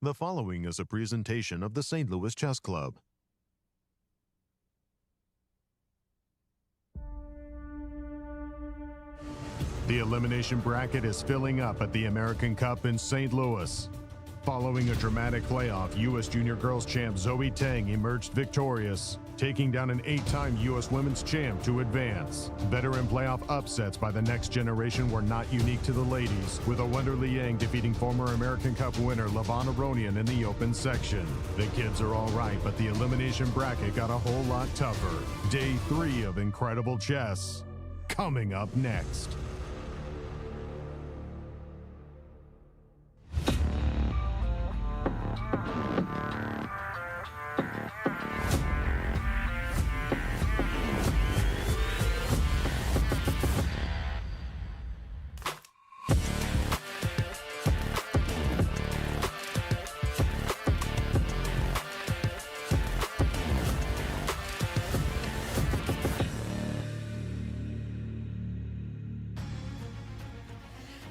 The following is a presentation of the St. Louis Chess Club. The elimination bracket is filling up at the American Cup in St. Louis. Following a dramatic playoff, U.S. Junior Girls champ Zoey Tang emerged victorious, taking down an 8-time U.S. Women's champ to advance. Veteran playoff upsets by the next generation were not unique to the ladies, with Awonder Liang defeating former American Cup winner Levon Aronian in the open section. The kids are all right, but the elimination bracket got a whole lot tougher. Day 3 of incredible chess, coming up next.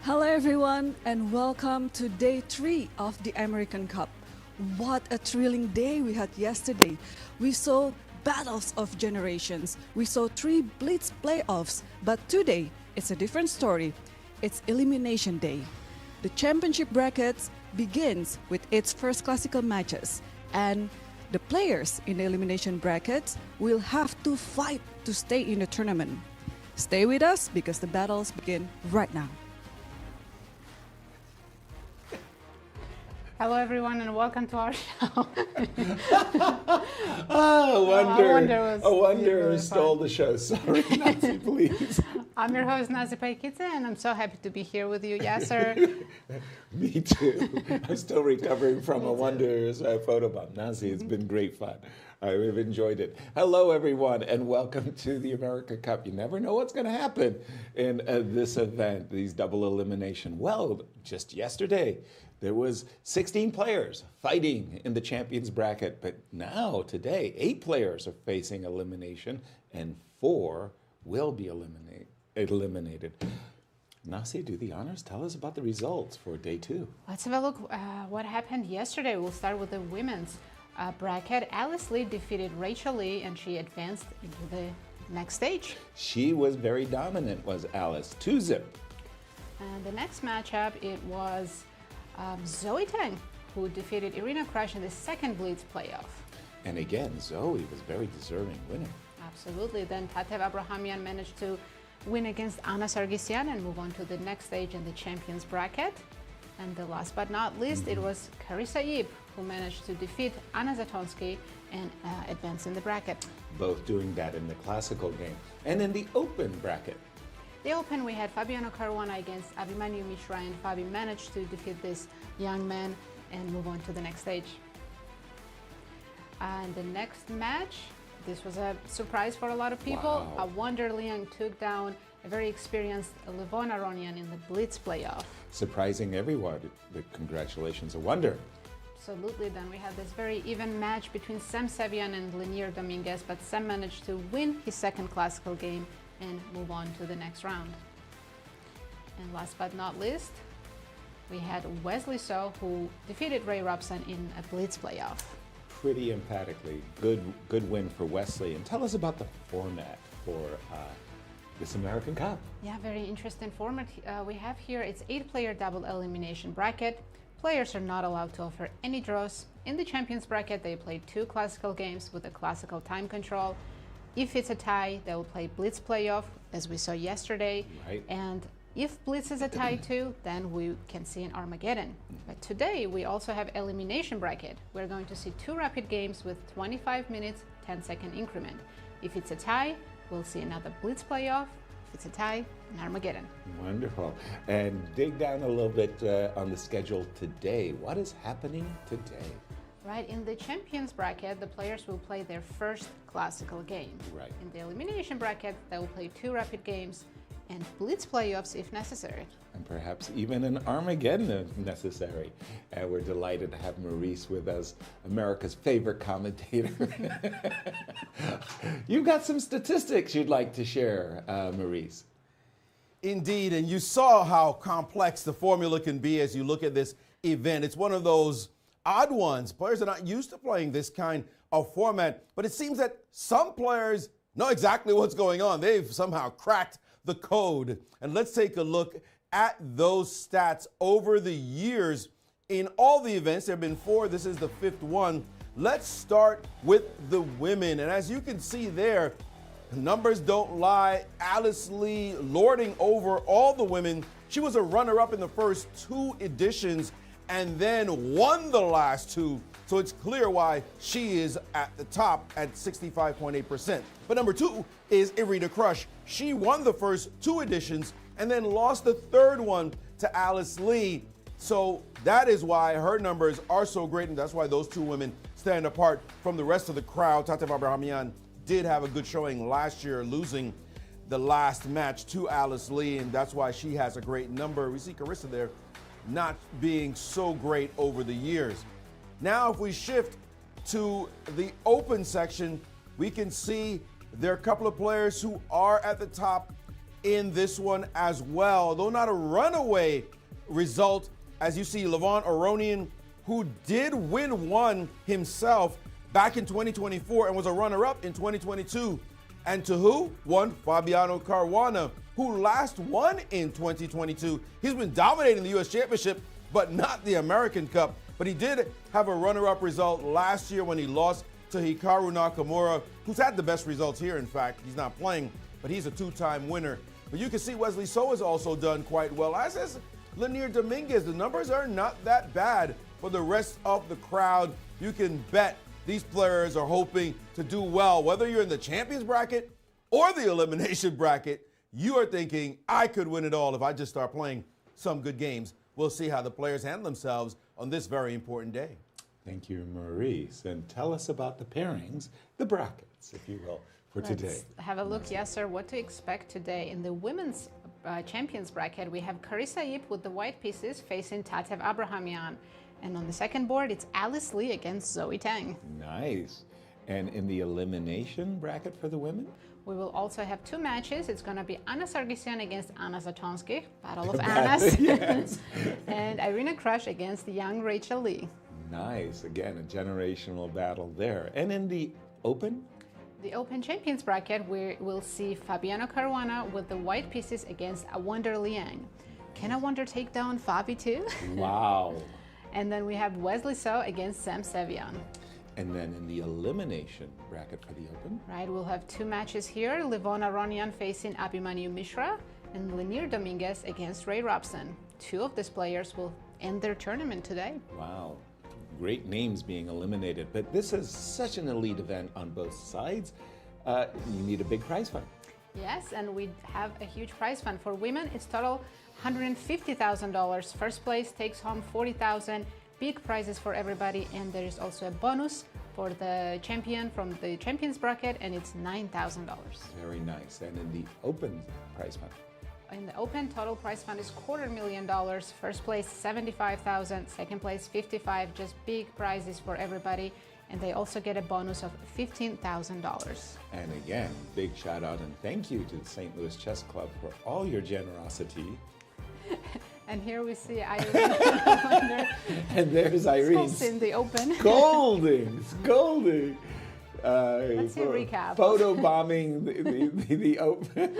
Hello everyone and welcome to day 3 of the American Cup. What a thrilling day we had yesterday. We saw battles of generations. We saw 3 Blitz playoffs, but today it's a different story. It's elimination day. The championship brackets begins with its first classical matches, and the players in the elimination brackets will have to fight to stay in the tournament. Stay with us because the battles begin right now. Hello, everyone, and welcome to our show. Awonder stole the show. Sorry, Nazi, please. I'm your host, Nazi Paikidze, and I'm so happy to be here with you, Yasser. Me too. I'm still recovering from Awonder's photobomb. Nazi, it's been great fun. I've enjoyed it. Hello, everyone, and welcome to the American Cup. You never know what's going to happen in this event, these double elimination. Well, just yesterday, there was 16 players fighting in the champions bracket, but now, today, 8 players are facing elimination, and 4 will be eliminated. Nasi, do the honors. Tell us about the results for day 2. Let's have a look what happened yesterday. We'll start with the women's bracket. Alice Lee defeated Rachel Lee, and she advanced into the next stage. She was very dominant, was Alice. 2-0. And the next matchup, it was Zoey Tang, who defeated Irene in the second Blitz playoff. And again, Zoey was very deserving winner. Absolutely. Then Tatev Abrahamyan managed to win against Anna Sargsyan and move on to the next stage in the champions bracket. And the last but not least, it was Carissa Yip who managed to defeat Anna Zatonsky and advance in the bracket. Both doing that in the classical game. And in the open bracket, The Open, we had Fabiano Caruana against Abhimanyu Mishra, and Fabi managed to defeat this young man and move on to the next stage. And the next match, this was a surprise for a lot of people. Wow. Awonder Liang took down a very experienced Levon Aronian in the Blitz playoff. surprising everyone. Congratulations, Awonder. Absolutely. Then we had this very even match between Sevian and Leinier Dominguez, but Sem managed to win his second classical game and move on to the next round. And last but not least, we had Wesley So, who defeated Robson in a Blitz playoff. Pretty emphatically. Good win for Wesley. And tell us about the format for this American Cup. Yeah, very interesting format we have here. It's 8-player double elimination bracket. Players are not allowed to offer any draws. In the champions bracket, they play 2 classical games with a classical time control. If it's a tie, they will play Blitz playoff, as we saw yesterday. Right. And if Blitz is a tie too, then we can see an Armageddon. But today, we also have elimination bracket. We're going to see 2 rapid games with 25 minutes, 10-second increment. If it's a tie, we'll see another Blitz playoff. If it's a tie, an Armageddon. Wonderful. And dig down a little bit on the schedule today. What is happening today? Right, in the champions bracket, the players will play their first classical game. Right. In the elimination bracket, they will play 2 rapid games and Blitz playoffs if necessary. And perhaps even an Armageddon if necessary. And we're delighted to have Maurice with us, America's favorite commentator. You've got some statistics you'd like to share, Maurice. Indeed, and you saw how complex the formula can be as you look at this event. It's one of those odd ones. Players are not used to playing this kind of format, but it seems that some players know exactly what's going on. They've somehow cracked the code. And let's take a look at those stats over the years. In all the events, there have been 4. This is the 5th one. Let's start with the women. And as you can see there, the numbers don't lie. Alice Lee lording over all the women. She was a runner-up in the first 2 editions and then won the last 2. So it's clear why she is at the top at 65.8%. But number 2 is Irene Crush. She won the first 2 editions and then lost the 3rd one to Alice Lee. So that is why her numbers are so great, and that's why those 2 women stand apart from the rest of the crowd. Tatev Abrahamyan did have a good showing last year, losing the last match to Alice Lee, and that's why she has a great number. We see Carissa there not being so great over the years. Now, if we shift to the open section, we can see there are a couple of players who are at the top in this one as well, though not a runaway result. As you see, Levon Aronian, who did win one himself back in 2024 and was a runner-up in 2022. And to who? Won Fabiano Caruana, who last won in 2022. He's been dominating the U.S. Championship, but not the American Cup. But he did have a runner-up result last year when he lost to Hikaru Nakamura, who's had the best results here, in fact. He's not playing, but he's a 2-time winner. But you can see Wesley So has also done quite well, as has Leinier Dominguez. The numbers are not that bad for the rest of the crowd. You can bet these players are hoping to do well. Whether you're in the champions bracket or the elimination bracket, you are thinking, I could win it all if I just start playing some good games. We'll see how the players handle themselves on this very important day. Thank you, Maurice. And tell us about the pairings, the brackets, if you will, for today. Let's have a look, Yasser, what to expect today. In the women's champions bracket, we have Carissa Yip with the white pieces facing Tatev Abrahamyan. And on the second board, it's Alice Lee against Zoey Tang. Nice. And in the elimination bracket for the women? We will also have 2 matches. It's going to be Anna Sargsyan against Anna Zatonsky, Battle of Annas. Yes. And Irene Crush against young Rachel Lee. Nice. Again, a generational battle there. And in the open? The Open Champions bracket, we will see Fabiano Caruana with the white pieces against Awonder Liang. Can Awonder take down Fabi too? Wow. And then we have Wesley So against Sevian. And then in the elimination bracket for the open? Right, we'll have 2 matches here. Levon Aronian facing Abhimanyu Mishra and Liang Dominguez against Ray Robson. 2 of these players will end their tournament today. Wow. Great names being eliminated. But this is such an elite event on both sides. You need a big prize fund. Yes, and we have a huge prize fund. For women, it's total $150,000. First place takes home $40,000. Big prizes for everybody, and there is also a bonus for the champion from the champions bracket, and it's $9,000. Very nice. And in the open prize fund? In the open, total prize fund is $250,000. First place $75,000. Second place $55,000. Just big prizes for everybody. And they also get a bonus of $15,000. And again, big shout out and thank you to the St. Louis Chess Club for all your generosity. And here we see Irene. And there's Irene. In the open. Scolding. Let's see a recap. Photo bombing the open.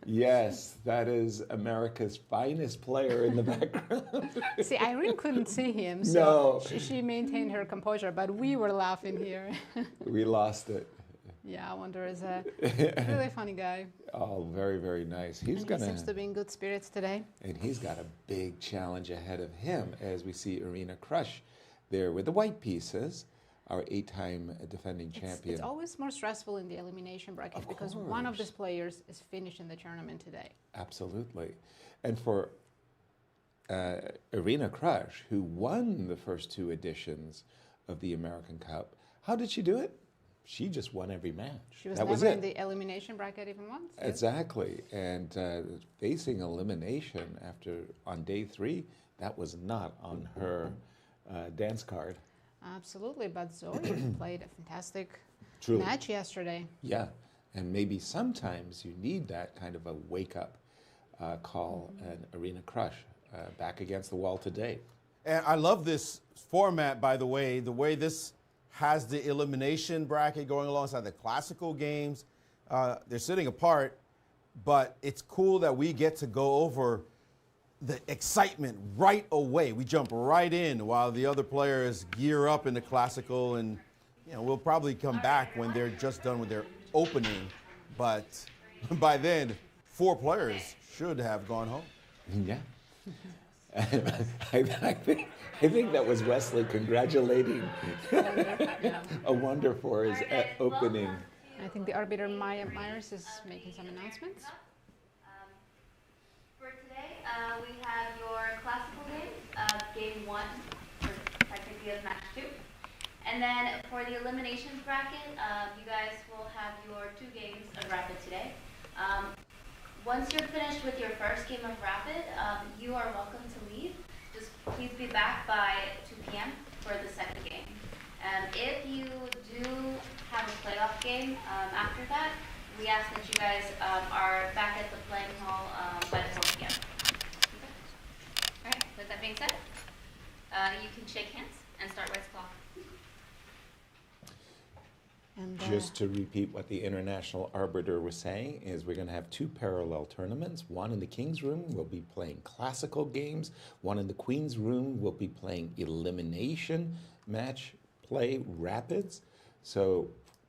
Yes, that is America's finest player in the background. See, Irene couldn't see him, so No. she maintained her composure, but we were laughing here. We lost it. Yeah, Awonder is a really funny guy. Oh, very, very nice. He seems to be in good spirits today. And he's got a big challenge ahead of him as we see Irene Crush there with the white pieces, our 8-time defending champion. It's always more stressful in the elimination bracket because one of these players is finishing the tournament today. Absolutely. And for Irene Crush, who won the first 2 editions of the American Cup, how did she do it? She just won every match. She was that never was in the elimination bracket even once. Yes? Exactly. And facing elimination on day 3, that was not on her dance card. Absolutely, but Zoey played a fantastic match yesterday. Yeah, and maybe sometimes you need that kind of a wake-up call, and Irene Crush back against the wall today. And I love this format, by the way this has the elimination bracket going alongside the classical games. They're sitting apart, but it's cool that we get to go over the excitement right away. We jump right in while the other players gear up in the classical, and we'll probably come back when they're just done with their opening. But by then, 4 players should have gone home. Yeah. I think that was Wesley congratulating Awonder for his opening. I think the arbiter Maurice is making some announcements. For today, we have your classical games, game 1 for Paikidze match 2. And then for the eliminations bracket, you guys will have your 2 games of rapid today. Once you're finished with your first game of rapid, you are welcome to leave. Just please be back by 2 p.m. for the second game. If you do have a playoff game after that, we ask that you guys are back at the playing hall by 4 p.m. All right, with that being said, you can shake hands and start Red's clock. And, Just to repeat what the international arbiter was saying is we're going to have 2 parallel tournaments. One in the King's Room, we'll be playing classical games. One in the Queen's Room, we'll be playing elimination match play rapids. So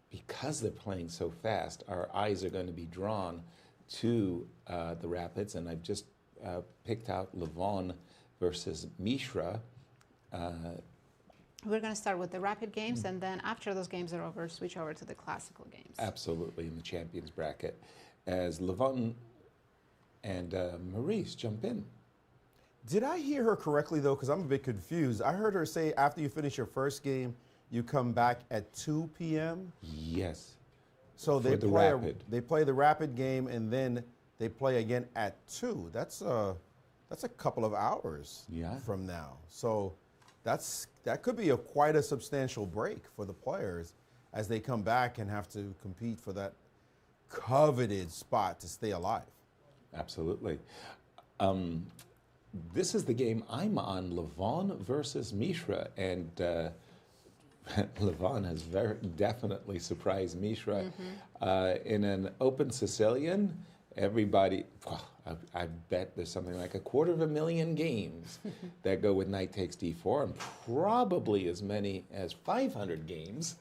because they're playing so fast, our eyes are going to be drawn to the rapids. And I've just picked out Levon versus Mishra. we're going to start with the rapid games, and then after those games are over, switch over to the classical games. Absolutely, in the champions bracket. As Levon and Maurice jump in. Did I hear her correctly, though? Because I'm a bit confused. I heard her say after you finish your first game, you come back at 2 p.m.? Yes. So they For the play rapid. they play the rapid game, and then they play again at 2. That's a couple of hours from now. So that could be quite a substantial break for the players as they come back and have to compete for that coveted spot to stay alive. Absolutely. This is the game I'm on, Levon versus Mishra, and Levon has very definitely surprised Mishra. In an open Sicilian, everybody, I bet there's something like 250,000 games that go with knight takes d4, and probably as many as 500 games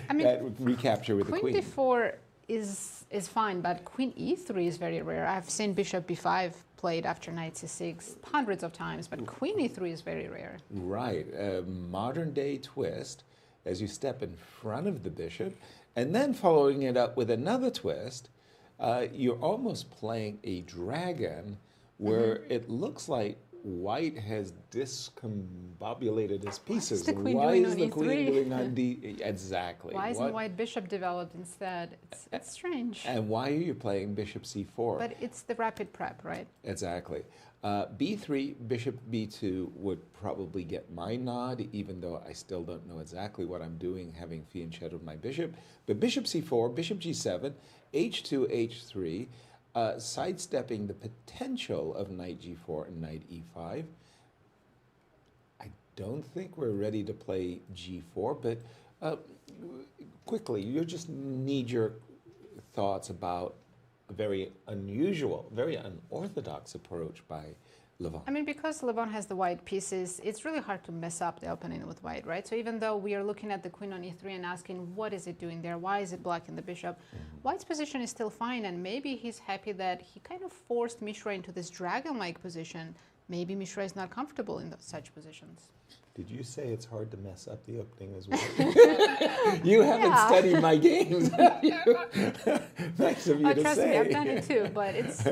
that recapture with the queen. Queen d4 is fine, but queen e3 is very rare. I've seen bishop b5 played after knight c6 hundreds of times, but queen e3 is very rare. Right, a modern day twist as you step in front of the bishop, and then following it up with another twist, you're almost playing a dragon where it looks like white has discombobulated his pieces. What's the queen Why doing is on the E3? queen doing on D? Exactly. Why isn't white bishop developed instead? It's strange. And why are you playing bishop c4? But it's the rapid prep, right? Exactly. b3, bishop b2 would probably get my nod, even though I still don't know exactly what I'm doing, having fianchettoed my bishop. But bishop c4, bishop g7, h2, h3, sidestepping the potential of knight g4 and knight e5. I don't think we're ready to play g4, but quickly, you just need your thoughts about a very unusual, very unorthodox approach by Levon. I mean, because Levon has the white pieces, it's really hard to mess up the opening with white, right? So even though we are looking at the queen on e3 and asking, what is it doing there? Why is it blocking the bishop? White's position is still fine, and maybe he's happy that he kind of forced Mishra into this dragon-like position. Maybe Mishra is not comfortable in such positions. Did you say it's hard to mess up the opening as well? You haven't studied my games, have you? Nice of you to trust say. me, I've done it too, but it's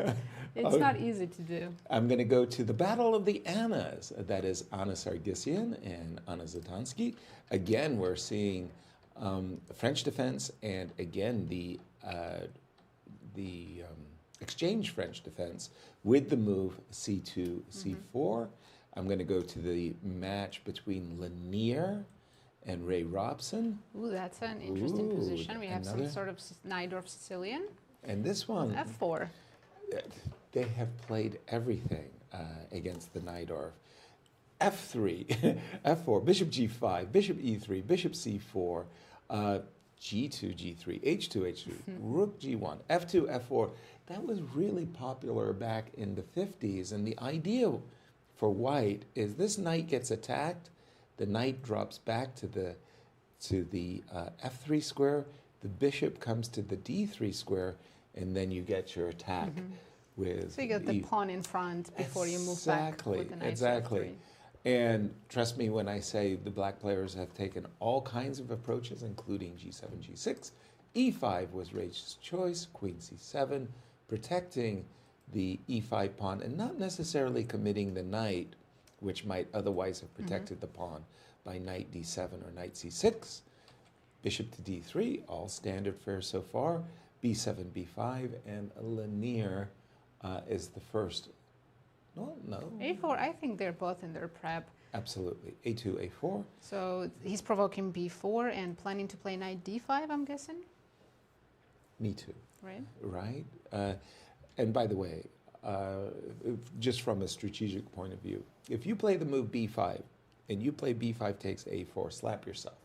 not easy to do. I'm going to go to the Battle of the Annas. That is Anna Sargsyan and Anna Zatansky. Again, we're seeing French defense, and again the exchange French defense with the move c2, c4. I'm going to go to the match between Leinier and Ray Robson. Ooh, that's an interesting position. We have some sort of Najdorf Sicilian. And this one, f4. They have played everything against the Najdorf. F3, F4, bishop G5, bishop E3, bishop C4, G2, G3, H2, H3, rook G1, F2, F4. That was really popular back in the 50s. And the idea for white is this knight gets attacked, the knight drops back to the F3 square, the bishop comes to the D3 square, and then you get your attack with. So you get the pawn in front before you move back with the knight. Exactly. And trust me when I say the black players have taken all kinds of approaches, including G7, G6. E5 was Rachel's choice, Queen C7, protecting the E5 pawn and not necessarily committing the knight, which might otherwise have protected the pawn by knight D7 or knight C6. Bishop to D3, all standard fare so far. B7, B5, and Leinier is the first. No. A4, I think they're both in their prep. Absolutely. A2, A4. So he's provoking B4 and planning to play knight D5, I'm guessing? Me too. Right? Right. And by the way, just from a strategic point of view, if you play the move B5 and you play B5 takes A4, slap yourself.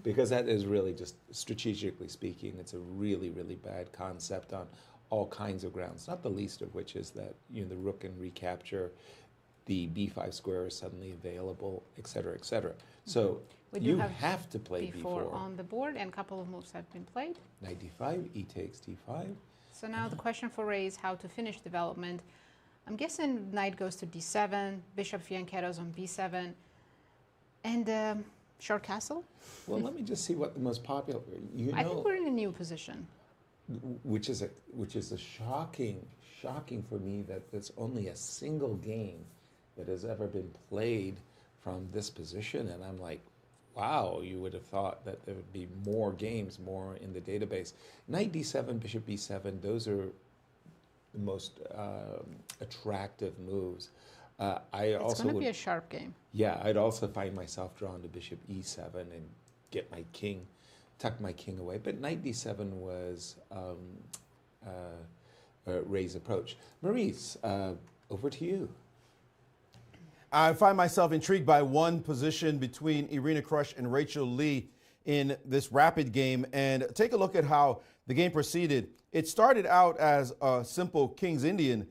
Because that is really just, strategically speaking, it's a really, really bad concept on all kinds of grounds, not the least of which is that the rook can recapture, the B5 square is suddenly available, et cetera, et cetera. So you have to play B4 on the board, and a couple of moves have been played. Knight D5, E takes D5. So now the question for Ray is how to finish development. I'm guessing knight goes to D7, bishop fianchettos on B7, and short castle? Well, let me just see what the most popular, I think we're in a new position. Which is a shocking for me that there's only a single game that has ever been played from this position, and I'm like, wow, you would have thought that there would be more games, more in the database. Knight D7, bishop B7, those are the most attractive moves. It's going to be a sharp game. Yeah, I'd also find myself drawn to bishop E7 and get my king, tuck my king away. But knight D7 was Ray's approach. Maurice, over to you. I find myself intrigued by one position between Irene Krush and Rachel Lee in this rapid game. And take a look at how the game proceeded. It started out as a simple King's Indian,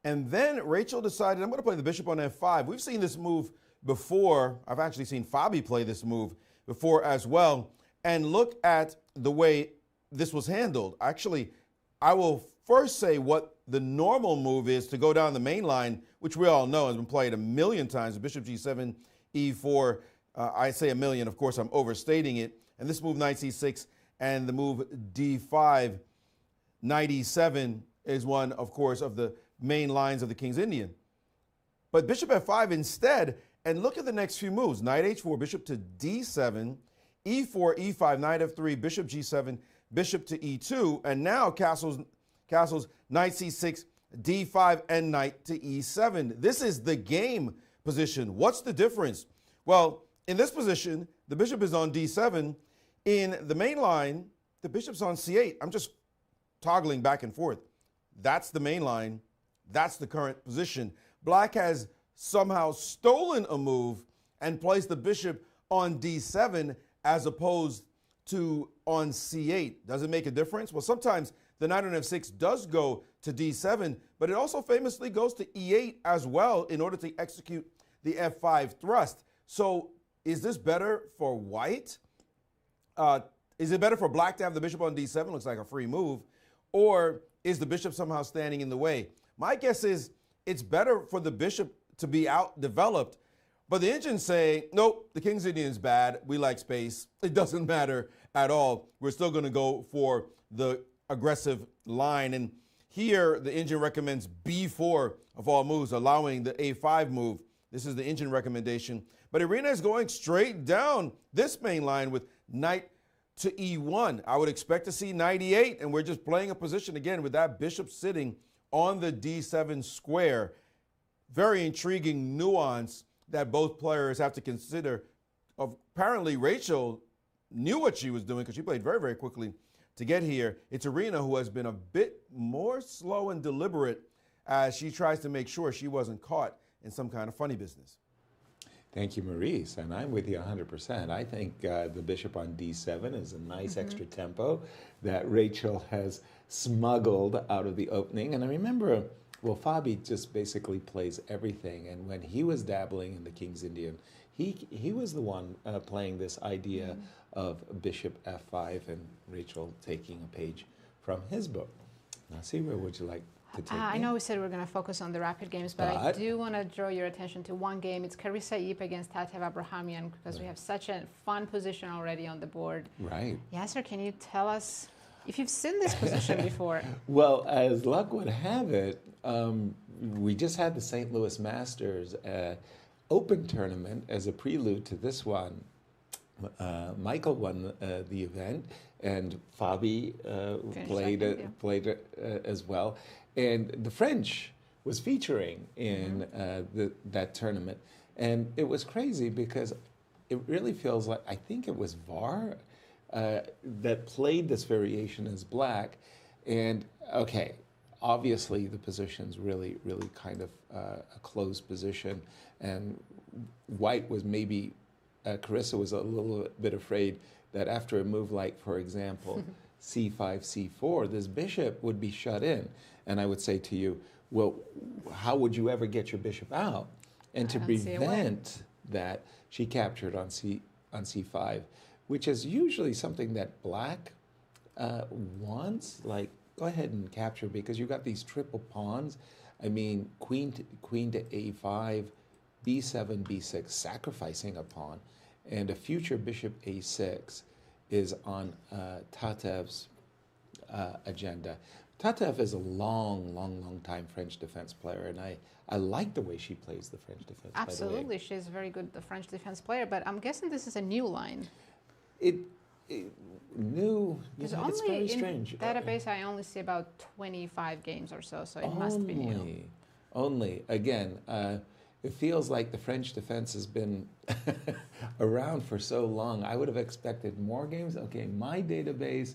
and then Rachel decided, I'm going to play the bishop on F5. We've seen this move before. I've actually seen Fabi play this move before as well. And look at the way this was handled. Actually, I will first say what the normal move is to go down the main line, which we all know has been played a million times. Bishop G7, E4. I say a million, of course, I'm overstating it. And this move, knight C6, and the move D5, knight E7 is one, of course, of the main lines of the King's Indian. But bishop F5 instead, and look at the next few moves. Knight H4, bishop to D7, E4, E5, knight F3, bishop G7, bishop to E2, and now castles, knight C6, D5, and knight to E7. This is the game position. What's the difference? Well, in this position, the bishop is on D7. In the main line, the bishop's on C8. I'm just toggling back and forth. That's the main line. That's the current position. Black has somehow stolen a move and placed the bishop on D7 as opposed to on C8. Does it make a difference? Well, sometimes the knight on F6 does go to D7, but it also famously goes to E8 as well in order to execute the F5 thrust. So is this better for white? Is it better for black to have the bishop on D7? Looks like a free move. Or is the bishop somehow standing in the way? My guess is it's better for the bishop to be out-developed. But the engine's saying, nope, the King's Indian is bad. We like space. It doesn't matter at all. We're still going to go for the aggressive line. And here, the engine recommends B4 of all moves, allowing the A5 move. This is the engine recommendation. But Irene is going straight down this main line with knight to E1. I would expect to see knight E8, and we're just playing a position again with that bishop sitting on the D7 square. Very intriguing nuance that both players have to consider. Apparently, Rachel knew what she was doing because she played very, very quickly to get here. It's Irene who has been a bit more slow and deliberate as she tries to make sure she wasn't caught in some kind of funny business. Thank you, Maurice. And I'm with you 100%. I think the bishop on d7 is a nice extra tempo that Rachel has smuggled out of the opening. And I remember, well, Fabi just basically plays everything. And when he was dabbling in the King's Indian, he was the one playing this idea of bishop f5 and Rachel taking a page from his book. Now, see, where would you like to take I me? know we said we're going to focus on the rapid games, but I do want to draw your attention to one game. It's Carissa Yip against Tatev Abrahamyan, because we have such a fun position already on the board. Right. Yasser, can you tell us if you've seen this position before? Well, as luck would have it, we just had the St. Louis Masters Open tournament as a prelude to this one. Michael won the event, and Fabi played it as well. And the French was featuring in that tournament. And it was crazy because it really feels like, I think it was VAR that played this variation as black. And okay, obviously the position's really kind of a closed position. And white was maybe, Carissa was a little bit afraid that after a move like, for example, c5, c4, this bishop would be shut in. And I would say to you, well, how would you ever get your bishop out? And to prevent that, she captured on c5, which is usually something that black wants. Like, go ahead and capture, because you got these triple pawns. I mean, queen to a5, b7, b6, sacrificing a pawn, and a future bishop a6 is on Tatev's agenda. Tatev is a long time French defense player, and I like the way she plays the French defense. Absolutely, by the way. she's a very good French defense player, but I'm guessing this is a new line. New, Because it's very strange. Database, I only see about 25 games or so it must be new. Only, again, it feels like the French defense has been around for so long. I would have expected more games. Okay, my database,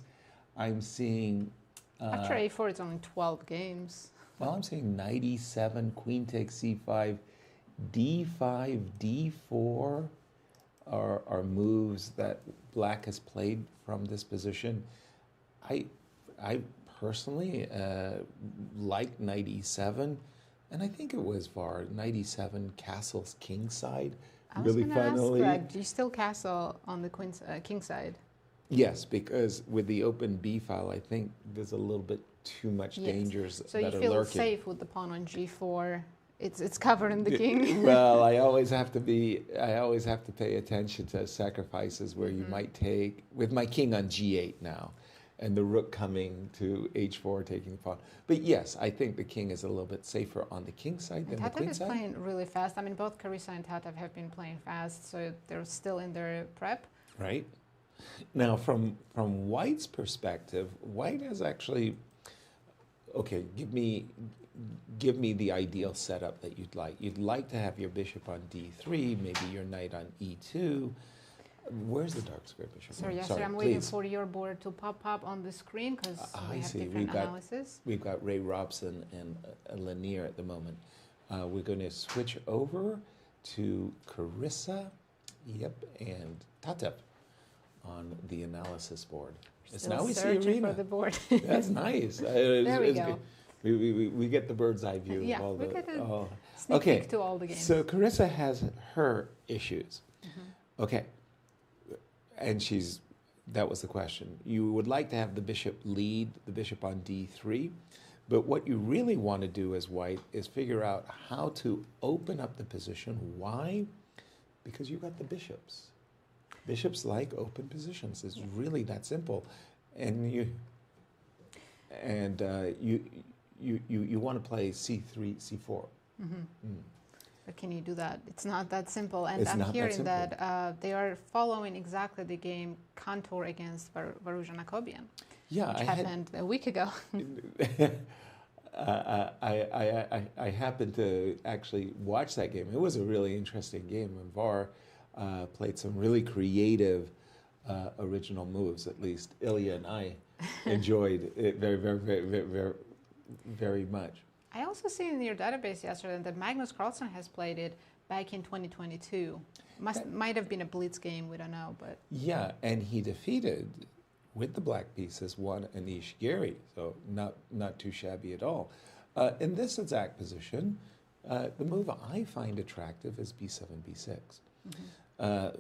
I'm seeing... After A4, it's only 12 games. Well, I'm seeing 97, queen takes c5, d5, d4 are moves that black has played from this position. I personally like knight e7, and I think it was VAR, knight e7, castles kingside. I was going to ask, do you still castle on the king side? Yes, because with the open b file, I think there's a little bit too much dangers so that are lurking. So you feel safe with the pawn on g4. It's covered in the king. Well, I always have to pay attention to sacrifices where you might take, with my king on g8 now, and the rook coming to h4, taking the pawn. But yes, I think the king is a little bit safer on the king side than the queen side. Tatev is playing really fast. I mean, both Carissa and Tatev have been playing fast, so they're still in their prep. Right. Now, from white's perspective, white has actually, okay, give me the ideal setup that you'd like. You'd like to have your bishop on d3, maybe your knight on e2. Where's the dark square bishop? Sorry, I'm waiting for your board to pop up on the screen because we have different analysis. We've got Ray Robson and Leinier at the moment. We're going to switch over to Carissa Yip and Tatev on the analysis board. So now we see Irene for the board. That's nice. There we go. We get the bird's eye view. Yeah, of all we the, get a sneak peek to all the games. So Carissa has her issues. Okay, and that was the question. You would like to have the bishop lead, the bishop on d3, but what you really want to do as white is figure out how to open up the position. Why? Because you got the bishops. Bishops like open positions. It's really that simple, and you want to play c3, c4. But can you do that? It's not that simple. And I'm hearing that they are following exactly the game Contour against Varuja Nakobian, which happened a week ago. I happened to actually watch that game. It was a really interesting game, and VAR played some really creative original moves. At least Ilya and I enjoyed it very much. I also see in your database yesterday that Magnus Carlsen has played it back in 2022. Might have been a Blitz game, we don't know, but... Yeah, and he defeated, with the black pieces, one Anish Giri, so not too shabby at all. In this exact position, the move I find attractive is b7, b6.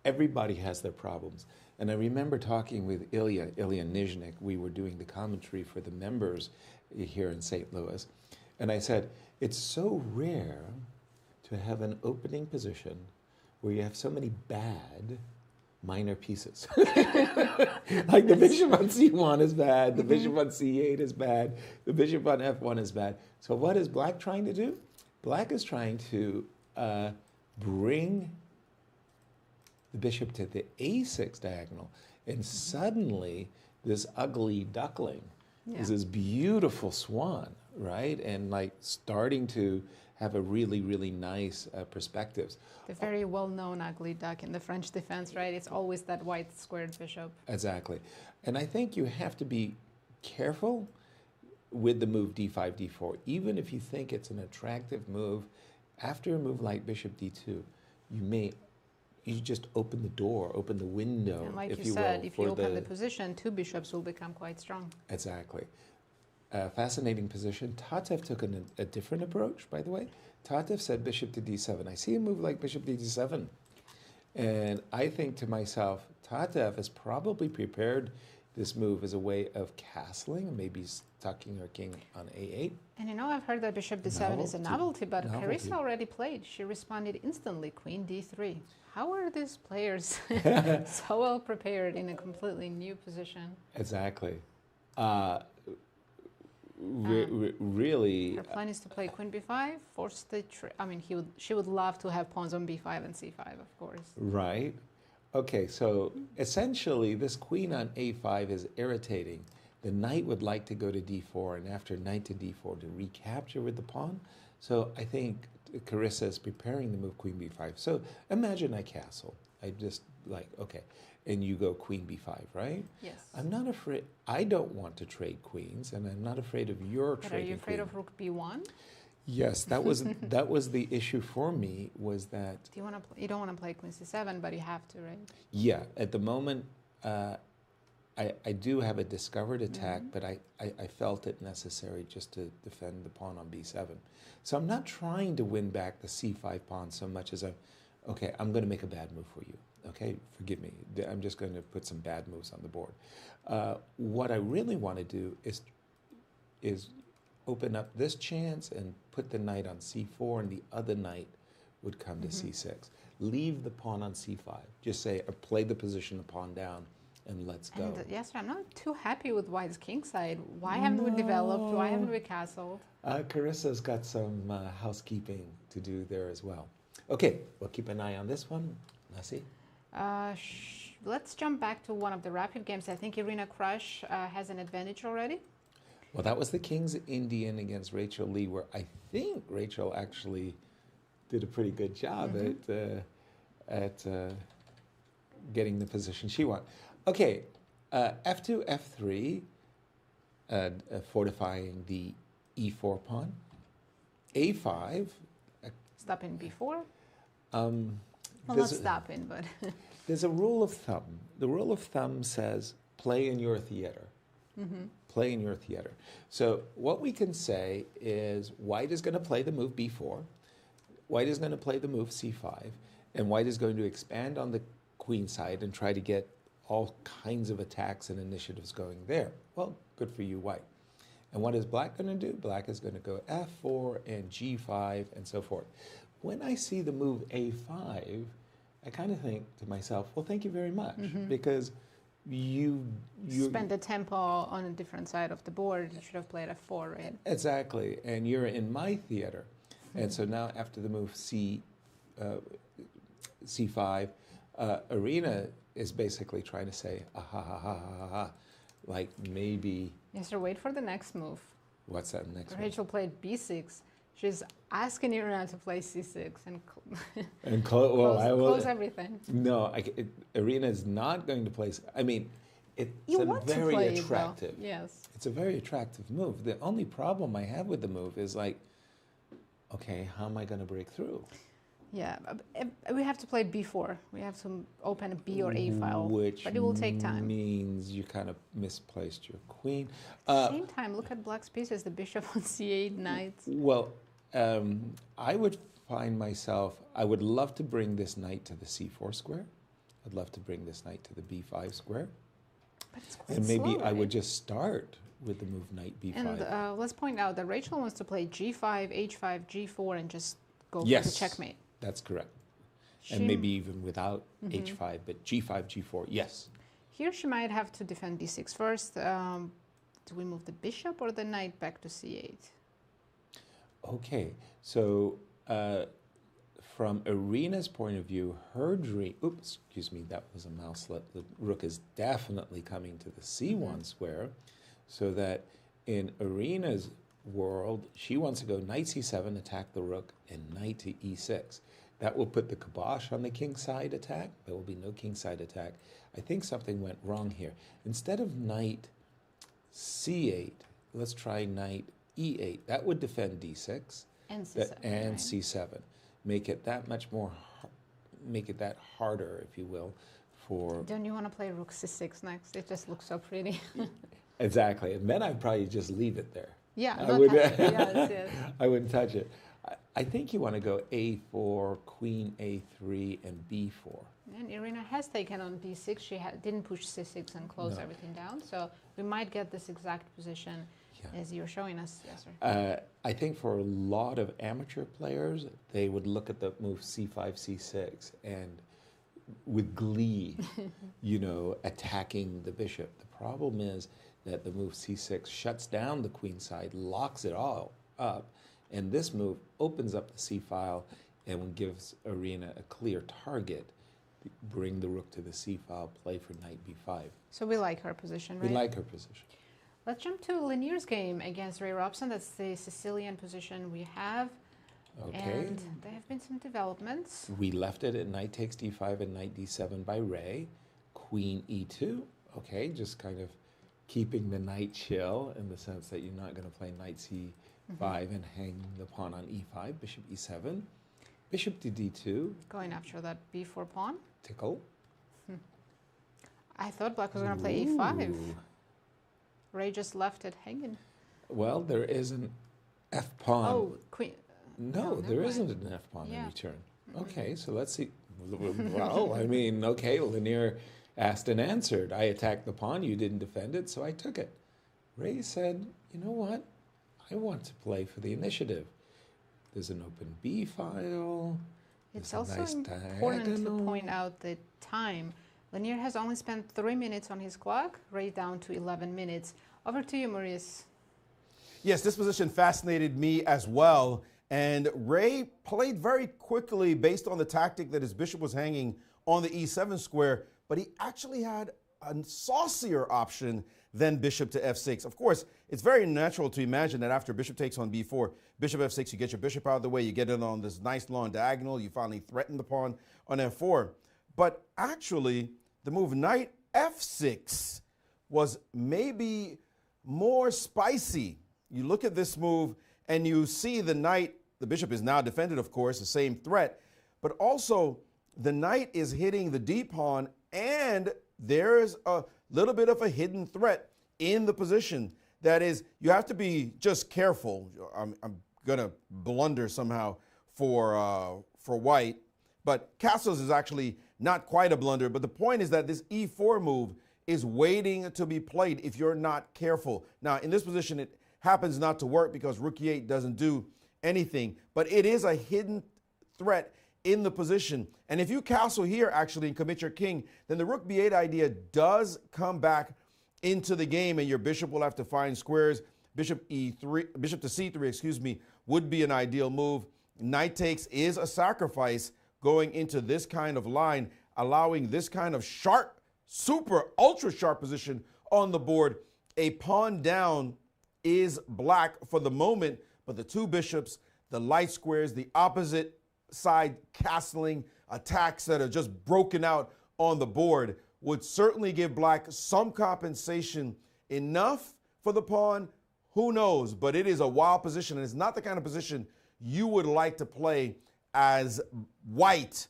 Everybody has their problems. And I remember talking with Ilya Nizhnik. We were doing the commentary for the members here in St. Louis. And I said, it's so rare to have an opening position where you have so many bad minor pieces. Like the bishop on c1 is bad, the bishop on c8 is bad, the bishop on f1 is bad. So what is black trying to do? Black is trying to bring the bishop to the a6 diagonal, and suddenly this ugly duckling is this beautiful swan, right? And like starting to have a really, really nice perspectives. The very well-known ugly duck in the French defense, right? It's always that white squared bishop. Exactly. And I think you have to be careful with the move d5, d4. Even if you think it's an attractive move, after a move like bishop d2, you just open the door, open the window, And like if you said, if you for open the position, two bishops will become quite strong. Exactly. Fascinating position. Tatev took a different approach, by the way. Tatev said bishop to d7. I see a move like bishop to d7. And I think to myself, Tatev has probably prepared this move as a way of castling, maybe stucking her king on a8. And you know, I've heard that bishop d7 is a novelty, but Carissa already played. She responded instantly, queen d3. How are these players so well prepared in a completely new position? Exactly. Really. Her plan is to play queen b5, force the I mean, she would love to have pawns on b5 and c5, of course. Right. Okay, so essentially this queen on a5 is irritating. The knight would like to go to d4, and after knight to d4 to recapture with the pawn. So I think Carissa is preparing the move queen b5. So imagine I castle. I just like, okay, and you go queen b5, right? Yes. I'm not afraid. I don't want to trade queens, and I'm not afraid of your trading. But are you afraid queen. of rook b1? Yes, that was the issue for me, was that. Do you want to? You don't want to play queen c7, but you have to, right? Yeah, at the moment, I do have a discovered attack, but I felt it necessary just to defend the pawn on b7. So I'm not trying to win back the c5 pawn so much as I'm going to make a bad move for you. Okay, forgive me. I'm just going to put some bad moves on the board. What I really want to do is open up this chance and put the knight on c4, and the other knight would come to c6. Leave the pawn on c5. Just say, play the position the pawn down, and let's go. And yes, I'm not too happy with white's kingside. Why haven't we developed? Why haven't we castled? Carissa's got some housekeeping to do there as well. Okay, we'll keep an eye on this one. Nasi? Let's jump back to one of the rapid games. I think Irina Krush has an advantage already. Well, that was the King's Indian against Rachel Lee, where I think Rachel actually did a pretty good job at getting the position she wanted. Okay, f2, f3, fortifying the e4 pawn. a5. Stop in b4. Well, not stop in, but... There's a rule of thumb. The rule of thumb says play in your theater. Play in your theater. So what we can say is white is going to play the move b4, white is going to play the move c5, and white is going to expand on the queen side and try to get all kinds of attacks and initiatives going there. Well, good for you, white. And what is black going to do? Black is going to go f4 and g5 and so forth. When I see the move a5, I kind of think to myself, well, thank you very much, because you spend the tempo on a different side of the board. You should have played f4, right? Exactly, and you're in my theater. And so now after the move c5, Irene is basically trying to say, like maybe... Yes, sir, wait for the next move. What's that next move? Rachel played b6. She's asking Irene to play c6 and close everything. No, Irene is not going to play. I mean, it's You a want to very play it, though. attractive. Yes. It's a very attractive move. The only problem I have with the move is like, okay, how am I going to break through? Yeah, we have to play b4. We have to open a B or A file, Which but it will take time. means you kind of misplaced your queen. At the same time, look at black's pieces, the bishop on c8, knight. Well, I would find myself, I would love to bring this knight to the c4 square. I'd love to bring this knight to the b5 square. But it's quite And maybe slow, I would right? just start with the move knight b5. And let's point out that Rachel wants to play g5, h5, g4, and just go for Yes. the checkmate. That's correct. She- And maybe even without h5, but g5, g4, yes. Here she might have to defend d6 first. Do we move the bishop or the knight back to c8? Okay, so from Irene's point of view, her dream, oops, excuse me, that was a mouse slip. The rook is definitely coming to the c1 square, so that in Irene's world, she wants to go knight c7, attack the rook, and knight to e6. That will put the kibosh on the kingside attack. There will be no kingside attack. I think something went wrong here. Instead of knight c8, let's try knight e8. That would defend d6 And c7. and right? c7. Make it that much more, make it that harder, if you will, for... Don't you want to play rook c6 next? It just looks so pretty. Exactly, and then I'd probably just leave it there. Yeah, I not would- touch it. Yes, yes. I wouldn't touch it. I think you want to go a4, queen a3, and b4. And Irene has taken on d6. She didn't push c6 and close No. everything down. So we might get this exact position Yeah. as you're showing us, Yasser. I think for a lot of amateur players, they would look at the move c5, c6, and with glee, attacking the bishop. The problem is that the move c6 shuts down the queen side, locks it all up, and this move opens up the c file and gives Irene a clear target. Bring the rook to the c file, play for knight b5. So we like her position, right? We like her position. Let's jump to Leinier's game against Ray Robson. That's the Sicilian position we have. Okay. And there have been some developments. We left it at knight takes d5 and knight d7 by Ray. Queen e2. Okay, just kind of keeping the knight chill in the sense that you're not going to play knight c5 and hang the pawn on e5. Bishop e7. Bishop to d2. Going after that b4 pawn. Tickle. I thought black was going to play a5. Ooh. Ray just left it hanging. Well, there is an f pawn. Oh, queen. No, never there mind. isn't an f pawn Yeah. in return. Okay, so let's see. Well, I mean, okay, Leinier asked and answered. I attacked the pawn, you didn't defend it, so I took it. Ray said, you know what? I want to play for the initiative. There's an open B file. It's There's a also nice important to diagonal. point out the time. Leinier has only spent 3 minutes on his clock, Ray down to 11 minutes. Over to you, Maurice. Yes, this position fascinated me as well. And Ray played very quickly based on the tactic that his bishop was hanging on the e7 square, but he actually had a saucier option than bishop to f6. Of course, it's very natural to imagine that after bishop takes on b4, bishop f6, you get your bishop out of the way, you get it on this nice long diagonal, you finally threaten the pawn on f4. But actually, the move knight f6 was maybe more spicy. You look at this move and you see the knight, the bishop is now defended, of course, the same threat, but also the knight is hitting the d pawn and there's a little bit of a hidden threat in the position. That is, you have to be just careful. I'm gonna blunder somehow for white, but castles is actually not quite a blunder, but the point is that this e4 move is waiting to be played if you're not careful. Now, in this position, it happens not to work because rook e8 doesn't do anything, but it is a hidden threat in the position. And if you castle here actually and commit your king, then the rook b8 idea does come back into the game and your bishop will have to find squares. Bishop to c3, excuse me, would be an ideal move. Knight takes is a sacrifice going into this kind of line, allowing this kind of sharp, super ultra sharp position on the board. A pawn down is black for the moment, but the two bishops, the light squares, the opposite side castling attacks that are just broken out on the board would certainly give black some compensation. Enough for the pawn, who knows? But it is a wild position, and it's not the kind of position you would like to play as white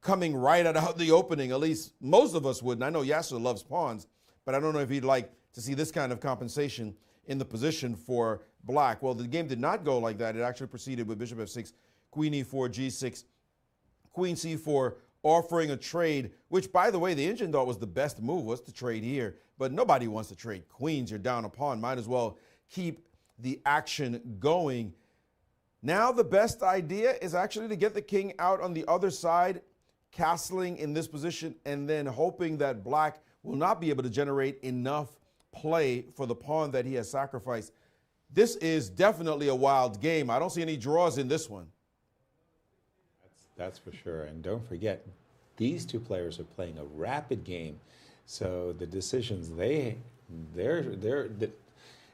coming right out the opening. At least most of us wouldn't. I know Yasser loves pawns, but I don't know if he'd like to see this kind of compensation in the position for black. Well, the game did not go like that. It actually proceeded with bishop f6, queen e4, g6, queen c4, offering a trade, which, by the way, the Indian thought was the best move, was to trade here. But nobody wants to trade queens. You're down a pawn. Might as well keep the action going. Now the best idea is actually to get the king out on the other side, castling in this position, and then hoping that black will not be able to generate enough play for the pawn that he has sacrificed. This is definitely a wild game. I don't see any draws in this one. That's for sure. And don't forget, these two players are playing a rapid game. So the decisions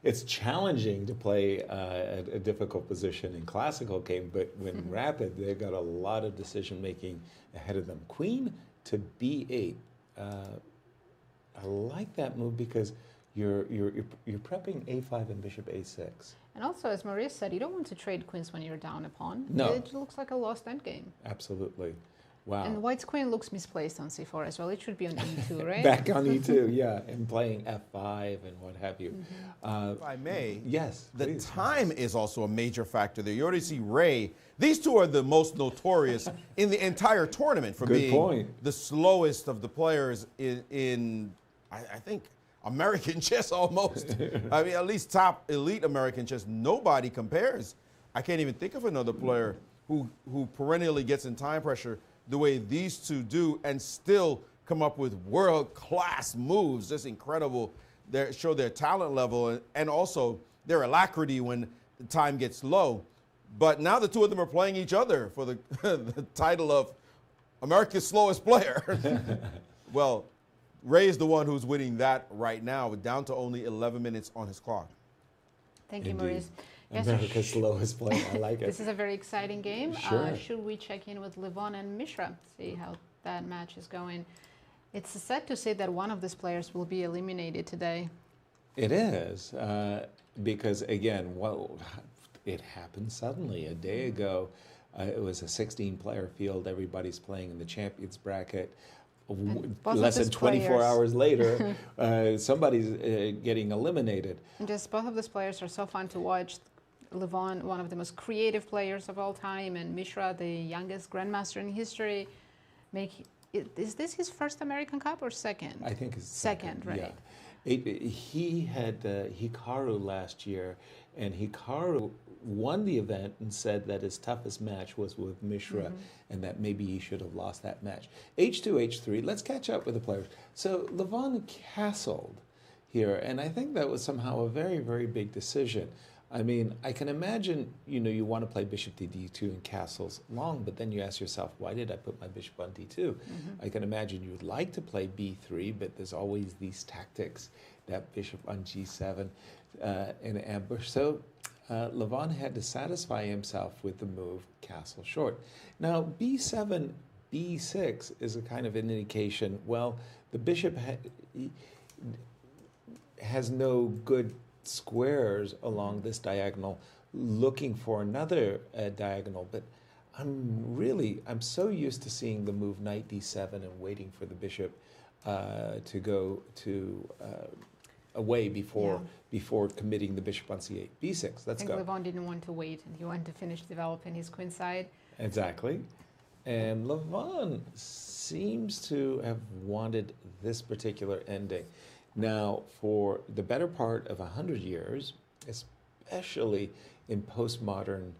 it's challenging to play a difficult position in classical game, but when rapid, they've got a lot of decision making ahead of them. Queen to b8. I like that move because you're prepping a5 and bishop a6. And also, as Maurice said, you don't want to trade queens when you're down a pawn. No. It looks like a lost endgame. Absolutely. Wow. And white's queen looks misplaced on c4 as well. It should be on e2, right? Back on e2, yeah, and playing f5 and what have you. If I may, yes, the please. time is also a major factor there. You already see Ray. These two are the most notorious in the entire tournament for being the slowest of the players in I think, American chess almost. I mean, at least top elite American chess. Nobody compares. I can't even think of another player who perennially gets in time pressure the way these two do and still come up with world-class moves. Just incredible. They show their talent level and also their alacrity when the time gets low. But now the two of them are playing each other for the, the title of America's slowest player. Well, Ray is the one who's winning that right now, down to only 11 minutes on his clock. Thank you, Indeed. Maurice. Yes, America's slowest player. I like it. this is a very exciting game. Sure. Should we check in with Levon and Mishra, see how that match is going? It's sad to say that one of these players will be eliminated today. It is, because again, well, it happened suddenly. A day ago, it was a 16-player field. Everybody's playing in the champions bracket. Less than 24 hours later, somebody's getting eliminated. And just both of these players are so fun to watch. Levon, one of the most creative players of all time, and Mishra, the youngest grandmaster in history. Is this his first American Cup or second? I think it's second, right? Yeah. He had Hikaru last year, and Hikaru won the event and said that his toughest match was with Mishra, and that maybe he should have lost that match. H2, H3, let's catch up with the players. So Levon castled here, and I think that was somehow a very, very big decision. I mean, I can imagine, you want to play bishop to d2 and castles long, but then you ask yourself, why did I put my bishop on d2? I can imagine you would like to play b3, but there's always these tactics, that bishop on g7 in ambush. So Levon had to satisfy himself with the move castle short. Now, b7, b6 is a kind of an indication, well, the bishop has no good squares along this diagonal, looking for another diagonal, but I'm so used to seeing the move knight d7 and waiting for the bishop to go to away before committing the bishop on c8. b6, let's go. I think Levon didn't want to wait, and he wanted to finish developing his queen side. Exactly. And Levon seems to have wanted this particular ending. Now, for the better part of 100 years, especially in post-World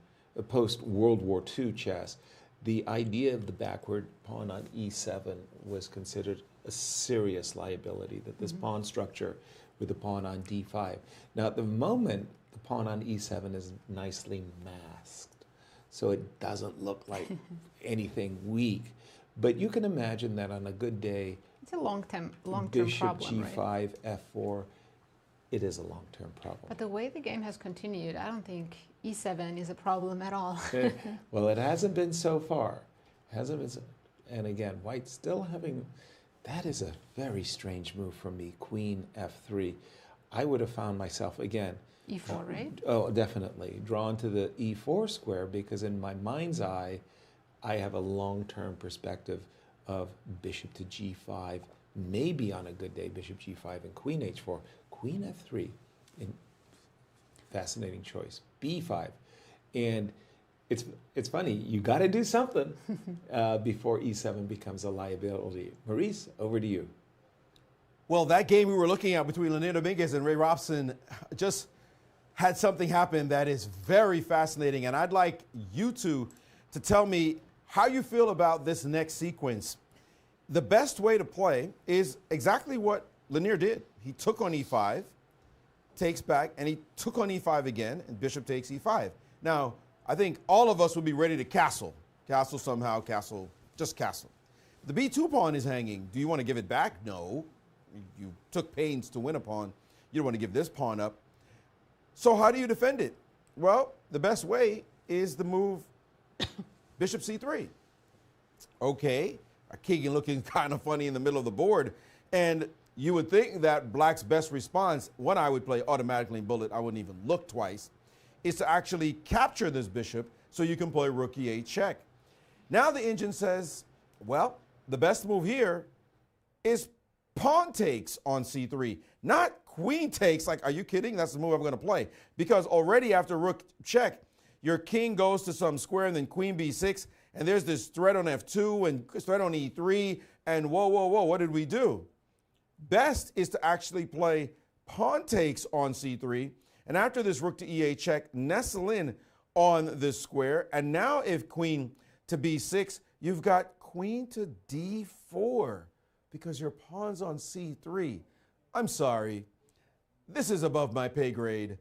War II chess, the idea of the backward pawn on e7 was considered a serious liability, that this pawn structure with the pawn on d5. Now, at the moment, the pawn on e7 is nicely masked, so it doesn't look like anything weak. But you can imagine that on a good day, it's a long-term problem, bishop g5, right? f4, it is a long-term problem. But the way the game has continued, I don't think e7 is a problem at all. Well, it hasn't been so far. And again, white still having That is a very strange move from me, queen f3. I would have found myself, again, E4, right? oh, definitely, drawn to the e4 square, because in my mind's eye, I have a long-term perspective of bishop to g5, maybe on a good day, bishop g5 and queen h4, queen f3, fascinating choice, b5. And it's funny, you got to do something before e7 becomes a liability. Maurice, over to you. Well, that game we were looking at between Leinier Dominguez and Ray Robson just had something happen that is very fascinating. And I'd like you two to tell me how you feel about this next sequence. The best way to play is exactly what Leinier did. He took on e5, takes back, and he took on e5 again, and bishop takes e5. Now, I think all of us would be ready to castle. Castle somehow, castle, just castle. The b2 pawn is hanging. Do you want to give it back? No. You took pains to win a pawn. You don't want to give this pawn up. So how do you defend it? Well, the best way is the move bishop c3. Okay, a king looking kind of funny in the middle of the board. And you would think that black's best response, what I would play automatically in bullet, I wouldn't even look twice, is to actually capture this bishop so you can play rook e8 check. Now the engine says, well, the best move here is pawn takes on c3, not queen takes. Like, are you kidding? That's the move I'm going to play. Because already after rook check, your king goes to some square and then queen b6, and there's this threat on f2 and threat on e3, and whoa, whoa, whoa, what did we do? Best is to actually play pawn takes on c3, and after this rook to e8 check, nestle in on this square, and now if queen to b6, you've got queen to d4, because your pawn's on c3. I'm sorry. This is above my pay grade.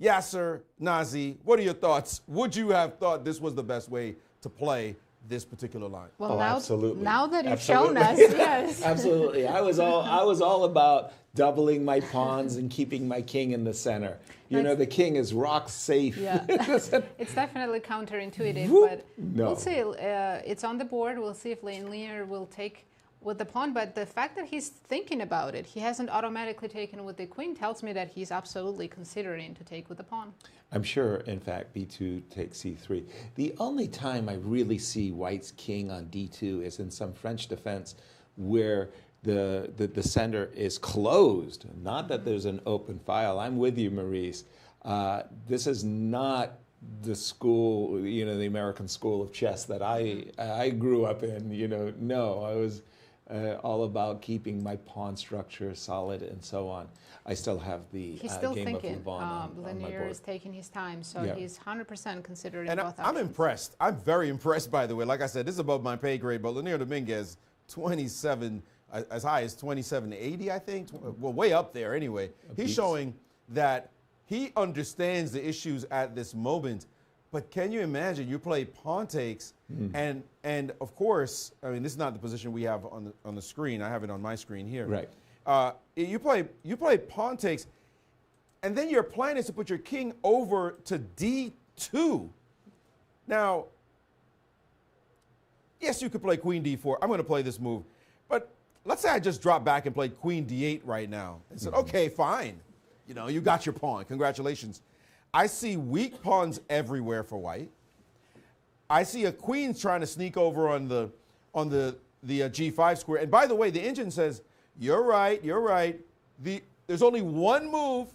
Yasser, Nazi, what are your thoughts? Would you have thought this was the best way to play this particular line? Well, Oh, now, absolutely. now that you've Absolutely. shown us, yes. Absolutely. I was all about doubling my pawns and keeping my king in the center. You know, the king is rock safe. Yeah. It's definitely counterintuitive, but No. we'll see. It's on the board. We'll see if Leinier will take with the pawn, but the fact that he's thinking about it, he hasn't automatically taken with the queen, tells me that he's absolutely considering to take with the pawn. I'm sure, in fact, b2 takes c3. The only time I really see white's king on d2 is in some French defense where the center is closed, not that there's an open file. I'm with you, Maurice. This is not the school, the American school of chess that I grew up in. No, I was all about keeping my pawn structure solid and so on. I still have the He's still game thinking. of Levon on my Leinier board. is taking his time, so Yeah. he's 100% considering And both I'm options. impressed. I'm very impressed, by the way. Like I said, this is above my pay grade, but Leinier Dominguez, 27, as high as 2780, I think. Well, way up there anyway. He's showing that he understands the issues at this moment. But can you imagine, you play pawn takes, and of course, I mean, this is not the position we have on the screen. I have it on my screen here. Right. You play pawn takes, and then your plan is to put your king over to d2. Now, yes, you could play queen d4. I'm going to play this move. But let's say I just dropped back and played queen d8 right now and said, okay, fine. You got your pawn. Congratulations. I see weak pawns everywhere for white. I see a queen trying to sneak over on the g5 square. And by the way, the engine says, you're right. There's only one move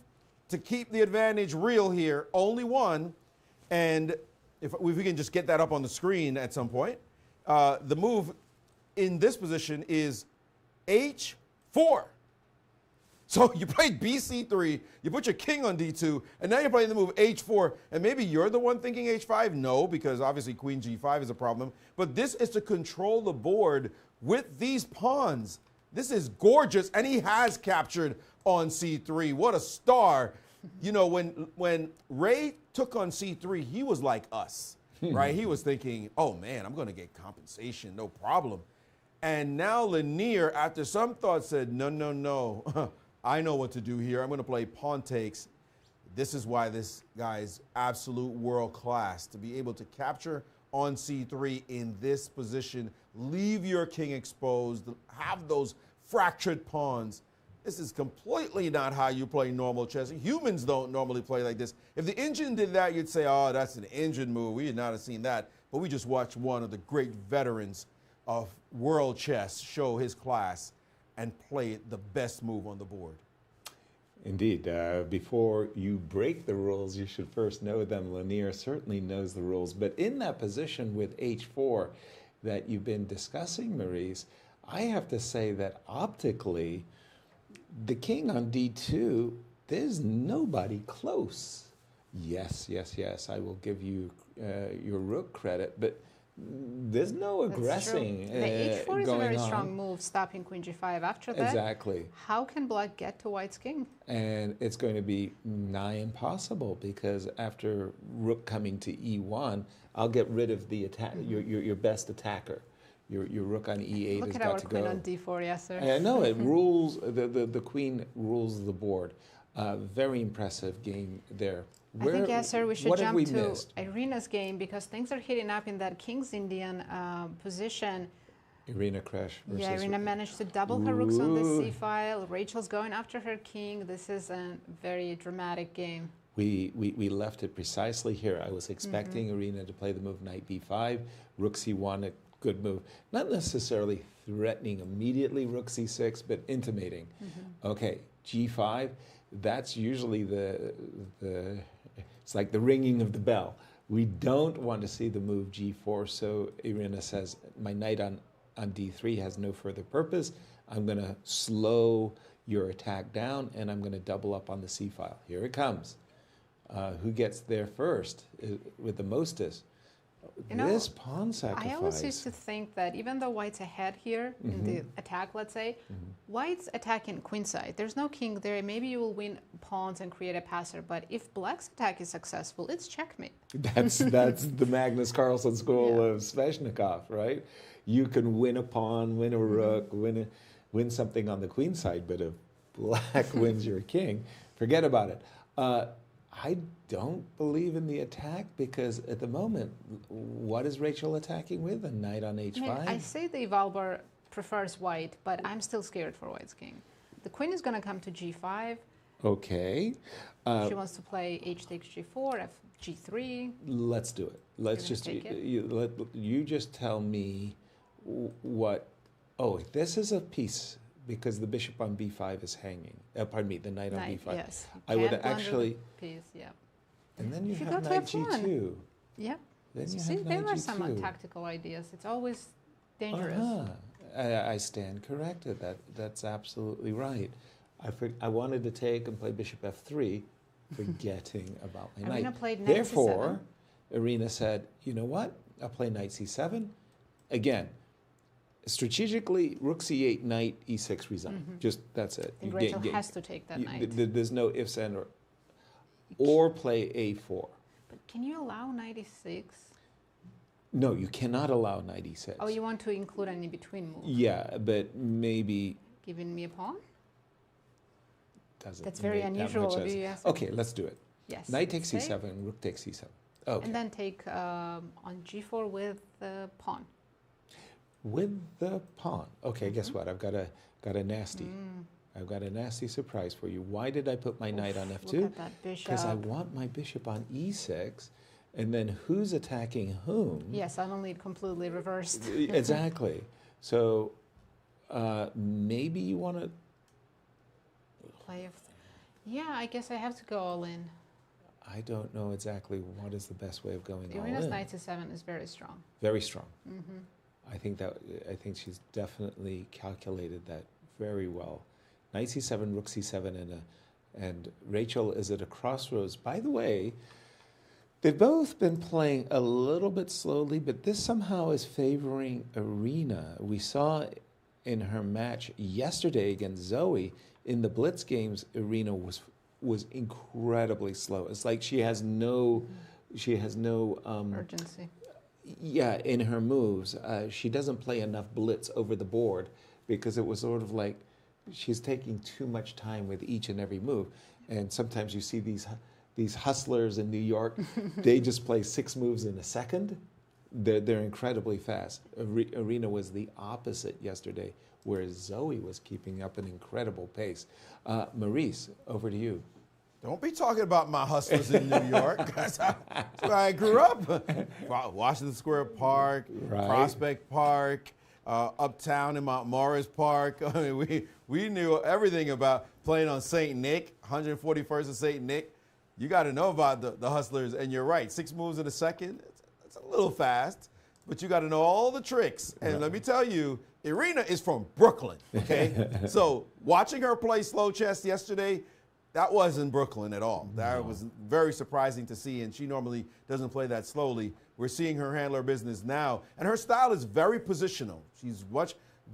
to keep the advantage real here, only one. And if we can just get that up on the screen at some point, the move in this position is h4. So you played bc3, you put your king on d2, and now you're playing the move h4, and maybe you're the one thinking h5? No, because obviously queen g5 is a problem. But this is to control the board with these pawns. This is gorgeous, and he has captured on c3. What a star. When Ray took on c3, he was like us, right? He was thinking, oh man, I'm going to get compensation, no problem. And now Leinier, after some thought, said, no. I know what to do here. I'm going to play pawn takes. This is why this guy's absolute world class, to be able to capture on c3 in this position. Leave your king exposed. Have those fractured pawns. This is completely not how you play normal chess. Humans don't normally play like this. If the engine did that, you'd say, oh, that's an engine move. We would not have seen that. But we just watched one of the great veterans of world chess show his class and play the best move on the board. Indeed. Before you break the rules, you should first know them. Leinier certainly knows the rules. But in that position with h4 that you've been discussing, Maurice, I have to say that optically, the king on d2, there's nobody close. Yes, yes, yes, I will give you your rook credit, but there's no aggressing The h4 is a very on. strong move, stopping queen g5. After that, Exactly. how can black get to white's king? And it's going to be nigh impossible because after rook coming to e1, I'll get rid of the attack, your best attacker. Your rook on e8 Look has at got our to queen go. on d4, Yasser. I know it rules. The queen rules the board. Very impressive game there. I think, Yasser, we should what have jump we to missed? Irene's game because things are heating up in that King's Indian position. Irene crash versus. Yeah, Irene managed to double her rooks on the Ooh. c file. Rachel's going after her king. This is a very dramatic game. We left it precisely here. I was expecting Irene to play the move knight b5, rook c1, a good move. Not necessarily threatening immediately rook c6, but intimating. Okay, g5, that's usually it's like the ringing of the bell. We don't want to see the move g4, so Irene says, my knight on d3 has no further purpose. I'm going to slow your attack down, and I'm going to double up on the c file. Here it comes. Who gets there first with the mostest? You know, This pawn sacrifice. I always used to think that even though white's ahead here in the attack, let's say, white's attacking queenside. There's no king there. Maybe you will win pawns and create a passer. But if black's attack is successful, it's checkmate. That's the Magnus Carlsen school of Sveshnikov, right? You can win a pawn, win a rook, win something on the queen side, but if black wins your king, forget about it. I don't believe in the attack because at the moment, what is Rachel attacking with? A knight on h5? I mean, I say the evolver prefers white, but I'm still scared for white's king. The queen is going to come to g5. Okay. She wants to play h takes g4, f g3. Let's do it. Let's just take it? you just tell me what. Oh, this is a piece because the bishop on b5 is hanging. Pardon me, the knight on b5. Yes. I would Can't blunder the actually. piece, yeah. And then you If you have go to knight f1. g2. Yeah. Then you See, have there knight are some g2. tactical ideas. It's always dangerous. I stand corrected. That's absolutely right. I wanted to take and play bishop f3, forgetting about my Irene knight. played knight Therefore, Irene said, you know what? I'll play knight c7. Again, strategically, rook c8, knight e6 resign. Just that's it. I think Rachel has to take that knight. There's no ifs and or play a4. But can you allow knight e6? No, you cannot allow knight e6. Oh, you want to include an in-between move? Yeah, but maybe Giving me a pawn? doesn't. That's very make that unusual much of you, sense. Yasser. Okay, let's do it. Yes. Knight takes Take. c7, rook takes c7. Okay. And then take on g4 with the pawn. With the pawn. Okay, guess what? I've got a nasty. I've got a nasty surprise for you. Why did I put my knight on f2? Look at that bishop. Because I want my bishop on e6, and then who's attacking whom? Yeah, suddenly completely reversed. Exactly. So maybe you want to. Play of yeah, I guess I have to go all in. I don't know exactly what is the best way of going all Irene's in. knight to7 is very strong. Very strong. I think she's definitely calculated that very well. Knight c7, rook c7, and Rachel is at a crossroads. By the way, they've both been playing a little bit slowly, but this somehow is favoring Irene. We saw in her match yesterday against Zoey in the Blitz games, Irene was incredibly slow. It's like she has no Urgency. yeah, in her moves. She doesn't play enough Blitz over the board because it was sort of like she's taking too much time with each and every move. And sometimes you see these hustlers in New York, they just play 6 moves in a second. They're incredibly fast. Arena was the opposite yesterday, where Zoey was keeping up an incredible pace. Maurice, over to you. Don't be talking about my hustlers in New York. That's where I grew up. Washington Square Park, Right. Prospect Park, uptown in Mount Morris Park. I mean, we knew everything about playing on St. Nick, 141st and St. Nick. You got to know about the hustlers, and you're right. 6 moves in a second. It's a little fast, but you got to know all the tricks. And let me tell you, Irene is from Brooklyn, okay? So watching her play slow chess yesterday, that wasn't Brooklyn at all. That was very surprising to see, and she normally doesn't play that slowly. We're seeing her handle her business now, and her style is very positional. She's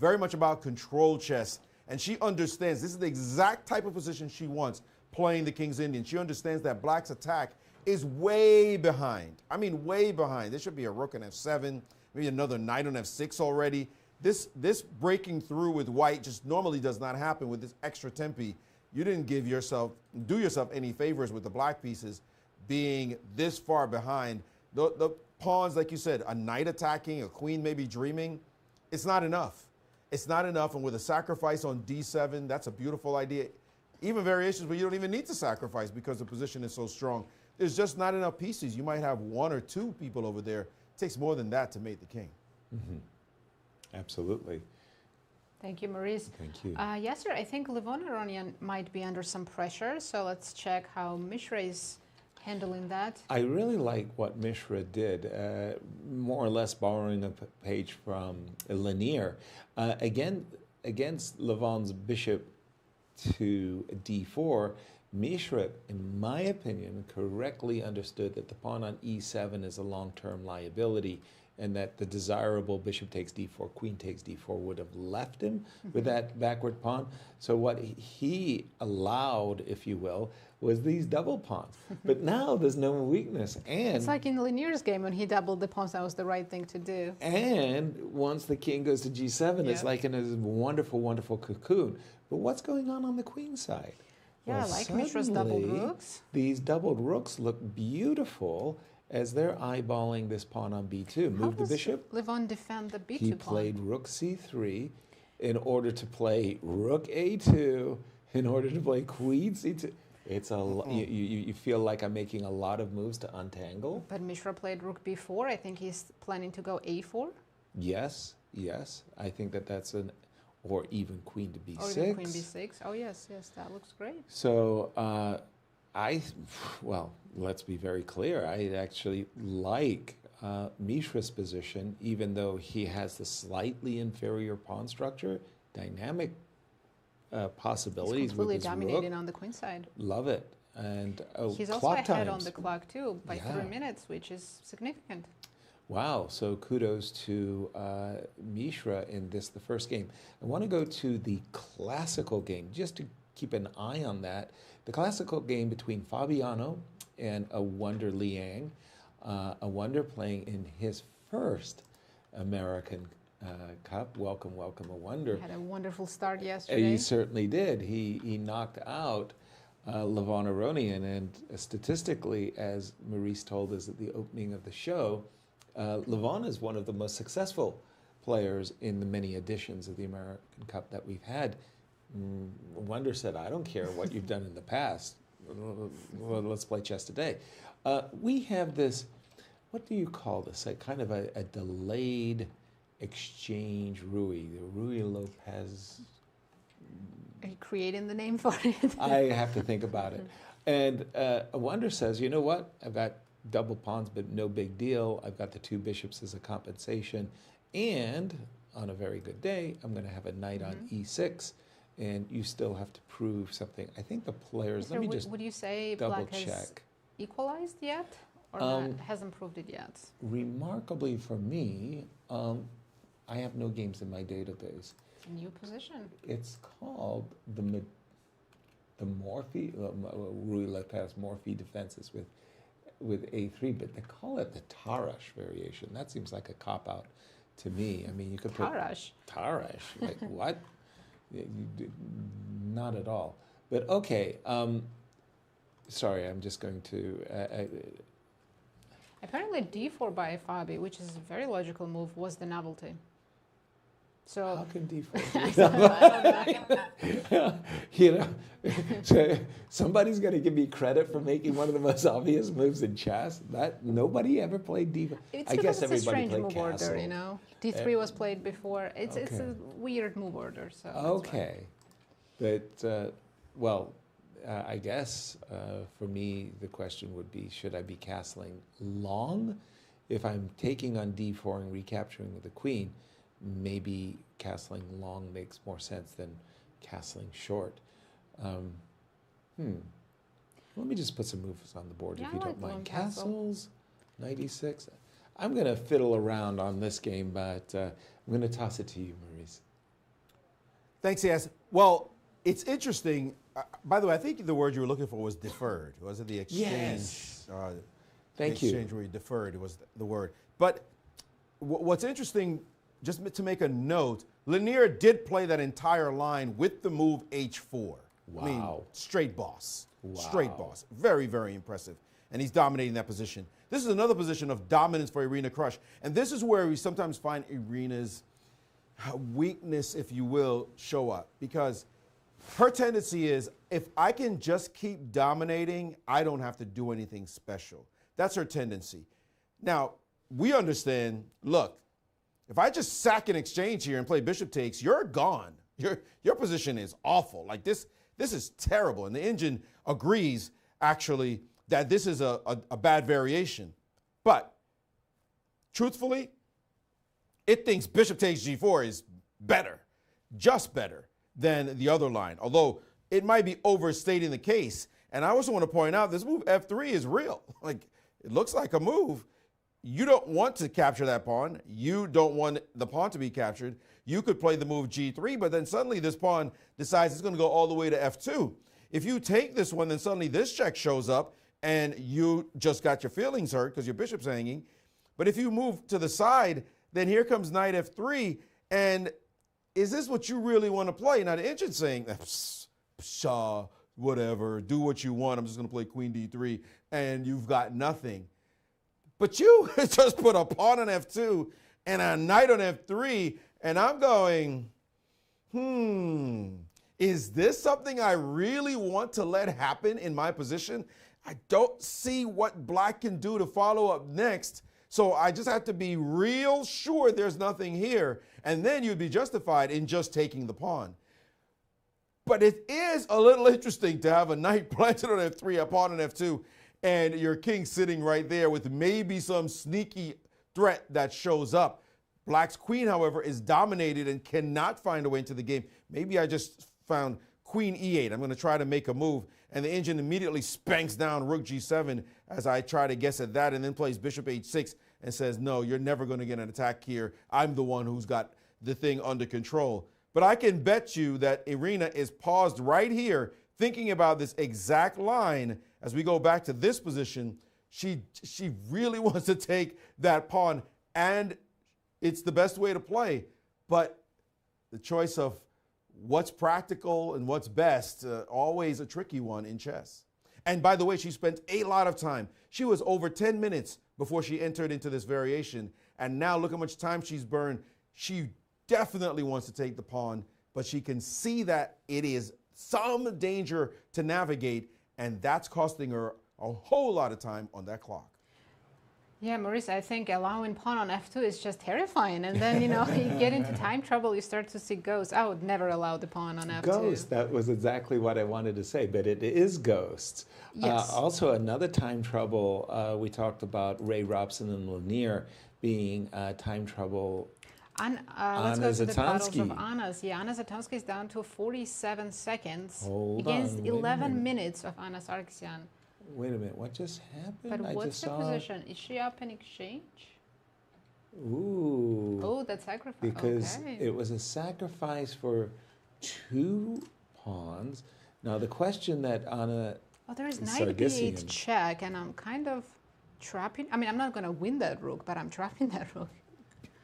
very much about control chess, and she understands this is the exact type of position she wants playing the King's Indian. She understands that Black's attack is way behind. I mean, way behind. There should be a rook on f7, maybe another knight on f6 already. This breaking through with White just normally does not happen with this extra tempi. You didn't do yourself any favors with the Black pieces being this far behind. The pawns, like you said, a knight attacking, a queen maybe dreaming, it's not enough. It's not enough, and with a sacrifice on d7, that's a beautiful idea. Even variations where you don't even need to sacrifice because the position is so strong. There's just not enough pieces. You might have 1 or 2 people over there. It takes more than that to mate the king. Mm-hmm. Absolutely. Thank you, Maurice. Thank you. Yasser, I think Levon Aronian might be under some pressure, so let's check how Mishra is handling that. I really like what Mishra did, more or less borrowing a page from Leinier. Again, against Levon's bishop to d4, Mishra, in my opinion, correctly understood that the pawn on e7 is a long-term liability, and that the desirable bishop takes d4, queen takes d4 would have left him with that backward pawn. So what he allowed, if you will, was these double pawns. But now there's no weakness. And it's like in Leinier's game when he doubled the pawns, that was the right thing to do. And once the king goes to g7, it's like in a wonderful, wonderful cocoon. But what's going on the queen side? Yeah, Well, like Mishra's doubled suddenly, rooks. These doubled rooks look beautiful as they're eyeballing this pawn on b2. Move the bishop. Levon defend the b2 He pawn? played rook c3 in order to play rook a2, in order to play queen c2. It's you feel like I'm making a lot of moves to untangle. But Mishra played rook b4. I think he's planning to go a4. Yes. I think that's or even queen to b6. Or even queen b6. Oh, yes, that looks great. So let's be very clear. I actually like Mishra's position, even though he has the slightly inferior pawn structure, dynamic possibilities. He's completely with his dominating rook. on the queen side. Love it. And He's also clock ahead times. on the clock, too, by Yeah. 3 minutes, which is significant. Wow, so kudos to Mishra in the first game. I want to go to the classical game, just to keep an eye on that. The classical game between Fabiano and Awonder Liang. Awonder playing in his first American Cup. Welcome, Awonder. Had a wonderful start yesterday. He certainly did. He knocked out Levon Aronian, and statistically, as Maurice told us at the opening of the show, Levon is one of the most successful players in the many editions of the American Cup that we've had. Awonder said, I don't care what you've done in the past. Well, let's play chess today. We have this, what do you call this? A kind of a delayed exchange Rui, the Rui Lopez. Are you creating the name for it? I have to think about it. And Awonder says, you know what? I've got double pawns, but no big deal. I've got the 2 bishops as a compensation. And on a very good day, I'm going to have a knight on e6. And you still have to prove something. I think the players, let me just would you say double Black has check. equalized yet? Or not, hasn't proved it yet? Remarkably for me, I have no games in my database. It's a new position. It's called the Morphy, Rui Lopez Morphy defenses with a3, but they call it the Tarash variation. That seems like a cop-out to me. I mean, you could put Tarash. Tarash, like what? Not at all. But okay, sorry, I'm just going to, Apparently d4 by Fabi, which is a very logical move, was the novelty. So How can d4 somebody's going to give me credit for making one of the most obvious moves in chess. That nobody ever played d4. it's I guess because it's a everybody strange played move castle. order, you know. d3 was played before. It's a weird move order. So that's why. Okay, but I guess for me the question would be: should I be castling long? If I'm taking on d4 and recapturing with the queen, maybe castling long makes more sense than castling short. Let me just put some moves on the board Yeah, if you I don't like mind. long castle. Castles, knight e6. I'm going to fiddle around on this game, but I'm going to toss it to you, Maurice. Thanks, Yas. Well, it's interesting. By the way, I think the word you were looking for was deferred. Was it the exchange? Yes. Thank you. Exchange where you deferred. It was the word. But what's interesting, just to make a note, Leinier did play that entire line with the move h4. Wow. I mean, straight boss. Wow. Straight boss. Very, very impressive. And he's dominating that position. This is another position of dominance for Irene Krush. And this is where we sometimes find Irene's weakness, if you will, show up. Because her tendency is, if I can just keep dominating, I don't have to do anything special. That's her tendency. Now, we understand, look, if I just sack an exchange here and play bishop takes, you're gone. Your position is awful. Like this is terrible. And the engine agrees, actually, that this is a bad variation. But truthfully, it thinks bishop takes g4 is better, just better than the other line. Although it might be overstating the case. And I also want to point out this move f3 is real. Like, it looks like a move. You don't want to capture that pawn. You don't want the pawn to be captured. You could play the move g3, but then suddenly this pawn decides it's going to go all the way to f2. If you take this one, then suddenly this check shows up, and you just got your feelings hurt because your bishop's hanging. But if you move to the side, then here comes knight f3, and is this what you really want to play? Now, the engine's saying, whatever, do what you want. I'm just going to play queen d3, and you've got nothing. But you just put a pawn on f2 and a knight on f3, and I'm going, is this something I really want to let happen in my position? I don't see what black can do to follow up next, so I just have to be real sure there's nothing here, and then you'd be justified in just taking the pawn. But it is a little interesting to have a knight planted on f3, a pawn on f2, and your king sitting right there with maybe some sneaky threat that shows up. Black's queen, however, is dominated and cannot find a way into the game. Maybe I just found queen e8. I'm going to try to make a move, and the engine immediately spanks down rook g7 as I try to guess at that, and then plays bishop h6 and says, no, you're never going to get an attack here. I'm the one who's got the thing under control. But I can bet you that Irene is paused right here thinking about this exact line. As we go back to this position, she really wants to take that pawn, and it's the best way to play. But the choice of what's practical and what's best, always a tricky one in chess. And by the way, she spent a lot of time. She was over 10 minutes before she entered into this variation. And now look how much time she's burned. She definitely wants to take the pawn, but she can see that it is some danger to navigate, and that's costing her a whole lot of time on that clock. Yeah, Maurice, I think allowing pawn on f2 is just terrifying. And then, you get into time trouble, you start to see ghosts. I would never allow the pawn on f2. Ghost, that was exactly what I wanted to say, but it is ghosts. Yes. Also, another time trouble, we talked about Ray Robson and Leinier being time trouble. Let's go to the battles of Zatonski. Anna's. Yeah, Anna Zatonski is down to 47 seconds Hold against on, wait a 11 minute. minutes of Anna Sargsyan. Wait a minute, what just happened? But I what's just the saw. position? Is she up in exchange? Ooh. Oh, that's sacrifice. Because Okay. it was a sacrifice for 2 pawns. Now, the question that Anna Oh, there is knight b8 Sargsyan- check, and I'm kind of trapping. I mean, I'm not going to win that rook, but I'm trapping that rook.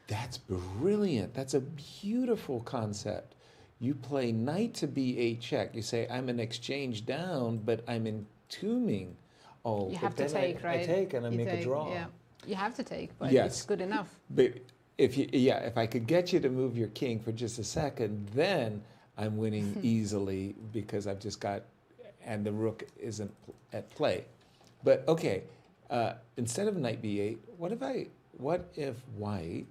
That's brilliant. That's a beautiful concept. You play knight to b8 check. You say, I'm an exchange down, but I'm entombing. Oh, You but have to then take, right? I take and I You make a take, draw. yeah. You have to take, but Yes. it's good enough. But if I could get you to move your king for just a second, then I'm winning easily because I've just got, and the rook isn't at play. But okay, instead of knight b8, what if white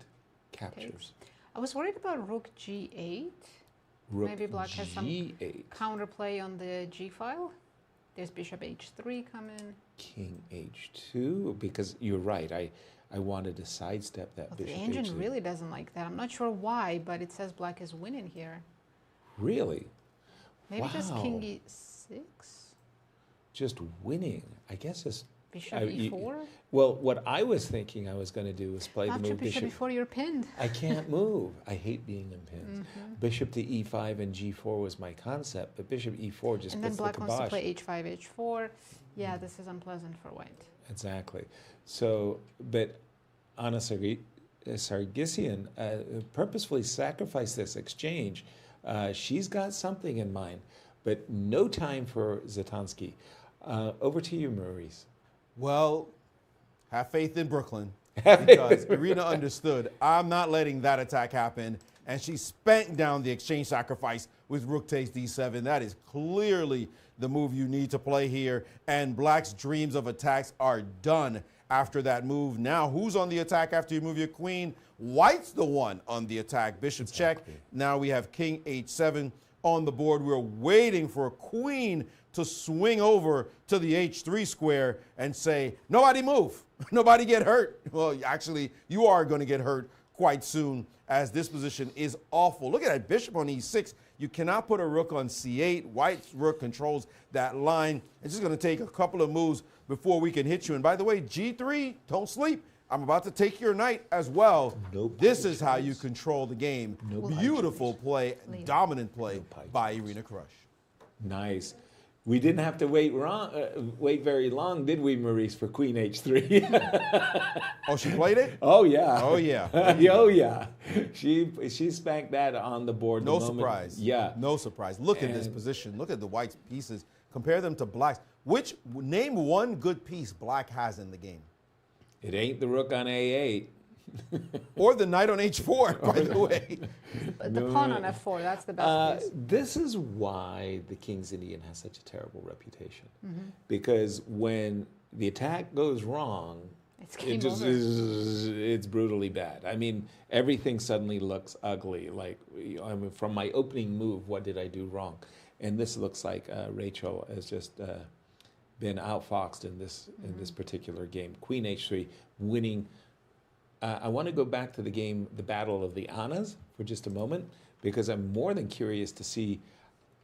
captures? I was worried about rook g8. Rook Maybe black has some g8, counterplay on the g file. There's bishop h3 coming. king h2, because you're right. I wanted to sidestep that But the bishop engine h2. really doesn't like that. I'm not sure why, but it says black is winning here. Really? Maybe just king Wow. e6, Just winning. I guess it's bishop you- e4. well, what I was thinking I was going to do was play Not the your move bishop bishop. e4, you're pinned. I can't move. I hate being impinned. Mm-hmm. Bishop to e5 and g4 was my concept, but bishop e4 just And then puts the black wants to kibosh. play h5, h4. Yeah, this is unpleasant for white. Exactly. So, but Anna Sargsyan purposefully sacrificed this exchange. She's got something in mind, but no time for Zatansky. Over to you, Maurice. Well, have faith in Brooklyn because Irene understood I'm not letting that attack happen, and she spanked down the exchange sacrifice with rook takes d7. That is clearly the move you need to play here, and black's dreams of attacks are done after that move. Now, who's on the attack after you move your queen? White's the one on the attack. Bishop check. Now we have king h7 on the board. We're waiting for a queen to swing over to the h3 square and say, nobody move, nobody get hurt. Well, actually, you are going to get hurt quite soon as this position is awful. Look at that bishop on e6. You cannot put a rook on c8. White's rook controls that line. It's just going to take a couple of moves before we can hit you. And by the way, g3, don't sleep. I'm about to take your knight as well. No This is how punches. you control the game. No Beautiful play, Leave. dominant play punches. by Irene Crush. Nice. We didn't have to wait very long, did we, Maurice, for queen h3? Oh, she played it? Oh yeah. Oh, yeah. Oh yeah. She spanked that on the board. No the moment- surprise. Yeah. No surprise. Look at this And- position. Look at the white's pieces. Compare them to black's. Name one good piece black has in the game. It ain't the rook on a8. Or the knight on h4, by the way. But the pawn on f4, that's the best piece. This is why the King's Indian has such a terrible reputation. Mm-hmm. Because when the attack goes wrong, It's game it just over. it's brutally bad. I mean, everything suddenly looks ugly. Like, I mean, from my opening move, what did I do wrong? And this looks like Rachel has just been outfoxed in this particular game. Queen h3, winning. I want to go back to the game, the Battle of the Annas, for just a moment, because I'm more than curious to see.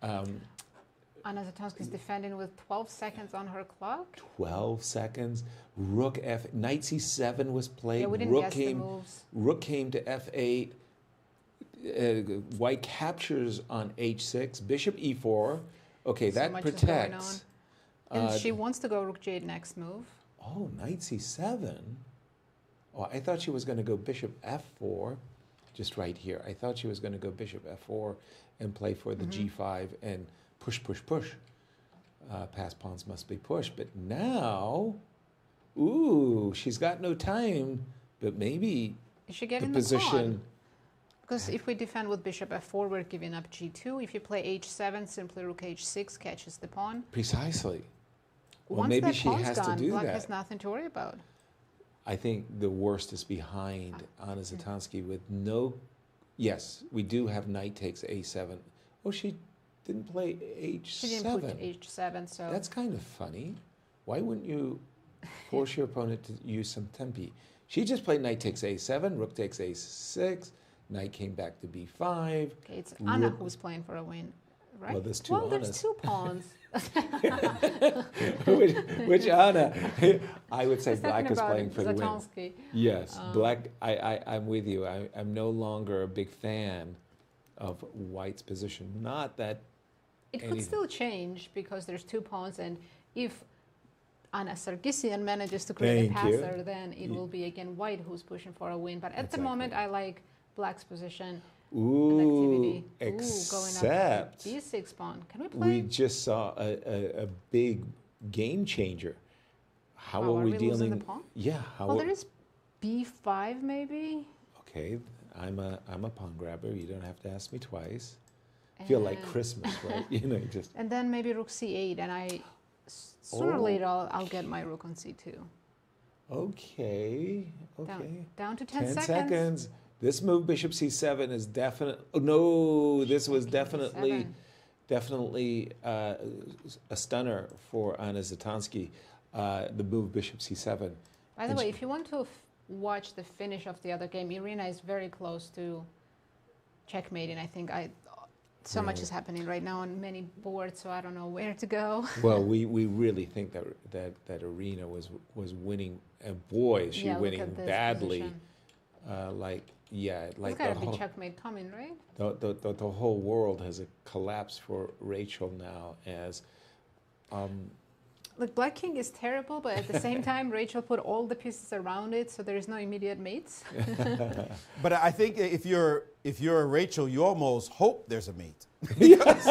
Anna Zatansky is defending with 12 seconds on her clock. 12 seconds. Rook f, knight c7 was played. Yeah, we didn't rook guess the moves. Rook came to f8. White captures on h6. Bishop e4. Okay, So that much is going protects. And she wants to go rook j8 next move. Oh, knight c7. Oh, I thought she was going to go bishop f4, just right here. I thought she was going to go bishop f4 and play for the g5 and push, push, push. Pass pawns must be pushed. But now, ooh, she's got no time, but maybe Is she getting the the position. pawn? Because if we defend with bishop f4, we're giving up g2. If you play h7, simply rook h6 catches the pawn. Precisely. Well, Once maybe that she pawn's has to gone, do black that. has nothing to worry about. I think the worst is behind Anna Zatansky with no. Yes, we do have knight takes a7. Oh, she didn't play h7. She didn't put h7, so That's kind of funny. Why wouldn't you force your opponent to use some tempi? She just played knight takes a7, rook takes a6, knight came back to b5. okay, it's Anna rook- who's playing for a win, right? Well, there's two Well, Annas. there's two pawns. which Anna? I would say Just black talking is about playing for the win. Zatansky. Yes, black. I'm with you. I'm no longer a big fan of white's position. Not that It could anything. still change because there's two pawns, and if Anna Sargsyan manages to create a Thank you. passer, then it will be again white who's pushing for a win. But at the Exactly. moment, I like black's position and Ooh, activity. Going except up to b6 pawn. Can we we play? just saw a big game changer. How Oh, are are we we losing dealing? the pawn? Yeah. How Well, are- there is B5 maybe. Okay, I'm a pawn grabber. You don't have to ask me twice. Feel like And- Christmas, right? You know, you just. And then maybe rook c8, and sooner or later I'll get my rook on c2. Okay. Down to 10 10 seconds. seconds. This move, bishop c7, is definite. Oh, no, this was definitely a stunner for Anna Zatansky. The move, bishop c7. By the way, if you want to watch the finish of the other game, Irene is very close to checkmating. I think so much is happening right now on many boards, so I don't know where to go. Well, we really think that Irene was winning, and boy, is she Yeah, look winning at this badly. position. Like There's the gotta be whole, checkmate coming, right? the whole world has collapsed for Rachel now as. Look, Black King is terrible, but at the same time, Rachel put all the pieces around it, so there is no immediate mates. But I think if you're Rachel, you almost hope there's a mate. Because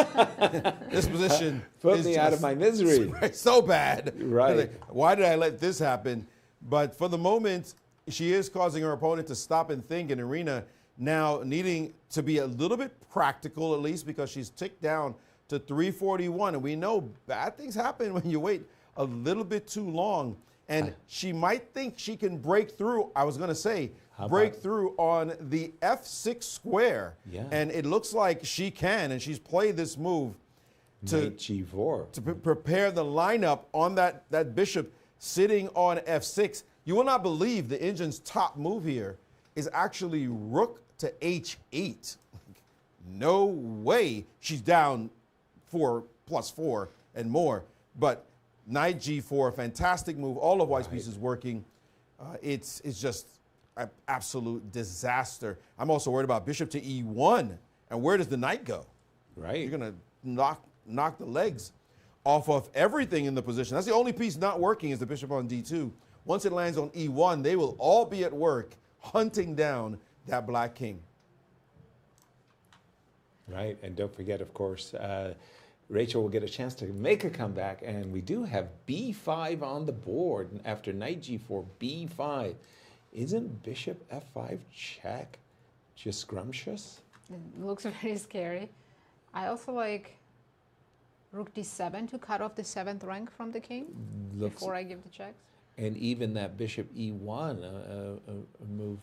this position Put is me out of just my misery. so bad. Right. Like, why did I let this happen? But for the moment, she is causing her opponent to stop and think, and Irina now needing to be a little bit practical, at least, because she's ticked down to 341. And we know bad things happen when you wait a little bit too long. And she might think she can break through, I was going to say, break through on the F6 square. Yeah. And it looks like she can, and she's played this move to Knight g4. to prepare the lineup on that bishop sitting on F6. You will not believe the engine's top move here is actually rook to H8. No way she's down 4+4 and more. But knight G4, fantastic move. All of White's pieces working. It's just an absolute disaster. I'm also worried about bishop to E1. And where does the knight go? Right. You're going to knock the legs off of everything in the position. That's the only piece not working is the bishop on D2. Once it lands on E1, they will all be at work hunting down that Black King. Right, and don't forget, of course, Rachel will get a chance to make a comeback, and we do have B5 on the board after knight G4, B5. Isn't bishop F5 check just scrumptious? It looks very scary. I also like rook D7 to cut off the 7th rank from the king before I give the checks. And even that bishop E1, a move.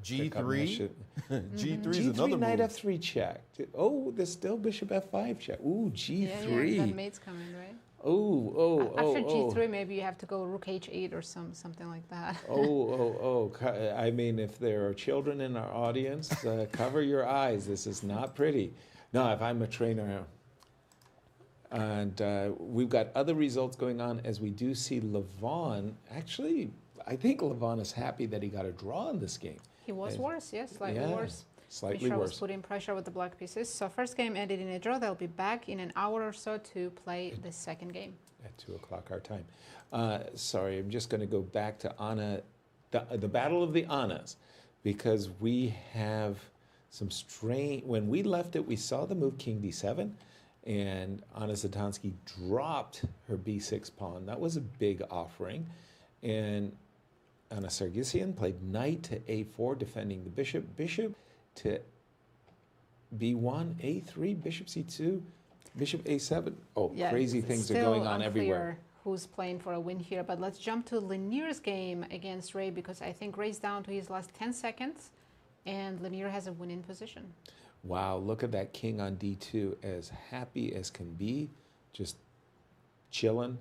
G3? G3 is G3, another knight move. F3 check. Oh, there's still bishop F5 check. Ooh, G3. Yeah, that mate's coming, right? After G3, maybe you have to go rook H8 or something like that. I mean, if there are children in our audience, cover your eyes. This is not pretty. No, if I'm a trainer, and we've got other results going on as we do see Levon. Actually, I think Levon is happy that he got a draw in this game. He was worse, yes, slightly Yeah, worse. slightly Mishra worse. was putting pressure with the black pieces. So first game ended in a draw. They'll be back in an hour or so to play the second game. At 2 o'clock our time. Sorry, I'm just going to go back to Anna, the Battle of the Annas, because we have some strange. When we left it, we saw the move King D7, and Anna Zatansky dropped her B6 pawn. That was a big offering, and Anna Sargsyan played knight to A4, defending the bishop. Bishop to B1, A3, bishop C2. Bishop A7. Oh, Yeah, crazy it's things are still going on unclear everywhere. Who's playing for a win here? But let's jump to Leinier's game against Ray, because I think Ray's down to his last 10 seconds, and Leinier has a winning position. Wow, look at that king on D2, as happy as can be, just chilling.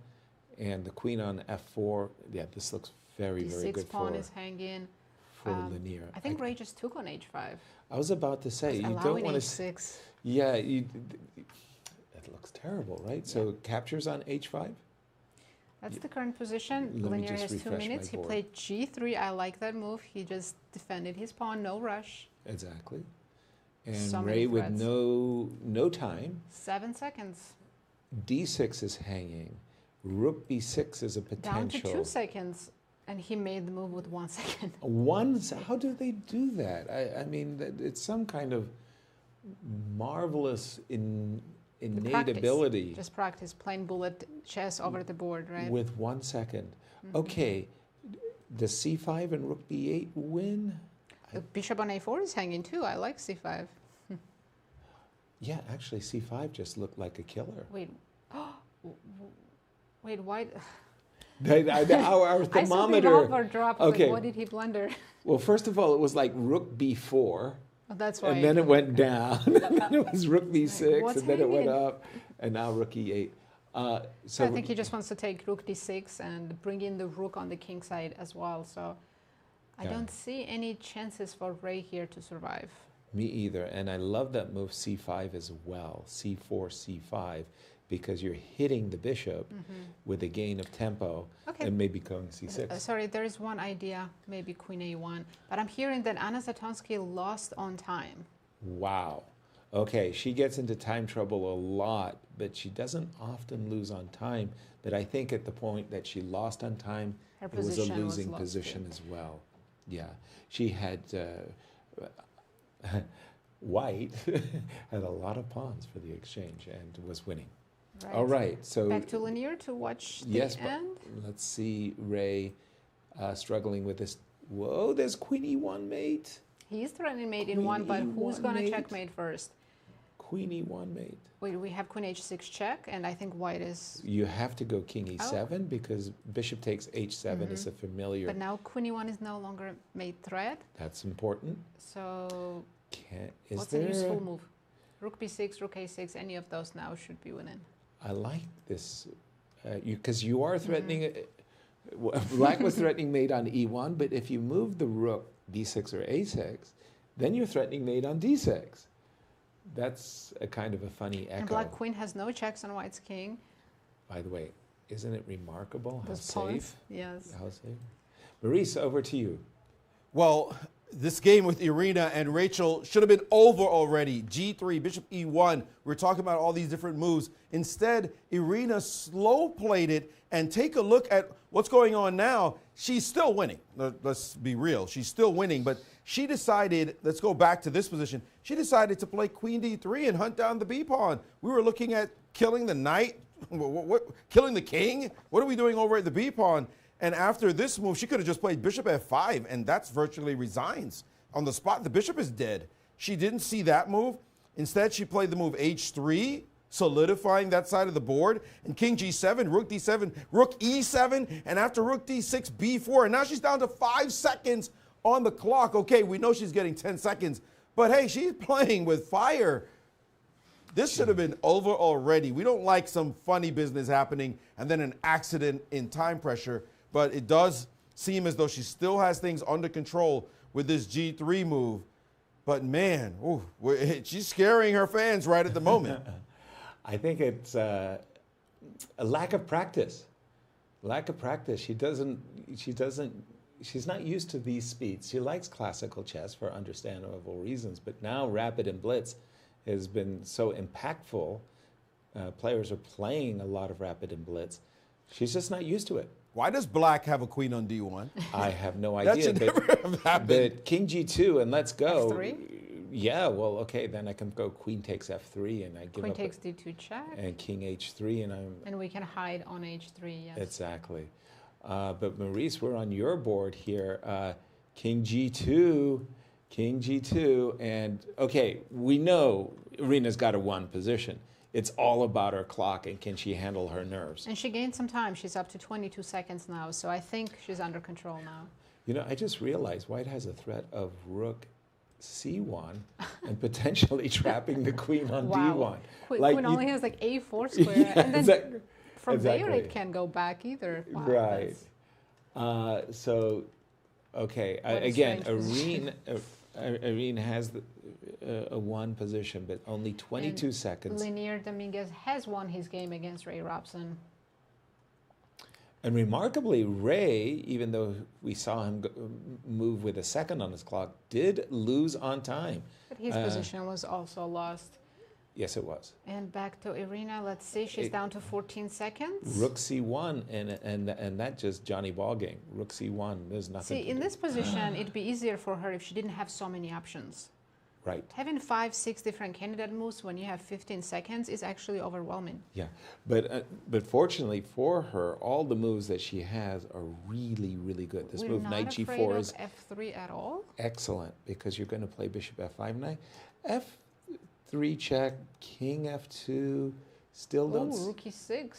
And the queen on F4. Yeah, this looks very, very D6 good pawn for is hanging. Leinier. I think Ray just took on H5. I was about to say, you don't Allowing want to. H6. Yeah, it looks terrible, right? So captures on H5. That's the current position. Let me Leinier just has 2 refresh my minutes. He board. played G3. I like that move. He just defended his pawn, no rush. Exactly. And So Ray many with threats. no time. 7 seconds. D6 is hanging. Rook B6 is a Down to potential. 2 seconds. And he made the move with 1 second. How do they do that? I mean, it's some kind of marvelous innate Practice. ability Just practice playing bullet chess over the board, right? with 1 second. Okay, does c5 and rook b8 win? Bishop on a4 is hanging too. I like c5. Yeah, actually, c5 just looked like a killer. Wait. Wait, why? Our I saw the thermometer. revolver drop. Okay. Like, what did he blunder? Well, first of all, it was like rook b4, Oh, that's why. and then it went down. And then it was rook b6, What's and then it went hanging? up, and now rook e8. So I think he just wants to take rook d6 and bring in the rook on the king side as well. So I Yeah. don't see any chances for Ray here to survive. Me either, and I love that move c5 as well, c4, c5, because you're hitting the bishop with a gain of tempo, Okay. and maybe going c6. Sorry, there is one idea, maybe queen a1. But I'm hearing that Anna Zatonsky lost on time. Wow. Okay, she gets into time trouble a lot, but she doesn't often lose on time. But I think at the point that she lost on time, Her it was a position was losing lost, position yeah. as well. Yeah, she had white had a lot of pawns for the exchange and was winning. Right. All right, so Back to Leinier to watch the yes, but end. let's see Ray struggling with this. Whoa, there's queen e1 mate. He's threatening mate in Queen one, but who's E1 going to mate. checkmate first? Queen e1 mate. Wait, we have queen h6 check, and I think white is... You have to go king e7 because bishop takes h7 is a familiar. But now queen e1 is no longer mate threat. That's important. So Is what's there? a useful move? Rook b6, rook a6, any of those now should be winning. I like this because you are threatening. Black was threatening mate on e1, but if you move the rook d6 or a6, then you're threatening mate on d6. That's a kind of a funny echo. And black queen has no checks on white's king. By the way, isn't it remarkable how Those pawns, safe? yes. How safe? Maurice, over to you. Well, this game with Irene and Rachel should have been over already. G3, bishop E1. We're talking about all these different moves. Instead, Irene slow played it, and take a look at what's going on now. She's still winning. Let's be real. She's still winning, but she decided, let's go back to this position. She decided to play queen d3 and hunt down the b pawn. We were looking at killing the knight, killing the king. What are we doing over at the b pawn? And after this move, she could have just played bishop f5, and that's virtually resigns. On the spot, the bishop is dead. She didn't see that move. Instead, she played the move h3, solidifying that side of the board, and king g7, rook d7, rook e7, and after rook d6, b4, and now she's down to 5 seconds on the clock. Okay, we know she's getting 10 seconds, but hey, she's playing with fire. This should have been over already. We don't like some funny business happening and then an accident in time pressure, but it does seem as though she still has things under control with this G3 move. But man, ooh, she's scaring her fans right at the moment. I think it's a lack of practice. Lack of practice. She's not used to these speeds. She likes classical chess for understandable reasons, but now Rapid and Blitz has been so impactful. Players are playing a lot of Rapid and Blitz. She's just not used to it. Why does black have a queen on d1? I have no That idea. should never have happened. But king g2 and let's go. F3? Yeah, well, okay, then I can go queen takes f3 and I give Queen up takes d2 check. and king h3 and I'm And we can hide on h3, yes. exactly. But Maurice, we're on your board here. King g2, and okay, we know Irene's got a 1 position. It's all about her clock and can she handle her nerves. And she gained some time. She's up to 22 seconds now, so I think she's under control now. You know, I just realized White has a threat of rook c1 and potentially trapping the queen on d1. Queen Like only has like a4 square, and then from there it can go back either. Wow, right. that's- So, okay, What a again, strange Irene has a 1 position, but only 22 and seconds. Leinier Dominguez has won his game against Ray Robson. And remarkably, Ray, even though we saw him move with a second on his clock, did lose on time. But his position was also lost. Yes, it was. And back to Irene, let's see, she's down to 14 seconds. Rook c1, and that just Johnny ball game. Rook c1, there's nothing See, to in do. this position, it'd be easier for her if she didn't have so many options. Right. Having 5, 6 different candidate moves when you have 15 seconds is actually overwhelming. Yeah, but fortunately for her, all the moves that she has are really, really good. This We're move, not knight afraid g4, of is f3 at all. excellent because you're going to play bishop f5 knight. f3 check, king f2, still don't... Oh, rook e6.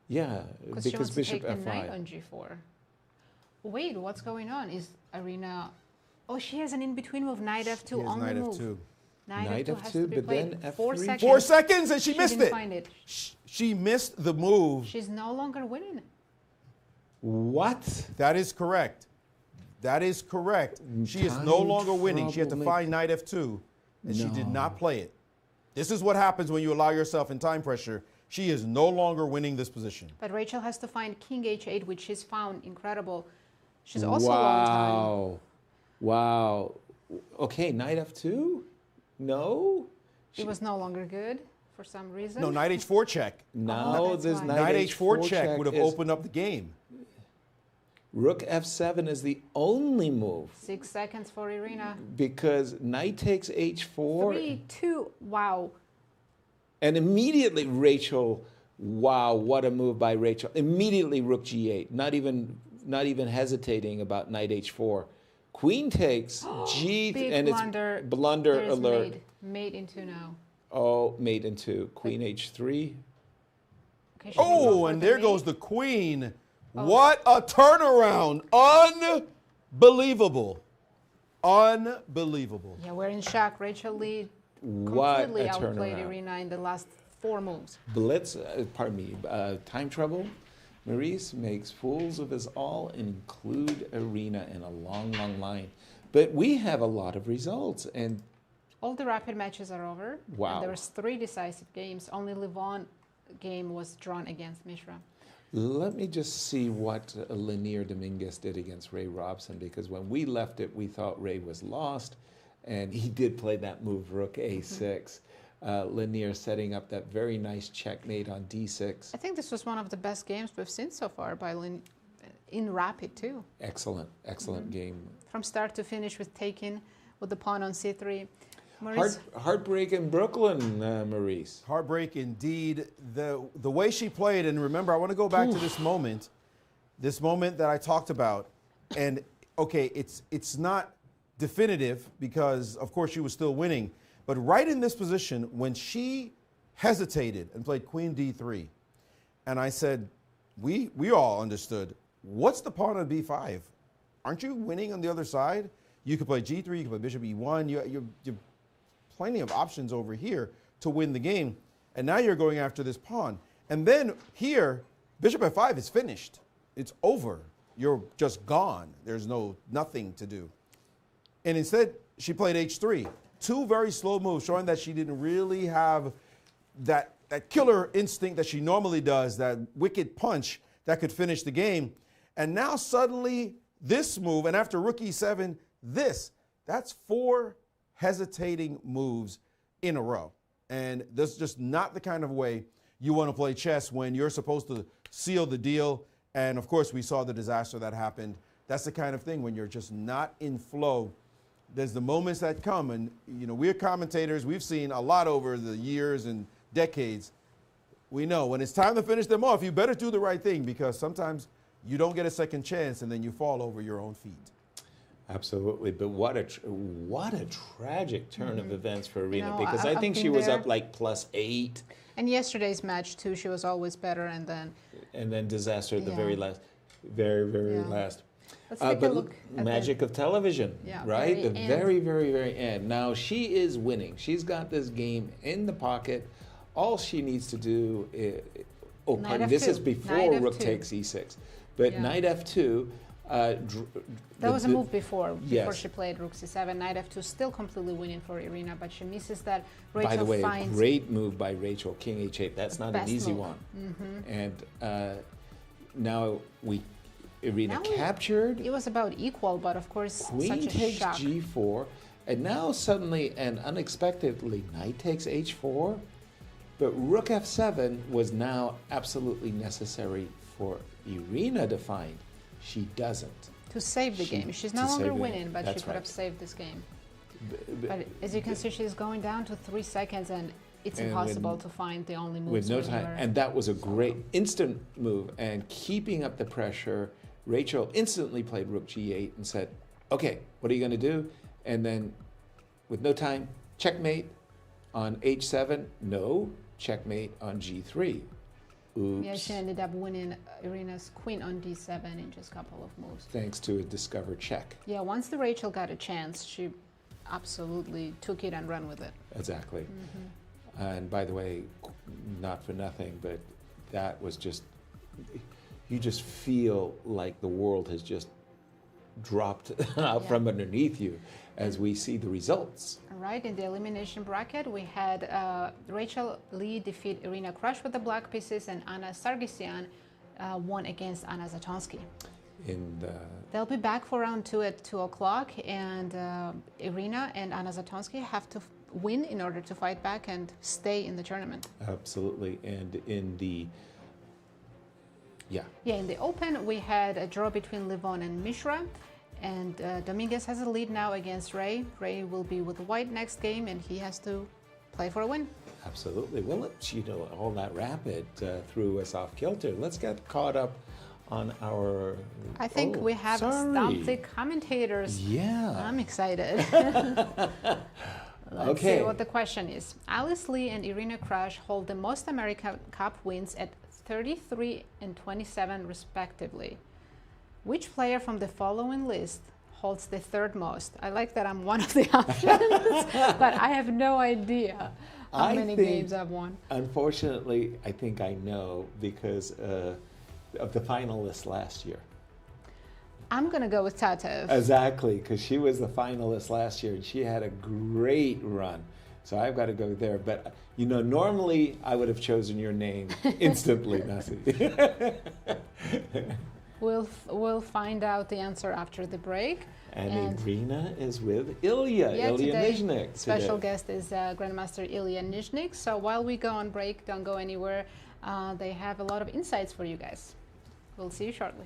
Yeah, Because she because wants to bishop take the knight f5. on g4. Wait, what's going on? Is Irene... Oh, she has an in-between move, knight f2 He has on the knight move. f2. Knight f2 has f2, to be but played then 4 f3. seconds. 4 seconds and she missed didn't it. find it. She missed the move. She's no longer winning. What? That is correct. That is correct. She is no Time longer winning. She had to trouble find knight f2, and she did No. not play it. This is what happens when you allow yourself in time pressure. She is no longer winning this position. But Rachel has to find king h8, which she's found incredible. She's also a long time. Wow. Wow. Okay, knight f2? No? It was no longer good for some reason. No, knight h4 check. No, that's this why. knight, Knight h4 check would have is- opened up the game. Rook f7 is the only move 6 seconds for Irene. because knight takes h4 3, 2, wow. and immediately Rachel, wow, what a move by Rachel. Immediately rook g8, not even hesitating about knight h4. Queen takes g Big and blunder. it's blunder There is alert. Mate into now. Oh, mate into queen h3. Okay, she can go Oh, for and the there mate. goes the queen. What a turnaround. Unbelievable. Unbelievable. Yeah, we're in shock. Rachel Lee What completely a outplayed turnaround. Irene in the last 4 moves. Blitz, time trouble. Maurice makes fools of us all and include Arena in a long, long line. But we have a lot of results, and All the rapid matches are over. Wow. And there was 3 decisive games. Only Levon game was drawn against Mishra. let me just see what Leinier Dominguez did against Ray Robson, because when we left it, we thought Ray was lost, and he did play that move, rook a6. Leinier setting up that very nice checkmate on d6. I think this was one of the best games we've seen so far by in rapid too. Excellent, excellent game. From start to finish with taking with the pawn on c3. Maurice, Heartbreak in Brooklyn, Maurice. Heartbreak indeed. The way she played, and remember, I want to go back to this moment that I talked about. And okay, it's not definitive because of course she was still winning, but right in this position when she hesitated and played queen d3, and I said, we all understood, what's the pawn on b5? Aren't you winning on the other side? You could play g3, you could play bishop e1, you're plenty of options over here to win the game. And now you're going after this pawn. And then here, bishop f5 is finished. It's over. You're just gone. There's nothing to do. And instead, she played h3. 2 very slow moves, showing that she didn't really have that killer instinct that she normally does, that wicked punch that could finish the game. And now suddenly, this move, and after rook e7, that's 4 hesitating moves in a row. And that's just not the kind of way you want to play chess when you're supposed to seal the deal. And of course, we saw the disaster that happened. That's the kind of thing when you're just not in flow. There's the moments that come, and you know, we're commentators, we've seen a lot over the years and decades. We know when it's time to finish them off, you better do the right thing, because sometimes you don't get a second chance and then you fall over your own feet. Absolutely, but what a tragic turn of events for Irene, You know, because I've I think been she was there. up like +8, and yesterday's match too, she was always better, and then disaster at the Yeah. very last, very Yeah. last. let's take a But look at magic of television, Yeah, right? very The end. very end. Now she is winning. She's got this game in the pocket. All she needs to do is, Knight pardon, this is F2. before Knight rook F2. takes e6, but Yeah. knight f2. that was a move before Yes. she played rook c7. Knight f2 still completely winning for Irene, but she misses that. Rachel By the way, a finds great move by Rachel, king h8. That's not an Best easy move. one. And now Irene Now captured. it was about equal, but of course Queen such a takes shock. g4, and now suddenly and unexpectedly, knight takes h4, but rook f7 was now absolutely necessary for Irene to find. She doesn't. To save the She- game. She's to no save longer the game. winning, but That's she could have right. saved this game. But as you can see, she's going down to 3 seconds, and it's And impossible to find the only moves. with no with time. her. And that was a great instant move. And keeping up the pressure, Rachel instantly played rook g8 and said, okay, what are you going to do? And then with no time, checkmate on h7. No, checkmate on g3. Oops. Yeah, she ended up winning Irene's queen on d7 in just a couple of moves. Thanks to a discovered check. Yeah, once the Rachel got a chance, she absolutely took it and ran with it. Exactly. And by the way, not for nothing, but that was just, you just feel like the world has just dropped out from underneath you as we see the results. All right, in the elimination bracket, we had Rachel Lee defeat Irina Krush with the black pieces, and Anna Sargsyan won against Anna Zatonsky. They'll be back for round 2 at 2 o'clock, and Irina and Anna Zatonsky have to win in order to fight back and stay in the tournament. Absolutely. And in the, in the open, we had a draw between Levon and Mishra, and Dominguez has a lead now against Ray. Ray will be with white next game, and he has to play for a win. absolutely. Well, all that rapid threw us off kilter. Let's get caught up on our... I think we have stumped the commentators. Yeah. I'm excited. Let's see what the question is. Alice Lee and Irina Krush hold the most American Cup wins at 33 and 27 respectively. Which player from the following list holds the third most? I like that I'm one of the options, but I have no idea how many games I've won. Unfortunately, I think I know because of the finalists last year. I'm going to go with Tatev. Exactly, because she was the finalist last year and she had a great run. So I've got to go there. But, normally I would have chosen your name instantly, Nasi. We'll find out the answer after the break. And Irina is with Ilya Nizhnik. Special guest is Grandmaster Ilya Nizhnik. So while we go on break, don't go anywhere. They have a lot of insights for you guys. We'll see you shortly.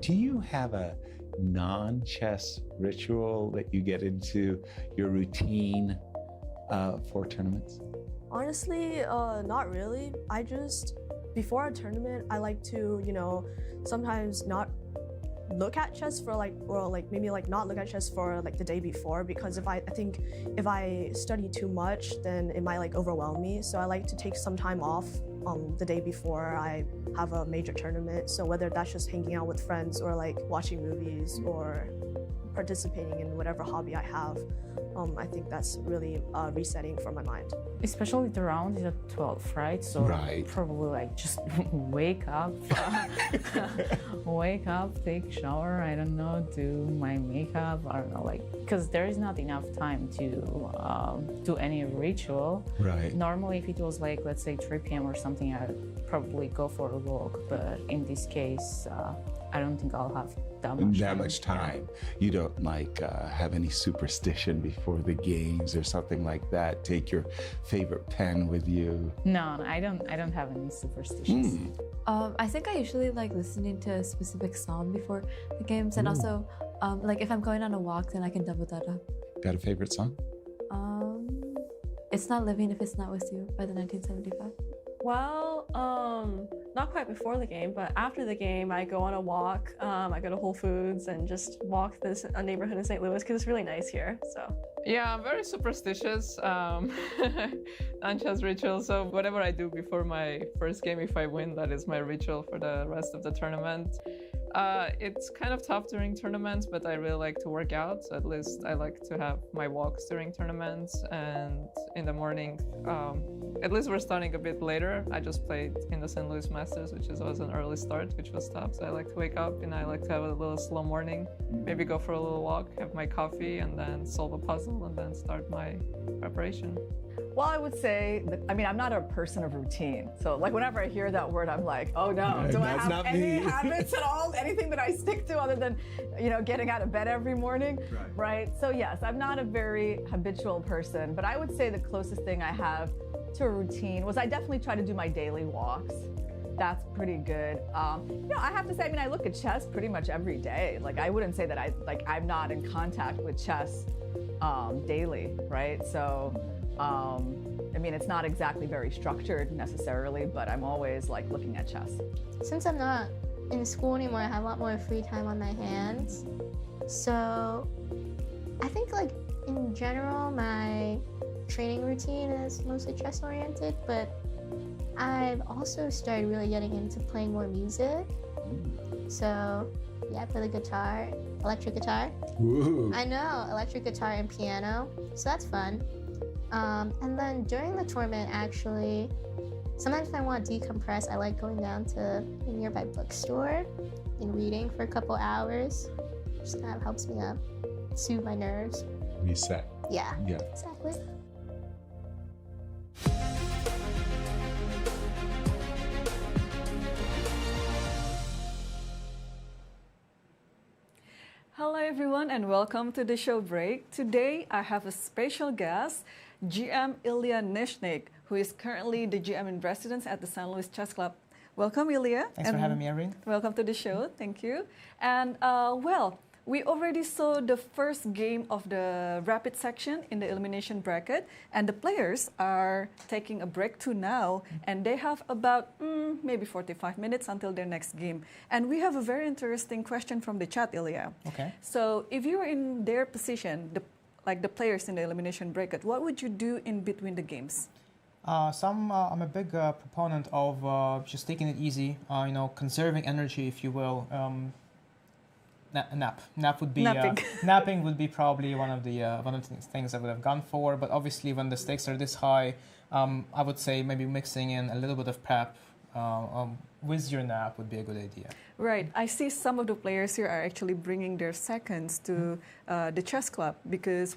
Do you have a non-chess ritual that you get into your routine for tournaments? Honestly, not really. Before a tournament, I like to, sometimes not look at chess for maybe not look at chess for the day before, because I think if I study too much, then it might overwhelm me. So I like to take some time off the day before I have a major tournament. So whether that's just hanging out with friends or watching movies or participating in whatever hobby I have, I think that's really resetting for my mind. Especially the round is at 12, right? So probably just wake up, take shower, I don't know, do my makeup, I don't know, because there is not enough time to do any ritual. Right. Normally, if it was let's say 3 p.m. or something, I'd probably go for a walk. But in this case, I don't think I'll have that much time. You don't have any superstition before the games or something like that? Take your favorite pen with you? No, I don't have any superstitions. I think I usually like listening to a specific song before the games, and also if I'm going on a walk, then I can double that up. Got a favorite song? It's Not Living If It's Not With You by the 1975. Well, not quite before the game, but after the game, I go on a walk. I go to Whole Foods and just walk this neighborhood in St. Louis because it's really nice here. So. Yeah, I'm very superstitious. Non-chess ritual. So whatever I do before my first game, if I win, that is my ritual for the rest of the tournament. It's kind of tough during tournaments, but I really like to work out. So at least I like to have my walks during tournaments. And in the morning, at least we're starting a bit later. I just played in the St. Louis Masters, which was an early start, which was tough. So I like to wake up and I like to have a little slow morning, maybe go for a little walk, have my coffee, and then solve a puzzle and then start my preparation. Well, I would say, I'm not a person of routine. So, like, whenever I hear that word, I'm like, oh no, do I have any habits at all? Anything that I stick to other than, getting out of bed every morning? Right? So, yes, I'm not a very habitual person, but I would say the closest thing I have to a routine was I definitely try to do my daily walks. That's pretty good. I have to say, I look at chess pretty much every day. Like, I wouldn't say that I'm not in contact with chess daily, right? So, it's not exactly very structured necessarily, but I'm always like looking at chess. Since I'm not in school anymore, I have a lot more free time on my hands. So I think in general, my training routine is mostly chess oriented, but I've also started really getting into playing more music. So yeah, I play the guitar, electric guitar. Woo. I know, electric guitar and piano, so that's fun. And then during the tournament, actually, sometimes if I want to decompress, I like going down to a nearby bookstore and reading for a couple hours. Just kind of helps me soothe my nerves. Reset. Yeah. Yeah. Exactly. Hello everyone and welcome to the show break. Today I have a special guest, GM Ilya Nishnik, who is currently the GM in residence at the St. Louis Chess Club. Welcome, Ilya. Thanks for having me, Irene. Welcome to the show. Thank you. And we already saw the first game of the rapid section in the elimination bracket, and the players are taking a break too now, and they have about maybe 45 minutes until their next game. And we have a very interesting question from the chat, Ilya. Okay. So if you were in their position, the players in the elimination bracket, what would you do in between the games? I'm a big proponent of just taking it easy, conserving energy, if you will. Nap would be napping would be probably one of the things I would have gone for. But obviously, when the stakes are this high, I would say maybe mixing in a little bit of prep with your nap would be a good idea. Right. I see some of the players here are actually bringing their seconds to the chess club because,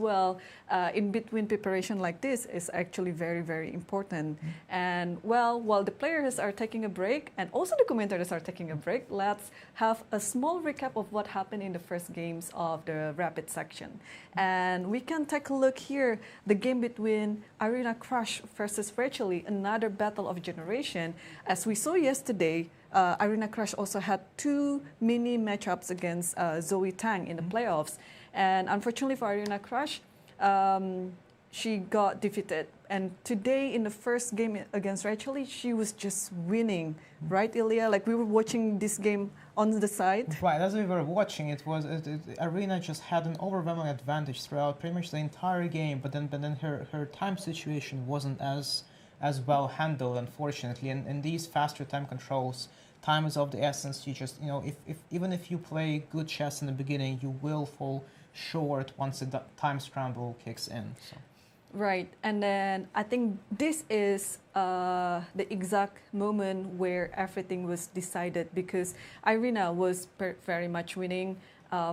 in between preparation like this is actually very, very important. And, while the players are taking a break and also the commentators are taking a break, let's have a small recap of what happened in the first games of the rapid section. And we can take a look here, the game between Arena Crush versus Rachel Lee, another battle of generation. As we saw yesterday, Arena Crush also had two mini matchups against Zoey Tang in the playoffs. And unfortunately for Arena Crush, she got defeated. And today in the first game against Rachel Lee, she was just winning. Right, Ilya? Like we were watching this game on the side. Right, as we were watching, Arena just had an overwhelming advantage throughout pretty much the entire game. But then her time situation wasn't as well handled, unfortunately. And in these faster time controls, time is of the essence. You just, even if you play good chess in the beginning, you will fall short once the time scramble kicks in. So. Right, and then I think this is the exact moment where everything was decided because Irina was very much winning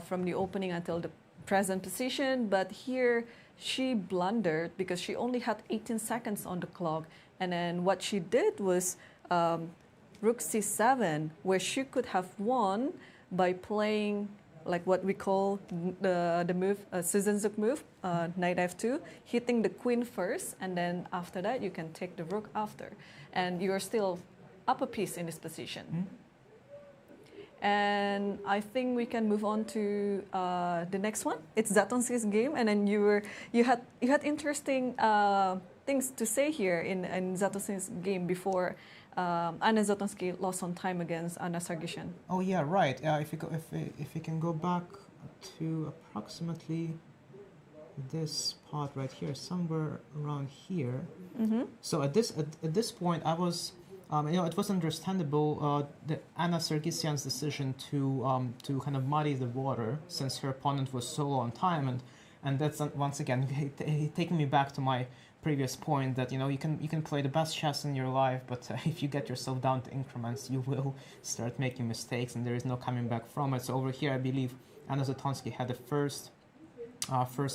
from the opening until the present position, but here she blundered because she only had 18 seconds on the clock, and then what she did was Rook C7, where she could have won by playing like what we call the move, Susanzuk move, knight f2, hitting the queen first, and then after that you can take the rook after. And you're still up a piece in this position. And I think we can move on to the next one. It's Zatonsky's game, and then you had interesting things to say here in Zatonsky's game before Anna Zatonsky lost on time against Anna Sargsyan. Oh yeah, right. If you can go back to approximately this part right here, somewhere around here. So at this point, I was, it was understandable the Anna Sargsyan's decision to kind of muddy the water since her opponent was so low on time, and that's once again taking me back to my previous point that you can play the best chess in your life, but if you get yourself down to increments, you will start making mistakes, and there is no coming back from it. So over here, I believe Anna Zatonsky had the first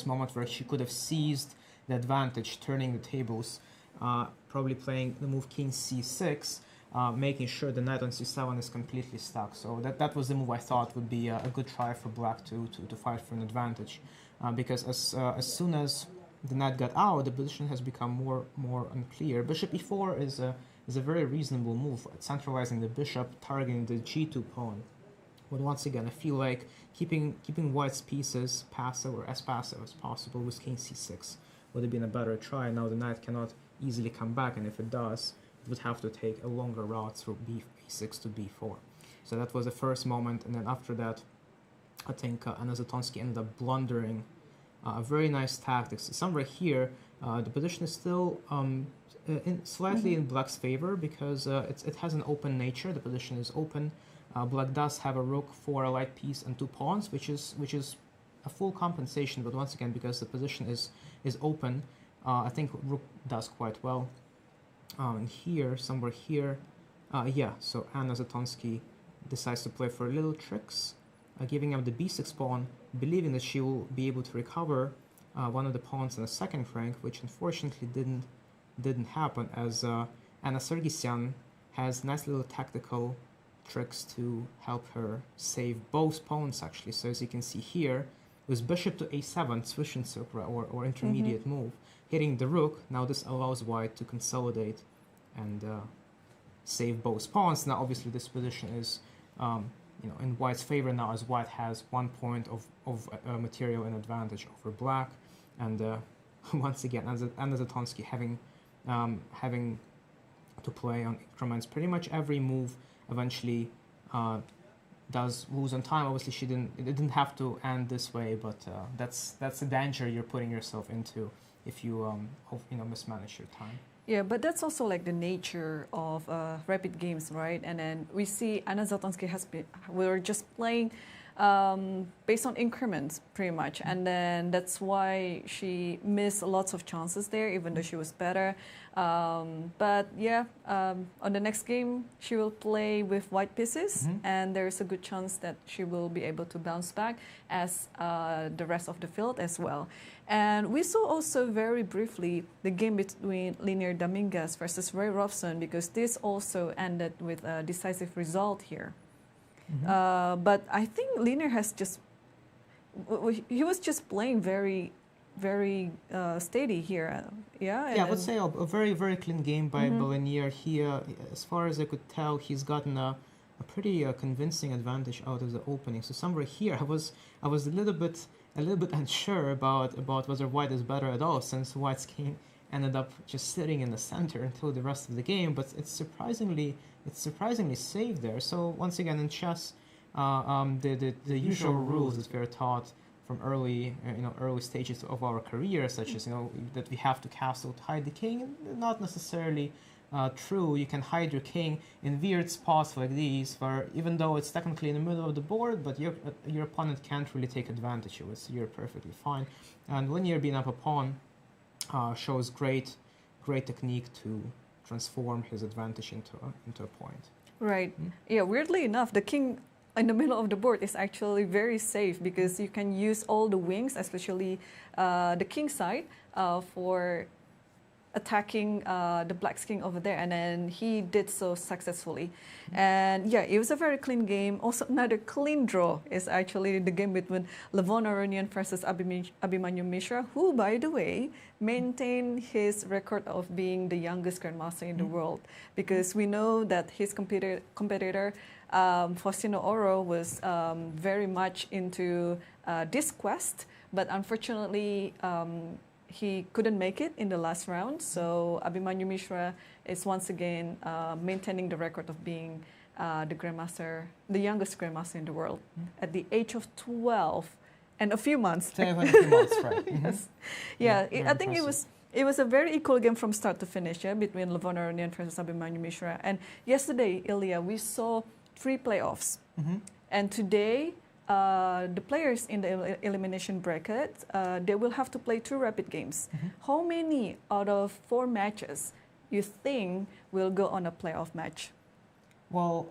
moment where she could have seized the advantage, turning the tables, probably playing the move king c6, making sure the knight on c7 is completely stuck. So that was the move I thought would be a good try for black to fight for an advantage, because as soon as the knight got out, the position has become more unclear. Bishop e4 is a very reasonable move, centralizing the bishop, targeting the g2 pawn. But once again, I feel like keeping white's pieces passive or as passive as possible with king c6 would have been a better try. Now the knight cannot easily come back, and if it does, it would have to take a longer route through b6 to b4. So that was the first moment, and then after that, I think Anna Zatonsky ended up blundering a very nice tactics. Somewhere here, the position is still slightly in black's favor because it has an open nature. The position is open. Black does have a rook for a light piece and 2 pawns, which is a full compensation. But once again, because the position is open, I think rook does quite well. And here, somewhere here, yeah. So Anna Zatonsky decides to play for little tricks, giving up the b6 pawn, believing that she will be able to recover one of the pawns in the second rank, which unfortunately didn't happen, as Anna Sargsyan has nice little tactical tricks to help her save both pawns actually. So as you can see here, with bishop to a7, Zwischenzug or intermediate move, hitting the rook. Now this allows white to consolidate and save both pawns. Now obviously this position is in white's favor now, as white has 1 point of material in advantage over black. And once again, Anna Zatonsky having to play on increments. Pretty much every move eventually does lose on time. Obviously, it didn't have to end this way, but that's the danger you're putting yourself into if you mismanage your time. Yeah, but that's also like the nature of rapid games, right? And then we see Anna Zatonsky we're just playing based on increments pretty much, and then that's why she missed lots of chances there, even though she was better. But yeah, on the next game she will play with white pieces, and there's a good chance that she will be able to bounce back as the rest of the field as well. And we saw also very briefly the game between Leinier Dominguez versus Robson, because this also ended with a decisive result here. But I think Leinier he was just playing very, very steady here. Yeah. Yeah, I would say a very, very clean game by Leinier. He, as far as I could tell, he's gotten a pretty convincing advantage out of the opening. So somewhere here, I was a little bit unsure about whether white is better at all, since white's king ended up just sitting in the center until the rest of the game. But it's surprisingly safe there. So once again, in chess, the usual rules that we are taught from early stages of our career, such as that we have to castle to hide the king, not necessarily true. You can hide your king in weird spots like these, where even though it's technically in the middle of the board, but your opponent can't really take advantage of it, so you're perfectly fine. And Leinier being up a pawn shows great technique to transform his advantage into a point. Right. Yeah, weirdly enough, the king in the middle of the board is actually very safe, because you can use all the wings, especially the king side, for attacking the black's king over there, and then he did so successfully. And yeah, it was a very clean game. Also, another clean draw is actually the game between Levon Aronian versus Abhimanyu Mishra, who, by the way, maintained his record of being the youngest grandmaster in the world, because we know that his competitor Faustino Oro was very much into this quest, but unfortunately he couldn't make it in the last round. So Abhimanyu Mishra is once again maintaining the record of being the youngest grandmaster in the world at the age of 12 and a few months. 12 and a few months, right? Yes. Yeah, I think it was a very equal game from start to finish, yeah, between Levon Aronian versus Abhimanyu Mishra. And yesterday, Ilya, we saw 3 playoffs, and today, the players in the elimination bracket, they will have to play 2 rapid games. How many out of 4 matches you think will go on a playoff match? Well,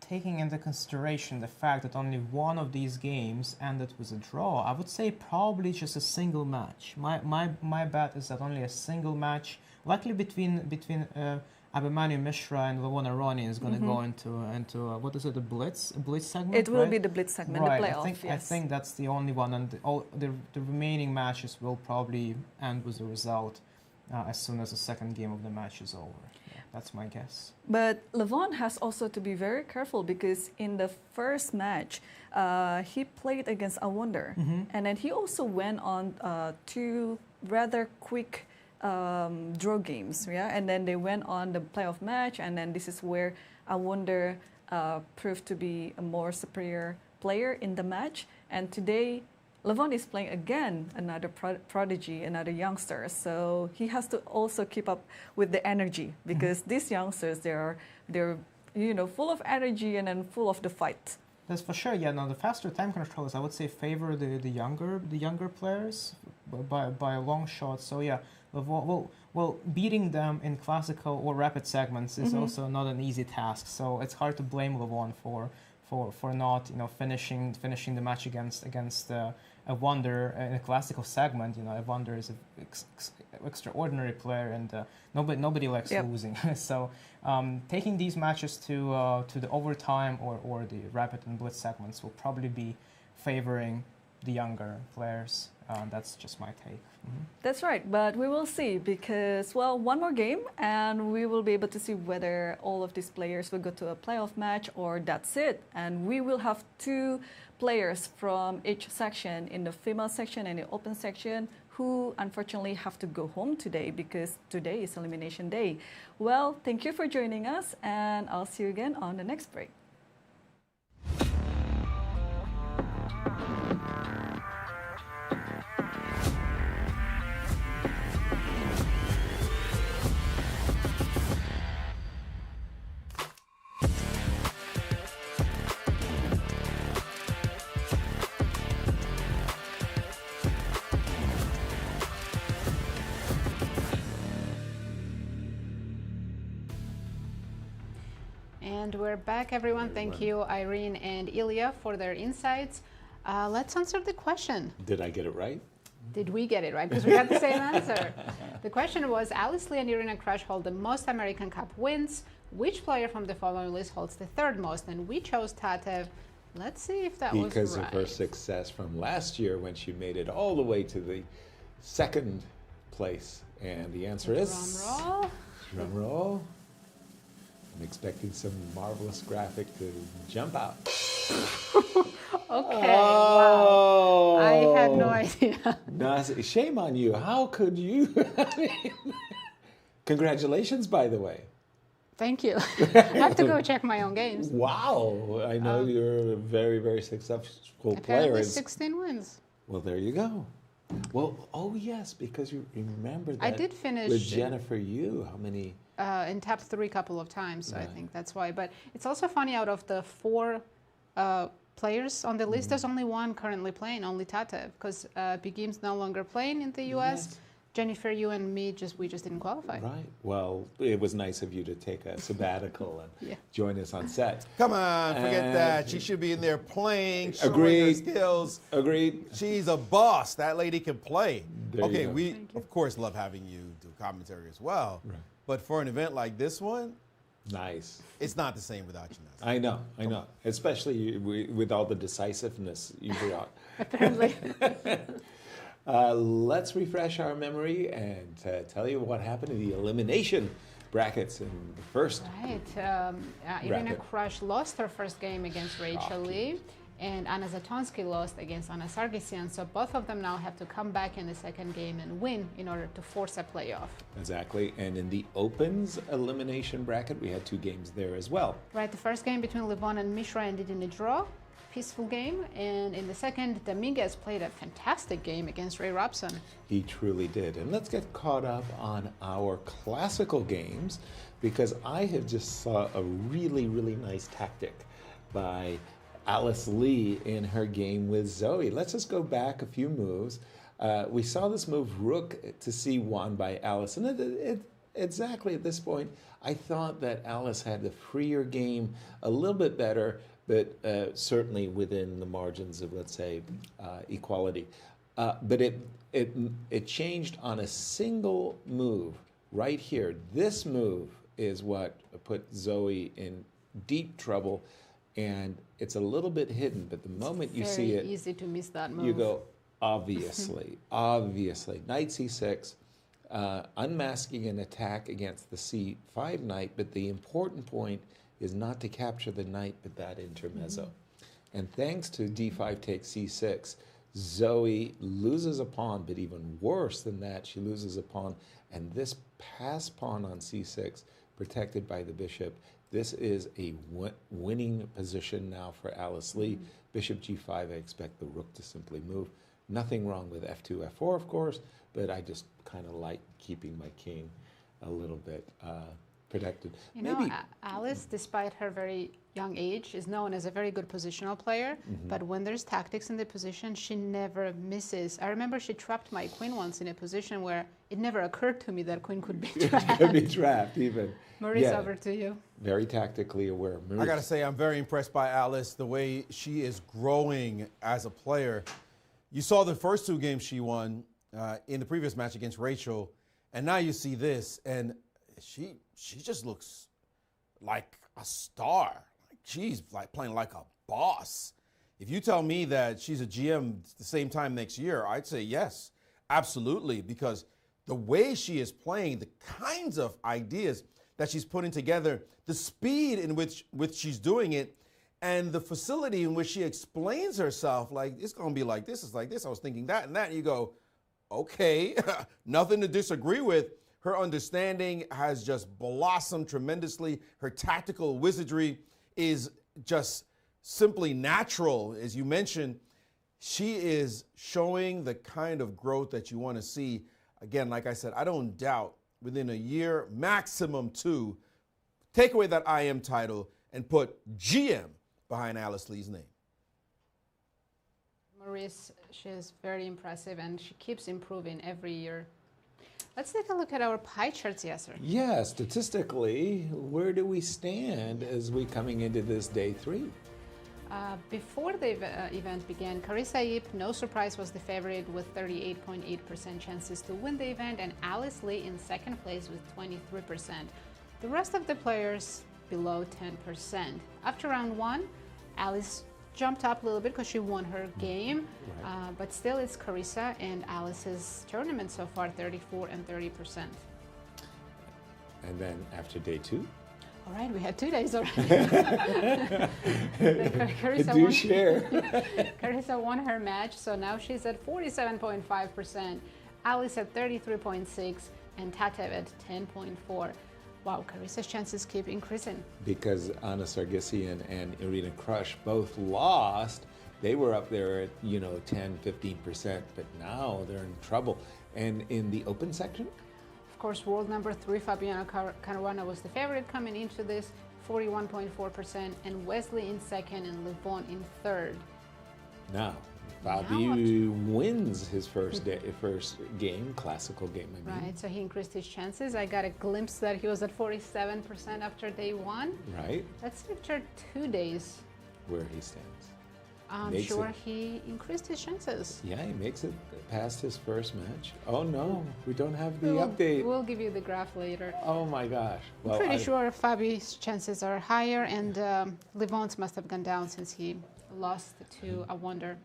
taking into consideration the fact that only one of these games ended with a draw, I would say probably just a single match. My bet is that only a single match, likely between Abhimanyu, Mishra, and Levon Aronian is going to go into what is it, a Blitz segment? It will right? be the Blitz segment, right. the playoff. I think that's the only one, and the remaining matches will probably end with a result as soon as the second game of the match is over. Yeah, that's my guess. But Levon has also to be very careful because in the first match, he played against Awonder, and then he also went on 2 rather quick draw games, yeah, and then they went on the playoff match, and then this is where Awonder proved to be a more superior player in the match. And today, Levon is playing again another prodigy, another youngster, so he has to also keep up with the energy because these youngsters they're full of energy and then full of the fight. That's for sure. Yeah, no, the faster time controllers I would say favor the younger players by a long shot. So yeah. Well, beating them in classical or rapid segments is also not an easy task. So it's hard to blame Levon for not finishing the match against Awonder in a classical segment. Awonder is an extraordinary player, and nobody likes losing. So taking these matches to the overtime or the rapid and blitz segments will probably be favoring the younger players. That's just my take. That's right, but we will see because, well, one more game and we will be able to see whether all of these players will go to a playoff match or that's it. And we will have 2 players from each section, in the female section and the open section, who unfortunately have to go home today because today is elimination day. Well, thank you for joining us, and I'll see you again on the next break. And we're back, everyone. Thank you, Irene and Ilya, for their insights. Let's answer the question. Did I get it right? Did we get it right? Because we had the same answer. The question was, Alice, Lee, and Irene Crush hold the most American Cup wins. Which player from the following list holds the 3rd most? And we chose Tatev. Let's see if that was right. Because of her success from last year when she made it all the way to the 2nd place. And the answer is... Drum roll. Drum roll. I'm expecting some marvelous graphic to jump out. Okay, wow. I had no idea. No, shame on you. How could you? Congratulations, by the way. Thank you. I have to go check my own games. Wow. I know you're a very, very successful player. Apparently 16 wins. Well, there you go. Well, oh yes, because you remember that I did finish with Jennifer Yu. How many? In top 3 a couple of times, so I think that's why. But it's also funny, out of the 4 players on the list, there's only one currently playing, only Tatev, because Begim's no longer playing in the US. Yes. Jennifer, you and me, we just didn't qualify. Right. Well, it was nice of you to take a sabbatical and join us on set. Come on, forget that. She should be in there playing, showing Agreed. her skills. Agreed. She's a boss. That lady can play. There okay, you go. we of course love having you do commentary as well. Right. But for an event like this one, nice. It's not the same without you. I know. Especially with all the decisiveness you brought. Apparently. Let's refresh our memory and tell you what happened in the elimination brackets in the first. Right. Irene Crush lost her first game against Rachel Lee, and Anna Zatonsky lost against Anna Sargsyan. So both of them now have to come back in the second game and win in order to force a playoff. Exactly. And in the Opens elimination bracket, we had 2 games there as well. Right. The first game between Levon and Mishra ended in a draw. Peaceful game, and in the second, Dominguez played a fantastic game against Ray Robson. He truly did. And let's get caught up on our classical games, because I have just saw a really, really nice tactic by Alice Lee in her game with Zoey. Let's just go back a few moves. We saw this move Rook to C1 by Alice, and exactly at this point, I thought that Alice had the freer game a little bit better, but certainly within the margins of, let's say, equality. But it changed on a single move right here. This move is what put Zoey in deep trouble, and it's a little bit hidden, but the moment you see it, very easy to miss that move. you go, obviously, obviously. Knight c6, unmasking an attack against the c5 knight, but the important point is not to capture the knight, but that intermezzo. And thanks to d5 takes c6, Zoey loses a pawn, but even worse than that, she loses a pawn, and this pass pawn on c6, protected by the bishop, this is a winning position now for Alice Lee. Bishop g5, I expect the rook to simply move. Nothing wrong with f2, f4, of course, but I just kind of like keeping my king a little bit protected. You know, Alice, despite her very young age, is known as a very good positional player, but when there's tactics in the position, she never misses. I remember she trapped my queen once in a position where it never occurred to me that queen could be trapped. Could be trapped, even. Maurice, over to you. Very tactically aware. Maurice. I got to say, I'm very impressed by Alice, the way she is growing as a player. You saw the first two games she won in the previous match against Rachel, and now you see this, and she just looks like a star. She's like playing like a boss. If you tell me that she's a GM at the same time next year, I'd say yes, absolutely, because the way she is playing, the kinds of ideas that she's putting together, the speed in which she's doing it, and the facility in which she explains herself, like, it's going to be like this, it's like this, I was thinking that and that, and you go, okay, nothing to disagree with. Her understanding has just blossomed tremendously. Her tactical wizardry is just simply natural. As you mentioned, she is showing the kind of growth that you want to see. Again, like I said, I don't doubt within a year, maximum 2, take away that IM title and put GM behind Alice Lee's name. Maurice, she is very impressive and she keeps improving every year. Let's take a look at our pie charts, Yasser. Yeah, statistically, where do we stand as we coming into this day 3? Before the event began, Carissa Yip, no surprise, was the favorite with 38.8% chances to win the event, and Alice Lee in second place with 23%. The rest of the players below 10%. After round 1, Alice jumped up a little bit because she won her game, but still it's Carissa and Alice's tournament so far, 34 and 30%. And then after day 2? All right, we had 2 days already. Carissa won her match, so now she's at 47.5%, Alice at 33.6%, and Tatev at 10.4%. Wow, Carissa's chances keep increasing. Because Anna Sargsyan and Irene Crush both lost. They were up there at, 10, 15%, but now they're in trouble. And in the open section? Of course, world number 3, Fabiano Caruana was the favorite coming into this, 41.4%, and Wesley in second and Levon in third. Now, Fabi wins his first game, classical game, I mean. Right, so he increased his chances. I got a glimpse that he was at 47% after day 1. Right. Let's see after 2 days where he stands. I'm sure he increased his chances. Yeah, he makes it past his first match. Oh no, we don't have the update. We'll give you the graph later. Oh my gosh. Well, I'm pretty sure Fabi's chances are higher, and Levon's must have gone down since he lost to Awonder.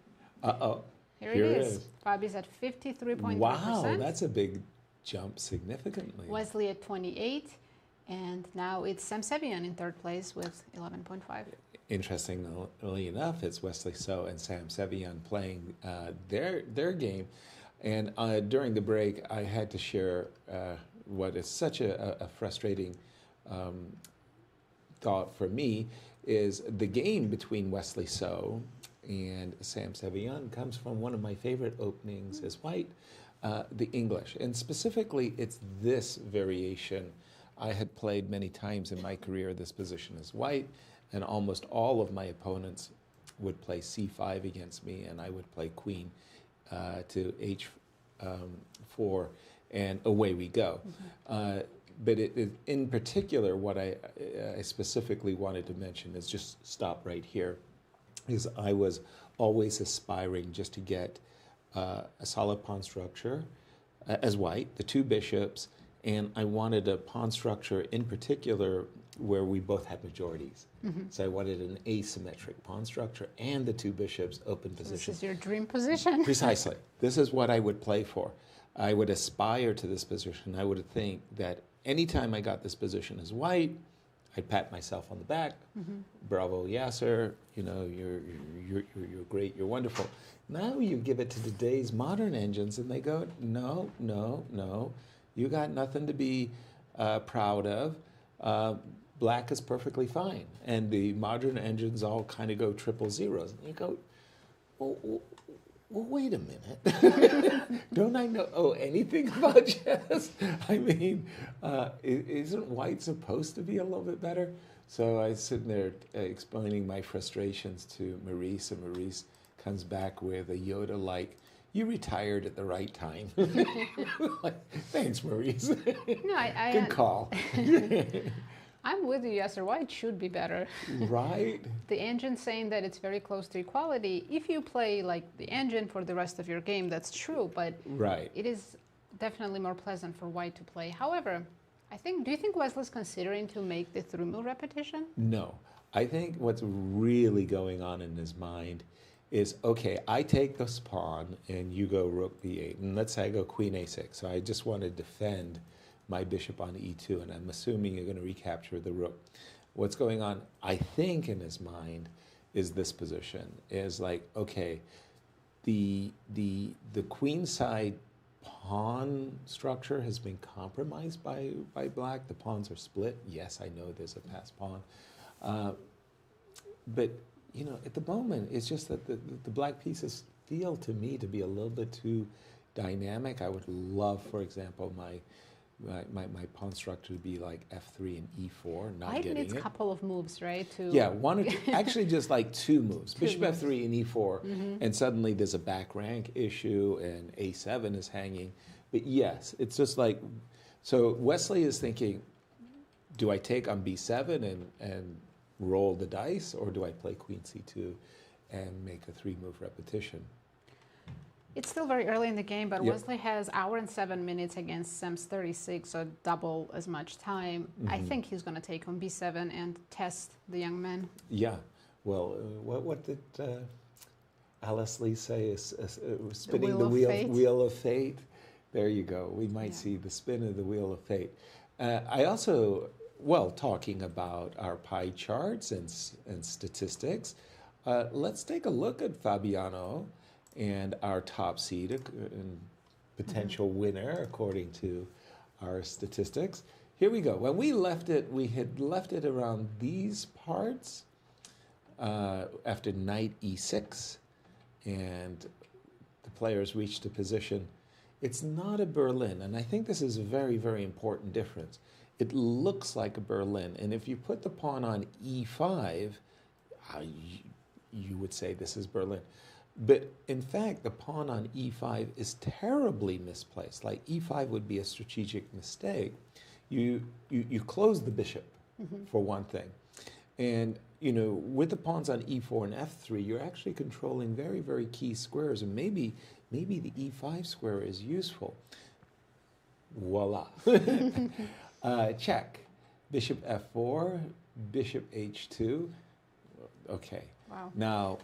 Uh-oh. Here it is. Fabi's at 53.3%. Wow, that's a big jump significantly. Wesley at 28, and now it's Sevian in third place with 11.5. Interestingly enough, it's Wesley So and Sevian playing their game. And during the break, I had to share what is such a frustrating thought for me is the game between Wesley So and Sevian comes from one of my favorite openings as white, the English. And specifically, it's this variation. I had played many times in my career this position as white, and almost all of my opponents would play c5 against me, and I would play queen to h4, and away we go. in particular, what I specifically wanted to mention is just stop right here, is I was always aspiring just to get a solid pawn structure as white, the 2 bishops, and I wanted a pawn structure in particular where we both had majorities. So I wanted an asymmetric pawn structure and the 2 bishops open position. This is your dream position. Precisely. This is what I would play for. I would aspire to this position. I would think that anytime I got this position as white, I'd pat myself on the back. Bravo, Yasser. You know, you're great. You're wonderful. Now you give it to today's modern engines, and they go, no, no, no. You got nothing to be proud of. Black is perfectly fine. And the modern engines all kind of go triple zeros. And you go, well, wait a minute. Don't I know anything about chess? I mean, isn't white supposed to be a little bit better? So I was sitting there explaining my frustrations to Maurice, and Maurice comes back with a Yoda-like, you retired at the right time. Like, thanks, Maurice. No, Good call. I'm with you, Yasser. White should be better. Right. The engine saying that it's very close to equality. If you play like the engine for the rest of your game, that's true, but right. It is definitely more pleasant for white to play. However, do you think Wesley's considering to make the through move repetition? No. I think what's really going on in his mind is, okay, I take this pawn and you go rook b8, and let's say I go queen a6. So I just want to defend my bishop on e2, and I'm assuming you're going to recapture the rook. What's going on, I think, in his mind is this position, is like, okay, the queen side pawn structure has been compromised by black. The pawns are split. Yes, I know there's a passed pawn. But, you know, at the moment, it's just that the black pieces feel to me to be a little bit too dynamic. I would love, for example, my pawn structure to be like f3 and e4, not getting it. Needs a couple of moves, right? Yeah, one or two, actually just like 2 moves. Bishop f3 and e4, and suddenly there's a back rank issue and a7 is hanging. But yes, it's just like, so Wesley is thinking, do I take on b7 and roll the dice, or do I play queen c2 and make a 3-move repetition? It's still very early in the game, but Wesley has hour and 7 minutes against Sam's 36, so double as much time. I think he's going to take on b7 and test the young man. Yeah. Well, what did Alice Lee say? Is spinning the wheel of fate? There you go. We might see the spin of the wheel of fate. I also, talking about our pie charts and statistics, let's take a look at Fabiano and our top seed and potential winner according to our statistics. Here we go. When we left it, we had left it around these parts after knight e6, and the players reached a position. It's not a Berlin, and I think this is a very, very important difference. It looks like a Berlin, and if you put the pawn on e5, you would say this is Berlin. But in fact, the pawn on e5 is terribly misplaced. Like e5 would be a strategic mistake. You close the bishop, for one thing. And, you know, with the pawns on e4 and f3, you're actually controlling very, very key squares. And maybe the e5 square is useful. Voila. Check. Bishop f4, bishop h2. Okay. Wow. Now,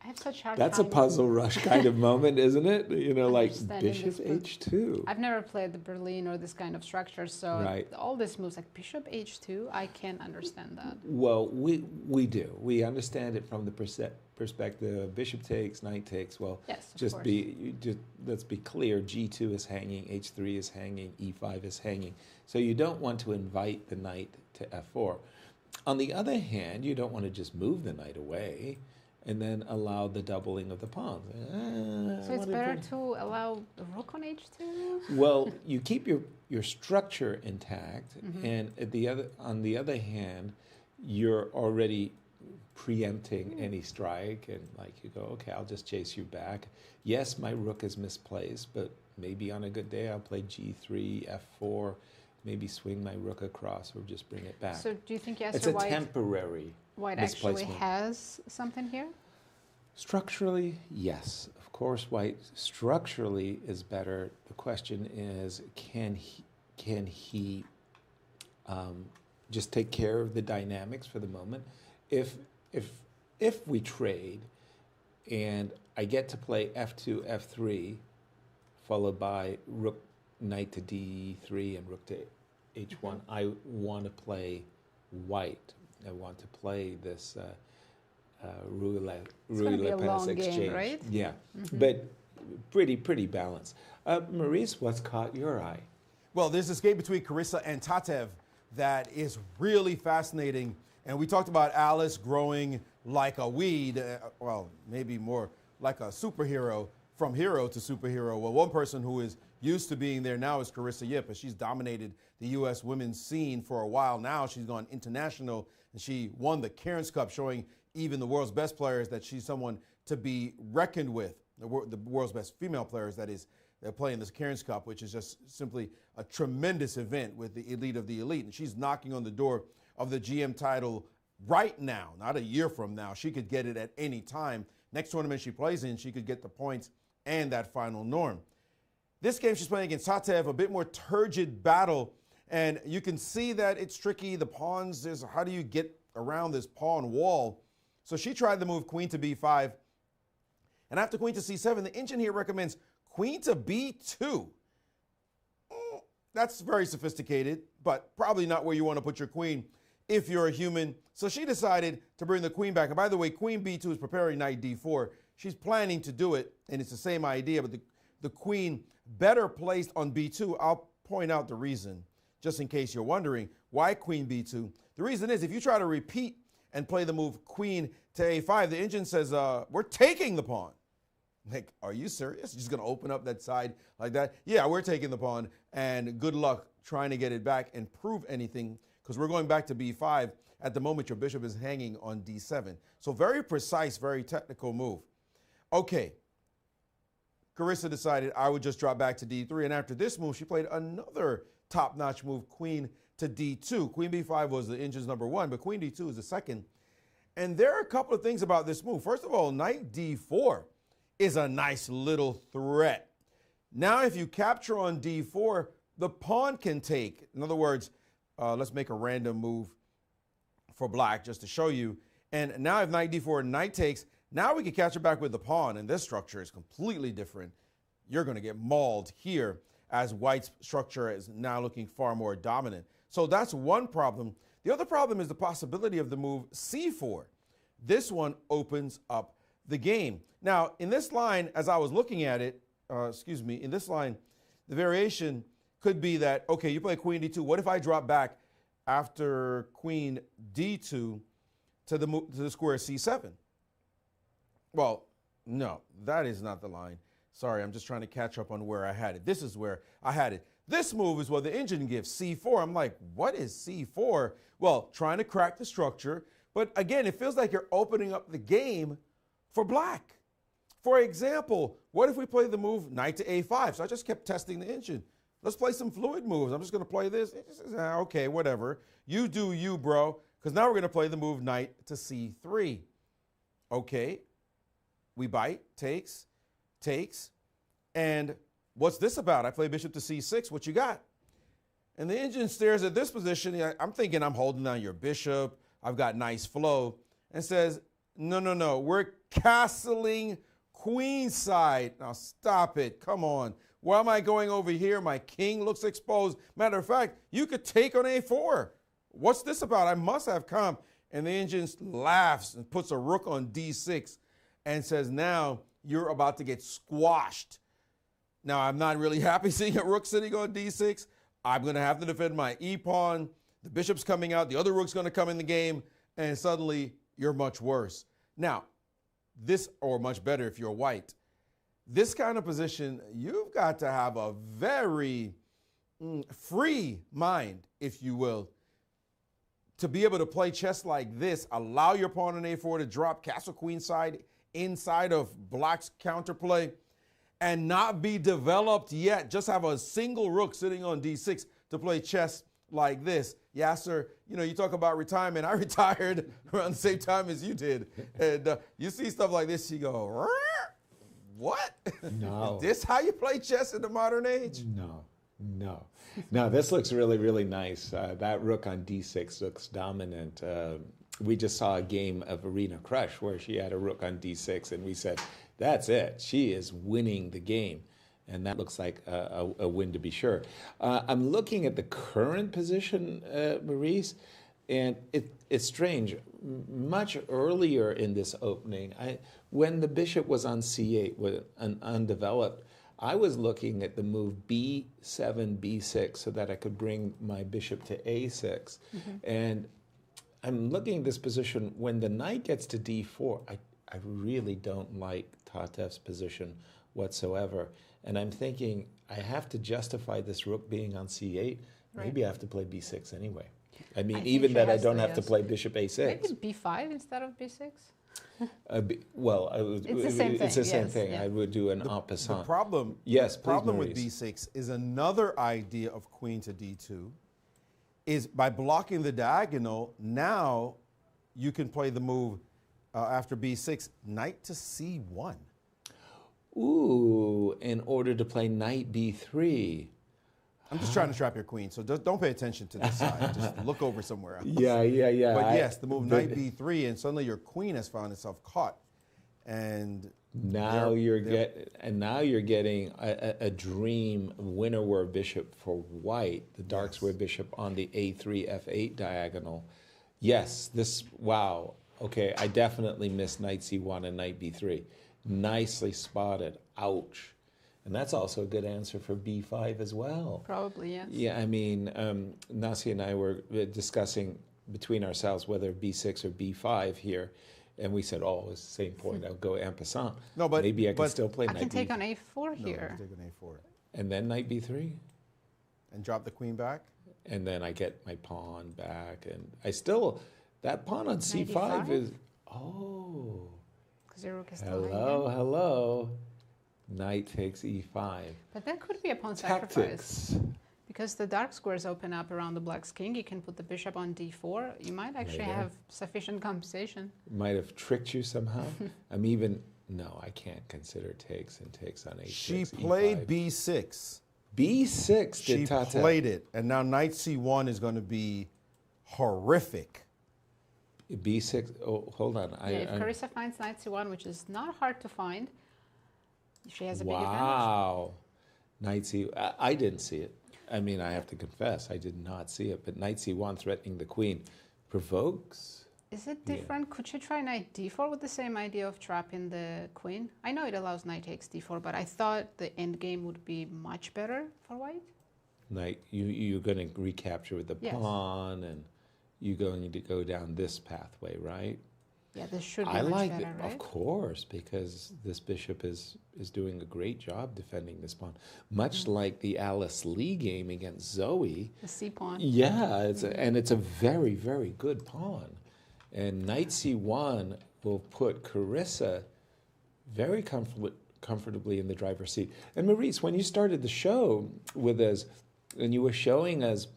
I have such hard that's a puzzle rush kind of moment, isn't it? You know, like bishop h2. I've never played the Berlin or this kind of structure, so all these moves like bishop h2, I can't understand that. Well, we do. We understand it from the perspective bishop takes, knight takes. Well, yes, let's be clear. G2 is hanging, h3 is hanging, e5 is hanging. So you don't want to invite the knight to f4. On the other hand, you don't want to just move the knight away and then allow the doubling of the pawns. So it's better to allow the rook on h2? Well, you keep your structure intact, and on the other hand, you're already preempting any strike, and like you go, okay, I'll just chase you back. Yes, my rook is misplaced, but maybe on a good day I'll play g3, f4, maybe swing my rook across or just bring it back. So do you think it's Yasser a temporary White actually misplacement. has something here? Structurally, yes. Of course, White structurally is better. The question is, can he just take care of the dynamics for the moment? If we trade and I get to play f2, f3, followed by rook, knight to d3 and rook to h1, I want to play White. I want to play this roulette exchange. Game, right? Yeah, but pretty balanced. Maurice, what's caught your eye? Well, there's this game between Carissa and Tatev that is really fascinating. And we talked about Alice growing like a weed, well, maybe more like a superhero, from hero to superhero. Well, one person who is used to being there now is Carissa Yip, and she's dominated the U.S. women's scene for a while now. She's gone international, and she won the Cairns Cup, showing even the world's best players that she's someone to be reckoned with. The world's best female players, that is, they're playing this Cairns Cup, which is just simply a tremendous event with the elite of the elite. And she's knocking on the door of the GM title right now, not a year from now. She could get it at any time. Next tournament she plays in, she could get the points and that final norm. This game she's playing against Tatev, a bit more turgid battle. And you can see that it's tricky. The pawns, how do you get around this pawn wall? So she tried the move queen to b5. And after queen to c7, the engine here recommends queen to b2. That's very sophisticated, but probably not where you want to put your queen if you're a human. So she decided to bring the queen back. And by the way, queen b2 is preparing knight d4. She's planning to do it, and it's the same idea, but the queen better placed on b2. I'll point out the reason, just in case you're wondering why queen b2. The reason is if you try to repeat and play the move queen to a5, the engine says, we're taking the pawn. Like, are you serious? You're just going to open up that side like that? Yeah, we're taking the pawn, and good luck trying to get it back and prove anything, because we're going back to b5. At the moment, your bishop is hanging on d7. So very precise, very technical move. Okay, Carissa decided I would just drop back to d3, and after this move, she played another top-notch move, queen to d2. Queen b5 was the engine's number one, but queen d2 is the second. And there are a couple of things about this move. First of all, knight d4 is a nice little threat. Now, if you capture on d4, the pawn can take. In other words, let's make a random move for black just to show you. And now if knight d4, knight takes, now we can capture back with the pawn, and this structure is completely different. You're going to get mauled here as white's structure is now looking far more dominant. So that's one problem. The other problem is the possibility of the move c4. This one opens up the game. Now, in this line, as I was looking at it, in this line, the variation could be that, okay, you play queen d2. What if I drop back after queen d2 to the square c7? Well, no, that is not the line. Sorry, I'm just trying to catch up on where I had it. This is where I had it. This move is what the engine gives, c4. I'm like, what is c4? Well, trying to crack the structure. But again, it feels like you're opening up the game for black. For example, what if we play the move knight to a5? So I just kept testing the engine. Let's play some fluid moves. I'm just going to play this. It just says, okay, whatever. You do you, bro. Because now we're going to play the move knight to c3. Okay. We bite, takes. And what's this about? I play bishop to c6. What you got? And the engine stares at this position. I'm thinking I'm holding down your bishop. I've got nice flow. And says, no. We're castling queenside. Now stop it. Come on. Why am I going over here? My king looks exposed. Matter of fact, you could take on a4. What's this about? I must have come. And the engine laughs and puts a rook on d6 and says, now you're about to get squashed. Now, I'm not really happy seeing a rook sitting on d6. I'm going to have to defend my e-pawn. The bishop's coming out. The other rook's going to come in the game. And suddenly, you're much worse. Now, this, or much better if you're white, this kind of position, you've got to have a very free mind, if you will, to be able to play chess like this, allow your pawn on a4 to drop castle queenside inside of black's counterplay, and not be developed yet. Just have a single rook sitting on d6 to play chess like this. Yasser, you know, you talk about retirement. I retired around the same time as you did. And you see stuff like this, you go, what? No. Is this how you play chess in the modern age? No, no. No, this looks really, really nice. That rook on d6 looks dominant. We just saw a game of Arena Crush where she had a rook on d6, and we said, that's it. She is winning the game. And that looks like a win to be sure. I'm looking at the current position, Maurice, and it's strange. Much earlier in this opening, when the bishop was on c8, with undeveloped, I was looking at the move b7, b6, so that I could bring my bishop to a6. And I'm looking at this position. When the knight gets to d4, I really don't like Tatev's position whatsoever. And I'm thinking, I have to justify this rook being on c8. Maybe I have to play b6 anyway. I mean, even that I don't have to play bishop a6. Maybe b5 instead of b6? It's the same thing. It's the same Yes, thing. yeah. I would do an en passant. The problem, yes, the problem with Maurice. b6 is another idea of queen to d2 is by blocking the diagonal, now you can play the move after b6, knight to c1. Ooh, in order to play knight b3. I'm just trying to trap your queen, so don't pay attention to this side. Just look over somewhere else. Yeah. But yes, the move knight b3, and suddenly your queen has found itself caught. And now you're getting a dream winnerware bishop for white, the dark square bishop on the a3 f8 diagonal. Yes, wow. Okay, I definitely missed knight c1 and knight b3. Nicely spotted. Ouch. And that's also a good answer for b5 as well. Probably, yes. Yeah, I mean, Nasi and I were discussing between ourselves whether b6 or b5 here. And we said, oh, it's the same point. I'll go en passant. No, but maybe I can still play I knight can take b4. on a4 here. No, take on a4. And then knight b3. And drop the queen back. And then I get my pawn back. And I still, that pawn on c5 95? is, oh. Because your rook is still hanging. Hello. Knight takes e5. But that could be a pawn Tactics. sacrifice. Because the dark squares open up around the black's king, you can put the bishop on d4. You might actually have sufficient compensation. Might have tricked you somehow. No, I can't consider takes and takes on a6. She played e5. b6. B6 She did Tatev. played it, and now knight c1 is going to be horrific. B6, oh, hold on. If Carissa finds knight c1, which is not hard to find, she has a big advantage. Wow. Knight c, I didn't see it. I mean, I have to confess, I did not see it. But knight c1 threatening the queen provokes. Is it different? Yeah. Could she try knight d4 with the same idea of trapping the queen? I know it allows knight takes d4, but I thought the endgame would be much better for white. Knight, you're going to recapture with the pawn, and you're going to go down this pathway, right? Yeah, this should be I much like better, it, right? of course, because this bishop is doing a great job defending this pawn. Much like the Alice Lee game against Zoey. The c pawn. Yeah, it's a very, very good pawn. And knight c1 will put Carissa very comfortably in the driver's seat. And Maurice, when you started the show with us, and you were showing us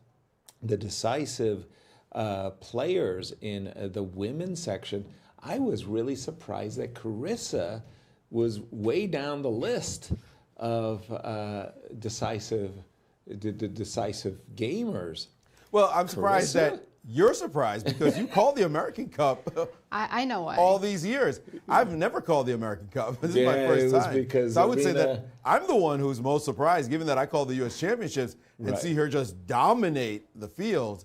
the decisive players in the women's section, I was really surprised that Carissa was way down the list of decisive gamers. Well, I'm surprised Carissa? that you're surprised because you called the American Cup I know why. all these years. I've never called the American Cup. This is my Yeah, first it was time. because So I would say Irene- that I'm the one who's most surprised, given that I called the U.S. Championships and Right. see her just dominate the field,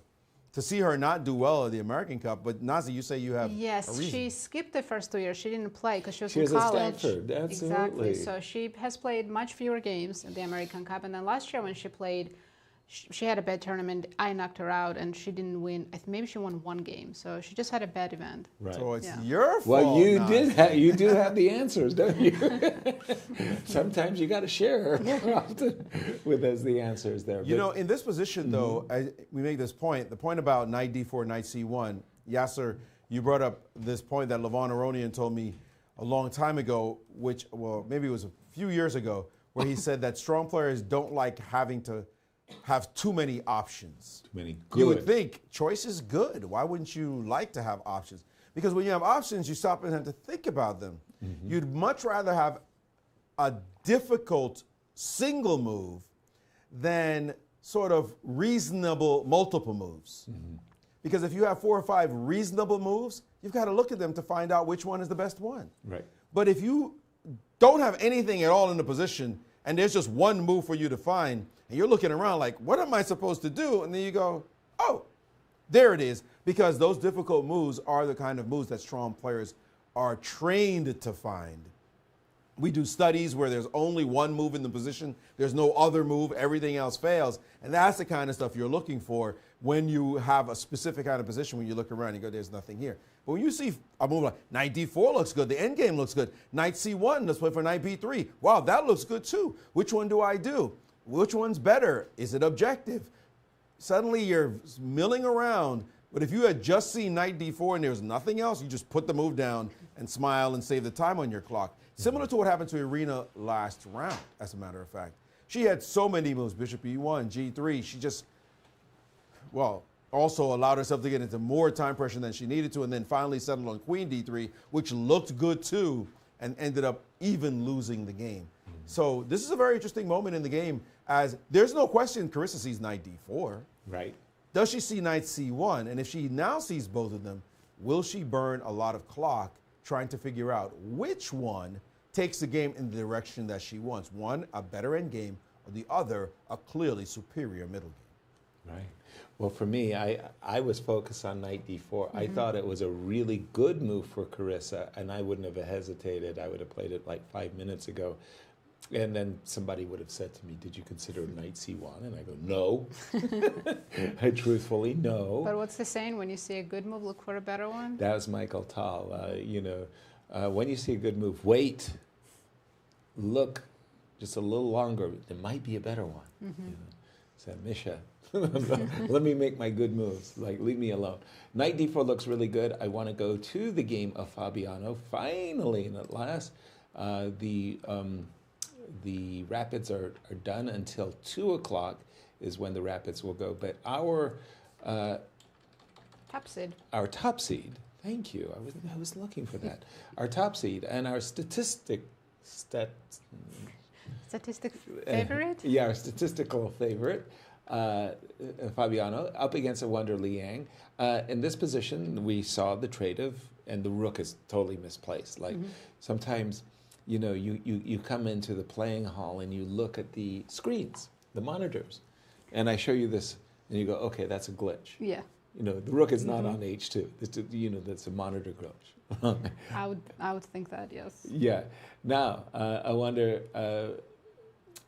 to see her not do well at the American Cup. But Nazi, you say you have a Yes, reason. she skipped the first 2 years. She didn't play because she was She in was at college. Stanford, Exactly. absolutely. So she has played much fewer games in the American Cup. And then last year when she played, she had a bad tournament. I knocked her out and she didn't win. Maybe she won one game. So she just had a bad event. Right. So it's Yeah. your fault. Well, you Nazi. you do have the answers, don't you? Sometimes you got to share more often with us the answers there. You know, in this position, though, we make this point, the point about knight d4, knight c1. Yasser, you brought up this point that Levon Aronian told me a long time ago, which, well, maybe it was a few years ago, where he said that strong players don't like having to have too many options. Too many You would good. think choice is good. Why wouldn't you like to have options? Because when you have options, you stop and have to think about them. You'd much rather have a difficult single move than sort of reasonable multiple moves. Because if you have 4 or 5 reasonable moves, you've got to look at them to find out which one is the best one. Right. But if you don't have anything at all in the position and there's just one move for you to find, and you're looking around like, what am I supposed to do? And then you go, oh, there it is. Because those difficult moves are the kind of moves that strong players are trained to find. We do studies where there's only one move in the position, there's no other move, everything else fails. And that's the kind of stuff you're looking for when you have a specific kind of position. When you look around, you go, there's nothing here. But when you see a move like knight d4 looks good, the endgame looks good, knight c1, let's play for knight b3. Wow, that looks good too. Which one do I do? Which one's better? Is it objective? Suddenly you're milling around. But if you had just seen knight d4 and there's nothing else, you just put the move down and smile and save the time on your clock. Similar to what happened to Irene last round, as a matter of fact. She had so many moves, bishop e1, g3. She just, well, also allowed herself to get into more time pressure than she needed to, and then finally settled on queen d3, which looked good too, and ended up even losing the game. So this is a very interesting moment in the game, as there's no question Carissa sees knight d4. Right. Does she see knight c1? And if she now sees both of them, will she burn a lot of clock trying to figure out which one takes the game in the direction that she wants? One, a better end game, or the other, a clearly superior middle game. Right. Well, for me, I was focused on knight d4. I thought it was a really good move for Carissa, and I wouldn't have hesitated. I would have played it like 5 minutes ago. And then somebody would have said to me, did you consider knight c1? And I go, no. I truthfully, no. But what's the saying? When you see a good move, look for a better one? That was Michael Tal. When you see a good move, wait, look just a little longer. There might be a better one. So Mishra, let me make my good moves. Like, leave me alone. Knight d4 looks really good. I want to go to the game of Fabiano. Finally, and at last, the rapids are done until 2 o'clock is when the rapids will go. But our top seed. Our top seed. Thank you. I was looking for that. Our top seed and our statistic favorite? Yeah, our statistical favorite, Fabiano, up against Awonder Liang. In this position, we saw the trade of, and the rook is totally misplaced. Like sometimes, you come into the playing hall and you look at the screens, the monitors, and I show you this, and you go, okay, that's a glitch. Yeah. The rook is not on h2. That's a monitor glitch. I would think that, yes. Yeah. Now, Awonder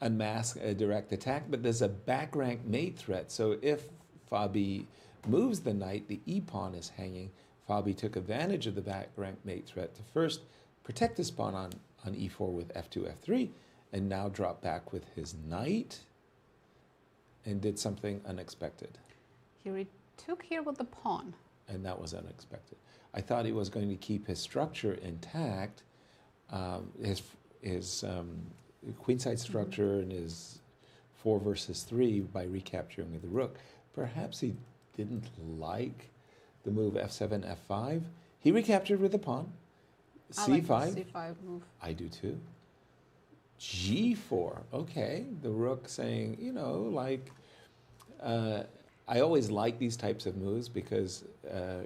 unmask a direct attack, but there's a back rank mate threat. So if Fabi moves the knight, the e-pawn is hanging. Fabi took advantage of the back rank mate threat to first protect his pawn on e4 with f2, f3, and now drop back with his knight and did something unexpected. He retook here with the pawn. And that was unexpected. I thought he was going to keep his structure intact, his queenside structure and his 4 versus 3 by recapturing the rook. Perhaps he didn't like the move f7, f5. He recaptured with the pawn. C5. I like the C5 move. I do too. G4. Okay. The rook saying, I always like these types of moves because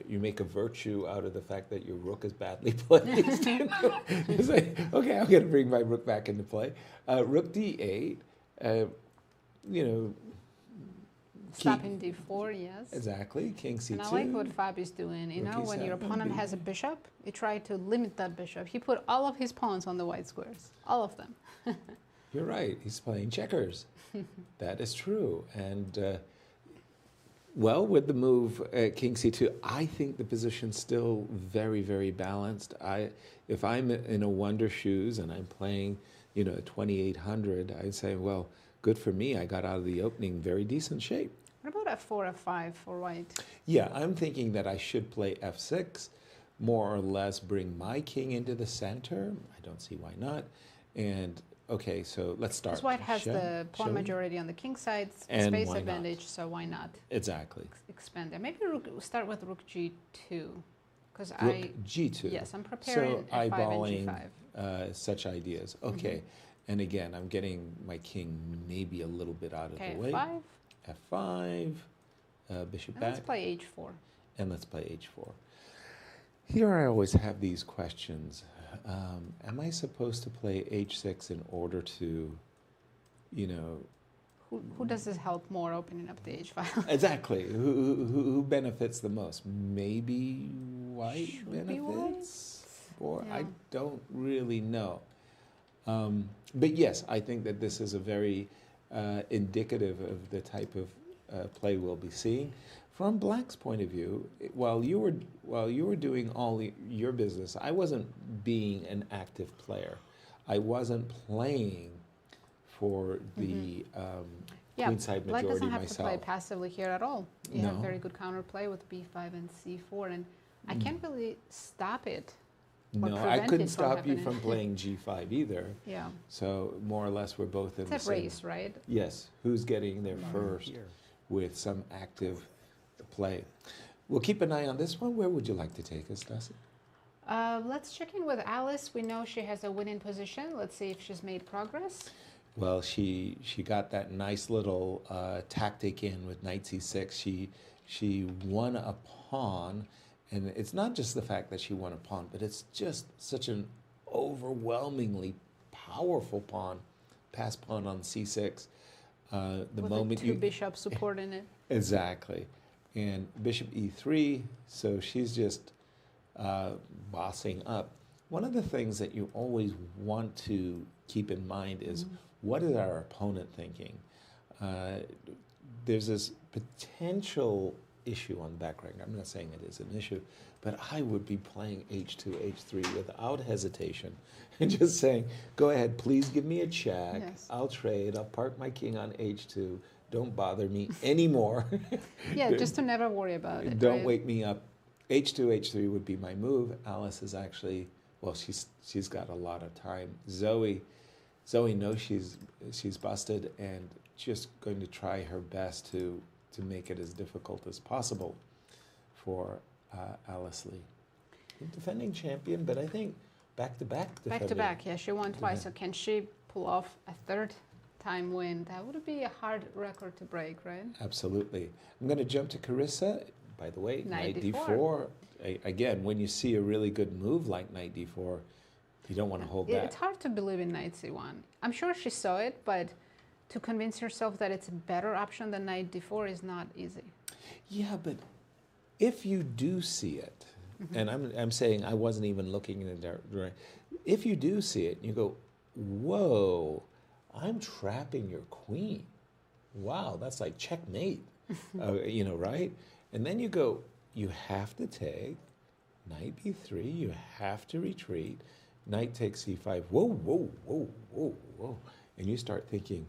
you make a virtue out of the fact that your rook is badly placed. It's like, okay, I'm going to bring my rook back into play. Rook d8, Stopping d4, yes. Exactly, king c2. And I like what Fabi's doing. When your opponent has a bishop, you try to limit that bishop. He put all of his pawns on the white squares, all of them. You're right, he's playing checkers. That is true. And with the move king c2, I think the position's still very, very balanced. If I'm in Awonder shoes and I'm playing, 2800, I'd say, well, good for me. I got out of the opening very decent shape. What about f4, f5 for white? Yeah, I'm thinking that I should play f6, more or less bring my king into the center. I don't see why not. And okay, so let's start. Because white has Shall- the pawn shall we? majority on the king side, And space why not? advantage, so why not Exactly. expand there? Maybe we'll start with rook g2, because Rook G2. Yes, I'm preparing so f5 eyeballing and g5. Such ideas. Okay, and again, I'm getting my king maybe a little bit out of Okay, the way. f5. F5, bishop And back. let's play h4. And let's play h4. Here I always have these questions. Am I supposed to play h6 in order to, you know... Who does this help more opening up the h file? Exactly. Who benefits the most? Maybe white Should be benefits? Or Yeah. I don't really know. But yes, I think that this is a very indicative of the type of play we'll be seeing. From Black's point of view, while you were doing all your business, I wasn't being an active player. I wasn't playing for the queenside Black majority doesn't have myself. to play passively here at all. You have No. very good counterplay with b5 and c4, and I can't really stop it. or No, I prevent couldn't it from stop you happening. from playing g5 either. Yeah. So more or less, we're both in It's the a same race, right? Yes. Who's getting there first with some active play? We'll keep an eye on this one. Where would you like to take us, Dusty? Let's check in with Alice. We know she has a winning position. Let's see if she's made progress. Well, she got that nice little tactic in with knight c6. She won a pawn, and it's not just the fact that she won a pawn, but it's just such an overwhelmingly powerful pawn, pass pawn on c6. The with moment the two bishop support in it. Exactly. And bishop e3, so she's just bossing up. One of the things that you always want to keep in mind is what is our opponent thinking? There's this potential issue on the background. I'm not saying it is an issue, but I would be playing h2, h3 without hesitation and just saying, go ahead, please give me a check. Yes. I'll trade. I'll park my king on h2. Don't bother me anymore. Yeah, just to never worry about it. Don't right? wake me up. h2, h3 would be my move. Alice is actually, well, she's got a lot of time. Zoey knows she's busted and just going to try her best to make it as difficult as possible for Alice Lee. Defending champion, but I think back-to-back defending. Back-to-back, yeah, she won twice. So can she pull off a third time win? That would be a hard record to break, right? Absolutely. I'm going to jump to Carissa. By the way, Knight knight d4. d4. Again, when you see a really good move like knight d4, you don't want to hold back. It's hard to believe in knight c1. I'm sure she saw it, but to convince herself that it's a better option than knight d4 is not easy. Yeah, but if you do see it, and I'm saying I wasn't even looking in the direction. If you do see it, you go, whoa, I'm trapping your queen. Wow, that's like checkmate, right? And then you go, you have to take knight b3, you have to retreat, knight takes c5, whoa, whoa, whoa, whoa, whoa. And you start thinking,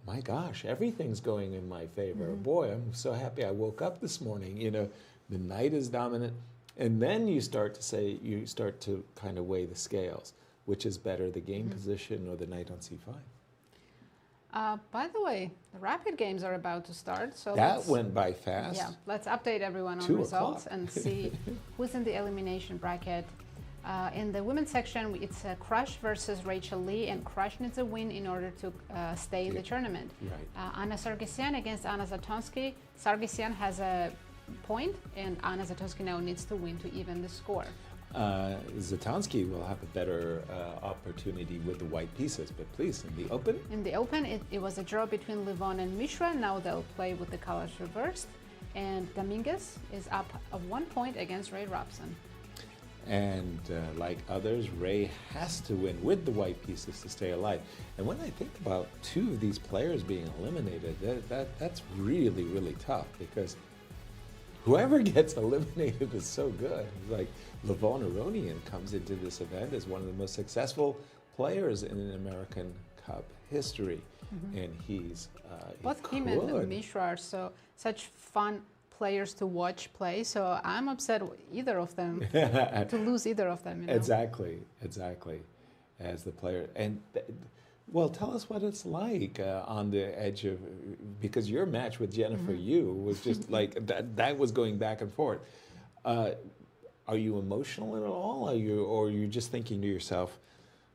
my gosh, everything's going in my favor. Boy, I'm so happy I woke up this morning. The knight is dominant. And then you start to kind of weigh the scales. Which is better, the game position or the knight on c5? By the way, the rapid games are about to start. So that went by fast. Yeah, let's update everyone on 2 results o'clock. and see who's in the elimination bracket. In the women's section, it's Crush versus Rachel Lee, and Crush needs a win in order to stay in the tournament. Right. Anna Sargsyan against Anna Zatonsky. Sargsyan has a point, and Anna Zatonsky now needs to win to even the score. Zatonsky will have a better opportunity with the white pieces, but please, in the open? In the open, it was a draw between Levon and Mishra. Now they'll play with the colors reversed, and Dominguez is up of 1 point against Ray Robson. And like others, Ray has to win with the white pieces to stay alive. And when I think about 2 of these players being eliminated, that's really, really tough, because whoever gets eliminated is so good. Like Levon Aronian comes into this event as one of the most successful players in an American Cup history, and he's both him and Mishra are such fun players to watch play. So I'm upset with either of them to lose either of them. Exactly. as the player. And well, tell us what it's like on the edge of, because your match with Jennifer Yu was just like that was going back and forth. Are you emotional at all? Or are you just thinking to yourself,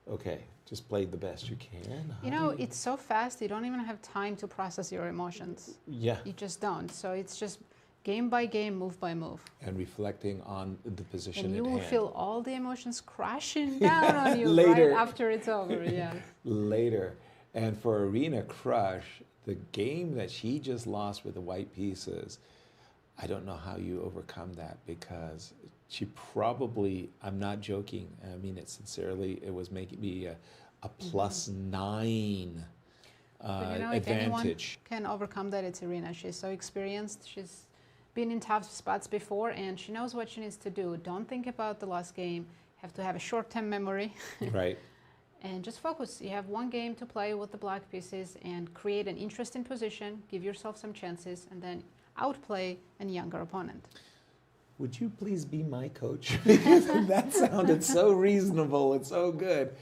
okay, just play the best you can? You know, it's so fast, you don't even have time to process your emotions. Yeah. You just don't. So it's just game by game, move by move. And reflecting on the position and you at will hand. feel all the emotions crashing down on you Later. right after it's over. Yeah. Later. And for Arena Crush, the game that she just lost with the white pieces, I don't know how you overcome that, because she probably, I'm not joking, I mean it sincerely, it was making me a +9 But you know, advantage. if anyone can overcome that, it's Irene. She's so experienced. She's been in tough spots before, and she knows what she needs to do. Don't think about the last game. Have to have a short-term memory. Right. And just focus. You have one game to play with the black pieces and create an interesting position, give yourself some chances, and then outplay a younger opponent. Would you please be my coach? Because that sounded so reasonable and so good.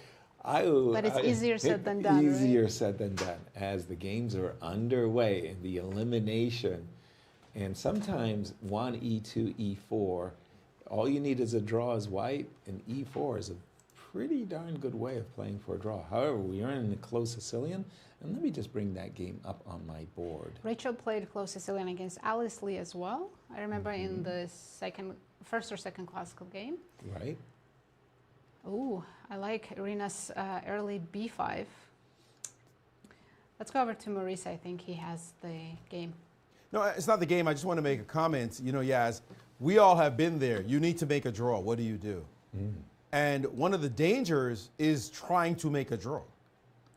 But it's easier said than done, Easier right? said than done. As the games are underway in the elimination, and sometimes 1, E2, E4, all you need is a draw as white, and E4 is a pretty darn good way of playing for a draw. However, we are in the close Sicilian, and let me just bring that game up on my board. Rachel played close Sicilian against Alice Lee as well. I remember in the first or second classical game. Right. Ooh, I like Irina's early B5. Let's go over to Maurice. I think he has the game. No, it's not the game. I just want to make a comment. You know, Yaz, we all have been there. You need to make a draw. What do? And one of the dangers is trying to make a draw.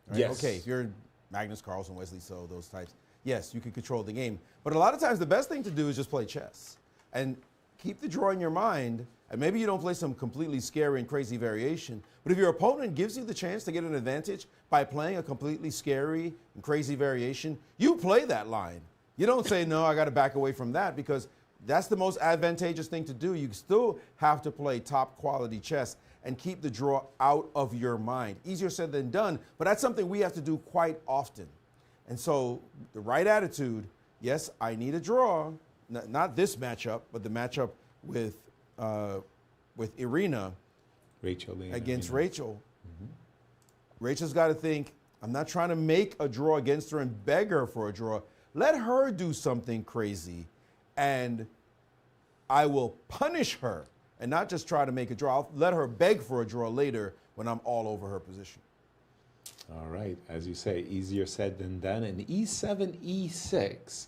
Right? Yes. Okay, if you're Magnus Carlsen, Wesley So, those types, yes, you can control the game. But a lot of times the best thing to do is just play chess and keep the draw in your mind. And maybe you don't play some completely scary and crazy variation, but if your opponent gives you the chance to get an advantage by playing a completely scary and crazy variation, you play that line. You don't say, no, I got to back away from that, because that's the most advantageous thing to do. You still have to play top quality chess and keep the draw out of your mind. Easier said than done, but that's something we have to do quite often. And so the right attitude, yes, I need a draw, not this matchup, but the matchup with Irina against Rachel. Rachel's got to think, I'm not trying to make a draw against her and beg her for a draw. Let her do something crazy, and I will punish her and not just try to make a draw. I'll let her beg for a draw later when I'm all over her position. All right, as you say, easier said than done. And E7, E6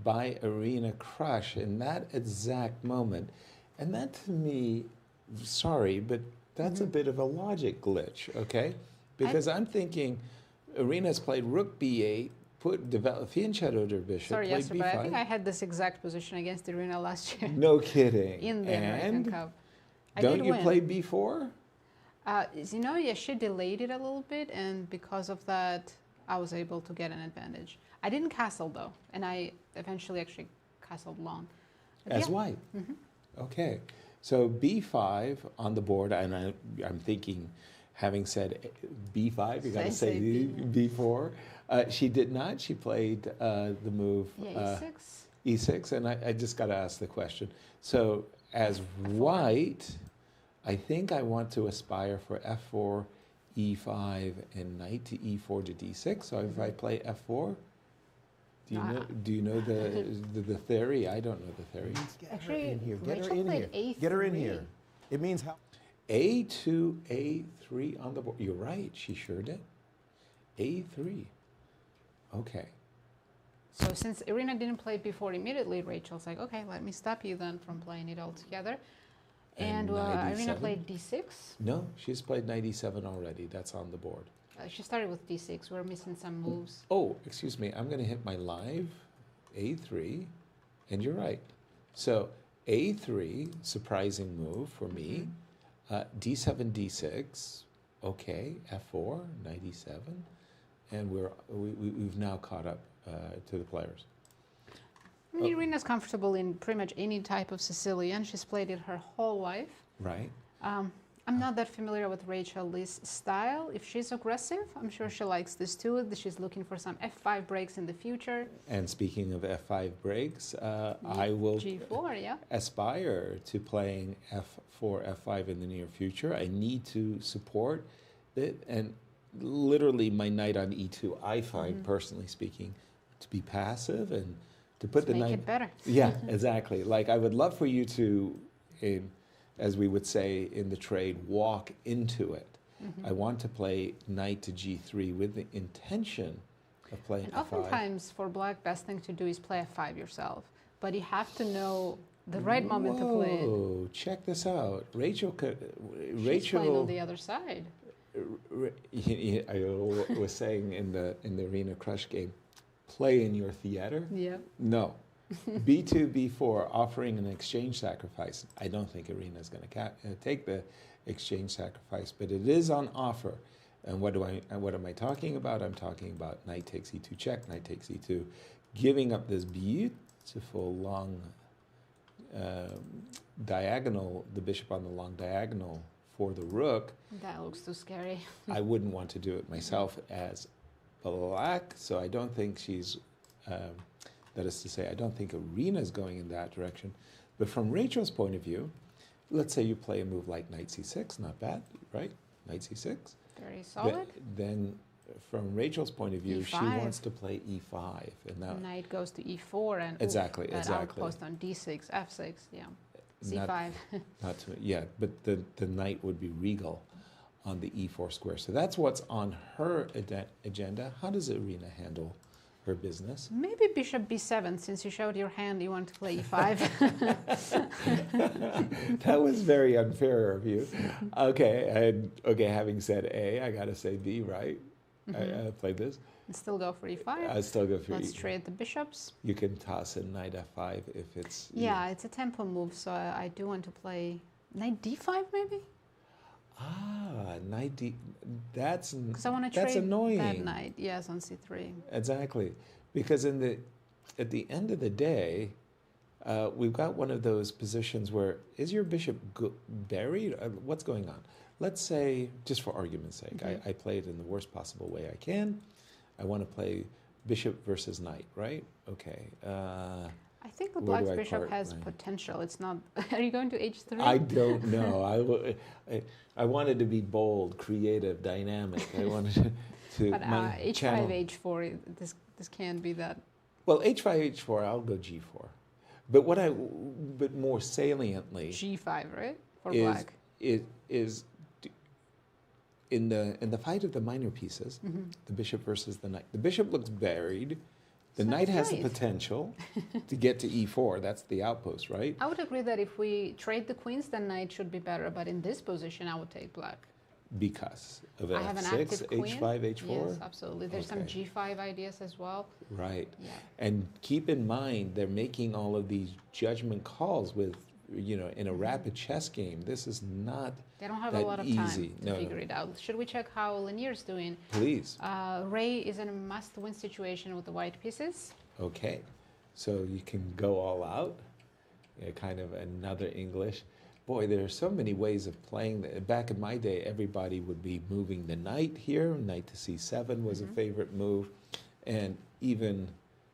by Arena Crush in that exact moment. And that to me, sorry, but that's a bit of a logic glitch, okay? Because I'm thinking Arena's played Rook B8, fianchettoed her bishop, Sorry, played Yasser, B5. but I think I had this exact position against Irina last year. No kidding. In the American Cup. Don't you play B4? You know, yeah, she delayed it a little bit, and because of that, I was able to get an advantage. I didn't castle, though, and I eventually actually castled long. But As white? Okay. So B5 on the board, and I'm thinking, having said B5, you got to say B4. She did not. She played the move E6. E6, and I just got to ask the question. So as white, I think I want to aspire for F4, E5, and knight to E4 to D6. So if I play F4, do you know the theory? I don't know the theory. Actually, Get her in here. A3. Get her in here. It means how? A2, A3 on the board. You're right. She sure did. A3. Okay. So since Irina didn't play before immediately, Rachel's like, okay, let me stop you then from playing it all together. And Irina played D6. No, she's played knight E7 already. That's on the board. She started with D6. We're missing some moves. Oh, excuse me. I'm going to hit my live A3, and you're right. So A3, surprising move for me. D7, D6. Okay, F4, knight E7, and we've now caught up to the players. I mean, Irina's comfortable in pretty much any type of Sicilian. She's played it her whole life. Right. I'm not that familiar with Rachel Lee's style. If she's aggressive, I'm sure she likes this too. She's looking for some F5 breaks in the future. And speaking of F5 breaks, I will G4, yeah. aspire to playing F4, F5 in the near future. I need to support it. And literally my knight on E2, I find, personally speaking, to be passive and to put the make knight... it better. Yeah, exactly. Like I would love for you to... as we would say in the trade, walk into it. I want to play knight to G3 with the intention of playing And F5. oftentimes for black, best thing to do is play F5 yourself. But you have to know the right moment to play it. Oh, check this out. Rachel She's playing on the other side. I was saying in the Arena Crush game, play in your theater? Yeah. No. B2, B4, offering an exchange sacrifice. I don't think Irene is going to take the exchange sacrifice, but it is on offer. And what am I talking about? I'm talking about knight takes E2 check, knight takes E2, giving up this beautiful long diagonal, the bishop on the long diagonal for the rook. That looks too scary. I wouldn't want to do it myself as black, so I don't think she's... that is to say, I don't think Arena's going in that direction. But from Rachel's point of view, let's say you play a move like knight c6, not bad, right? Knight c6. Very solid. Then from Rachel's point of view, E5. she wants to play e5. And that, Knight goes to E4 and exactly, that exactly. outpost on D6, F6, yeah. C5. Yeah, but the knight would be regal on the e4 square. So that's what's on her agenda. How does Arena handle her business? Maybe bishop b7, since you showed your hand, you want to play e5. That was very unfair of you. Okay, having said A, I gotta say B, right? I played this. And still go for e5. I still go for Let's E. trade the bishops. You can toss in knight f5 if it's... Yeah, it's a tempo move, so I do want to play knight d5 maybe? Knight D. That's Because I want to trade annoying. that knight, yes, on c3. Exactly, because at the end of the day, we've got one of those positions where is your bishop buried? What's going on? Let's say, just for argument's sake, I play it in the worst possible way I can. I want to play bishop versus knight, right? Okay. I think the black bishop has potential. It's not. Are you going to h3? I don't know. I wanted to be bold, creative, dynamic. I wanted to. But h5, h4. This can't be that. Well, h5, h4. I'll go g4. But more saliently, g5, right? For black. Is in the fight of the minor pieces, the bishop versus the knight. The bishop looks buried. The knight has the potential to get to e4. That's the outpost, right? I would agree that if we trade the queens, then knight should be better. But in this position, I would take black. Because of I have an f6, active queen. h5, h4? Yes, absolutely. There's some g5 ideas as well. Right. Yeah. And keep in mind, they're making all of these judgment calls with, in a rapid chess game. This is not They don't have that a lot of easy. time to figure it out. Should we check how Leinier's doing? Please. Ray is in a must-win situation with the white pieces. Okay. So you can go all out. Kind of another English. Boy, there are so many ways of playing. Back in my day, everybody would be moving the knight here. Knight to c7 was a favorite move. And even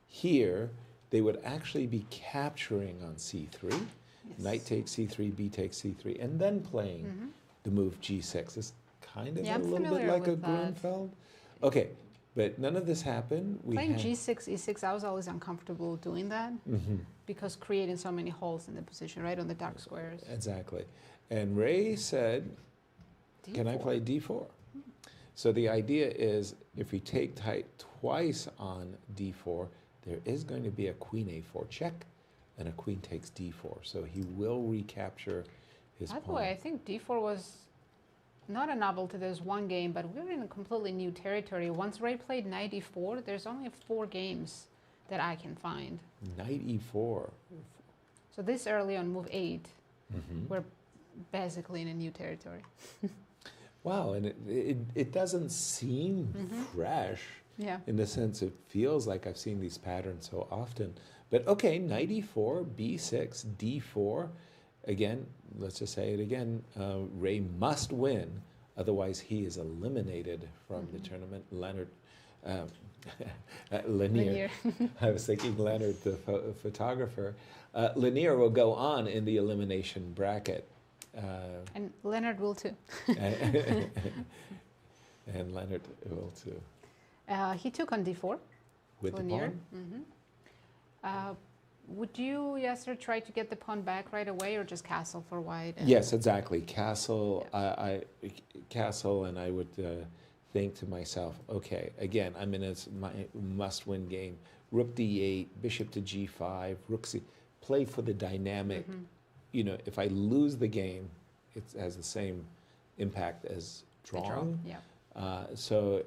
here, they would actually be capturing on c3. Yes. Knight takes c3, b takes c3, and then playing the move g6. It's kind of a little bit like a Grunfeld. Okay, but none of this happened. Playing g6, e6, I was always uncomfortable doing that because creating so many holes in the position, right, on the dark squares. Exactly. And Ray said, D4. Can I play d4? So the idea is if we take twice on d4, there is going to be a queen a4 check, and a queen takes d4. So he will recapture his pawn. By the way, I think d4 was not a novelty. There's one game, but we're in a completely new territory. Once Ray played knight e4, there's only 4 games that I can find. Knight e4. So this early on move 8, we're basically in a new territory. Wow, and it doesn't seem fresh. Yeah. In the sense it feels like I've seen these patterns so often. But okay, knight e4, b6, d4, again, let's just say it again, Ray must win, otherwise he is eliminated from the tournament. Leonard, Leinier. I was thinking Leonard, the photographer. Leinier will go on in the elimination bracket. And Leonard will too. And Leonard will too. He took on d4. With Leinier. the pawn? Would you, Yasser, try to get the pawn back right away, or just castle for white? Yes, exactly. Castle, castle, and I would think to myself, okay, again, I'm in my must-win game. Rook d8, bishop to g5, rook c. Play for the dynamic. You know, if I lose the game, it has the same impact as drawing. So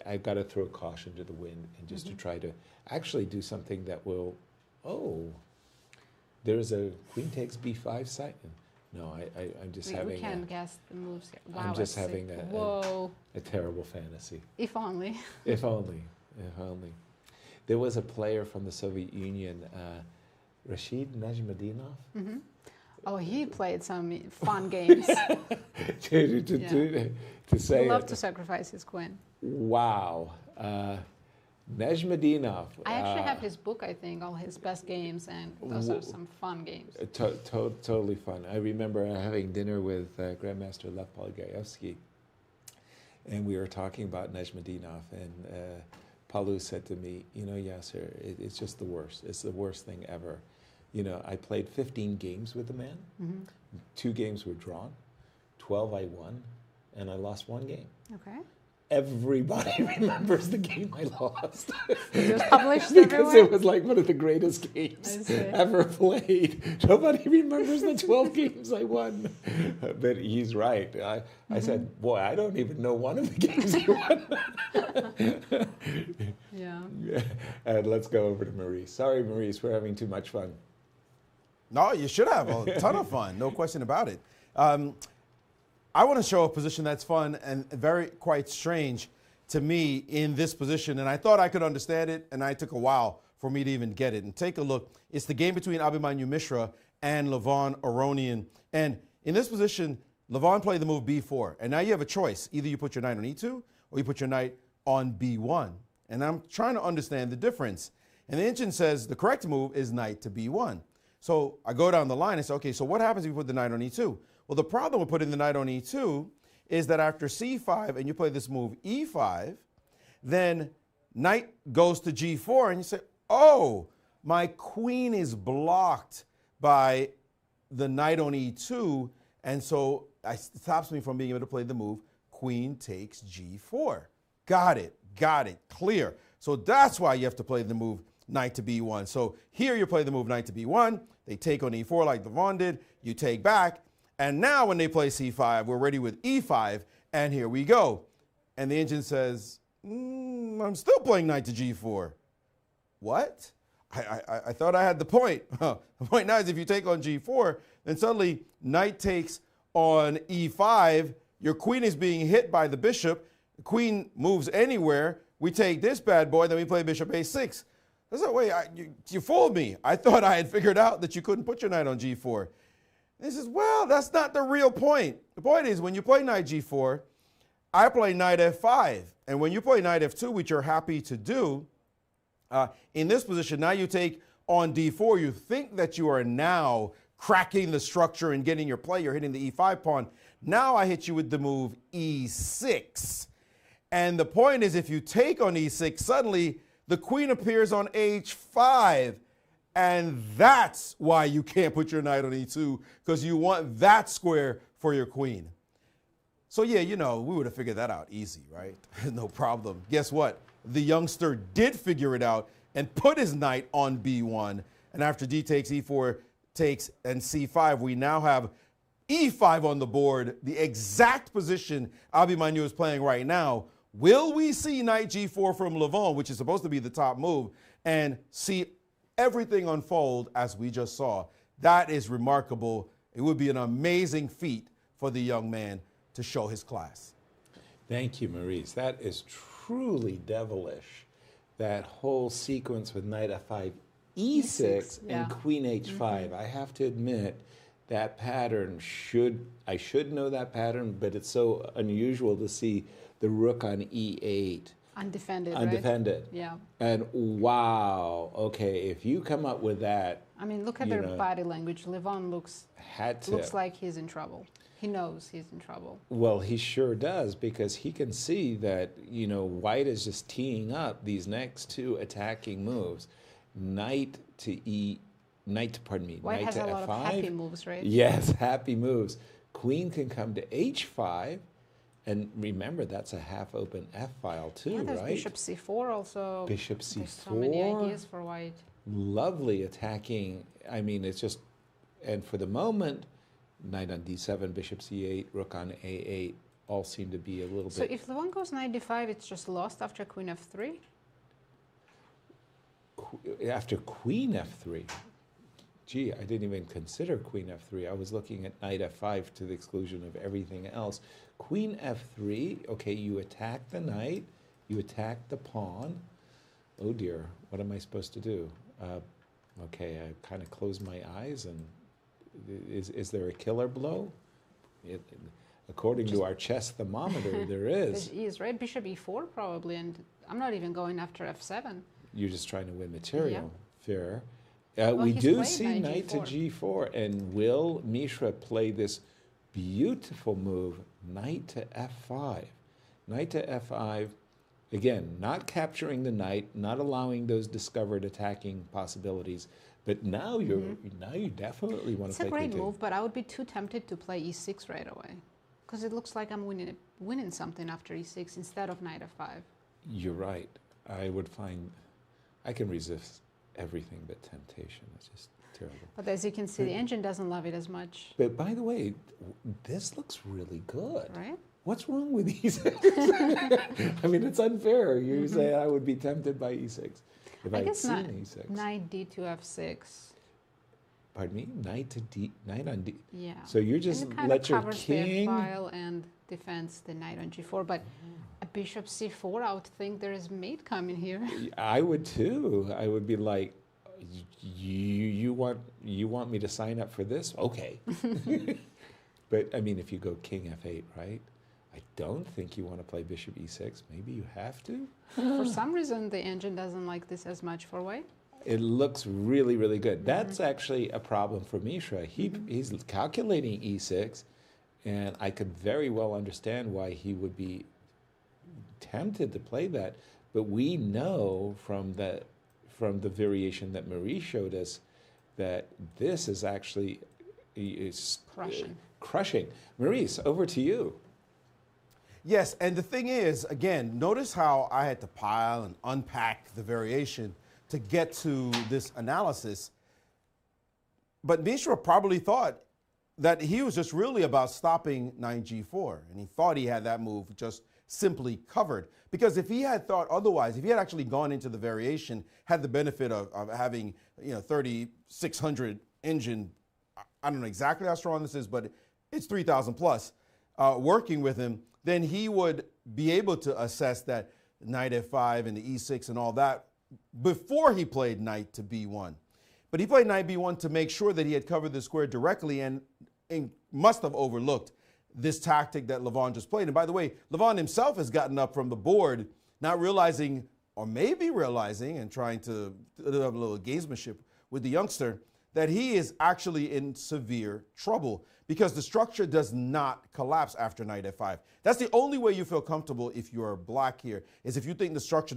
I've got to throw caution to the wind and just to try to actually do something that will, there's a queen takes b5 side. No, I'm just having. We can't guess the moves here. Wow, I'm just having a terrible fantasy. If only. If only. If only. There was a player from the Soviet Union, Rashid Najmadinov. Oh, he played some fun games. to say he loved to sacrifice his queen. Wow. Najmadinov. I actually have his book, I think, all his best games, and those are some fun games. Totally fun. I remember having dinner with Grandmaster Lev Polgayevsky, and we were talking about Najmadinov, and Palu said to me, you know, Yasser, it's just the worst. It's the worst thing ever. You know, I played 15 games with the man. 2 games were drawn, 12 I won, and I lost 1 game. Okay. Everybody remembers the game I lost. It was published because everywhere? it was like one of the greatest games ever played. Nobody remembers the 12 games I won. But he's right. I said, boy, I don't even know one of the games you won. Yeah. And let's go over to Maurice. Sorry, Maurice, we're having too much fun. No, you should have a ton of fun. No question about it. I want to show a position that's fun and very quite strange to me in this position. And I thought I could understand it, and it took a while for me to even get it. And take a look. It's the game between Abhimanyu Mishra and Levon Aronian. And in this position, Levon played the move b4. And now you have a choice. Either you put your knight on e2 or you put your knight on b1. And I'm trying to understand the difference. And the engine says the correct move is knight to b1. So I go down the line and say, okay, so what happens if you put the knight on e2? Well, the problem with putting the knight on e2 is that after c5 and you play this move e5, then knight goes to g4 and you say, oh, my queen is blocked by the knight on e2, and so it stops me from being able to play the move queen takes g4. Got it, clear. So that's why you have to play the move knight to b1. So here you play the move knight to b1, they take on e4 like Levon did, you take back, and now when they play c5, we're ready with e5, and here we go. And the engine says, I'm still playing knight to g4. What? I thought I had the point. The point now is if you take on g4, then suddenly knight takes on e5, your queen is being hit by the bishop, the queen moves anywhere, we take this bad boy, then we play bishop a6. That's no way, you fooled me. I thought I had figured out that you couldn't put your knight on g4. He says, well, that's not the real point. The point is when you play knight g4, I play knight f5. And when you play knight f2, which you're happy to do, in this position, now you take on d4. You think that you are now cracking the structure and getting your play. You're hitting the e5 pawn. Now I hit you with the move e6. And the point is if you take on e6, suddenly the queen appears on h5. And that's why you can't put your knight on e2, because you want that square for your queen. So yeah, you know, we would have figured that out easy, right? No problem. Guess what? The youngster did figure it out and put his knight on b1. And after d takes, e4 takes, and c5, we now have e5 on the board, the exact position Abhimanyu is playing right now. Will we see knight g4 from Levon, which is supposed to be the top move, and see everything unfold as we just saw? That is remarkable. It would be an amazing feat for the young man to show his class. Thank you, Maurice. That is truly devilish. That whole sequence with knight f5, e6, and queen h5. I have to admit that pattern I should know that pattern, but it's so unusual to see the rook on e8. Undefended, Undefended. right? Yeah. And wow, okay, if you come up with that. I mean, look at their body language. Levon looks like he's in trouble. He knows he's in trouble. Well, he sure does, because he can see that, white is just teeing up these next two attacking moves. Knight to e, White has to a f5. lot of happy moves, right? Yes, happy moves. Queen can come to h5, and remember that's a half-open f-file too, yeah, there's right? bishop c4 also. Bishop c4. There's so many ideas for white. Lovely attacking. I mean, it's just, and for the moment, knight on d7, bishop c8, rook on a8, all seem to be a little bit. So if Levon goes knight d5, it's just lost after queen f3? After queen f3. Gee, I didn't even consider queen f3. I was looking at knight f5 to the exclusion of everything else. Queen f3, okay, you attack the knight, you attack the pawn. Oh dear, what am I supposed to do? Okay, I kind of close my eyes, and is there a killer blow? According to our chess thermometer, there is. There is, right? Bishop e4 probably, and I'm not even going after f7. You're just trying to win material. Yeah. Fair. Well, we he's do played see knight to g4, and will Mishra play this beautiful move, knight to f5? Knight to f5, again, not capturing the knight, not allowing those discovered attacking possibilities, but now you definitely want to play. It's a great move, but I would be too tempted to play e6 right away, because it looks like I'm winning something after e6 instead of knight f5. You're right. I can resist everything but temptation. It's just terrible. But as you can see, the engine doesn't love it as much. But by the way, this looks really good. Right? What's wrong with e6? I mean, it's unfair. You say I would be tempted by e6 if I had seen e6. Knight d to f6. Pardon me? Knight on d. Yeah. So you're just let your king. The file and defends the knight on g4, but a bishop c4, I would think there is mate coming here. I would too. I would be like, you want me to sign up for this? Okay. But I mean, if you go king f8, right? I don't think you want to play bishop e6. Maybe you have to. For some reason, the engine doesn't like this as much for white. It looks really, really good. That's actually a problem for Mishra. He's calculating e6, and I could very well understand why he would be tempted to play that. But we know from the variation that Maurice showed us that this is actually crushing. Maurice, over to you. Yes, and the thing is, again, notice how I had to pile and unpack the variation to get to this analysis. But Mishra probably thought that he was just really about stopping knight g4, and he thought he had that move just simply covered. Because if he had thought otherwise, if he had actually gone into the variation, had the benefit of having 3,600 engine, I don't know exactly how strong this is, but it's 3,000 plus, working with him, then he would be able to assess that knight f5 and the e6 and all that before he played knight to b1. But he played knight b1 to make sure that he had covered the square directly and must have overlooked this tactic that Levon just played. And by the way, Levon himself has gotten up from the board, not realizing, or maybe realizing and trying to have a little gamesmanship with the youngster, that he is actually in severe trouble because the structure does not collapse after knight f5. That's the only way you feel comfortable if you are black here, is if you think the structure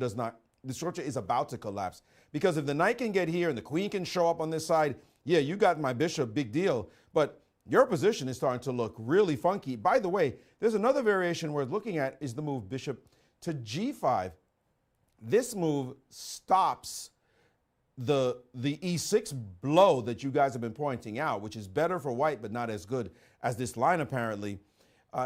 is about to collapse. Because if the knight can get here and the queen can show up on this side, yeah, you got my bishop, big deal. But your position is starting to look really funky. By the way, there's another variation worth looking at is the move bishop to g5. This move stops the e6 blow that you guys have been pointing out, which is better for white, but not as good as this line apparently.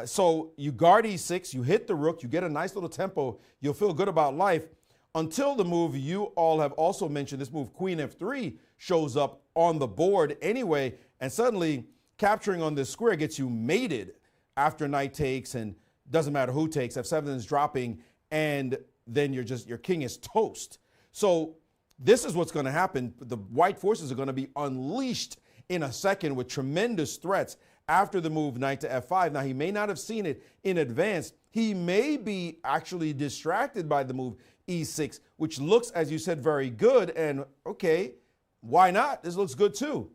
So you guard e6, you hit the rook, you get a nice little tempo, you'll feel good about life until the move you all have also mentioned, this move queen f3 shows up on the board anyway, and suddenly capturing on this square gets you mated after knight takes, and doesn't matter who takes, f7 is dropping, and then your king is toast. So this is what's going to happen. The white forces are going to be unleashed in a second with tremendous threats after the move knight to f5. Now, he may not have seen it in advance. He may be actually distracted by the move e6, which looks, as you said, very good. And okay, why not? This looks good too.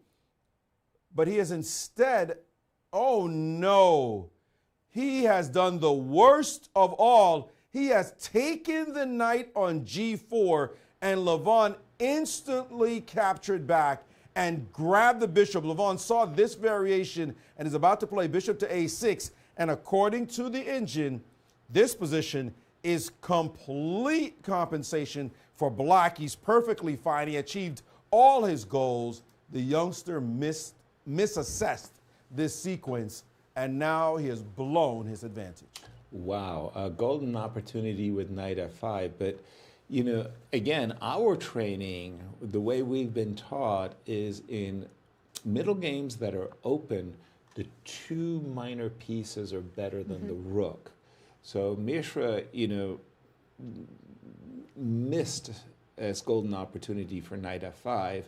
But he has instead, oh no, he has done the worst of all. He has taken the knight on g4, and Levon instantly captured back and grabbed the bishop. Levon saw this variation and is about to play bishop to a6. And according to the engine, this position is complete compensation for Black. He's perfectly fine. He achieved all his goals. The youngster misassessed this sequence, and now he has blown his advantage. Wow, a golden opportunity with knight f5. But, you know, again, our training, the way we've been taught is in middle games that are open, the two minor pieces are better than the rook. So Mishra, you know, missed this golden opportunity for knight f5,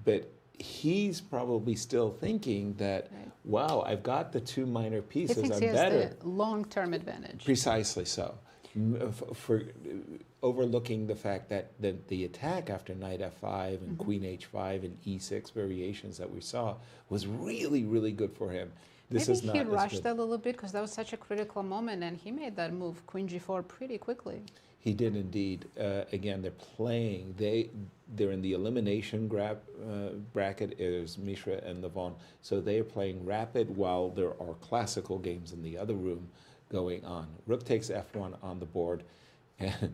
but he's probably still thinking that, wow, I've got the two minor pieces. He thinks he has the long-term advantage. Precisely so. For overlooking the fact that the attack after knight f5 and queen h5 and e6 variations that we saw was really, really good for him. This Maybe is not he as rushed good. a little bit because that was such a critical moment, and he made that move, queen g4, pretty quickly. He did indeed. Again, they're playing. They're in the elimination bracket. Is Mishra and Levon, so they are playing rapid while there are classical games in the other room going on. Rook takes f1 on the board, and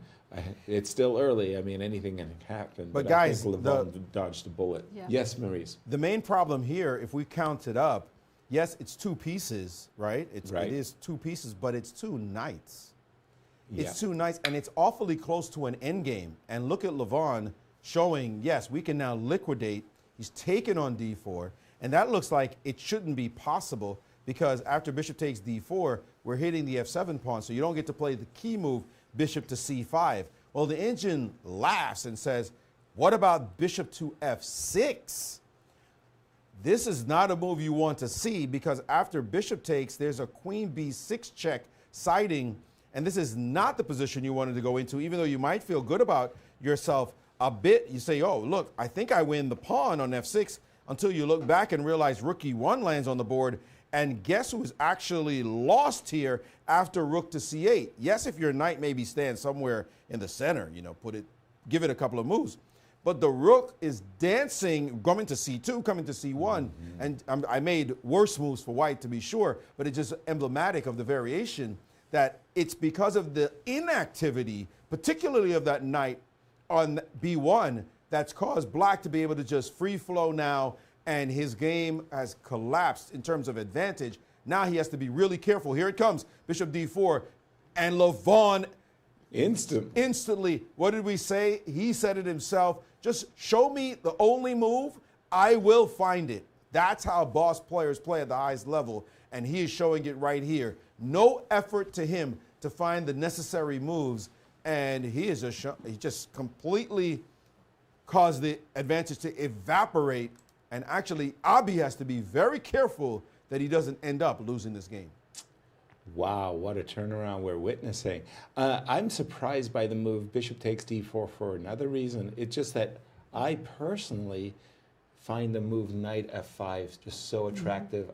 it's still early. I mean, anything can happen. But guys, I think Levon dodged a bullet. Yeah. Yes, Maurice. The main problem here, if we count it up, yes, it's two pieces, right? It is two pieces, but it's two knights. It's two knights, and it's awfully close to an endgame. And look at Levon showing, yes, we can now liquidate. He's taken on d4, and that looks like it shouldn't be possible because after bishop takes d4, we're hitting the f7 pawn, so you don't get to play the key move, bishop to c5. Well, the engine laughs and says, what about bishop to f6? This is not a move you want to see because after bishop takes, there's a queen b6 check siding, and this is not the position you wanted to go into, even though you might feel good about yourself a bit. You say, oh, look, I think I win the pawn on f6, until you look back and realize rook e1 lands on the board. And guess who's actually lost here after rook to c8? Yes, if your knight maybe stands somewhere in the center, you know, give it a couple of moves. But the rook is dancing, coming to c2, coming to c1. And I made worse moves for white, to be sure, but it's just emblematic of the variation that it's because of the inactivity, particularly of that knight on b1, that's caused Black to be able to just free flow now, and his game has collapsed in terms of advantage. Now he has to be really careful. Here it comes, bishop d4, and Levon instantly, what did we say? He said it himself, just show me the only move, I will find it. That's how boss players play at the highest level, and he is showing it right here. No effort to him to find the necessary moves, and he just completely caused the advantage to evaporate. And actually, Abhi has to be very careful that he doesn't end up losing this game. Wow, what a turnaround we're witnessing. I'm surprised by the move bishop takes d4 for another reason. It's just that I personally find the move knight f5 just so attractive.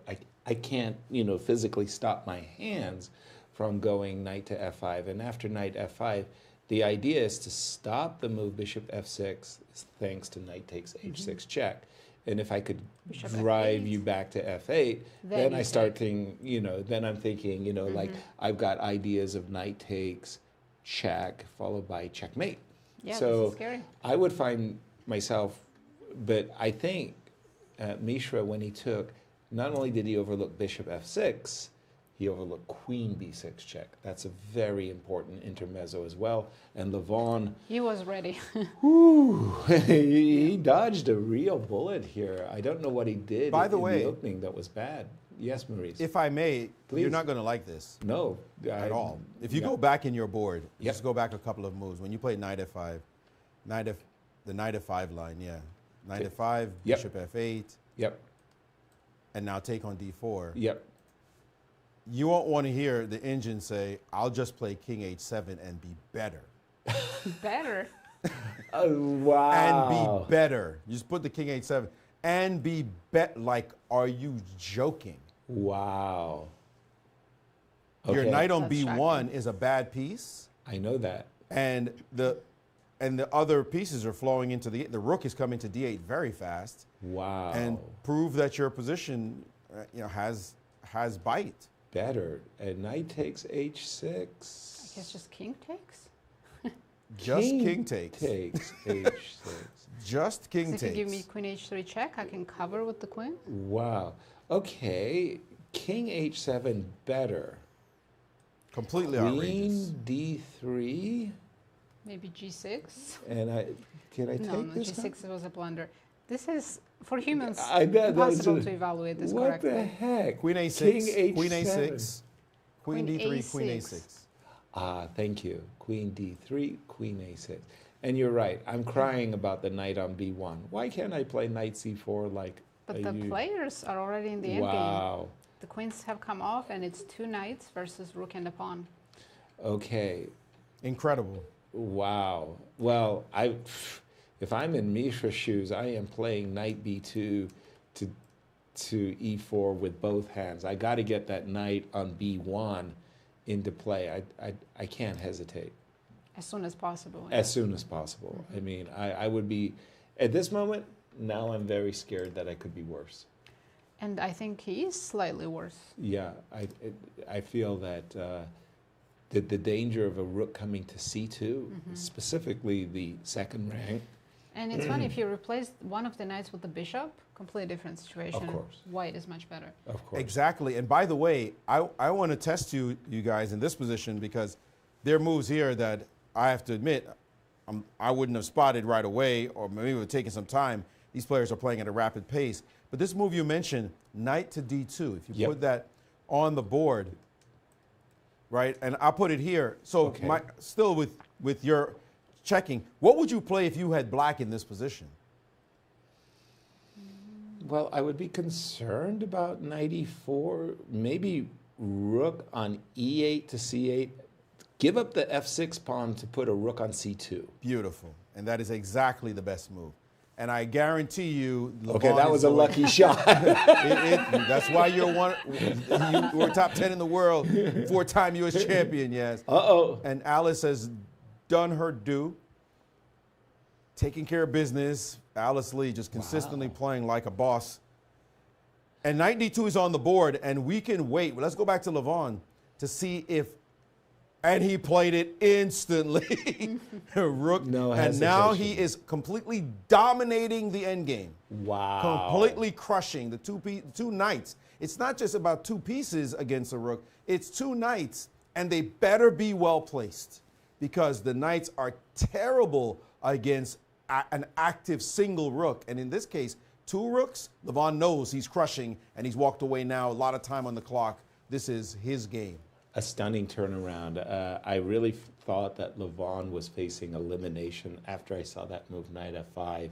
I can't, you know, physically stop my hands from going knight to f5. And after knight f5, the idea is to stop the move bishop f6 thanks to knight takes h6 check. And if I could bishop drive F8. You back to f8, then I start thinking, you know, then I'm thinking, you know, like I've got ideas of knight takes, check, followed by checkmate. Yeah, so this is scary. I would find myself, but I think Mishra, when he took, not only did he overlook bishop f6, he overlooked queen b6 check. That's a very important intermezzo as well. And Levon, he was ready. he dodged a real bullet here. I don't know what he did By the way, the opening that was bad. Yes, Maurice. If I may, Please. You're not going to like this. No. At all. If you go back in your board, just go back a couple of moves. When you play knight f5, the knight f5 line, knight f5, bishop f8. Yep. and now take on d4. Yep. You won't want to hear the engine say, I'll just play king h7 and be better. Better? Wow. And be better. You just put the king h7 and be like, are you joking? Wow. Your Okay. knight on That's b1 shocking. is a bad piece. I know that. And the other pieces are flowing into the rook is coming to d8 very fast. Wow. And prove that your position has bite. Better. And knight takes h6. I guess just king takes? Just king takes. Takes h6. Just king If takes. you give me queen h3 check, I can cover with the queen. Wow. Okay. King h7 better. Completely Queen outrageous. d3. Maybe g6. And can I take No, this? g6 was a blunder. This is, for humans, that's impossible to evaluate this What correctly. the heck? Queen a6, King queen h7. a6, queen Queen d3, queen a6. a6. Ah, thank you. Queen d3, queen a6. And you're right. I'm crying about the knight on b1. Why can't I play knight c4 like But the players are already in the endgame. Wow. The queens have come off, and it's two knights versus rook and a pawn. Okay. Incredible. Wow. Well, if I'm in Mishra's shoes, I am playing knight b2 to e4 with both hands. I got to get that knight on b1 into play. I can't hesitate. As soon as possible. As soon as possible. I mean, I would be, at this moment, now I'm very scared that I could be worse. And I think he is slightly worse. Yeah, I feel that the danger of a rook coming to c2, specifically the second rank. And it's funny, if you replace one of the knights with the bishop, completely different situation. Of course. White is much better. Of course. Exactly. And by the way, I want to test you guys in this position because there are moves here that I have to admit I wouldn't have spotted right away, or maybe it would have taken some time. These players are playing at a rapid pace. But this move you mentioned, knight to d2, if you put that on the board, right? And I'll put it here. So still with your checking, what would you play if you had black in this position? Well, I would be concerned about knight e4, maybe rook on e8 to c8. Give up the f6 pawn to put a rook on c2. Beautiful. And that is exactly the best move. And I guarantee you, Levon Okay, that was a lucky shot. That's why you're you were top 10 in the world, 4-time U.S. champion, yes. Uh-oh. And Alice has done her due, taking care of business. Alice Lee just consistently playing like a boss. And knight d2 is on the board, and we can wait. Let's go back to Levon to see if, and he played it instantly. Rook. No and now hesitation. he is completely dominating the endgame. Wow. Completely crushing the two knights. It's not just about two pieces against a rook. It's two knights, and they better be well placed because the knights are terrible against an active single rook. And in this case, two rooks. Levon knows he's crushing, and he's walked away now. A lot of time on the clock. This is his game. A stunning turnaround. I really thought that Levon was facing elimination after I saw that move, knight f5,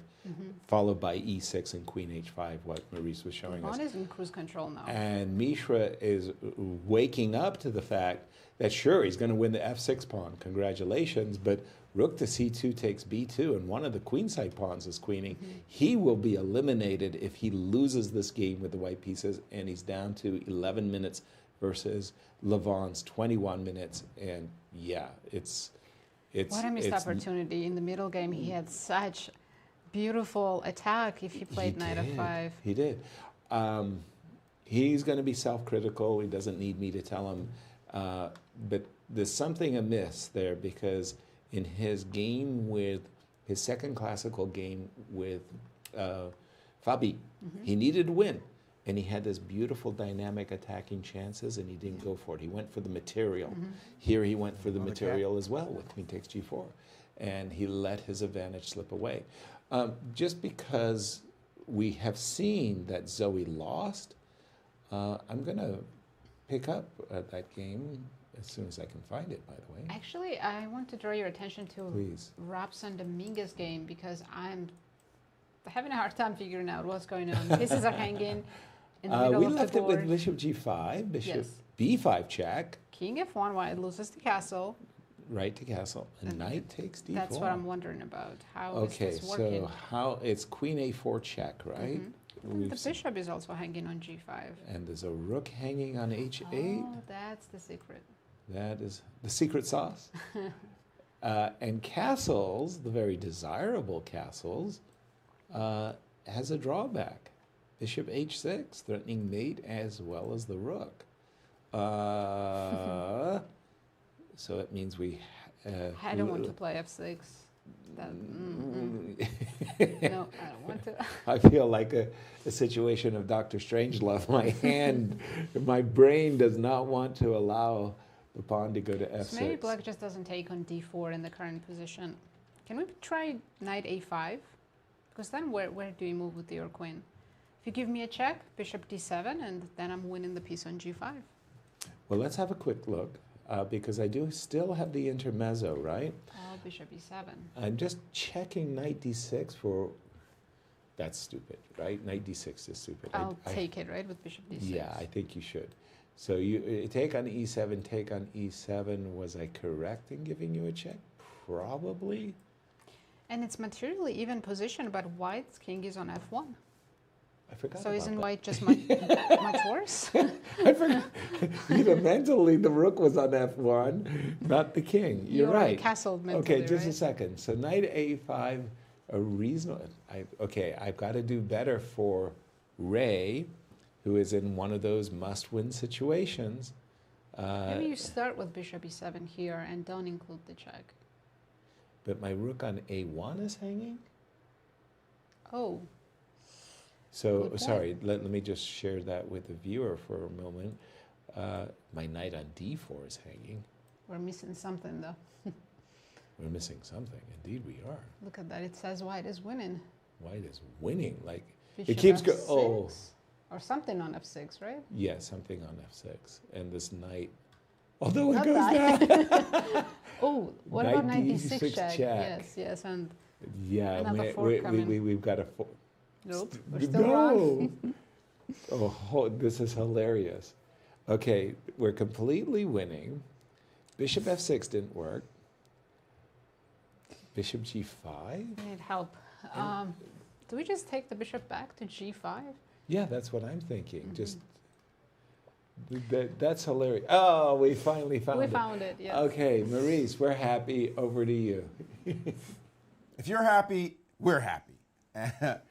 followed by e6 and queen h5, what Maurice was showing us. Levon is in cruise control now. And Mishra is waking up to the fact that, sure, he's going to win the f6 pawn. Congratulations. But rook to c2 takes b2, and one of the queenside pawns is queening. He will be eliminated if he loses this game with the white pieces, and he's down to 11 minutes versus Levon's 21 minutes. And yeah, it's what a missed opportunity. In the middle game, he had such beautiful attack if he played knight f5. He did. He's going to be self-critical. He doesn't need me to tell him. But there's something amiss there because in his game with his second classical game with Fabi, he needed to win. And he had this beautiful dynamic attacking chances, and he didn't go for it. He went for the material. Here he went for the material as well with queen takes g4. And he let his advantage slip away. Just because we have seen that Zoey lost, I'm going to pick up that game as soon as I can find it, by the way. Actually, I want to draw your attention to Please. Robson Dominguez game because I'm having a hard time figuring out what's going on. Pieces are hanging. in the middle we of left the it with board. bishop g5, bishop Yes. b5 check, King f1, white loses the castle. right to castle, and knight takes d4. That's what I'm wondering about. How is Okay, this working? so how it's queen a4 check, right? And We've the seen- bishop is also hanging on g5. And there's a rook hanging on h8. Oh, that's the secret. That is the secret sauce. And castles, the very desirable castles, has a drawback. Bishop h6, threatening mate as well as the rook. So it means we... I don't want to play f6. That, no, I don't want to. I feel like a situation of Dr. Strangelove. My hand, my brain does not want to allow the pawn to go to f6. So maybe black just doesn't take on d4 in the current position. Can we try knight a5? Because then where do you move with your queen? If you give me a check, bishop d7, and then I'm winning the piece on g5. Well, let's have a quick look, because I do still have the intermezzo, right? Oh, bishop e7. I'm just checking knight d6 for... That's stupid, right? Knight d6 is stupid. I'll take it, right, with bishop d6. Yeah, I think you should. So you take on e7, take on e7. Was I correct in giving you a check? Probably. And it's materially even position, but white's king is on f1. I forgot So about isn't that. white just much worse? I forgot. Mentally, the rook was on f1, not the king. You're already right. castled mentally, Okay, just a right? second. So knight a5, a reasonable... I've got to do better for Ray, who is in one of those must-win situations. Maybe you start with bishop e7 here and don't include the check. But my rook on a1 is hanging? Oh. So, Good sorry, let me just share that with the viewer for a moment. My knight on d4 is hanging. We're missing something, though. We're missing something. Indeed, we are. Look at that. It says white is winning. White is winning. Like, Bishop it keeps going. f6, Oh, or something on f6, right? yeah, something on f6. And this knight, although it Not goes that. down. Oh, what Knight about knight d6 d6 check? check. Yes, and Yeah, another fork coming. we've got a... Nope, we're still wrong. Oh, this is hilarious. Okay, we're completely winning. Bishop f6 didn't work. Bishop g5? I need help. Do we just take the bishop back to g5? Yeah, that's what I'm thinking. Just that's hilarious. Oh, we finally found it. We found it, yes. Okay, Maurice, we're happy. Over to you. If you're happy, we're happy.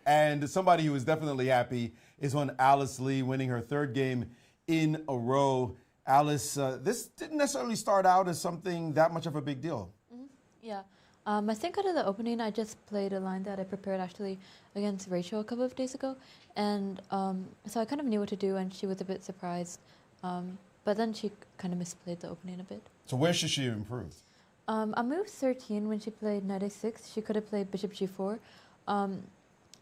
And somebody who is definitely happy is one Alice Lee, winning her third game in a row. Alice, this didn't necessarily start out as something that much of a big deal. Yeah. I think out of the opening, I just played a line that I prepared actually against Rachel a couple of days ago. And so I kind of knew what to do, and she was a bit surprised. But then she kind of misplayed the opening a bit. So where should she have improved? On move 13, when she played knight a6, she could have played bishop g4.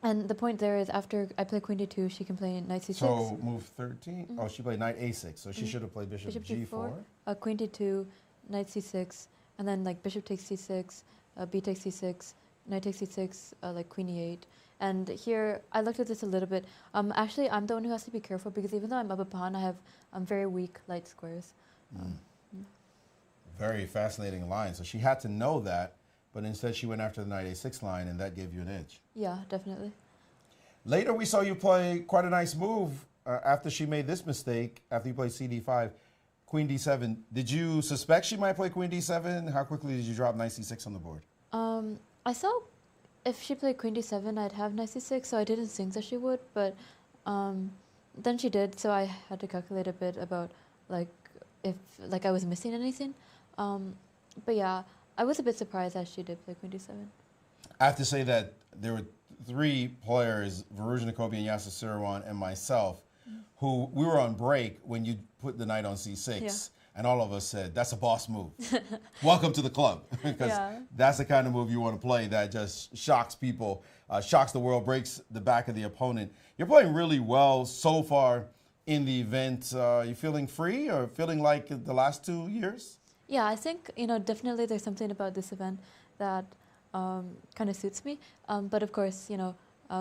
And the point there is after I play queen d2, she can play knight c6. So move 13? Oh, she played knight a6, so she should have played bishop g4. Queen d2, knight c6, and then like bishop takes c6, b takes c6, knight takes c6, like queen e8. And here, I looked at this a little bit. Actually, I'm the one who has to be careful because even though I'm up a pawn, I have very weak light squares. Very fascinating line. So she had to know that, but instead she went after the knight a6 line, and that gave you an edge. Yeah, definitely. Later, we saw you play quite a nice move after she made this mistake, after you played cd5, queen d7. Did you suspect she might play queen d7? How quickly did you drop knight c6 on the board? I saw if she played queen d7, I'd have knight c6, so I didn't think that she would, but then she did, so I had to calculate a bit about like if like I was missing anything. But yeah, I was a bit surprised that she did play queen d7. I have to say that there were three players, Varuja Nakobi and Yasser Seirawan and myself, who we were on break when you put the knight on c6, and all of us said, that's a boss move. Welcome to the club, because that's the kind of move you want to play that just shocks people, shocks the world, breaks the back of the opponent. You're playing really well so far in the event. You feeling free or feeling like the last 2 years? Yeah, I think, definitely there's something about this event that kind of suits me. But of course,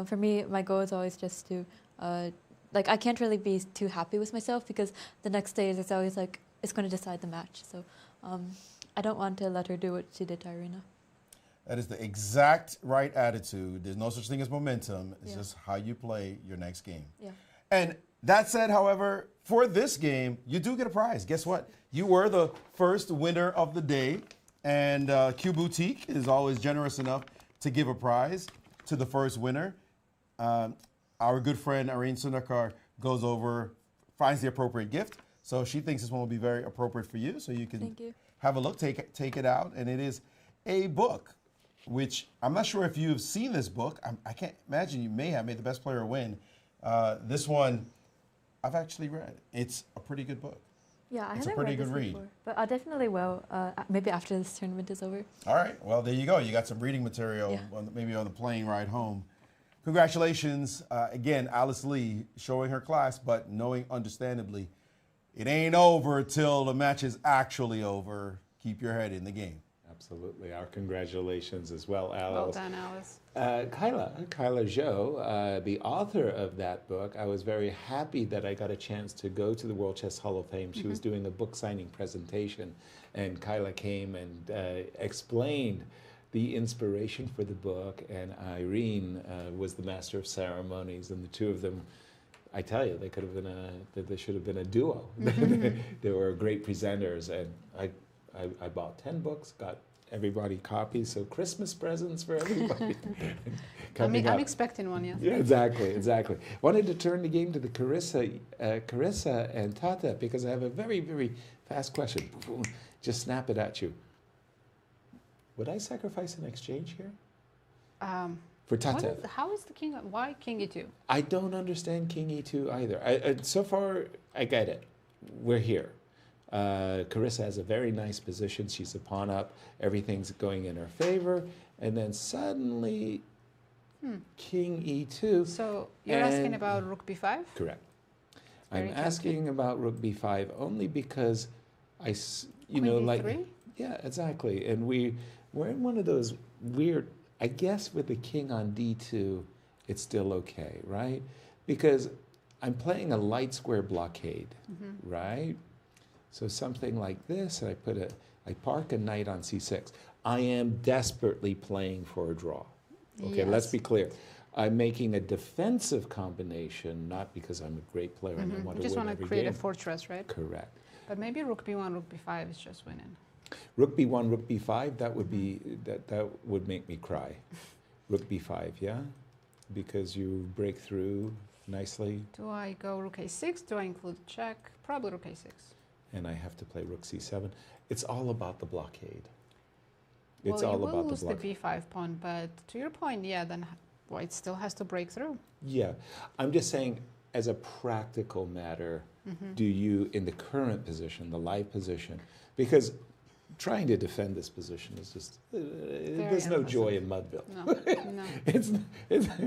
for me, my goal is always just to like I can't really be too happy with myself because the next day is always like it's going to decide the match. So I don't want to let her do what she did to Irene. That is the exact right attitude. There's no such thing as momentum. It's just how you play your next game. Yeah. And that said, however, for this game, you do get a prize. Guess what? You were the first winner of the day. And Q Boutique is always generous enough to give a prize to the first winner. Our good friend Irene Sundakar goes over, finds the appropriate gift. So she thinks this one will be very appropriate for you. So you can have a look, take it out. And it is a book, which I'm not sure if you've seen this book. I can't imagine you may have made the best player win. This one I've actually read. It's a pretty good book. Yeah, it's a pretty good read. Before, but I definitely will, maybe after this tournament is over. All right, well, there you go. You got some reading material, maybe on the plane ride home. Congratulations. Again, Alice Lee showing her class, but knowing understandably, it ain't over till the match is actually over. Keep your head in the game. Absolutely. Our congratulations as well, Alice. Well done, Alice. Kyla Zhou, the author of that book, I was very happy that I got a chance to go to the World Chess Hall of Fame. She was doing a book signing presentation, and Kyla came and explained the inspiration for the book, and Irene was the master of ceremonies, and the two of them, I tell you, they should have been a duo. They were great presenters, and I bought 10 books, got everybody copies, so Christmas presents for everybody. I'm expecting one, yes. Yeah, exactly. Wanted to turn the game to the Carissa and Tatev because I have a very, very fast question. Just snap it at you. Would I sacrifice an exchange here? For Tatev. How is the king? Why king e2? I don't understand king e2 either. So far, I get it. We're here. Carissa has a very nice position. She's a pawn up. Everything's going in her favor. And then suddenly, king e2. So you're asking about rook b5? Correct. I'm asking about rook b5 only because Queen yeah, exactly. And we're in one of those weird, I guess with the king on d2, it's still okay, right? Because I'm playing a light square blockade, right? So something like this, and I park a knight on c6. I am desperately playing for a draw. Okay, let's be clear. I'm making a defensive combination, not because I'm a great player and I want to win every game. You just want to create a fortress, right? Correct. But maybe rook b1, rook b5 is just winning. Rook b1, rook b5, that would be that would make me cry. Rook b5, yeah? Because you break through nicely. Do I go rook a6? Do I include check? Probably rook a6. And I have to play rook c7. It's all about the blockade. It's all you about will the lose the b5 pawn, but to your point, yeah, then white still has to break through. Yeah, I'm just saying, as a practical matter, do you, in the current position, the live position, because trying to defend this position is just, there's no joy in Mudville. No.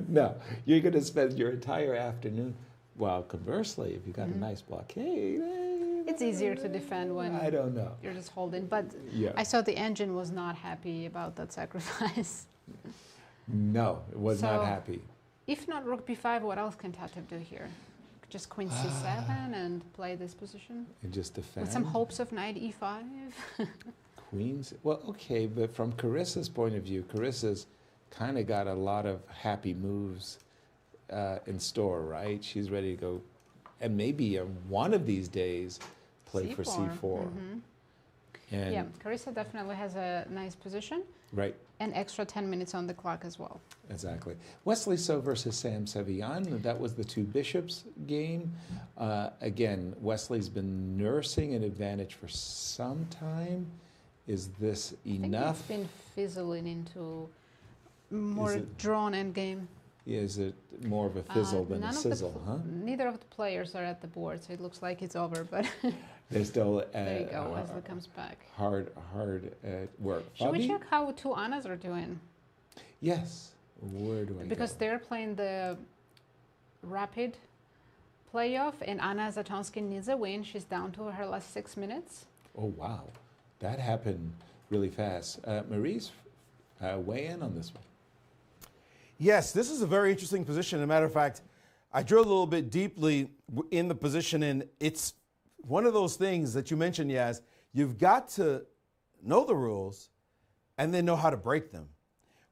No, you're going to spend your entire afternoon, while conversely, if you got a nice blockade, it's easier to defend when I don't know. You're just holding. But I saw the engine was not happy about that sacrifice. No, it was not happy. If not rook b5, what else can Tatev do here? Just queen c7 and play this position? And just defend? With some hopes of knight e5? Queens? Well, okay, but from Carissa's point of view, Carissa's kind of got a lot of happy moves in store, right? She's ready to go. And maybe one of these days, play c4. for c4. And yeah, Carissa definitely has a nice position. Right. And extra 10 minutes on the clock as well. Exactly. Wesley So versus Sevian, that was the two bishops game. Again, Wesley's been nursing an advantage for some time. Is this enough? I think it's been fizzling into more drawn endgame. Is it more of a fizzle than a sizzle, huh? Neither of the players are at the board, so it looks like it's over, but there's still there you go, Wesley comes back. Hard work. Should we check how two Annas are doing? Yes. Where do I Because they're playing the rapid playoff, and Anna Zatonsky needs a win. She's down to her last 6 minutes. Oh, wow. That happened really fast. Maurice, weigh in on this one. Yes, this is a very interesting position. As a matter of fact, I drilled a little bit deeply in the position, and it's one of those things that you mentioned, Yaz. You've got to know the rules and then know how to break them.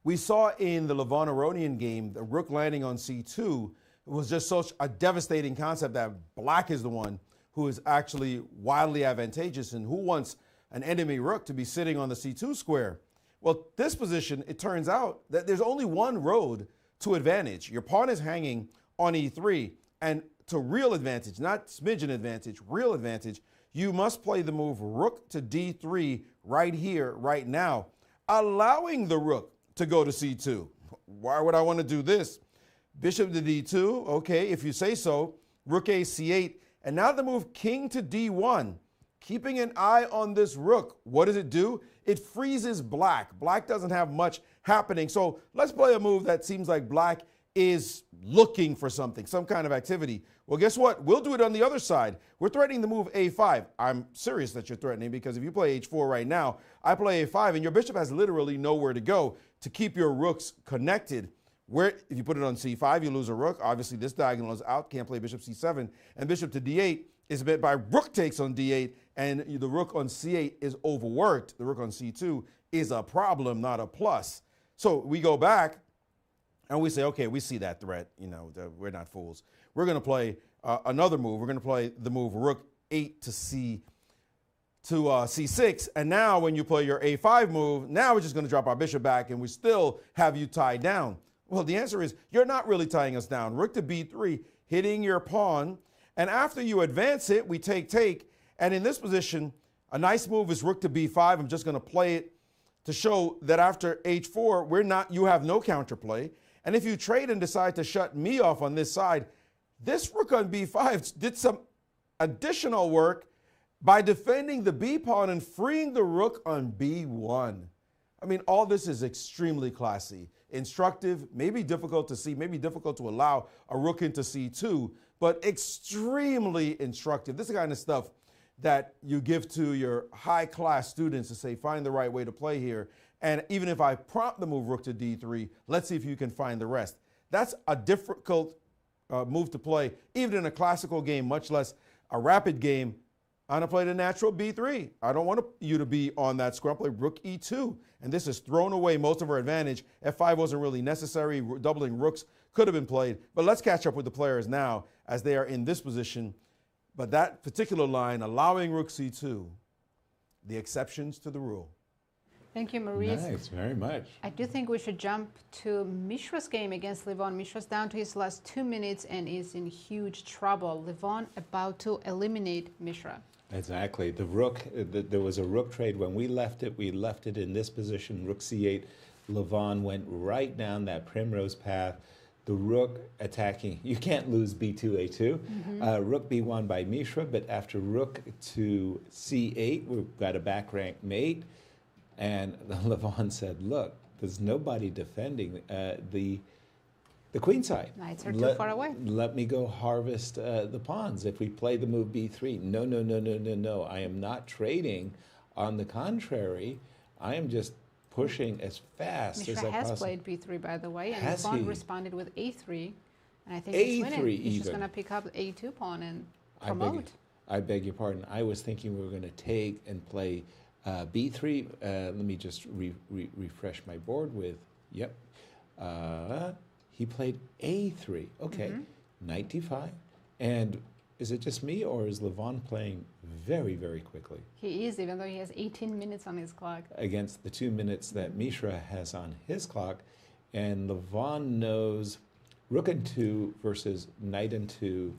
We saw in the Levon Aronian game, the rook landing on c2 was just such a devastating concept that black is the one who is actually wildly advantageous, and who wants an enemy rook to be sitting on the c2 square. Well, this position, it turns out that there's only one road to advantage. Your pawn is hanging on e3, and to real advantage, not smidgen advantage, real advantage, you must play the move rook to d3 right here, right now, allowing the rook to go to c2. Why would I want to do this? Bishop to d2, okay, if you say so. Rook a c8, and now the move king to d1. Keeping an eye on this rook. What does it do? It freezes black. Black doesn't have much happening. So let's play a move that seems like black is looking for something, some kind of activity. Well, guess what? We'll do it on the other side. We're threatening the move a5. I'm serious that you're threatening, because if you play h4 right now, I play a5, and your bishop has literally nowhere to go to keep your rooks connected. Where, if you put it on c5, you lose a rook. Obviously, this diagonal is out. Can't play bishop c7. And bishop to d8 is met by rook takes on d8, and the rook on c8 is overworked. The rook on c2 is a problem, not a plus. So we go back, and we say, okay, we see that threat. You know, we're not fools. We're going to play another move. We're going to play the move rook 8 to c6. And now when you play your a5 move, now we're just going to drop our bishop back, and we still have you tied down. Well, the answer is you're not really tying us down. Rook to b3, hitting your pawn. And after you advance it, we take. And in this position, a nice move is rook to b5. I'm just going to play it to show that after h4, you have no counterplay. And if you trade and decide to shut me off on this side, this rook on b5 did some additional work by defending the b pawn and freeing the rook on b1. I mean, all this is extremely classy, instructive, maybe difficult to see, maybe difficult to allow a rook into c2, but extremely instructive. This is the kind of stuff that you give to your high-class students to say, find the right way to play here. And even if I prompt the move rook to d3, let's see if you can find the rest. That's a difficult move to play, even in a classical game, much less a rapid game. I'm going to play the natural b3. I don't want you to be on that square. I'll play rook e2. And this has thrown away most of our advantage. f5 wasn't really necessary. Doubling rooks could have been played. But let's catch up with the players now as they are in this position. But that particular line, allowing rook c2, the exceptions to the rule. Thank you, Maurice. Nice, very much. I do think we should jump to Mishra's game against Levon. Mishra's down to his last 2 minutes and is in huge trouble. Levon about to eliminate Mishra. Exactly. The rook, there was a rook trade. When we left it in this position, rook c8. Levon went right down that primrose path. The rook attacking. You can't lose b2, a2. Rook b1 by Mishra, but after rook to c8, we've got a back rank mate. And Levon said, look, there's nobody defending the queen side. Knights are too far away. Let me go harvest the pawns. If we play the move b3, no. I am not trading. On the contrary, I am just pushing as fast as I Mishra has possibly. played b3, by the way, and Has Levon he? responded with a3. And I think A3 he's winning. He's just even. going to pick up a2 pawn and promote. I beg your pardon. I was thinking we were going to take and play b3. Let me just refresh my board with, yep. He played a3. Okay, knight d5. And is it just me, or is Levon playing very, very quickly? He is, even though he has 18 minutes on his clock. Against the 2 minutes that Mishra has on his clock. And Levon knows rook and 2 versus knight and 2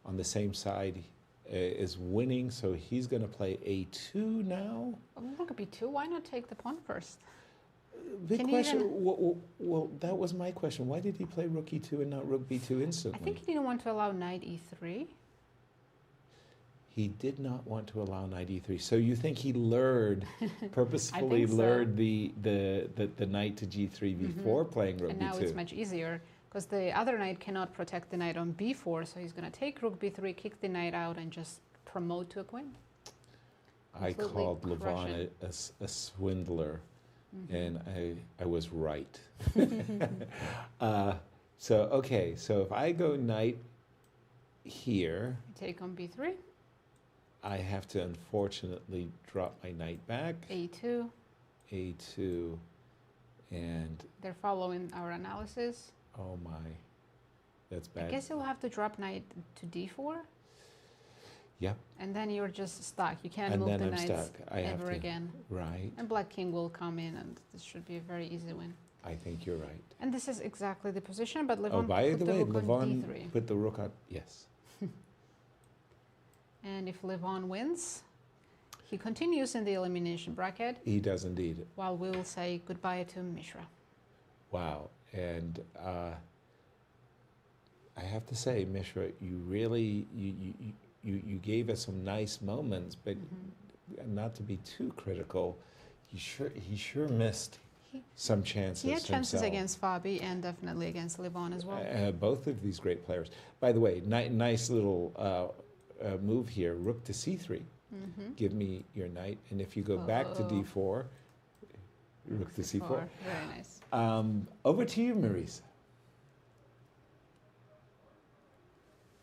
on the same side is winning, so he's going to play a2 now. Rook b2, why not take the pawn first? Big question. Well, that was my question. Why did he play rook e2 and not rook b2 instantly? I think he didn't want to allow knight e3. He did not want to allow knight e3. So you think he lured, purposefully so. lured the knight to g3 before playing rook b2? And now it's much easier, because the other knight cannot protect the knight on b4, so he's going to take rook b3, kick the knight out, and just promote to a queen. I called Levon a swindler, and I was right. So, okay, so if I go knight here, Take on b3. I have to unfortunately drop my knight back. a2. a2, and They're following our analysis. oh my, that's bad. I guess you'll have to drop knight to d4. Yep. And then you're just stuck. You can't And move then the I'm knights stuck. I have ever to- again. Right. And black king will come in, and this should be a very easy win. I think you're right. And this is exactly the position, but Levon Oh, by put the the way, rook on Levon d3. put the rook on. Yes. And if Levon wins, he continues in the elimination bracket, He does indeed. while we will say goodbye to Mishra. Wow. And I have to say, Mishra, you really you gave us some nice moments, but not to be too critical, he sure missed some chances. He had chances himself. against Fabi and definitely against Levon as well. Both of these great players. By the way, nice little move here. Rook to c3. Give me your knight, and if you go back to d4, rook to c4. Very nice. Over to you, Maurice.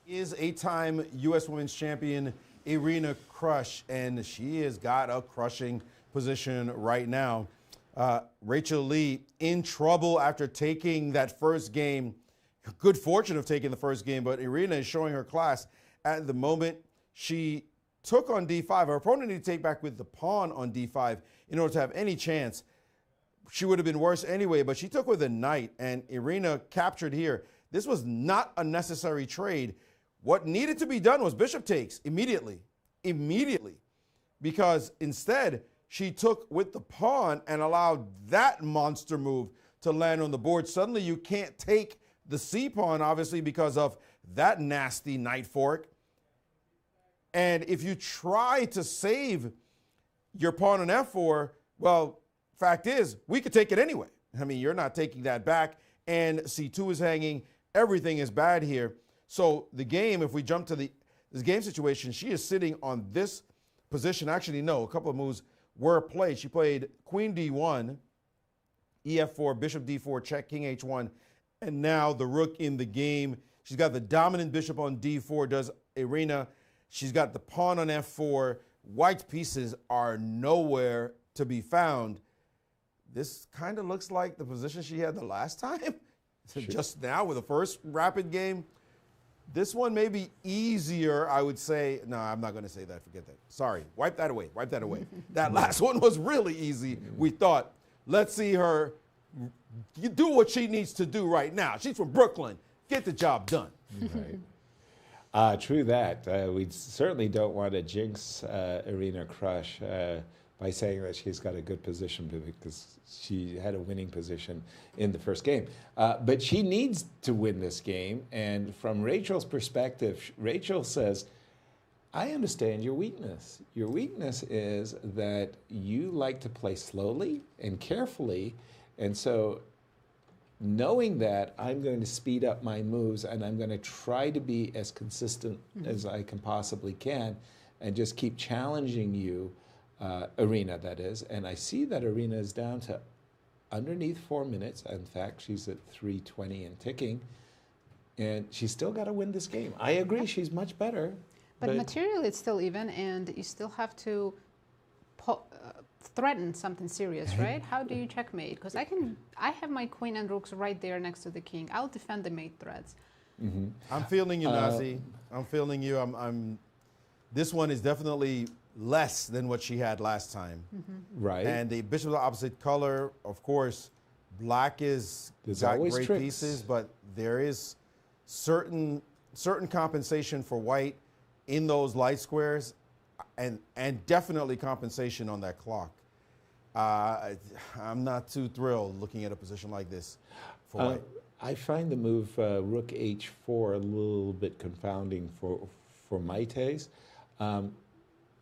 Is 8-time U.S. Women's Champion Irene Crush, and she has got a crushing position right now. Rachel Lee in trouble after taking that first game. Good fortune of taking the first game, but Irene is showing her class at the moment. She took on d5. Her opponent needed to take back with the pawn on d5 in order to have any chance. She would have been worse anyway, but she took with a knight, and Irene captured here. This was not a necessary trade. What needed to be done was bishop takes immediately, because instead she took with the pawn and allowed that monster move to land on the board. Suddenly you can't take the c pawn, obviously, because of that nasty knight fork. And if you try to save your pawn on f4, well, fact is, we could take it anyway. I mean, you're not taking that back, and c2 is hanging. Everything is bad here. So the game, if we jump to this game situation, she is sitting on this position. Actually, no, a couple of moves were played. She played queen d1, ef4, bishop d4, check, king h1, and now the rook in the game. She's got the dominant bishop on d4, does Irene. She's got the pawn on f4. White's pieces are nowhere to be found. This kind of looks like the position she had the last time. Sure. Just now with the first rapid game. This one may be easier, I would say. No, I'm not going to say that. Forget that. Sorry. Wipe that away. Wipe that away. That last one was really easy. We thought, let's see her do what she needs to do right now. She's from Brooklyn. Get the job done. Right. True that. We certainly don't want to jinx Irene Crush by saying that she's got a good position, because she had a winning position in the first game. But she needs to win this game. And from Rachel's perspective, Rachel says, I understand your weakness. Your weakness is that you like to play slowly and carefully. And so knowing that, I'm going to speed up my moves, and I'm going to try to be as consistent as I can possibly can, and just keep challenging you, Irene, that is. And I see that Irene is down to underneath 4 minutes. In fact, she's at 3:20 and ticking. And she's still got to win this game. I agree, she's much better. But materially, it's still even, and you still have to threaten something serious, right? How do you checkmate? Because I have my queen and rooks right there next to the king. I'll defend the mate threats. I'm feeling you, Nazi. I'm feeling you. This one is definitely less than what she had last time. Right. And the bishop of the opposite color, of course, black is got great tricks. pieces, but there is certain compensation for white in those light squares, and definitely compensation on that clock. I'm not too thrilled looking at a position like this for white. I find the move rook h4 a little bit confounding for my taste.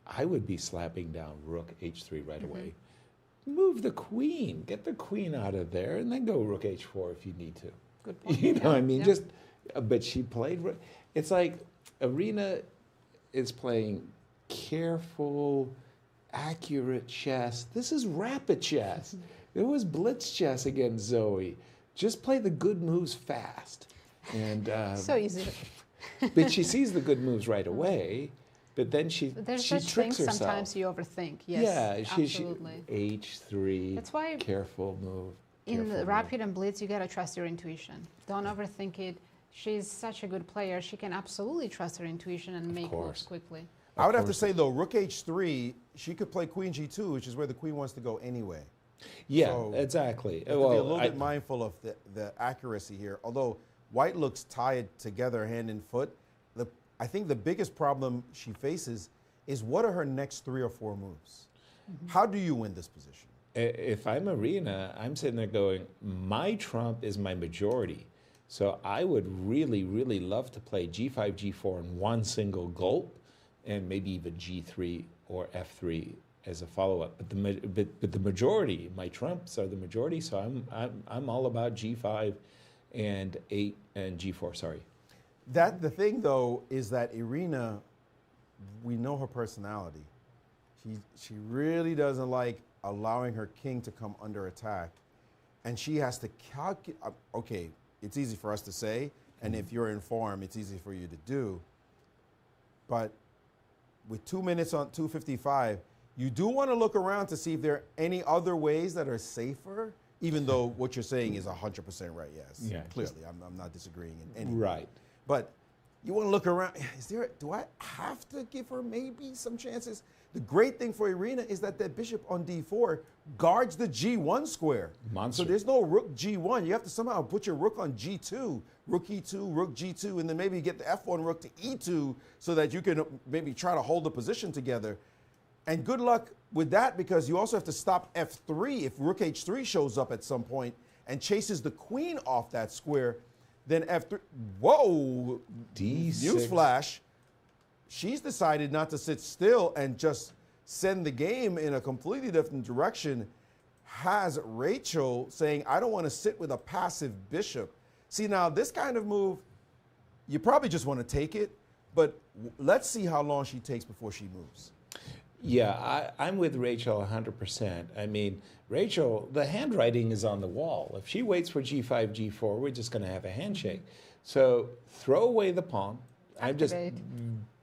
I would be slapping down rook h3 right away. Move the queen, get the queen out of there, and then go rook h4 if you need to. Good point. You know what I mean? Just, but she played. It's like Irene is playing careful, accurate chess. This is rapid chess. It was blitz chess against Zoey. just play the good moves fast. And so easy. but she sees the good moves right away. But then she There's she such tricks things herself. sometimes you overthink. Yes, Yeah, absolutely. H3. That's why careful move. In careful the move. Rapid and Blitz, you gotta trust your intuition. Don't overthink it. She's such a good player. She can absolutely trust her intuition and make moves quickly. I would have to say though, Rook H3, she could play Queen G2, which is where the Queen wants to go anyway. Yeah, So exactly. you have to be a little bit mindful of the accuracy here. Although White looks tied together hand and foot, I think the biggest problem she faces is what are her next 3 or 4 moves? How do you win this position? If I'm Arena, I'm sitting there going, my trump is my majority. So I would really, really love to play G5, G4 in one single gulp, and maybe even G3 or F3 as a follow-up. But the majority, my trumps are the majority. So I'm all about G5 and 8 and G4. Sorry. The thing though is that Irina, we know her personality. She really doesn't like allowing her king to come under attack, and she has to calculate. Okay, it's easy for us to say, and if you're informed, it's easy for you to do. But with 2 minutes on 2:55, you do want to look around to see if there are any other ways that are safer. Even though what you're saying is 100% right, yes. Yeah, clearly, I'm not disagreeing in any way. Right. But you want to look around. Do I have to give her maybe some chances? The great thing for Irina is that bishop on D4 guards the G1 square. Monster. So there's no rook G1. You have to somehow put your rook on G2, rook E2, rook G2, and then maybe get the F1 rook to E2 so that you can maybe try to hold the position together. And good luck with that, because you also have to stop F3 if rook H3 shows up at some point and chases the queen off that square. Then F3, whoa, D6. Newsflash, she's decided not to sit still and just send the game in a completely different direction. Has Rachel saying, I don't want to sit with a passive bishop. See, now this kind of move, you probably just want to take it, but let's see how long she takes before she moves. Yeah, I'm with Rachel 100%. I mean, Rachel, the handwriting is on the wall. If she waits for G5, G4, we're just going to have a handshake. So throw away the pawn. I'm just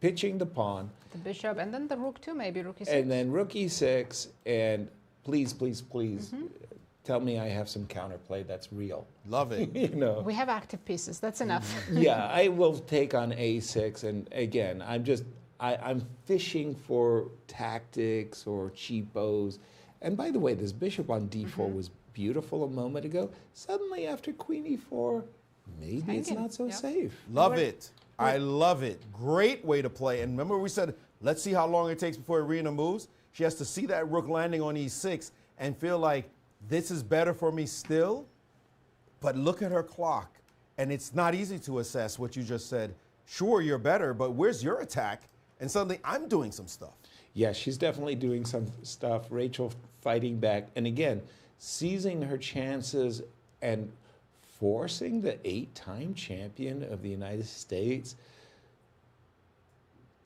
pitching the pawn. The bishop, and then the rook too, maybe rook E6. And then rook E6, and please, please, please, tell me I have some counterplay that's real. Love it. You know. We have active pieces. That's enough. Yeah, I will take on A6, and again, I'm fishing for tactics or cheapos. And by the way, this bishop on D4 was beautiful a moment ago. Suddenly, after Queen E4, maybe it's not so safe. Love it. I love it. Great way to play. And remember we said, let's see how long it takes before Irina moves. She has to see that rook landing on E6 and feel like this is better for me still. But look at her clock. And it's not easy to assess what you just said. Sure, you're better, but where's your attack? And suddenly I'm doing some stuff. Yeah, she's definitely doing some stuff. Rachel fighting back. And again, seizing her chances and forcing the 8-time champion of the United States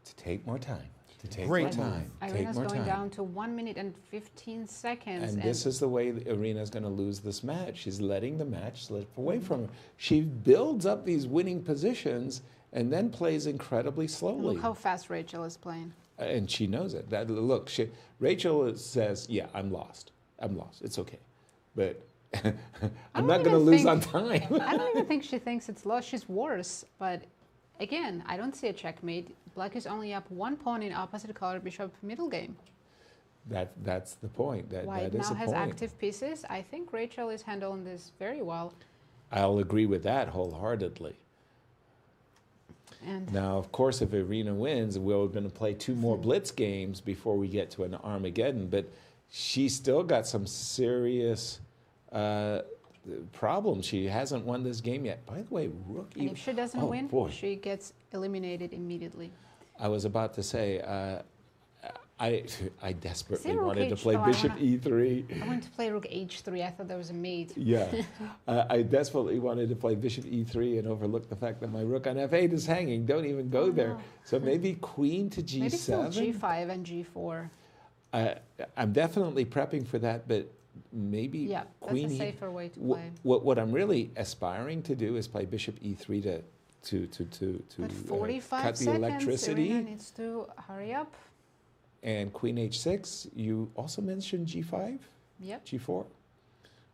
to take more time. To take more time. Irina's going down to 1 minute and 15 seconds. And this is the way Irina's going to lose this match. She's letting the match slip away from her. She builds up these winning positions and then plays incredibly slowly. Look how fast Rachel is playing. And she knows it. Look, Rachel says, yeah, I'm lost. I'm lost. It's okay. But I'm not going to lose on time. I don't even think she thinks it's lost. She's worse. But again, I don't see a checkmate. Black is only up 1 pawn in opposite color bishop middle game. That's the point. White now has active pieces. I think Rachel is handling this very well. I'll agree with that wholeheartedly. And now, of course, if Irina wins, we're going to play 2 more Blitz games before we get to an Armageddon. But she's still got some serious problems. She hasn't won this game yet. By the way, rook. And if she doesn't win, she gets eliminated immediately. I was about to say, I desperately rook wanted to H2? play bishop E3. I wanted to play rook H3. I thought there was a mate. Yeah, I desperately wanted to play bishop E3 and overlook the fact that my rook on F8 is hanging. Don't even go there. So maybe queen to G7. Maybe still G5 and G4. I'm definitely prepping for that, but maybe Yeah, queen. that's a safer way to Wh- play. What I'm really aspiring to do is play bishop e3 But to 45 cut the seconds, electricity. Irene needs to hurry up. And queen h6. You also mentioned g5. Yep. G4.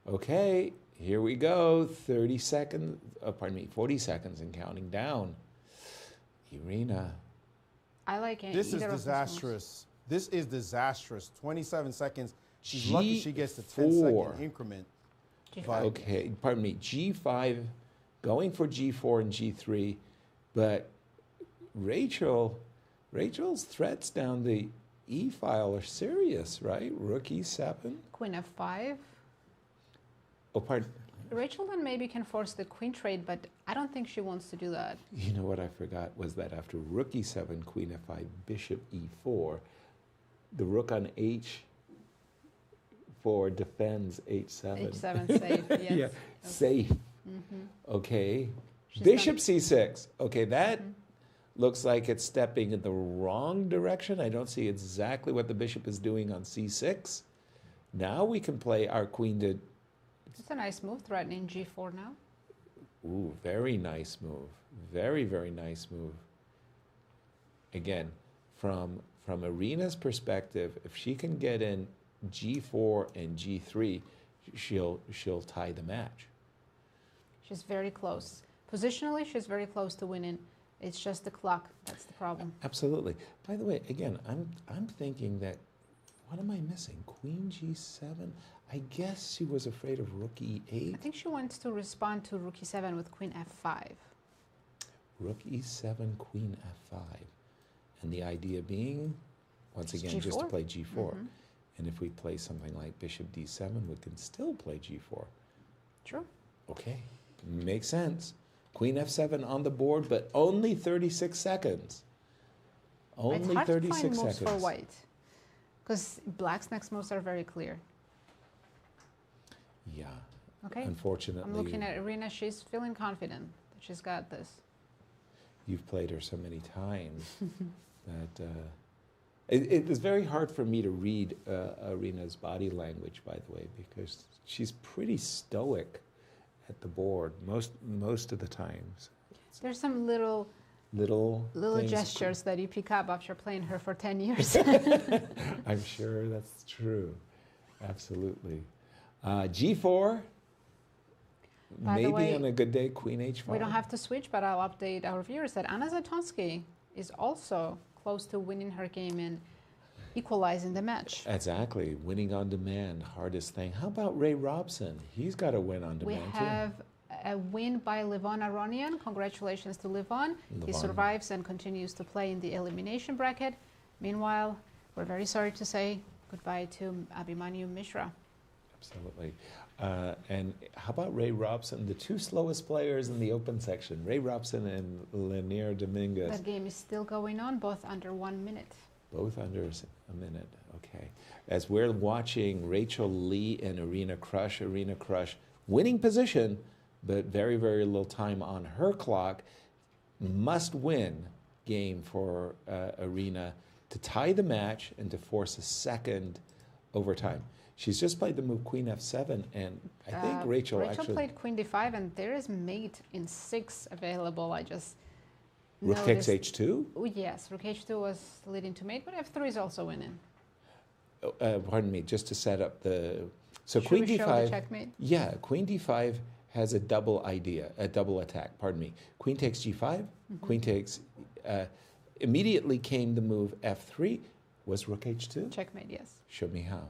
Okay, here we go. 30 seconds. Pardon me, 40 seconds and counting down. Irina. I like it. This is either of those moves. disastrous. This is disastrous. 27 seconds. She's G4. lucky she gets the 10-second increment. G5. Okay, pardon me. G5, going for G4 and G3, but Rachel's threats down the E file are serious, right? Rook E7. Queen f5. Oh, pardon. Rachel then maybe can force the queen trade, but I don't think she wants to do that. You know what I forgot was that after Rook E7, Queen F5, Bishop E4, the Rook on H4 defends H7. H7 safe, yes. Yeah, Okay. safe. Mm-hmm. Okay. She's Bishop done- C6. Okay, that looks like it's stepping in the wrong direction. I don't see exactly what the bishop is doing on C6. Now we can play our queen to... It's a nice move, threatening G4 now. Ooh, very nice move. Very, very nice move. Again, from Irina's perspective, if she can get in G4 and G3, she'll tie the match. She's very close. Positionally, she's very close to winning. It's just the clock that's the problem. Absolutely. By the way, again, I'm thinking that, what am I missing? Queen G7? I guess she was afraid of Rook E8. I think she wants to respond to Rook E7 with Queen F5. Rook E7, Queen F5. And the idea being, once Just again, just to G4? play G4. Mhm. And if we play something like Bishop D7, we can still play G4. True. Okay, makes sense. Queen F7 on the board, but only 36 seconds. Only It's hard 36 to find moves seconds. for white, because black's next moves are very clear. Yeah. Okay. Unfortunately, I'm looking at Irina. She's feeling confident that she's got this. you've played her so many times that it is very hard for me to read Irina's body language, by the way, because she's pretty stoic at the board most of the times. There's some little things. gestures that you pick up after playing her for 10 years. I'm sure that's true. Absolutely. G4. By the Maybe way, on a good day, Queen H5. We don't have to switch, but I'll update our viewers that Anna Zatonsky is also close to winning her game and equalizing the match. Exactly. Winning on demand, hardest thing. How about Ray Robson? He's got a win on We demand, have a win by Levon Aronian. Congratulations to Levon. He Levon. survives and continues to play in the elimination bracket. Meanwhile, we're very sorry to say goodbye to Abhimanyu Mishra. Absolutely. And how about Ray Robson, the two slowest players in the open section, Ray Robson and Leinier Dominguez. That game is still going on, both under 1 minute. Both under a minute, okay. As we're watching Rachel Lee and Irina Krush winning position, but very, very little time on her clock. Must win game for Irina to tie the match and to force a second overtime. She's just played the move Queen F7, and I think Rachel actually... played Queen D5, and there is mate in 6 available. I just Rook takes H2? Oh, yes, Rook H2 was leading to mate, but F3 is also winning. Pardon me, just to set up the... So Should Queen we D5... show the checkmate? Yeah, Queen D5 has a double attack, pardon me. Queen takes G5, Queen takes... immediately came the move F3. Was Rook H2? Checkmate, yes. Show me how.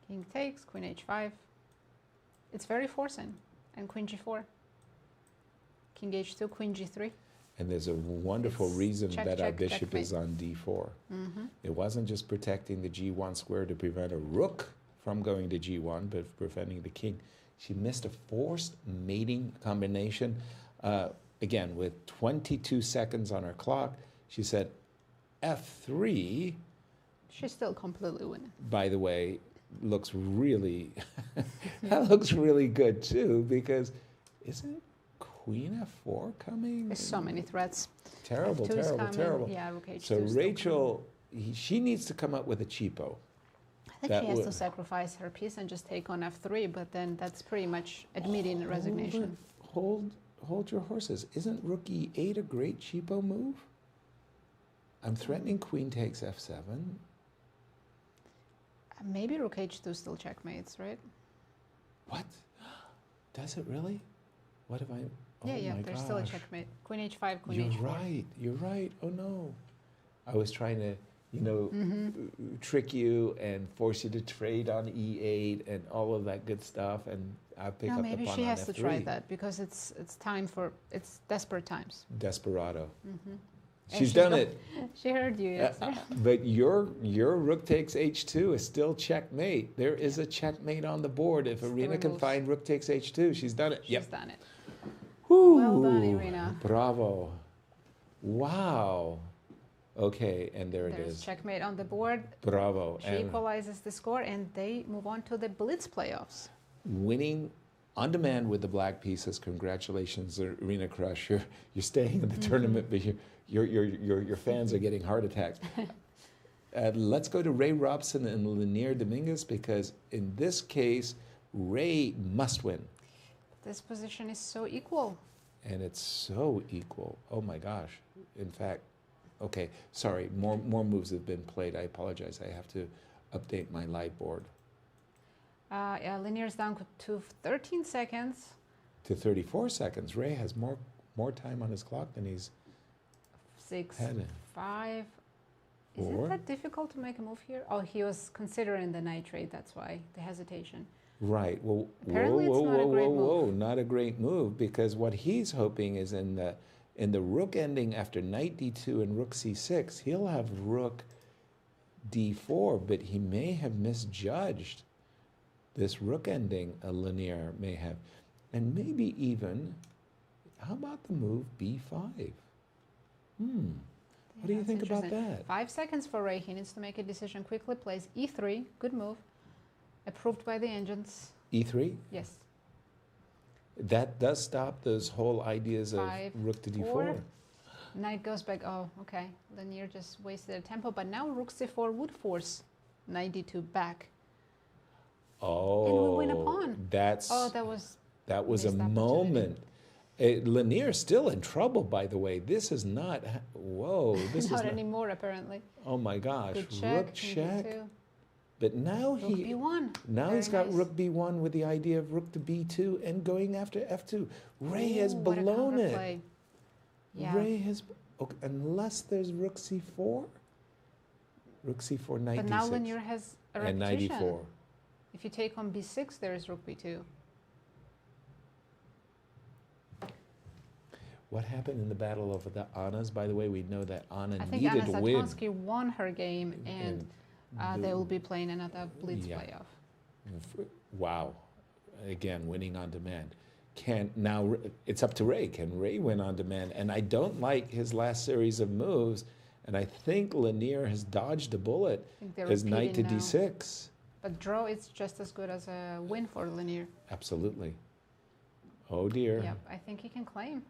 King takes, Queen H5. It's very forcing. And Queen G4. King H2, Queen G3. And there's a wonderful reason check, that our check, bishop checkmate. is on D4. Mhm. It wasn't just protecting the G1 square to prevent a rook from going to G1, but preventing the king. She missed a forced mating combination. Again, with 22 seconds on her clock, she said F3. She's still completely winning. By the way, looks really, that looks really good too, because isn't Queen F4 coming? There's so many threats. Terrible, F2 is terrible, coming. terrible. Yeah, Rook H2 So is still Rachel, she needs to come up with a cheapo. I think she has to sacrifice her piece and just take on f3, but then that's pretty much admitting resignation. Hold your horses. Isn't rook e8 a great cheapo move? I'm threatening queen takes f7. Maybe rook h2 still checkmates, right? What? Does it really? What have I... Yeah, my there's still a gosh. checkmate. Queen h5, queen h4. You're right. Oh no. I was trying to, trick you and force you to trade on e8 and all of that good stuff, and I pick up the pawn on maybe she has f3. to try that because it's desperate times. Desperado. Mm-hmm. She's done it. She heard you, yes. But your rook takes h2 is still checkmate. There is a checkmate on the board. If Irene can find rook takes h2, she's done it. She's done it. Woo. Well done, Irene. Bravo. Wow. Okay, and there it There's is. checkmate on the board. Bravo. She equalizes the score, and they move on to the Blitz playoffs. Winning on demand with the black pieces. Congratulations, Arena Crush. You're staying in the tournament, but your fans are getting heart attacks. Let's go to Ray Robson and Leinier Dominguez, because in this case, Ray must win. This position is so equal. And it's so equal. Oh my gosh. In fact, okay, sorry, more moves have been played. I apologize. I have to update my live board. Yeah, Linear's down to 13 seconds. To 34 seconds. Ray has more time on his clock than he's 6, had. 5. Is Four. it that difficult to make a move here? Oh, he was considering the nitrate. That's why the hesitation. Right. Well, Apparently it's not a great move. not a great move, because what he's hoping is in the rook ending after knight d2 and rook c6, he'll have rook d4, but he may have misjudged this rook ending. A Leinier may have, and maybe even, how about the move b5? What do you think about that? 5 seconds for Ray. He needs to make a decision quickly. Plays e3. Good move. Approved by the engines. e3? Yes. That does stop those whole ideas of 5, rook to d4. 4. Knight goes back. Oh, okay. Leinier just wasted a tempo, but now rook c4 would force knight d2 back. Oh, and we win a pawn. That was a moment. Leinier's still in trouble, by the way. This is not. Whoa, this is not not anymore, apparently. Oh my gosh, Good check, rook check. d2. But now Rook b1. Now Very he's got nice. rook b1 with the idea of rook to b2 and going after f2. Ray has Ooh, what a blown it. counterplay. Yeah. Ray has, okay, unless there's rook c4. Rook c4, knight But d6. now Leinier has a and knight repetition. e4. If you take on b6, there is rook b2. What happened in the battle of the Annas? By the way, we know that Anna I think needed Anna to win. Zatlonsky won her game, and they will be playing another Blitz playoff. Wow. Again, winning on demand. Now it's up to Ray. Can Ray win on demand? And I don't like his last series of moves, and I think Leinier has dodged a bullet as knight to repeating now. d6. But draw is just as good as a win for Leinier. Absolutely. Oh dear. Yep, I think he can claim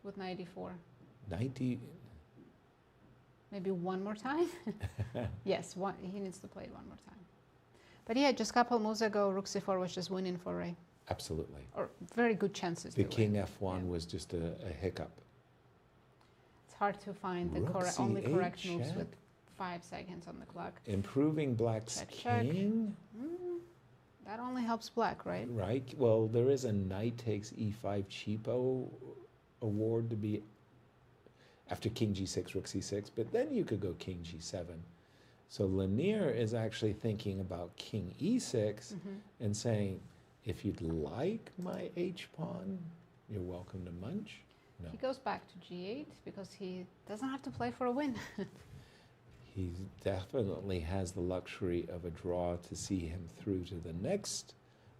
with knight e4. Knight d. Maybe one more time? Yes, he needs to play it one more time. But yeah, just a couple moves ago, rook c4 was just winning for Ray. Absolutely. Or very good chances The to king win. f1 was just a hiccup. It's hard to find the Rook only c8 correct moves check. with 5 seconds on the clock. Improving black's Check, check. king. That only helps black, right? Right. Well, there is a knight takes e5 cheapo award to be after king g6, rook c6, but then you could go king g7. So Leinier is actually thinking about king e6 and saying, if you'd like my h-pawn, you're welcome to munch. No. He goes back to g8 because he doesn't have to play for a win. He definitely has the luxury of a draw to see him through to the next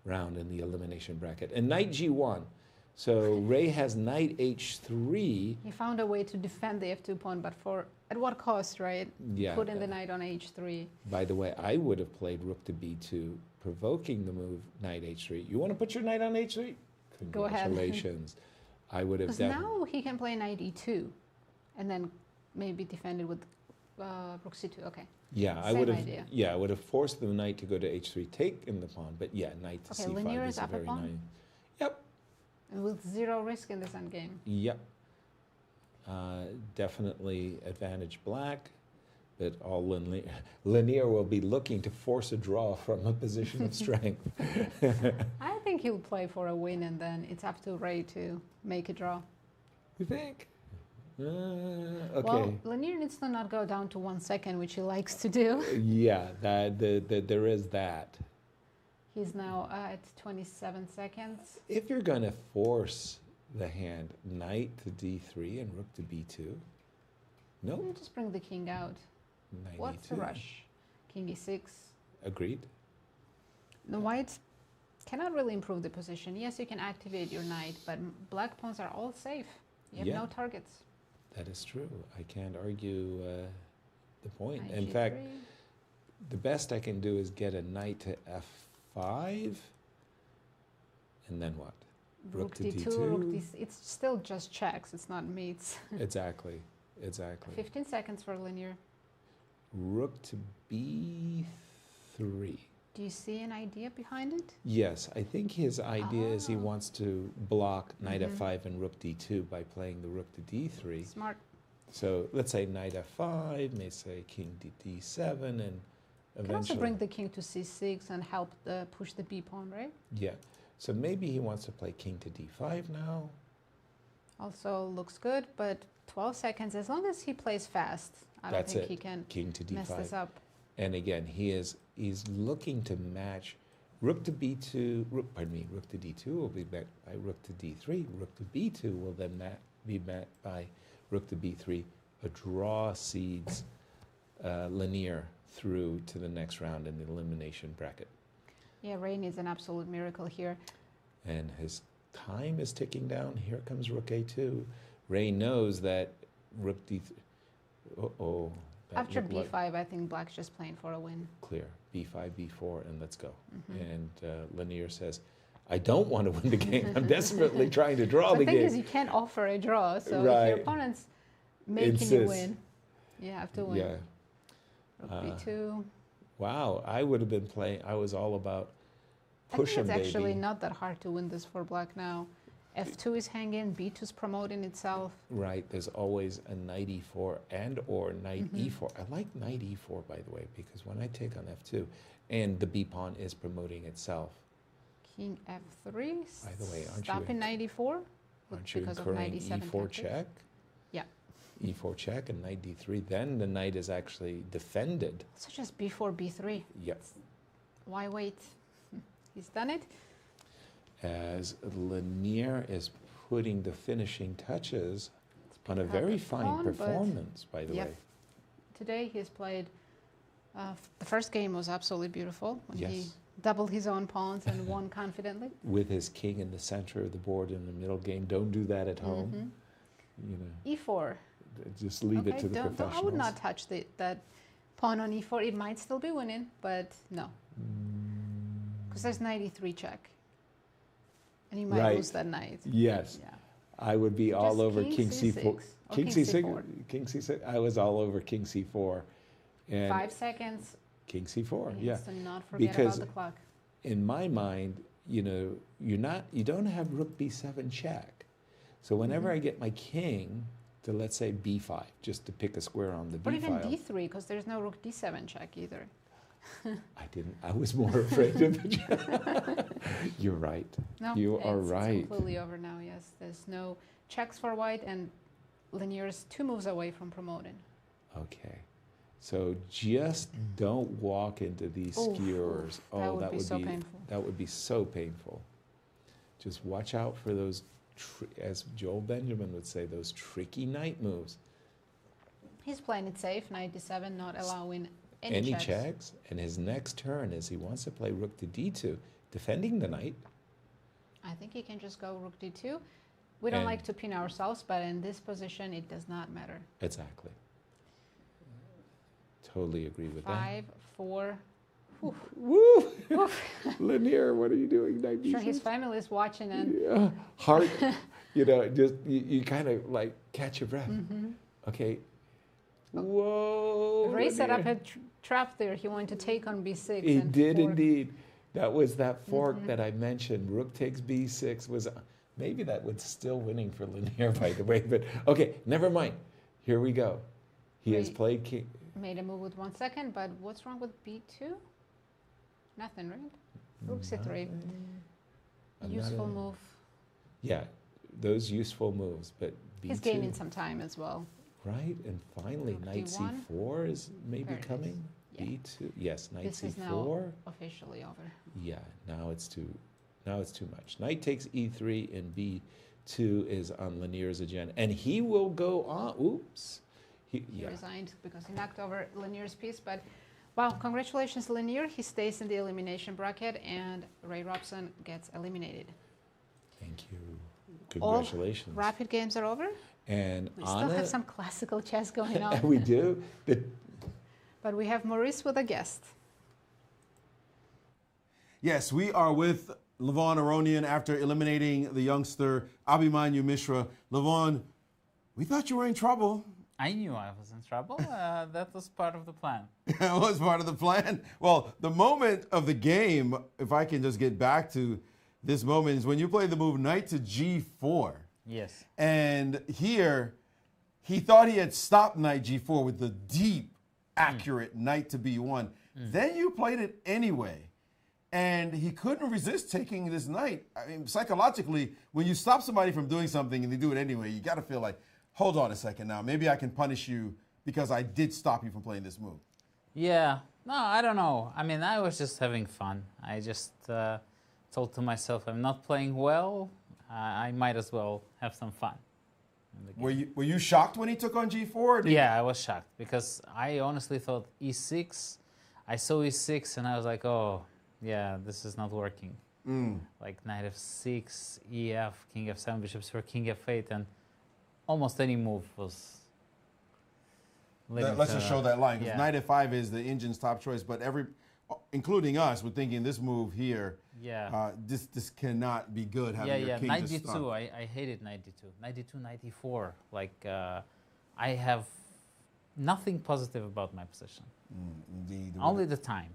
round in the elimination bracket. And knight g1. So Ray has knight h3. He found a way to defend the f2 pawn, but at what cost, right? Yeah. Putting the knight on h3. By the way, I would have played rook to b2, provoking the move knight h3. You want to put your knight on h3? Go ahead. Congratulations. I would have Because now he can play knight e2 and then maybe defend it with rook c2. Okay. Yeah, I Same would have. idea. Yeah, I would have forced the knight to go to h3, take in the pawn. But yeah, knight to Okay, c5 Leinier is is a up a very pawn? nice. Yep. And with 0 risk in this endgame. Yep. Definitely advantage black, but all Leinier will be looking to force a draw from a position of strength. I think he'll play for a win, and then it's up to Ray to make a draw. You think? Okay. Well, Leinier needs to not go down to 1 second, which he likes to do. Yeah, there is that. He's now at 27 seconds. If you're going to force the hand, knight to d3 and rook to b2, no. Just bring the king out. Knight What's e2. the rush? King e6. Agreed. The whites cannot really improve the position. Yes, you can activate your knight, but black pawns are all safe. You have Yeah. no targets. That is true. I can't argue the point. Knight In g3. fact, the best I can do is get a knight to f5, and then what? Rook d2, rook d6. It's still just checks. It's not mates. Exactly. Exactly. 15 seconds for Leinier. Rook to b3. Do you see an idea behind it? Yes, I think his idea is he Oh. wants to block knight Mhm. f5 and rook d2 by playing the rook to d3. Smart. So let's say knight f5, may say king to d7, and You can also eventually... bring the king to c6 and help push the b pawn, right? Yeah. So maybe he wants to play king to d5 now. Also looks good, but 12 seconds, as long as he plays fast, I don't That's think it. he can King to mess d5. this up. And again, he's looking to match rook to b2, rook to d2 will be met by rook to d3. Rook to b2 will then be met by rook to b3. A draw seeds Leinier through to the next round in the elimination bracket. Yeah, Ray needs an absolute miracle here. And his time is ticking down. Here comes rook a2. Ray knows that rook d3. Uh-oh. that After looked like b5, I think black's just playing for a win. clear. b5, b4, and let's go. Mhm. And Leinier says, I don't want to win the game. I'm desperately trying to draw The the thing game. is, you can't offer a draw, so if Right. your opponent's making you Insists. win, you have to win. Yeah. Rook b2. Wow, I would have been playing, I was all about I push think him, it's actually baby. not that hard to win this for black now. f2 is hanging, b2 is promoting itself. Right, there's always a knight e4 and or knight Mhm. e4. I like knight e4, by the way, because when I take on f2, and the b pawn is promoting itself. King f3. By the way, aren't stopping you, knight e4 aren't you because of incurring knight e7 e4 tactics. check? Yeah. E4 check and knight d3. Then the knight is actually defended. So just b4, b3. Yep. Why wait? He's done it. As Leinier is putting the finishing touches on a pick up very a fine pawn, but- performance, by the Yep. way. Today he's played, the first game was absolutely beautiful when he Yes. doubled his own pawns and won confidently. With his king in the center of the board in the middle game. Don't do that at home. You know, e4. just leave it Okay, to the don't, professionals. I would not touch that pawn on e4. It might still be winning, but no. Because there's knight e3 check. And you might Right. lose that knight. Yes. Yeah. I would be all just over king king c4. c6 or King king c6. c4. King c6. I was all over king c4. And 5 seconds. king c4, He yeah. needs to not forget Because about the clock. in my mind, you know, you don't have rook b7 check. So whenever Mhm. I get my king to, let's say, b5, just to pick a square on the Or b even file. d3, because there's no rook d7 check either. I was more afraid of the You're right. No, You are it's right. completely over now, yes. There's no checks for white, and Leinier's 2 moves away from promoting. Okay. So just don't walk into these Oof, skewers. oof. That would be so painful. That would be so painful. Just watch out for those, as Joel Benjamin would say, those tricky knight moves. He's playing it safe, knight d7, not allowing any checks. checks, and his next turn is he wants to play rook to d2, defending the knight. I think he can just go rook d2. We don't And- like to pin ourselves, but in this position, it does not matter. Exactly. Totally agree with 5, 4. that. Woo! Leinier, what are you doing? Knight Sure, d6? his family is watching, and Yeah. Heart, you know, just you kind of like catch your breath. Mhm. Okay, Whoa. Ray set up a trap there. He wanted to take on b6. He and did fork. indeed. That was that fork that I mentioned. Rook takes b6 was, maybe that was still winning for Leinier, by the way. But okay, never mind. Here we go. He has played king. Made a move with 1 second, but what's wrong with b2? Nothing, right? Rook c3. Useful move. Yeah, those useful moves, but b2. He's gaining some time as well. Right, and finally, Rook knight d1. c4 is maybe There it is. coming. Yeah. b2, yes, knight This c4. is now officially over. Yeah, now it's too much. Knight takes e3 and b2 is on Leinier's agenda, and he will go on. Oops, He resigned because he knocked over Leinier's piece, but wow, congratulations Leinier. He stays in the elimination bracket and Ray Robson gets eliminated. Thank you. Congratulations. All rapid games are over. And We still have some classical chess going on. We do. But we have Maurice with a guest. Yes, we are with Levon Aronian after eliminating the youngster Abhimanyu Mishra. Levon, we thought you were in trouble. I knew I was in trouble. That was part of the plan. It was part of the plan. Well, the moment of the game, if I can just get back to this moment, is when you play the move knight to g4. Yes. And here, he thought he had stopped knight g4 with the deep, accurate knight to b1. Then you played it anyway. And he couldn't resist taking this knight. I mean, psychologically, when you stop somebody from doing something and they do it anyway, you got to feel like, hold on a second now. Maybe I can punish you because I did stop you from playing this move. Yeah. No, I don't know. I mean, I was just having fun. I just told to myself, I'm not playing well. I might as well have some fun. Were you shocked when he took on g4? Yeah, I was shocked because I honestly thought e6. I saw e6 and I was like, oh, yeah, this is not working. Like knight f6, ef, king f7, bishop for king f8, and almost any move was. Let's just show that line because knight f5 is the engine's top choice, but including us, we're thinking this move here. Yeah. This cannot be good. Having your king knight just d2. stop. I hated knight d2. Knight d2, knight d4. Like I have nothing positive about my position. Indeed. Only the time.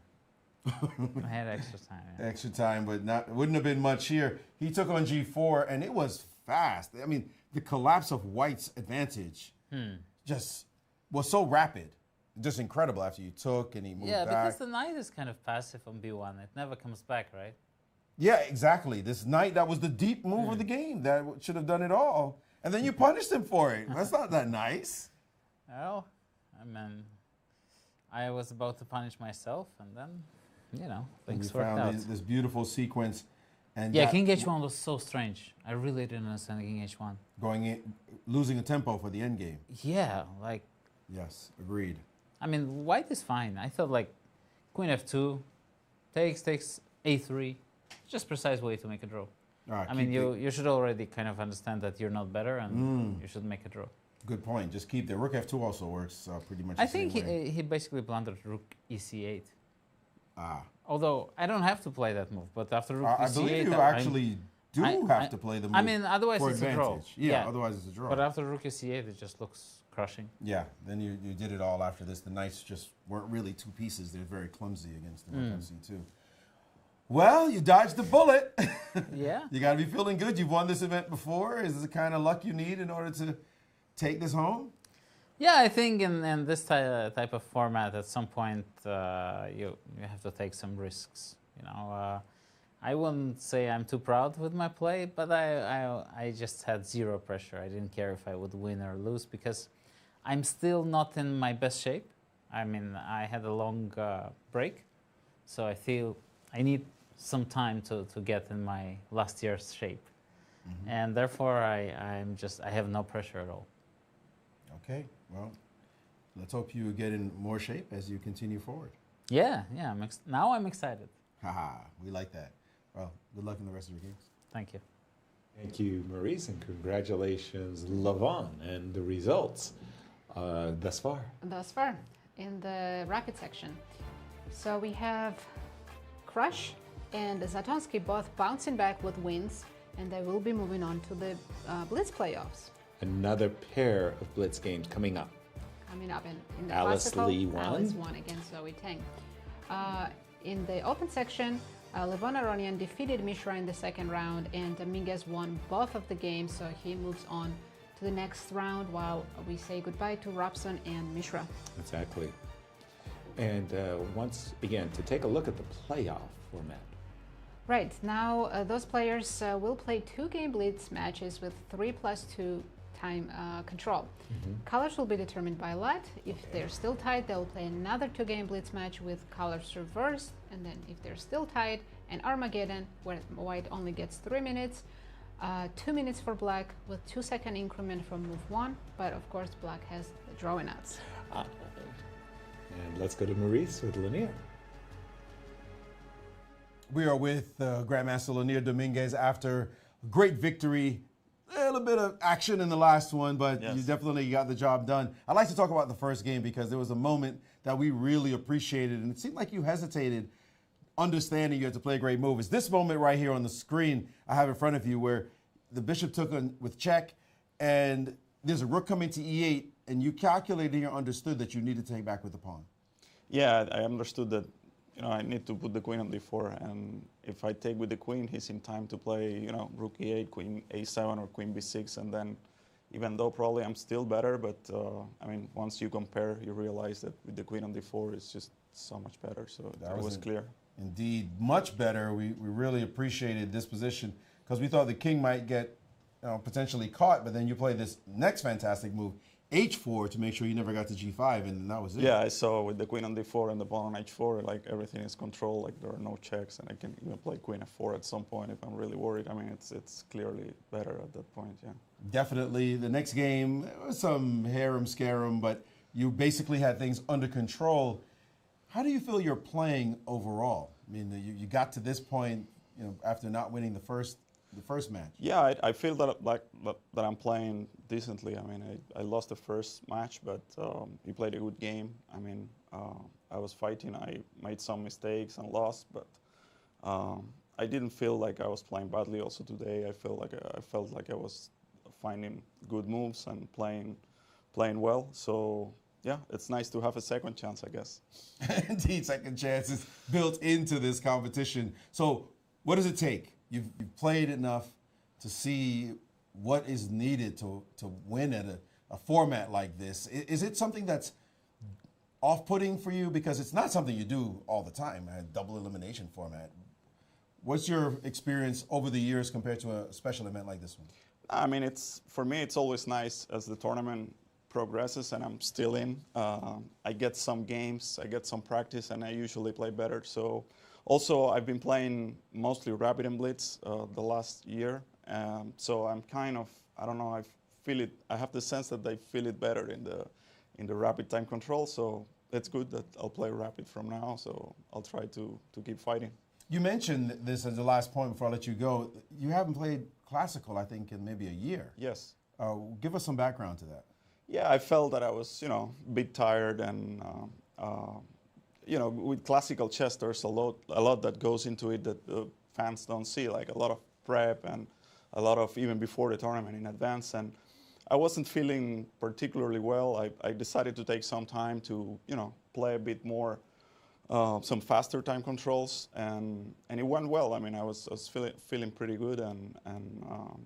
I had extra time. Yeah. Extra time, but wouldn't have been much here. He took on g4, and it was fast. I mean, the collapse of White's advantage just was so rapid. Just incredible after you took and he moved back. Yeah, because the knight is kind of passive on b1. It never comes back, right? Yeah, exactly. This knight, that was the deep move of the game. That should have done it all. And then you punished him for it. That's not that nice. Well, I mean, I was about to punish myself, and then, you know, things worked out. This beautiful sequence. And yeah, king h1 was so strange. I really didn't understand king h1. Going in, losing a tempo for the endgame. Yeah, like. Yes, agreed. I mean, white is fine. I thought like queen f2, takes a3, just precise way to make a draw. Right, I mean, you should already kind of understand that you're not better and you should make a draw. Good point. Just keep the rook f2 also works pretty much. I think he basically blundered rook ec8. Although I don't have to play that move, but after rook ec8, I believe you actually do have to play the move. I mean, otherwise for it's advantage. a draw. Yeah, otherwise it's a draw. But after rook ec8, it just looks crushing. Yeah, then you did it all after this. The knights just weren't really two pieces. They're very clumsy against the rook c2. Well, you dodged the bullet. Yeah. You got to be feeling good. You've won this event before. Is this the kind of luck you need in order to take this home? Yeah, I think in this type of format, at some point, you have to take some risks. You know, I wouldn't say I'm too proud with my play, but I just had zero pressure. I didn't care if I would win or lose because I'm still not in my best shape. I mean, I had a long break, so I feel I need some time to get in my last year's shape. And therefore, I have no pressure at all. Okay, well, let's hope you get in more shape as you continue forward. Yeah, now I'm excited. Haha, we like that. Well, good luck in the rest of your games. Thank you. Thank you, Maurice, and congratulations, Levon, and the results thus far. Thus far, in the racket section. So we have Crush and Zatonsky both bouncing back with wins, and they will be moving on to the Blitz playoffs. Another pair of Blitz games coming up. coming up in the Alice classical. Lee won. Alice won against Zoey Tang. In the open section, Levon Aronian defeated Mishra in the second round, and Dominguez won both of the games, so he moves on to the next round while we say goodbye to Robson and Mishra. Exactly. And once again, to take a look at the playoff format. Right, now those players will play 2-game Blitz matches with 3+2 time control. Colors will be determined by lot. If they're still tied, they'll play another 2-game Blitz match with colors reversed, and then if they're still tied, an Armageddon where white only gets 3 minutes, 2 minutes for black with 2-second increment from move 1, but of course black has the drawing outs. And let's go to Maurice with Leinier. We are with Grandmaster Leinier Dominguez after a great victory. A little bit of action in the last one, but you definitely got the job done. I'd like to talk about the first game because there was a moment that we really appreciated, and it seemed like you hesitated, understanding you had to play a great move. It's this moment right here on the screen I have in front of you where the bishop took on with check, and there's a rook coming to e8, and you calculated here, understood that you needed to take back with the pawn. Yeah, I understood that, you know, I need to put the queen on d4, and if I take with the queen, he's in time to play, you know, rook e8, queen a7, or queen b6, and then, even though probably I'm still better, but I mean, once you compare, you realize that with the queen on d4, it's just so much better. So that was clear. Indeed, much better. We really appreciated this position because we thought the king might get potentially caught, but then you play this next fantastic move, h4, to make sure you never got to g5, and that was it. Yeah, I saw with the queen on d4 and the pawn on h4, like everything is controlled, like there are no checks, and I can even play queen f4 at some point if I'm really worried. I mean, it's clearly better at that point, yeah. Definitely. The next game, there was some harem scarum, but you basically had things under control. How do you feel you're playing overall? I mean, you got to this point, after not winning the first match. Yeah, I feel that I'm playing decently. I mean, I lost the first match, but he played a good game. I mean, I was fighting. I made some mistakes and lost, but I didn't feel like I was playing badly. Also today, I felt like I was finding good moves and playing well. So yeah, it's nice to have a second chance, I guess. Indeed, second chances built into this competition. So what does it take? You've played enough to see what is needed to win at a format like this. Is it something that's off-putting for you? Because it's not something you do all the time, a double elimination format. What's your experience over the years compared to a special event like this one? I mean, for me, it's always nice as the tournament progresses and I'm still in. I get some games, I get some practice, and I usually play better. So also, I've been playing mostly Rapid and Blitz the last year. So I'm kind of, I don't know, I feel it. I have the sense that I feel it better in the Rapid time control. So it's good that I'll play Rapid from now. So I'll try to keep fighting. You mentioned this as the last point before I let you go. You haven't played Classical, I think, in maybe a year. Yes. Give us some background to that. Yeah, I felt that I was, a bit tired, and with classical chess, there's a lot that goes into it that the fans don't see, like a lot of prep and a lot of even before the tournament in advance. And I wasn't feeling particularly well. I decided to take some time to, play a bit more, some faster time controls, and it went well. I mean, I was feeling pretty good and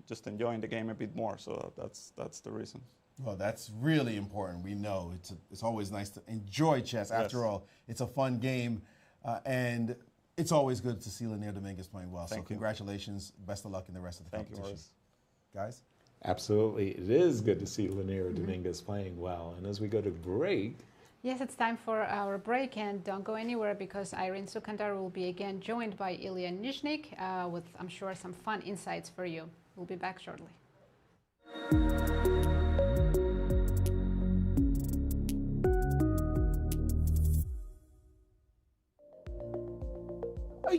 just enjoying the game a bit more. So that's the reason. Well, that's really important. We know it's always nice to enjoy chess. After all, it's a fun game, and it's always good to see Leinier Dominguez playing well. Thank you. Congratulations. Best of luck in the rest of the competition. Thank you, Maurice. Guys? Absolutely. It is good to see Leinier Dominguez playing well. And as we go to break. Yes, it's time for our break, and don't go anywhere because Irene Sukandar will be again joined by Ilya Nizhnik with, I'm sure, some fun insights for you. We'll be back shortly.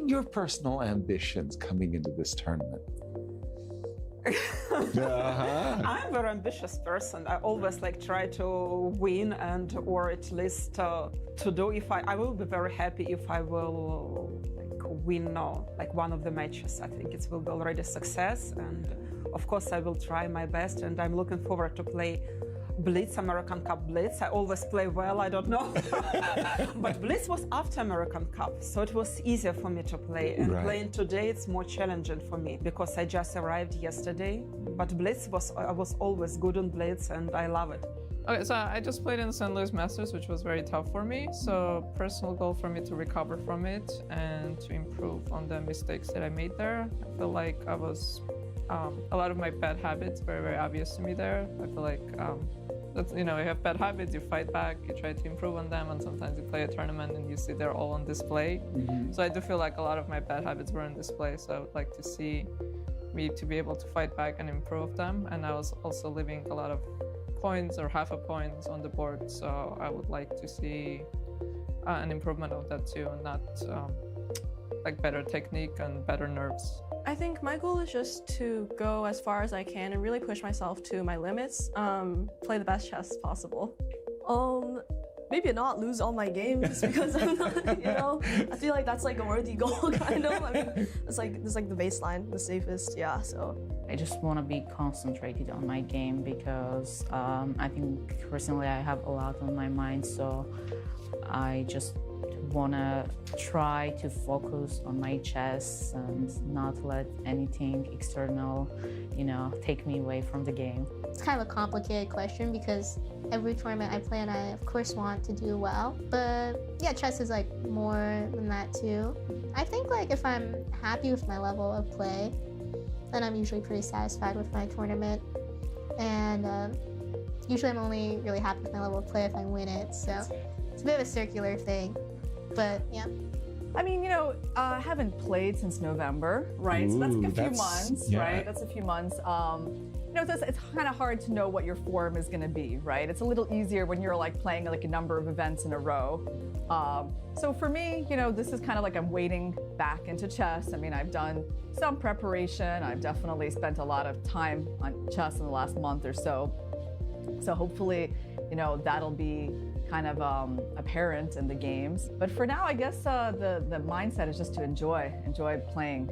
Your personal ambitions coming into this tournament? I'm a very ambitious person. I always try to win or at least to do. I will be very happy if I will win one of the matches. I think it will be already a success, and of course I will try my best. And I'm looking forward to play Blitz, American Cup Blitz. I always play well, I don't know. But Blitz was after American Cup, so it was easier for me to play. And playing today, it's more challenging for me because I just arrived yesterday. But Blitz I was always good on Blitz, and I love it. Okay, so I just played in St. Louis Masters, which was very tough for me. So personal goal for me to recover from it and to improve on the mistakes that I made there. I feel like I was, a lot of my bad habits very, very obvious to me there. I feel like, that's, you have bad habits, you fight back, you try to improve on them, and sometimes you play a tournament and you see they're all on display. So I do feel like a lot of my bad habits were on display. So I would like to see me to be able to fight back and improve them. And I was also leaving a lot of points or half a point on the board, so I would like to see an improvement of that too, and not like better technique and better nerves. I think my goal is just to go as far as I can and really push myself to my limits, play the best chess possible. Maybe not lose all my games because I'm not, I feel like that's like a worthy goal, kind of. I mean, it's like the baseline, the safest, yeah, so. I just want to be concentrated on my game because I think personally I have a lot on my mind, so I just want to try to focus on my chess and not let anything external, take me away from the game. It's kind of a complicated question because every tournament I play and I of course want to do well, but yeah, chess is like more than that too. I think like if I'm happy with my level of play, then I'm usually pretty satisfied with my tournament, and usually I'm only really happy with my level of play if I win it, so it's a bit of a circular thing, but yeah. I mean, I haven't played since November, right? Ooh, so that's like a few months, right? That's a few months. It's kind of hard to know what your form is going to be, right? It's a little easier when you're like playing like a number of events in a row. So for me, this is kind of like I'm wading back into chess. I mean, I've done some preparation. I've definitely spent a lot of time on chess in the last month or so. So hopefully, that'll be kind of apparent in the games. But for now, I guess the mindset is just to enjoy playing.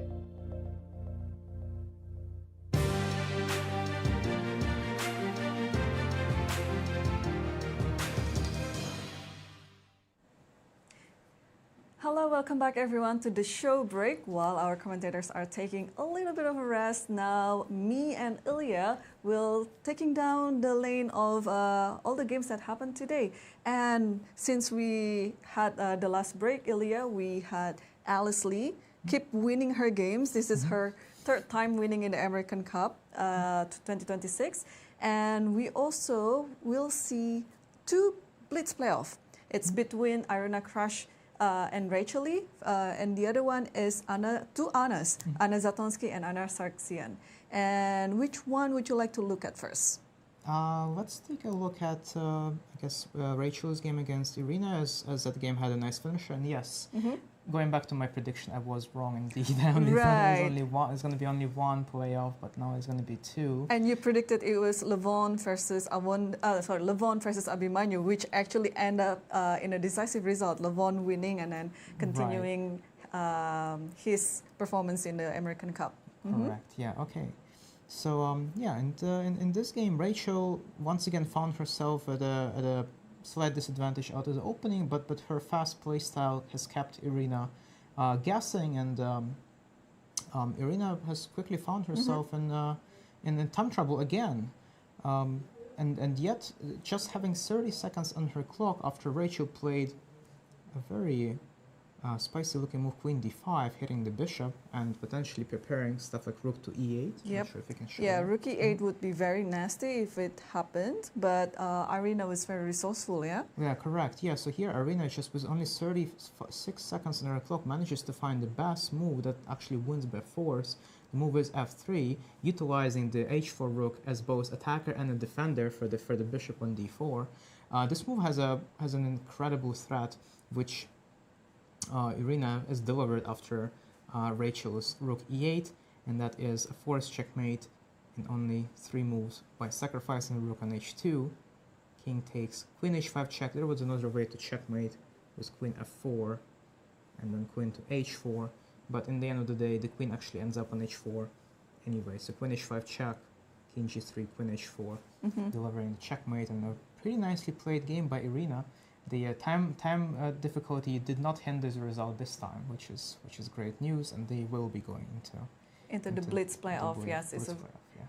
Hello, welcome back everyone to the show break. While our commentators are taking a little bit of a rest, now me and Ilya will taking down the lane of all the games that happened today. And since we had the last break, Ilya, we had Alice Lee keep winning her games. This is her third time winning in the American Cup 2026. And we also will see two Blitz playoff. It's between Irina Crush and Rachel Lee, and the other one is two Annas, Anna Zatonsky and Anna Sargsyan. And which one would you like to look at first? Let's take a look at, Rachel's game against Irina, as that game had a nice finish. And yes, going back to my prediction, I was wrong indeed. It's going to be only one playoff, but now it's going to be two. And you predicted it was Levon versus Levon versus Abhimanyu, which actually ended up in a decisive result. Levon winning and then continuing his performance in the American Cup. Correct. Yeah. Okay. So in this game, Rachel once again found herself at a slight disadvantage out of the opening, but her fast play style has kept Irina guessing, and Irina has quickly found herself in time trouble again, and yet just having 30 seconds on her clock after Rachel played a very spicy looking move, Queen D5, hitting the bishop and potentially preparing stuff like Rook to E8. Yep. Not sure if you can show yeah, that. Rook E8 would be very nasty if it happened, but Irina was very resourceful, yeah? Yeah, correct. Yeah, so here Irina just with only 36 seconds on her clock manages to find the best move that actually wins by force. The move is F3, utilizing the H4 rook as both attacker and a defender for the bishop on D4. This move has an incredible threat, which Irina has delivered after Rachel's Rook E8, and that is a forced checkmate in only 3 moves by sacrificing Rook on H2. King takes Queen H5 check. There was another way to checkmate with Queen F4 and then Queen to H4, but in the end of the day, the Queen actually ends up on H4 anyway. So Queen H5 check, queen g3, queen h4, delivering the checkmate, and a pretty nicely played game by Irene. The time difficulty did not hinder the result this time, which is great news, and they will be going into the Blitz playoff. Yes,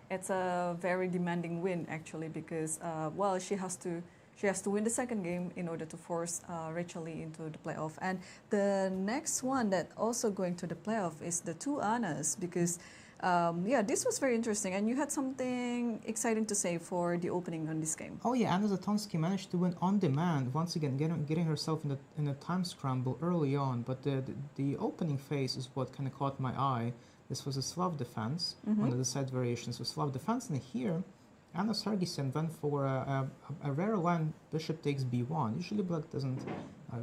it's a very demanding win actually, because well, she has to win the second game in order to force Rachel Lee into the playoff. And the next one that also going to the playoff is the two Annas, because yeah, this was very interesting, and you had something exciting to say for the opening on this game. Oh yeah, Anna Zatonsky managed to win on demand once again, getting herself in a time scramble early on. But the opening phase is what kind of caught my eye. This was a Slav defense, one of the side variations of Slav defense, and here Anna Sargsyan went for a rare line, bishop takes b1. Usually black doesn't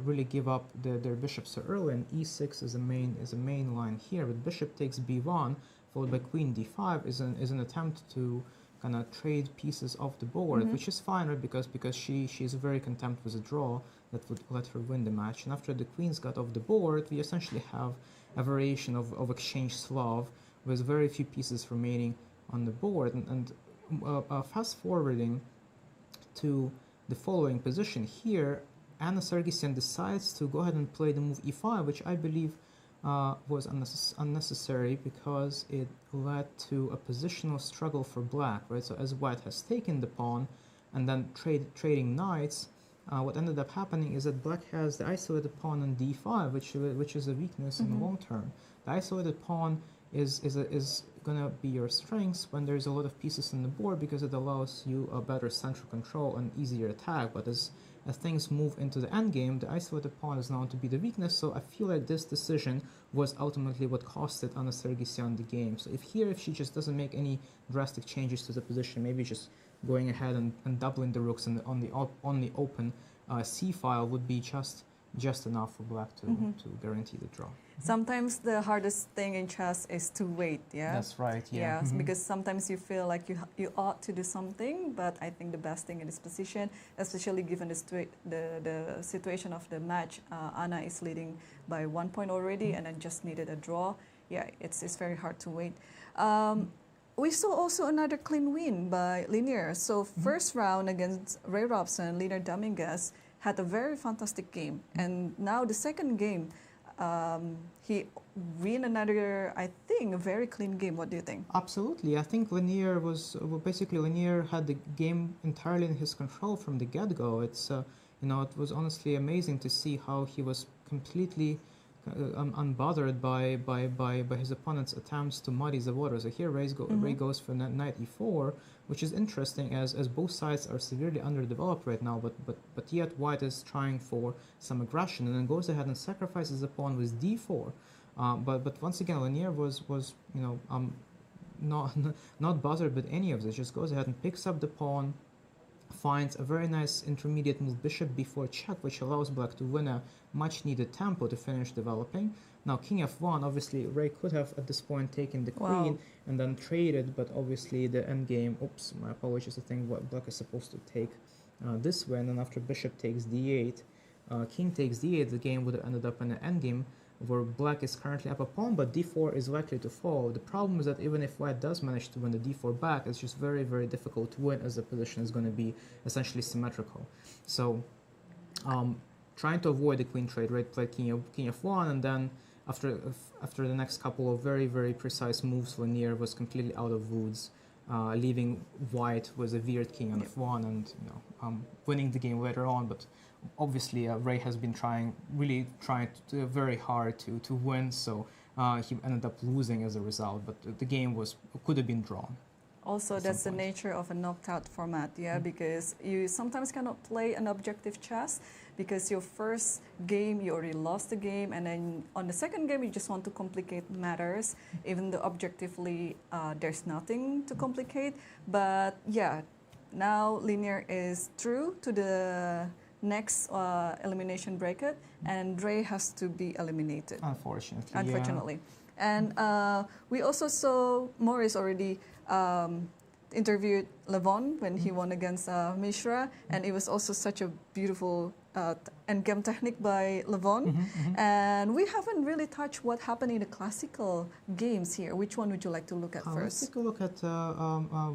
really give up their bishop so early, and e6 is a main line here. But bishop takes b1 followed by queen d5 is an attempt to kind of trade pieces off the board, which is fine, right? Because she's very content with a draw that would let her win the match. And after the queens got off the board, we essentially have a variation of exchange Slav with very few pieces remaining on the board. And fast forwarding to the following position here, Anna Sargsyan decides to go ahead and play the move e5, which I believe was unnecessary because it led to a positional struggle for black, right? So as white has taken the pawn and then trading knights, what ended up happening is that black has the isolated pawn on d5, which is a weakness in the long term. The isolated pawn is going to be your strength when there's a lot of pieces on the board, because it allows you a better central control and easier attack. But as things move into the endgame, the isolated pawn is known to be the weakness, so I feel like this decision was ultimately what costed Anna Sargsyan the game. So if she just doesn't make any drastic changes to the position, maybe just going ahead and doubling the rooks on the open c file would be just enough for black to guarantee the draw. Sometimes the hardest thing in chess is to wait, yeah? That's right, yeah. Because sometimes you feel like you ought to do something, but I think the best thing in this position, especially given the situation of the match, Anna is leading by 1 point already and then just needed a draw. Yeah, it's very hard to wait. We saw also another clean win by Leinier. So first round against Ray Robson, Leinier Dominguez had a very fantastic game. And now the second game, he win another, I think, a very clean game. What do you think? Absolutely. I think Leinier Leinier had the game entirely in his control from the get-go. It's it was honestly amazing to see how he was completely unbothered by his opponent's attempts to muddy the water. So here Ray goes for knight e4, which is interesting as both sides are severely underdeveloped right now, but yet white is trying for some aggression and then goes ahead and sacrifices the pawn with d4. But once again, Leinier was not bothered with any of this. Just goes ahead and picks up the pawn, finds a very nice intermediate move, bishop b4 check, which allows black to win a much needed tempo to finish developing. Now king f1, obviously Ray could have at this point taken the queen and then traded, but obviously the endgame, oops, my apologies, I think what black is supposed to take this way, and then after bishop takes d8, king takes d8, the game would have ended up in an endgame where black is currently up a pawn, but d4 is likely to fall. The problem is that even if white does manage to win the d4 back, it's just very, very difficult to win as the position is going to be essentially symmetrical. So trying to avoid the queen trade, right, played king f1, and then after the next couple of very, very precise moves, Leinier was completely out of woods, leaving white with a veered king on f1 and winning the game later on. But obviously, Ray has been really trying very hard to win, so he ended up losing as a result. But the game could have been drawn. Also, that's the nature of a knocked-out format, because you sometimes cannot play an objective chess because your first game, you already lost the game, and then on the second game, you just want to complicate matters, even though objectively there's nothing to complicate. But yeah, now Leinier is through to the next elimination bracket, and Ray has to be eliminated. Unfortunately. And we also saw Maurice already interviewed Levon when he won against Mishra, and it was also such a beautiful endgame technique by Levon. And we haven't really touched what happened in the classical games here. Which one would you like to look at Let's first? take a look at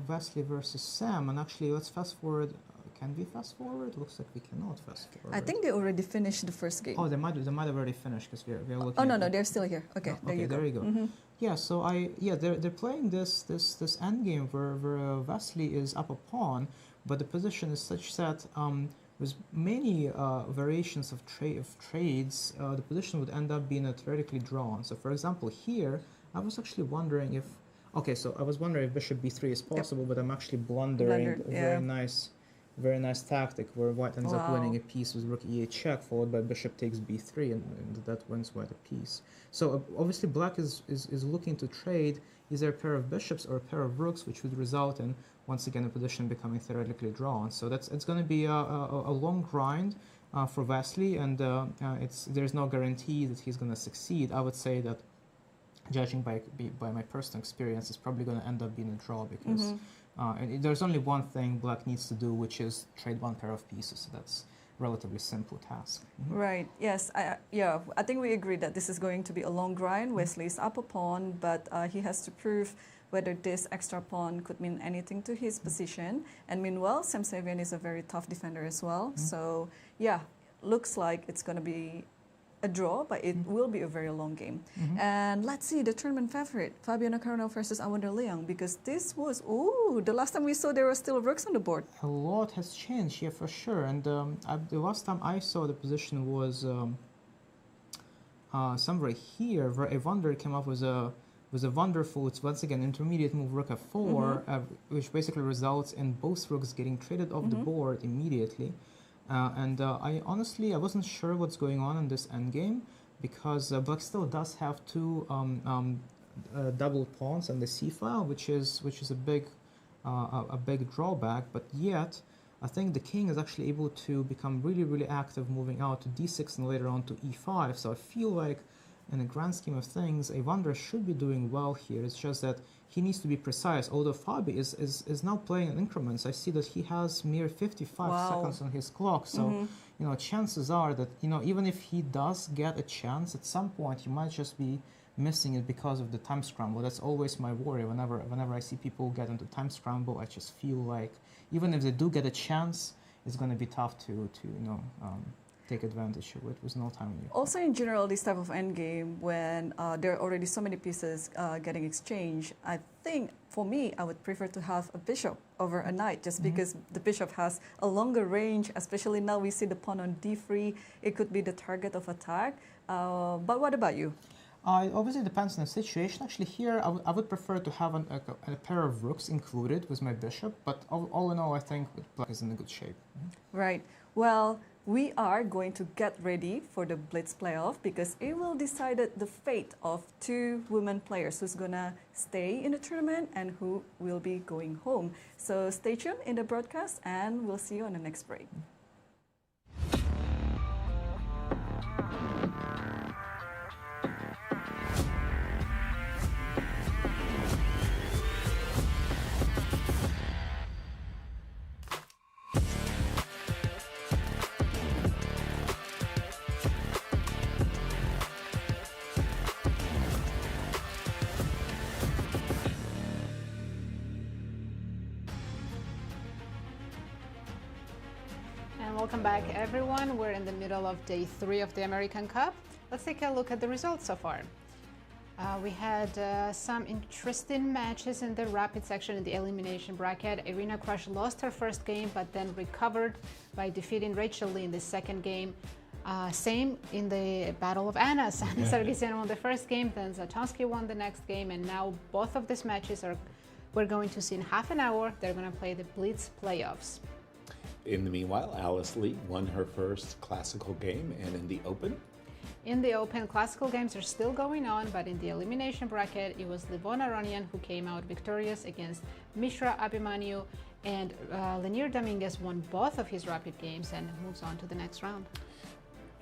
Wesley versus Sam. And actually, let's fast forward. Can we fast forward? Looks like we cannot fast forward. I think they already finished the first game. Oh, they might have already finished because we're looking. Oh no, at no, they're still here. Okay, there you go. There you go. Yeah, so they're playing this end game where Wesley is up a pawn, but the position is such that there's many variations of trades. The position would end up being theoretically drawn. So, for example, here I was actually wondering if bishop b3 is possible, but I'm actually blundering. Very nice tactic where white ends up winning a piece with rook e8 check, followed by bishop takes b3, and that wins white a piece. So obviously black is looking to trade either a pair of bishops or a pair of rooks, which would result in, once again, a position becoming theoretically drawn. So it's going to be a long grind for Wesley, and there's no guarantee that he's going to succeed. I would say that, judging by my personal experience, it's probably going to end up being a draw because there's only one thing black needs to do, which is trade one pair of pieces. So that's a relatively simple task. Right. Yes. I think we agree that this is going to be a long grind. Wesley is up a pawn, but he has to prove whether this extra pawn could mean anything to his position. And meanwhile, Sevian is a very tough defender as well. So yeah, looks like it's going to be a draw, but it will be a very long game. And let's see the tournament favorite, Fabiano Caruana versus Awonder Liang, because this was, the last time we saw there were still rooks on the board. A lot has changed here for sure, and the last time I saw the position was somewhere here, where Awonder came up with a wonderful, it's once again intermediate move rook f4, which basically results in both rooks getting traded off the board immediately. I honestly wasn't sure what's going on in this endgame because black still does have two double pawns on the c file, which is a big drawback. But yet, I think the king is actually able to become really active, moving out to d6 and later on to e5. So I feel like, in the grand scheme of things, Awonder should be doing well here. It's just that he needs to be precise, although Fabi is now playing in increments. I see that he has mere 55 seconds on his clock, so chances are that even if he does get a chance, at some point he might just be missing it because of the time scramble. That's always my worry. Whenever I see people get into time scramble, I just feel like even if they do get a chance, it's going to be tough to take advantage of it with no time. Also, in general, this type of endgame, when there are already so many pieces getting exchanged, I think for me, I would prefer to have a bishop over a knight, just because the bishop has a longer range. Especially now we see the pawn on d3; it could be the target of attack. But what about you? It obviously depends on the situation. Actually, here I would prefer to have a pair of rooks included with my bishop. But all in all, I think black is in a good shape. Right. Well, we are going to get ready for the Blitz playoff because it will decide the fate of two women players who's going to stay in the tournament and who will be going home. So stay tuned in the broadcast and we'll see you on the next break. Welcome back, everyone. We're in the middle of day 3 of the American Cup. Let's take a look at the results so far. We had some interesting matches in the rapid section in the elimination bracket. Irene Crush lost her first game, but then recovered by defeating Rachel Lee in the second game. Same in the Battle of Annas. Anna Sargsyan won the first game, then Zatonsky won the next game, and now both of these matches we're going to see in half an hour. They're going to play the Blitz playoffs. In the meanwhile, Alice Lee won her first classical game, and in the Open? In the Open, classical games are still going on, but in the elimination bracket, it was Levon Aronian who came out victorious against Mishra Abhimanyu, and Leinier Dominguez won both of his rapid games and moves on to the next round.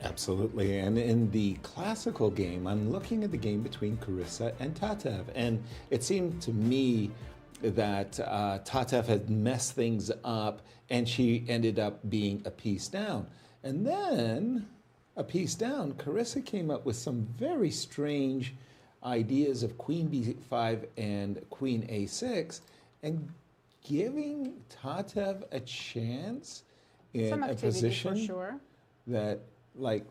Absolutely, and in the classical game, I'm looking at the game between Carissa and Tatev, and it seemed to me that Tatev had messed things up and she ended up being a piece down. And then, a piece down, Carissa came up with some very strange ideas of queen b5 and queen a6, and giving Tatev a chance in Some a activity position for sure. that, like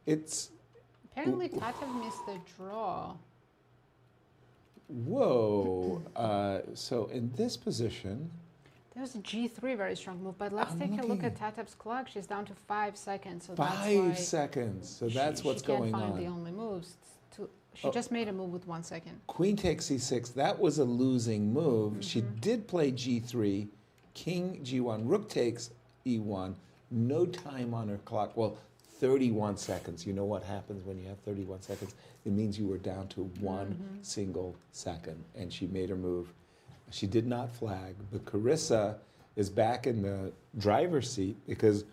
it's... Apparently, Tatev missed the draw. Whoa. So in this position... There's a g3 very strong move, but let's take a look at Tatev's clock. She's down to 5 seconds. So that's why 5 seconds. So that's what's going on. She can't find the only moves. She just made a move with 1 second. Queen takes c6. That was a losing move. She did play g3, king g1, rook takes e1. No time on her clock. Well, 31 seconds. You know what happens when you have 31 seconds? It means you were down to one single second. And she made her move. She did not flag, but Carissa is back in the driver's seat because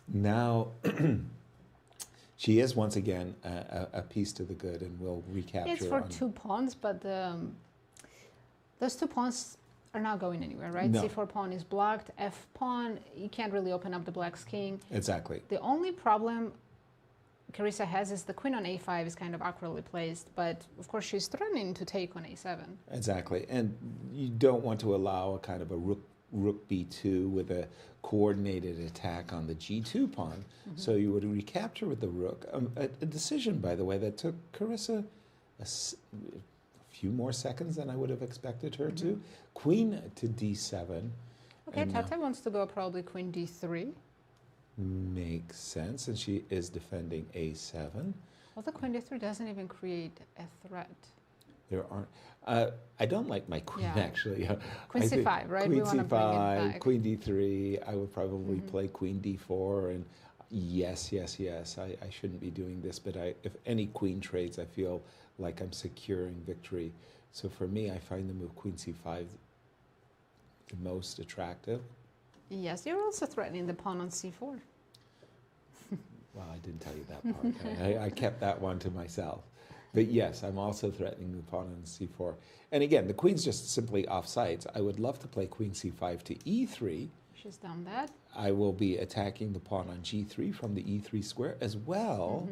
now she is once again a piece to the good, and will recapture. It's for 2 pawns, but those 2 pawns are not going anywhere, right? No. C4 pawn is blocked. F pawn, you can't really open up the black's king. Exactly. The only problem Carissa has is the queen on a5 is kind of awkwardly placed, but of course she's threatening to take on a7. Exactly, and you don't want to allow a kind of a rook b2 with a coordinated attack on the g2 pawn. So you would recapture with the rook. A decision, by the way, that took Carissa a few more seconds than I would have expected her to. Queen to d7. Okay, Tatev wants to go probably queen d3. Makes sense, and she is defending a7. Well, the queen d3 doesn't even create a threat. There aren't. I don't like my queen, actually. Queen c5, right? Queen We want to bring it c5, back. queen d3. I would probably play queen d4, and yes. I shouldn't be doing this, but if any queen trades, I feel like I'm securing victory. So for me, I find the move queen c5 the most attractive. Yes, you're also threatening the pawn on c4. Well, I didn't tell you that part. I kept that one to myself. But yes, I'm also threatening the pawn on c4. And again, the queen's just simply off sides. I would love to play queen c5 to e3. She's done that. I will be attacking the pawn on g3 from the e3 square, as well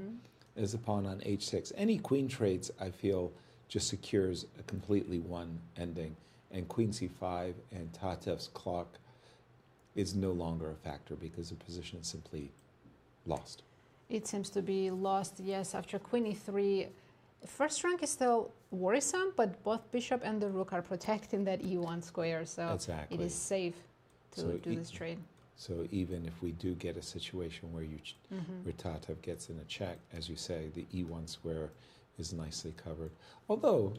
as the pawn on h6. Any queen trades, I feel, just secures a completely one ending. And queen c5 and Tatev's clock is no longer a factor because the position is simply lost. It seems to be lost, yes, after queen e3. First rank is still worrisome, but both bishop and the rook are protecting that e1 square, so it is safe to do this trade. So even if we do get a situation where where Tatev gets in a check, as you say, the e1 square is nicely covered. Although,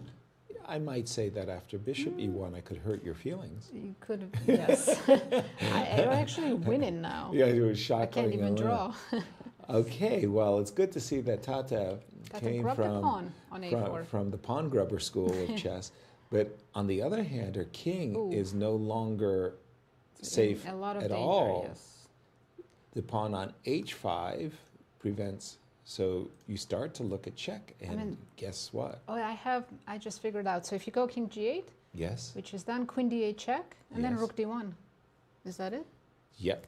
I might say that after bishop e1, I could hurt your feelings. You could have, yes. I'm actually winning now. Yeah, it was shocking. I can't even draw. Okay, well, it's good to see that Tatev came the pawn on A4. from the pawn grubber school of chess. But on the other hand, her king is no longer safe a lot of at danger, all. Yes. The pawn on h5 prevents. So you start to look at check, and guess what? Oh, I just figured out. So if you go king g8, yes, which is done, queen d8 check, and then rook d1. Is that it? Yep.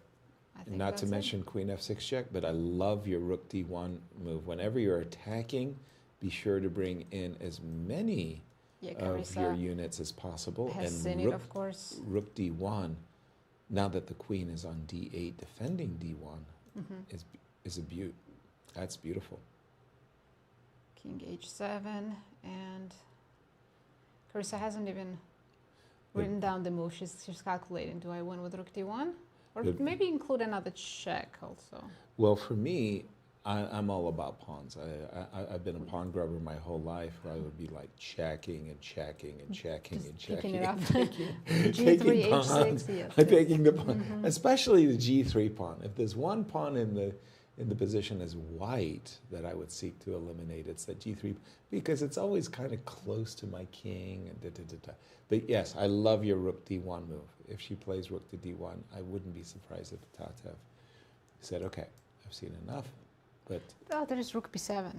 Not to mention queen f6 check, but I love your rook d1 move. Whenever you're attacking, be sure to bring in as many of your units as possible. And rook, of course. Rook d1, now that the queen is on d8 defending d1, is a beaut. That's beautiful. King h7, and Carissa hasn't even written down the move. She's calculating. Do I win with rook d1? Or maybe include another check also. Well, for me, I'm all about pawns. I've been a pawn grubber my whole life, where I would be like checking and checking and checking and checking. Picking it up. G3, H6, yes. I'm taking the pawn, especially the G3 pawn. If there's one pawn in the position as white that I would seek to eliminate, it's that G3, because it's always kind of close to my king. And But yes, I love your rook d1 move. If she plays rook to d1, I wouldn't be surprised if Tatev said, okay, I've seen enough. But oh, there is rook b7.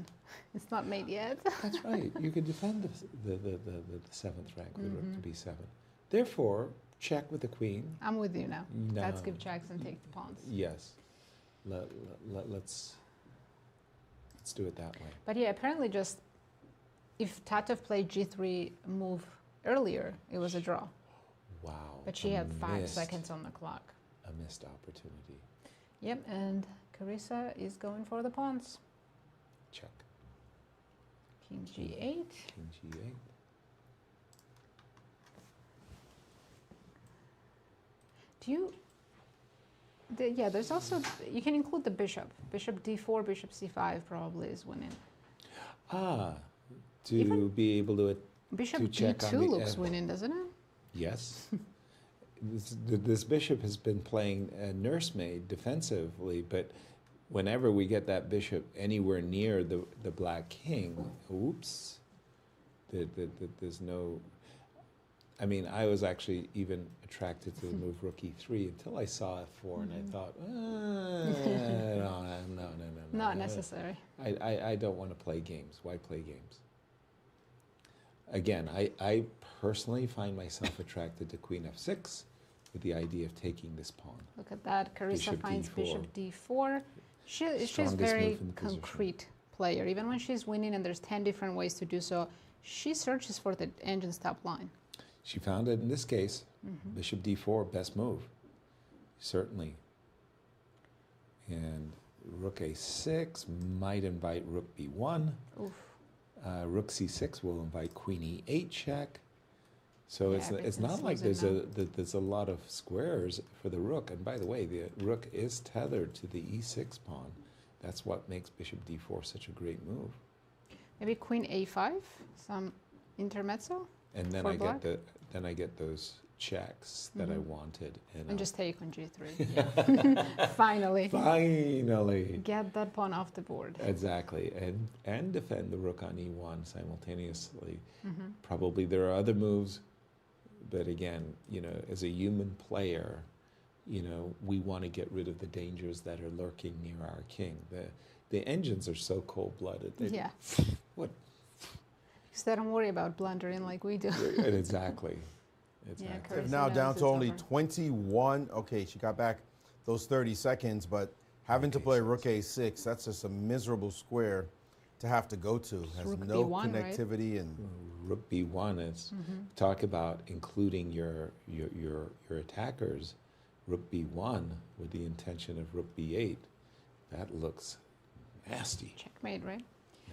It's not made yet. That's right. You can defend the 7th rank with rook to b7. Therefore, check with the queen. I'm with you now. No. Let's give checks and take the pawns. Yes. Let's do it that way. But yeah, apparently just if Tatev played G3 move earlier, it was a draw. Wow. But she had 5 seconds on the clock. A missed opportunity. Yep, and Carissa is going for the pawns. Check. King G8. King G8. Do you... yeah, there's also... You can include the bishop. Bishop D4, bishop C5 probably is winning. Ah, to be able to Bishop to check D2 on the looks winning, doesn't it? Yes. This bishop has been playing nursemaid defensively, but whenever we get that bishop anywhere near the black king, oops, there's no... I mean, I was actually even attracted to the move rook e3 until I saw f4, and I thought, no. Not necessary. I don't want to play games. Why play games? Again, I personally find myself attracted to queen f6 with the idea of taking this pawn. Look at that. Carissa Bishop finds D4. bishop d4. She's Strongest very move in the position. concrete player. Even when she's winning and there's 10 different ways to do so, she searches for the engine's top line. She found it in this case. Bishop d4, best move. Certainly. And rook a6 might invite rook b1. Oof. Rook c6 will invite queen e8 check. So Yeah, it's everything not like slows it there's a lot of squares for the rook. And by the way, the rook is tethered to the e6 pawn. That's what makes bishop d4 such a great move. Maybe queen a5, some intermezzo. And then for I black? get those checks that I wanted, And just take on g3. Yeah. Finally. Finally. Get that pawn off the board. Exactly, and defend the rook on e1 simultaneously. Probably there are other moves, but again, you know, as a human player, you know, we want to get rid of the dangers that are lurking near our king. The engines are so cold-blooded. Yeah. What? Because they don't worry about blundering like we do. Exactly. Yeah, They're Carissa now knows down it's to only over. 21. Okay, she got back those 30 seconds, but having to play rook a6, that's just a miserable square to have to go to. Has rook no B1, right? connectivity and Rook b1 is talk about including your attackers. Rook b1 with the intention of rook b8. That looks nasty. Checkmate, right?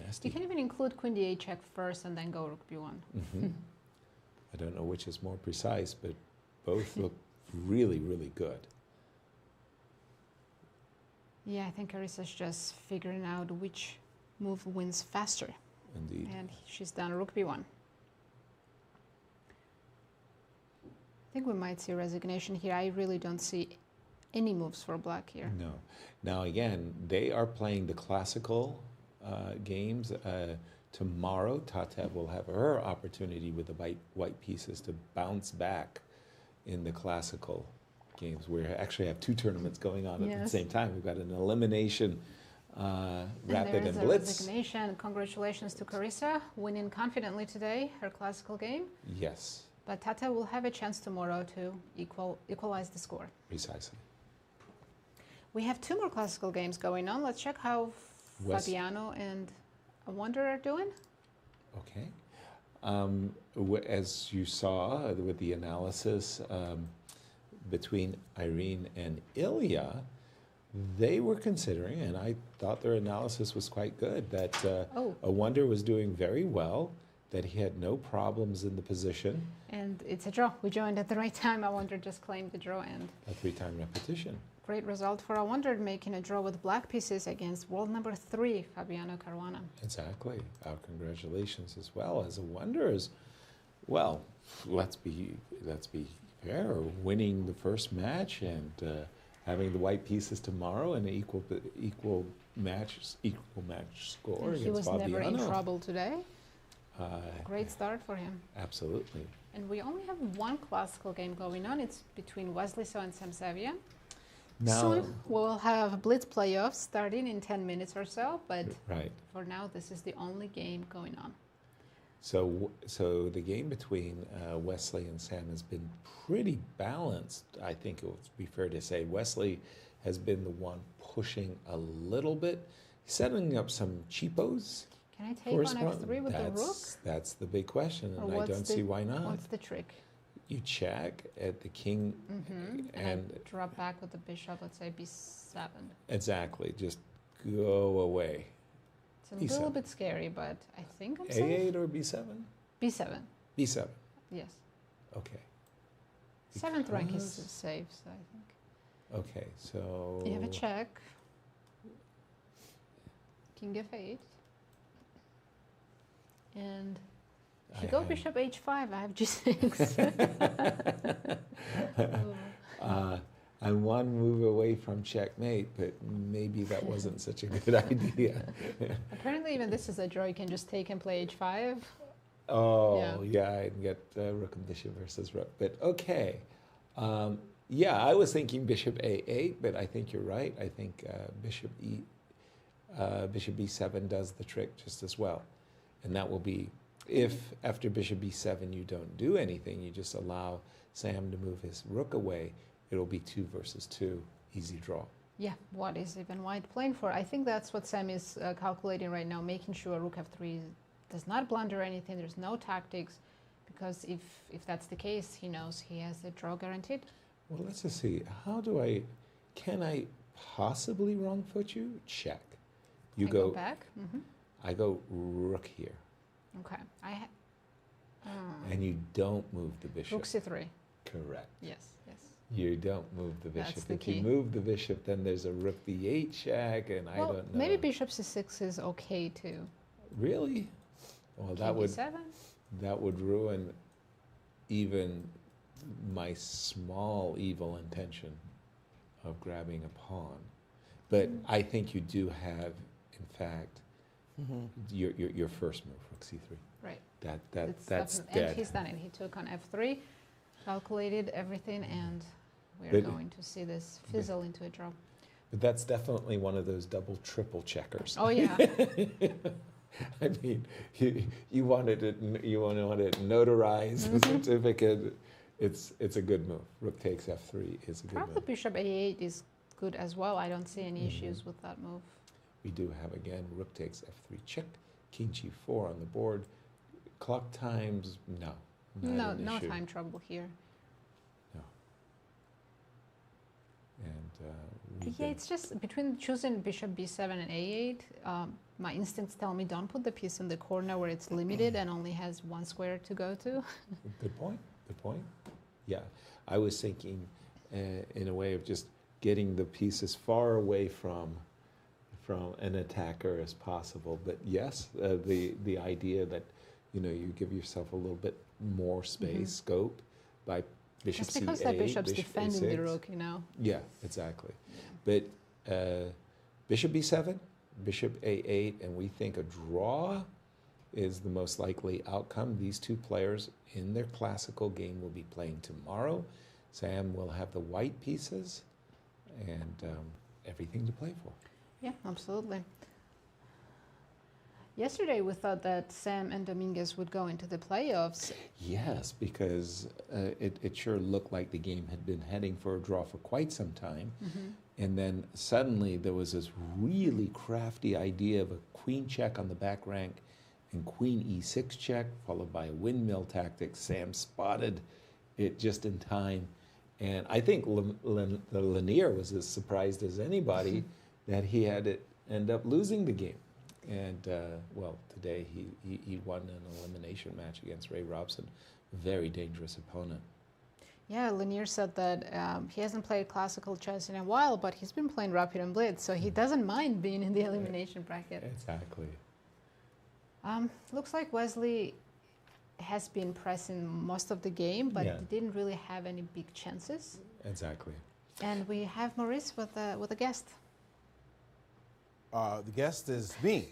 Nasty. You can even include queen d8 check first and then go rook b1. I don't know which is more precise, but both look really, really good. Yeah, I think Carissa's just figuring out which move wins faster. Indeed. And she's done rook b1. I think we might see resignation here. I really don't see any moves for black here. No. Now again, they are playing the classical games. Tomorrow, Tatev will have her opportunity with the white pieces to bounce back in the classical games. We actually have 2 tournaments going on at the same time. We've got an elimination rapid and there is blitz. a resignation. Congratulations to Carissa, winning confidently today her classical game. Yes, But Tatev will have a chance tomorrow to equalize the score. precisely. We have 2 more classical games going on. Let's check how Fabiano and Awonder are doing. Okay. As you saw with the analysis between Irene and Ilya, they were considering, and I thought their analysis was quite good, that Awonder was doing very well, that he had no problems in the position. And it's a draw. We joined at the right time. Awonder just claimed the draw and A 3-time repetition. great result for Awonder, making a draw with black pieces against world number 3, Fabiano Caruana. Exactly. Our congratulations as well as Awonder is, well, let's be fair, winning the first match and having the white pieces tomorrow and an equal match score And he was against never in Fabiano. trouble today. Great start for him. Absolutely. And we only have 1 classical game going on. It's between Wesley So and Sevian. Now, Soon we'll have Blitz playoffs starting in 10 minutes or so, but right. for now this is the only game going on. So the game between Wesley and Sam has been pretty balanced. I think it would be fair to say Wesley has been the one pushing a little bit, setting up some cheapos. Can I take on f3 with the rook? That's the big question, and I don't see why not. What's the trick? You check at the king, and drop back with the bishop. Let's say b7. Exactly. Just go away. It's a little bit scary, but I think I'm safe. A8 or b7? b7. b7. Yes. Okay. 7th rank is safe, so I think. Okay, so you have a check. King f8. And if you go bishop h5, I have g6. I'm one move away from checkmate, but maybe that wasn't such a good idea. Apparently, even this is a draw. You can just take and play h5. Oh, yeah, I'd get rook and bishop versus rook. But okay. Yeah, I was thinking bishop a8, but I think you're right. I think bishop b7 does the trick just as well. And that will be, if after bishop b7 you don't do anything, you just allow Sam to move his rook away, it'll be 2 versus 2, easy draw. Yeah, what is even white playing for? I think that's what Sam is calculating right now, making sure rook f3 does not blunder anything, there's no tactics, because if that's the case, he knows he has a draw guaranteed. Well, let's just see. Can I possibly wrong foot you? Check. You go back? I go rook here. Okay. And you don't move the bishop. Rook c3. Correct. Yes, yes. You don't move the bishop. That's the if key. you move the bishop, then there's a rook b8 check, and I don't know. Maybe bishop c6 is okay too. Really? Well, that would ruin even my small evil intention of grabbing a pawn. But I think you do have, in fact, your first move, rook c3. Right. That's dead. And he's done it. He took on f3, calculated everything, and we're going to see this fizzle into a draw. But that's definitely one of those double, triple checkers. Oh yeah. I mean, you wanted it notarized, the certificate. It's a good move. Rook takes f3 is a good Probably move. bishop a8 is good as well. I don't see any issues with that move. We do have, again, rook takes f3 check, king g4 on the board. Clock times, no. No time trouble here. No. And yeah, it's just between choosing bishop b7 and a8, my instincts tell me don't put the piece in the corner where it's limited and only has one square to go to. Good point. Good point. Yeah, I was thinking in a way of just getting the piece as far away from an attacker as possible. But yes, the idea that you give yourself a little bit more space, scope by bishop c8. Just because that bishop's defending a6. the rook, Yeah, exactly. But bishop b7, bishop a8, and we think a draw is the most likely outcome. These two players in their classical game will be playing tomorrow. Sam will have the white pieces and everything to play for. Yeah, absolutely. Yesterday we thought that Sam and Dominguez would go into the playoffs. Yes, because it sure looked like the game had been heading for a draw for quite some time. And then suddenly there was this really crafty idea of a queen check on the back rank and queen e6 check, followed by a windmill tactic. Sam spotted it just in time. And I think Leinier was as surprised as anybody that he had it end up losing the game. And, well, today he won an elimination match against Robson, very dangerous opponent. Yeah, Leinier said that he hasn't played classical chess in a while, but he's been playing Rapid and Blitz, so he doesn't mind being in the elimination bracket. Exactly. Looks like Wesley has been pressing most of the game, but didn't really have any big chances. Exactly. And we have Maurice with a guest. The guest is me.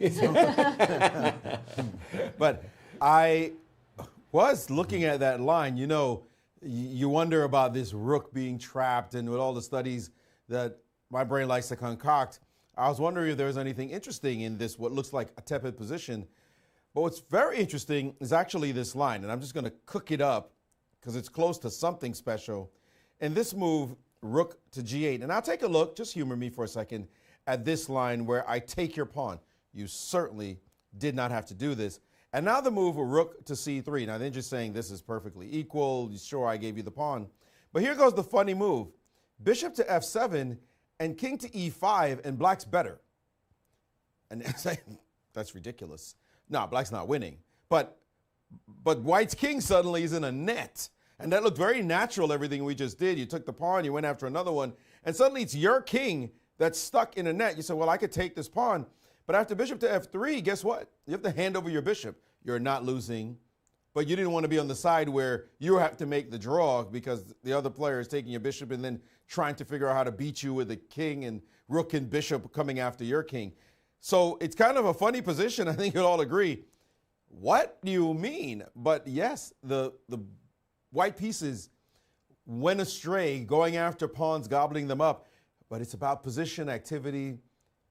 But I was looking at that line. You wonder about this rook being trapped, and with all the studies that my brain likes to concoct, I was wondering if there was anything interesting in this, what looks like a tepid position. But what's very interesting is actually this line, and I'm just going to cook it up because it's close to something special. In this move, rook to g8. And now take a look, just humor me for a second, at this line where I take your pawn. You certainly did not have to do this. And now the move, rook to c3. Now they're just saying this is perfectly equal. Sure, I gave you the pawn. But here goes the funny move. Bishop to f7 and king to e5, and black's better. And that's ridiculous. No, black's not winning. But white's king suddenly is in a net. And that looked very natural, everything we just did. You took the pawn, you went after another one, and suddenly it's your king that's stuck in a net. You said, well, I could take this pawn. But after bishop to f3, guess what? You have to hand over your bishop. You're not losing. But you didn't want to be on the side where you have to make the draw because the other player is taking your bishop and then trying to figure out how to beat you with the king and rook and bishop coming after your king. So it's kind of a funny position. I think you'll all agree. What do you mean? But yes, the white pieces went astray, going after pawns, gobbling them up. But it's about position, activity,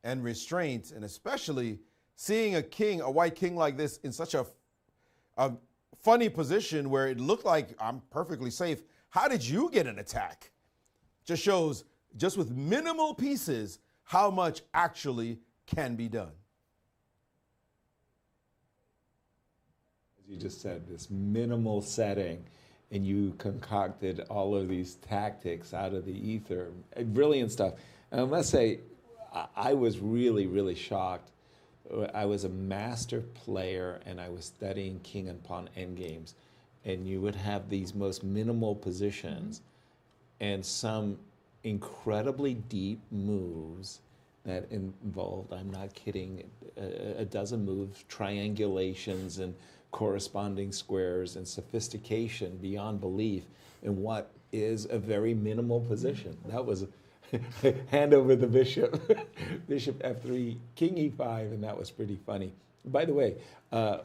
and restraint, and especially seeing a white king like this in such a funny position where it looked like I'm perfectly safe. How did you get an attack? Just shows, just with minimal pieces, how much actually can be done. As you just said, this minimal setting, and you concocted all of these tactics out of the ether. Brilliant stuff. And I must say, I was really, really shocked. I was a master player, and I was studying king and pawn endgames. And you would have these most minimal positions and some incredibly deep moves that involved, I'm not kidding, a dozen moves, triangulations and corresponding squares and sophistication beyond belief in what is a very minimal position. That was hand over the bishop, bishop f3, king e5, and that was pretty funny. By the way,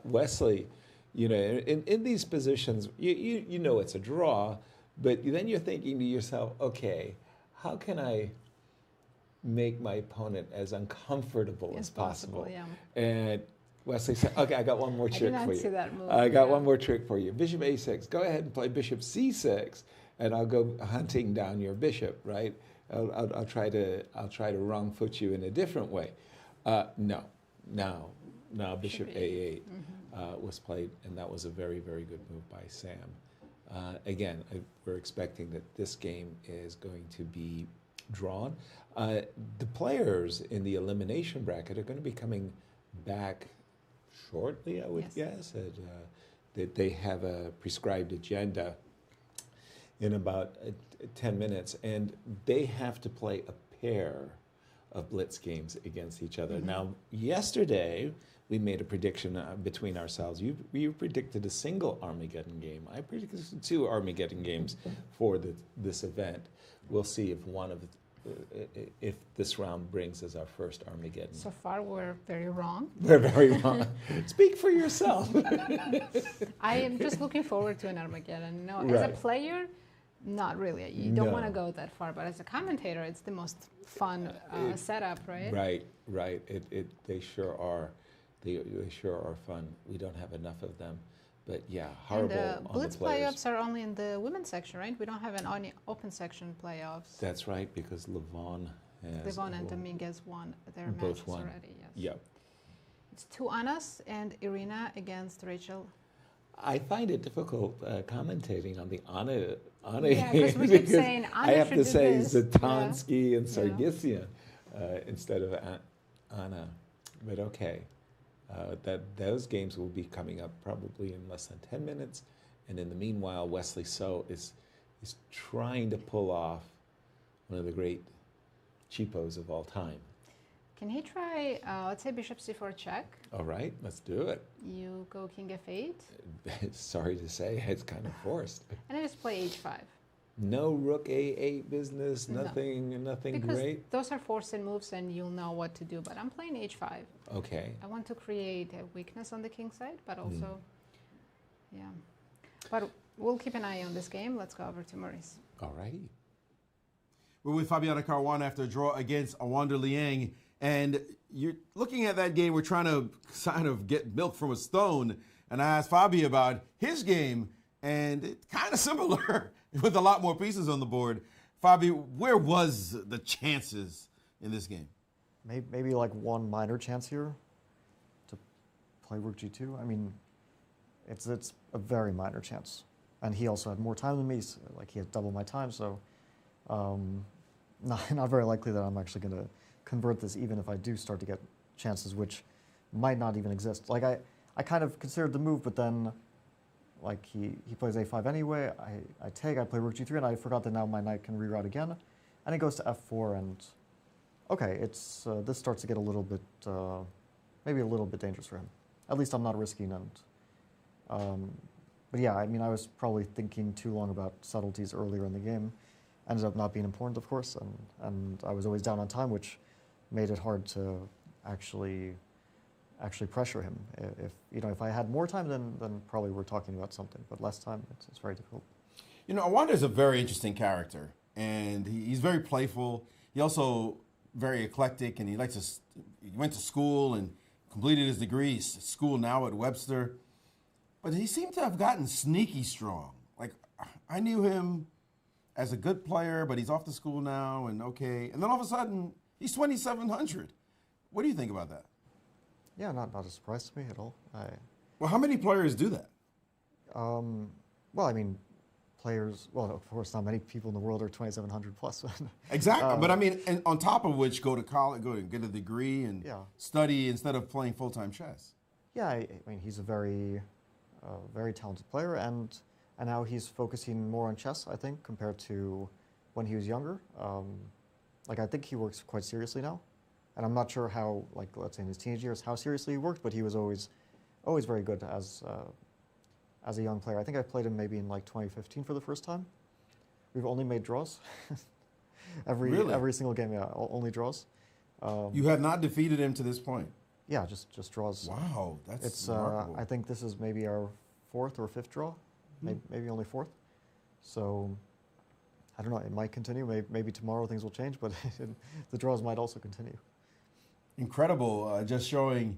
Wesley, you know, in these positions, you know it's a draw, but then you're thinking to yourself, okay, how can I make my opponent as uncomfortable as possible? Yeah. And Wesley said, okay, I got one more trick for you. See that move. I got one more trick for you. Bishop a6, go ahead and play bishop c6, and I'll go hunting down your bishop, right? I'll try to wrong foot you in a different way. No, bishop a8 was played, and that was a very, very good move by Sam. Again, we're expecting that this game is going to be drawn. The players in the elimination bracket are going to be coming back shortly, I would guess. That they have a prescribed agenda in about 10 minutes, and they have to play a pair of Blitz games against each other. Now, yesterday, we made a prediction between ourselves. You predicted a single Armageddon game. I predicted 2 Armageddon games for this event. We'll see if this round brings us our first Armageddon. So far, we're very wrong. We're very wrong. Speak for yourself. I am just looking forward to an Armageddon. No, as a player, not really. You don't want to go that far. But as a commentator, it's the most fun setup, right? Right. They sure are. They sure are fun. We don't have enough of them. But yeah, horrible And the on Blitz the players. playoffs are only in the women's section, right? We don't have an open section playoffs. That's right, because Levon and Dominguez won their both matches won. already. Yes. Yep. It's 2 Annas and Irene against Rachel. I find it difficult commentating on the Anna Yeah, because we keep saying Anna I have should to do say this. Zatansky and Sargsyan instead of Anna. But okay. Those games will be coming up probably in less than 10 minutes. And in the meanwhile, Wesley So is trying to pull off one of the great cheapos of all time. Can he try, let's say bishop c4 check? All right, let's do it. You go king f8. Sorry to say, it's kind of forced. And I just play h5. No rook a8 business, nothing Because great? those are forced moves and you'll know what to do. But I'm playing h5. Okay. I want to create a weakness on the king side, but also, But we'll keep an eye on this game. Let's go over to Maurice. All righty. We're with Fabiano Caruana after a draw against Awonder Liang. And you're looking at that game, we're trying to kind of get milk from a stone. And I asked Fabi about his game, and it's kind of similar with a lot more pieces on the board. Fabi, where was the chances in this game? Maybe like one minor chance here to play rook g2. I mean, it's a very minor chance. And he also had more time than me, so like he had double my time, so not very likely that I'm actually going to convert this, even if I do start to get chances which might not even exist. Like I kind of considered the move, but then like he plays a5 anyway, I take, I play rook g3, and I forgot that now my knight can reroute again, and it goes to f4, and okay, it's this starts to get a little bit, maybe a little bit dangerous for him. At least I'm not risking, and but yeah, I mean, I was probably thinking too long about subtleties earlier in the game. Ended up not being important, of course, and I was always down on time, which made it hard to actually pressure him. If I had more time, then probably we're talking about something. But less time, it's very difficult. You know, Awonder is a very interesting character, and he's very playful. He also very eclectic, and he went to school and completed his degree. He's at school now at Webster, but he seemed to have gotten sneaky strong. Like I knew him as a good player, but he's off to school now, and okay, and then all of a sudden he's 2,700. What do you think about that? Yeah, not a surprise to me at all. Well, how many players do that? Well, I mean, players. Well, of course, not many people in the world are 2,700 plus. Exactly, but I mean, and on top of which, go to college, go and get a degree, and study instead of playing full-time chess. Yeah, I mean, he's a very talented player, and now he's focusing more on chess, I think, compared to when he was younger. Like, I think he works quite seriously now. And I'm not sure how, like, let's say in his teenage years, how seriously he worked, but he was always very good as a young player. I think I played him maybe in like 2015 for the first time. We've only made draws. Every single game, yeah, only draws. You have not defeated him to this point? Yeah, just draws. Wow, that's remarkable. I think this is maybe our fourth or fifth draw, maybe only fourth. So I don't know, it might continue. Maybe tomorrow things will change, but the draws might also continue. Incredible, just showing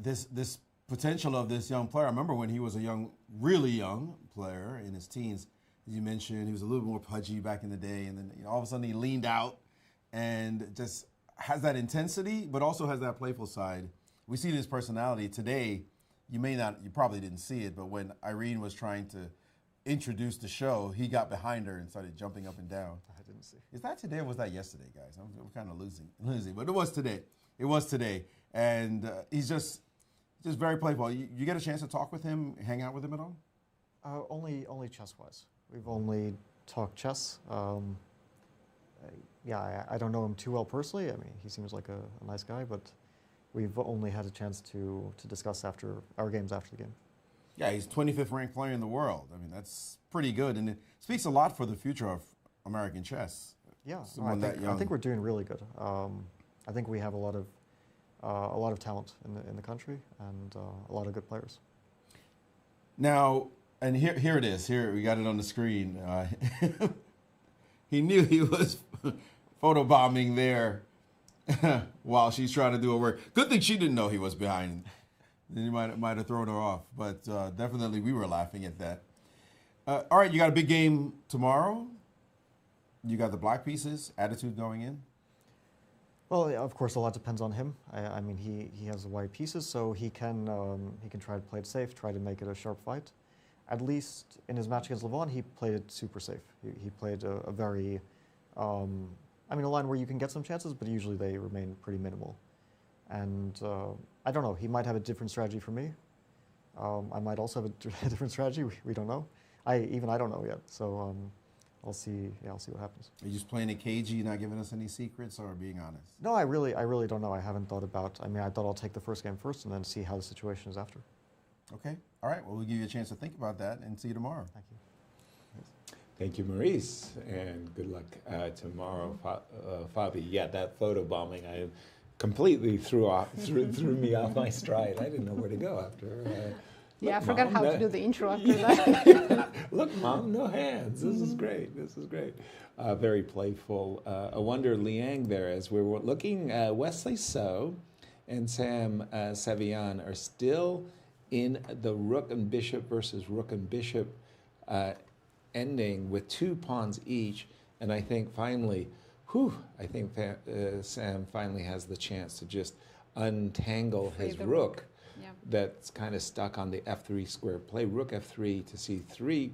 this potential of this young player. I remember when he was a really young player in his teens, as you mentioned, he was a little more pudgy back in the day, and then all of a sudden he leaned out and just has that intensity, but also has that playful side. We see his personality today. You probably didn't see it, but when Irene was trying to introduce the show, he got behind her and started jumping up and down. I didn't see. Is that today or was that yesterday, guys? I'm kind of losing, but it was today. It was today, and he's just very playful. You get a chance to talk with him, hang out with him at all? Only chess-wise. We've only talked chess. Yeah, I don't know him too well personally. I mean, he seems like a nice guy, but we've only had a chance to discuss after our games after the game. Yeah, he's 25th ranked player in the world. I mean, that's pretty good, and it speaks a lot for the future of American chess. Yeah, I think we're doing really good. I think we have a lot of talent in the country and a lot of good players. Now, and here it is. Here we got it on the screen. He knew he was photobombing there while she's trying to do her work. Good thing she didn't know he was behind. Then he might have thrown her off, but definitely we were laughing at that. All right, you got a big game tomorrow. You got the black pieces, attitude going in. Well, yeah, of course, a lot depends on him. I mean, he has the white pieces, so he can try to play it safe, try to make it a sharp fight. At least in his match against Levon, he played it super safe. He played a very, I mean, a line where you can get some chances, but usually they remain pretty minimal. And I don't know, he might have a different strategy from me. I might also have a different strategy. We don't know. I don't know yet. So I'll see. Yeah, I'll see what happens. Are you just playing it cagey, not giving us any secrets, or being honest? No, I really don't know. I haven't thought about. I mean, I thought I'll take the first game first and then see how the situation is after. Okay. All right. Well, we'll give you a chance to think about that and see you tomorrow. Thank you. Thank you, Maurice, and good luck tomorrow, Fabi. Yeah, that photo bombing, I completely threw me off my stride. I didn't know where to go after. Yeah, I forgot how to do the intro after that. Look, Mom, no hands. This is great. This is great. Very playful. Awonder Liang there as we were looking. Wesley So and Sevian are still in the rook and bishop versus rook and bishop ending with 2 pawns each. And I think finally, Sam finally has the chance to just untangle his rook that's kind of stuck on the f3 square. Play rook f3 to c3.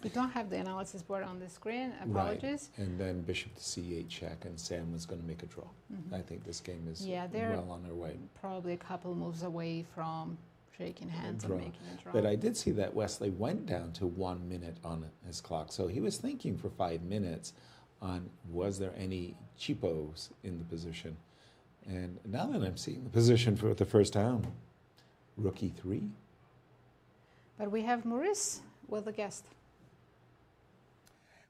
We don't have the analysis board on the screen. Apologies. Right. And then bishop to c8 check, and Sam was going to make a draw. I think this game is well on their way. Probably a couple moves away from shaking hands and making a draw. But I did see that Wesley went down to 1 minute on his clock. So he was thinking for 5 minutes on was there any cheapos in the position. And now that I'm seeing the position for the first time, rook e3. But we have Maurice with a guest.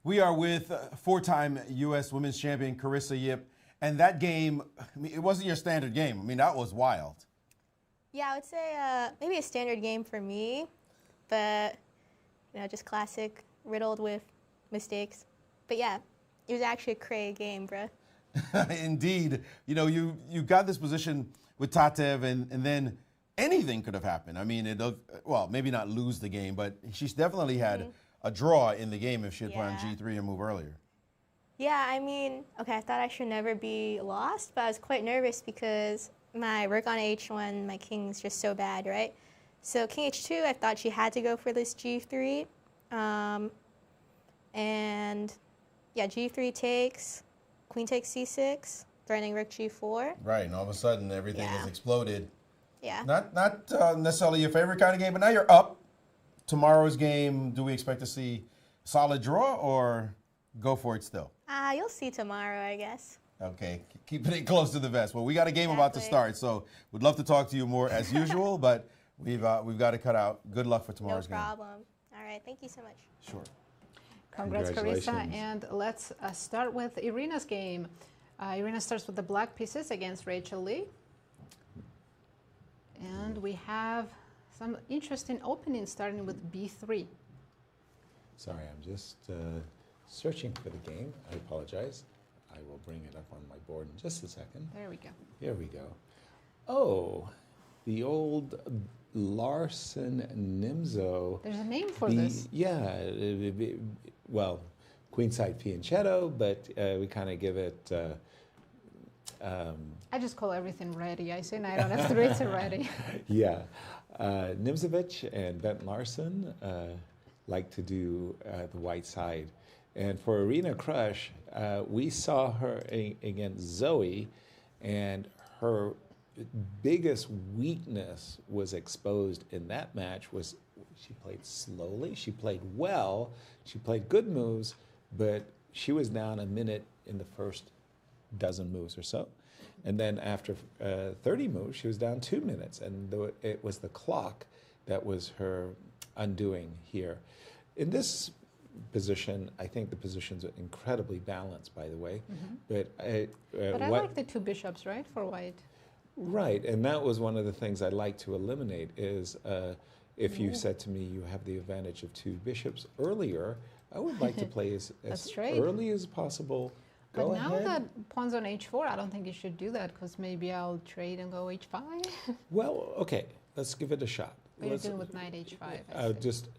We are with 4-time U.S. Women's Champion Carissa Yip. And that game, I mean, it wasn't your standard game. I mean, that was wild. Yeah, I would say maybe a standard game for me, but just classic, riddled with mistakes. But yeah, it was actually a crazy game, bruh. Indeed. You got this position with Tatev, and then anything could have happened. I mean, maybe not lose the game, but she's definitely had a draw in the game if she had played on G3 and move earlier. Yeah, I mean, okay, I thought I should never be lost, but I was quite nervous because my rook on H1, my king's just so bad, right? So king H2, I thought she had to go for this G3. And yeah, G3 takes, queen takes C6, threatening rook G4. Right, and all of a sudden everything has exploded. Yeah. Not necessarily your favorite kind of game, but now you're up. Tomorrow's game, do we expect to see solid draw or go for it still? You'll see tomorrow, I guess. Okay, keeping it close to the vest. Well, we got a game about to start, so we'd love to talk to you more as usual, but we've got to cut out. Good luck for tomorrow's game. No problem. All right, thank you so much. Sure. Congrats, Carissa. And let's start with Irene's game. Irene starts with the black pieces against Rachel Lee. And we have some interesting openings starting with B3. Sorry, I'm just searching for the game. I apologize. I will bring it up on my board in just a second. There we go. Here we go. Oh, the old Larson Nimzo. There's a name for this. Yeah, well, Queenside Fianchetto, but we kind of give it... I just call everything ready. I say I don't have to read it ready. Yeah. Nimzovich and Bent Larson like to do the white side. And for Arena Crush, we saw her against Zoey, and her biggest weakness was exposed in that match was she played slowly, she played well, she played good moves, but she was down a minute in the first dozen moves or so. And then after 30 moves, she was down 2 minutes, and it was the clock that was her undoing here. In this position, I think the positions are incredibly balanced, by the way. But I like the 2 bishops, right, for white? Right, and that was one of the things I'd like to eliminate is if you said to me you have the advantage of 2 bishops earlier, I would like to play as early as possible. But now that pawn's on H4, I don't think you should do that because maybe I'll trade and go H5. Well, okay, let's give it a shot. What are you doing with knight H5? I'll just,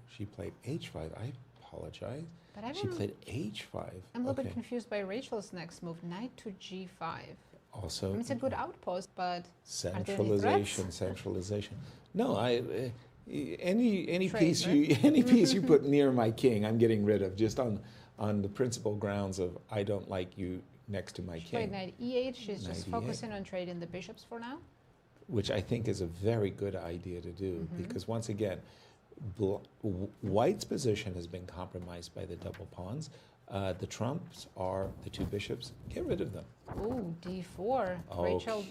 she played H5. I apologize. But she played H5. I'm a little bit confused by Rachel's next move, knight to G5. Also, I mean, it's a good outpost, but centralization. No, any piece you put near my king, I'm getting rid of just on the principal grounds of I don't like you next to my king. Played knight E8. She's just focusing on trading the bishops for now. Which I think is a very good idea to do because once again, White's position has been compromised by the double pawns. The trumps are the 2 bishops. Get rid of them. Ooh, D4. Rachel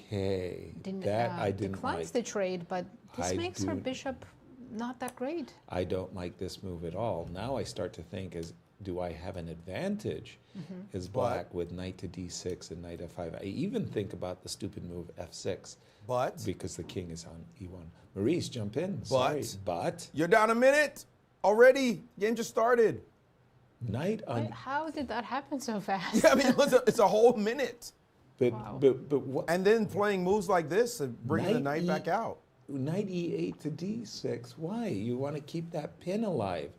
declines the trade, but this makes her bishop not that great. I don't like this move at all. Now I start to think do I have an advantage as black with knight to D6 and knight F5? I even think about the stupid move F6. But? Because the king is on E1. Maurice, jump in. But you're down a minute. Already, game just started. Knight on. Wait, how did that happen so fast? Yeah, I mean, it's a whole minute. But Wow. but what? And then playing moves like this and bringing the knight back out. Knight e8 to d6. Why? You want to keep that pin alive.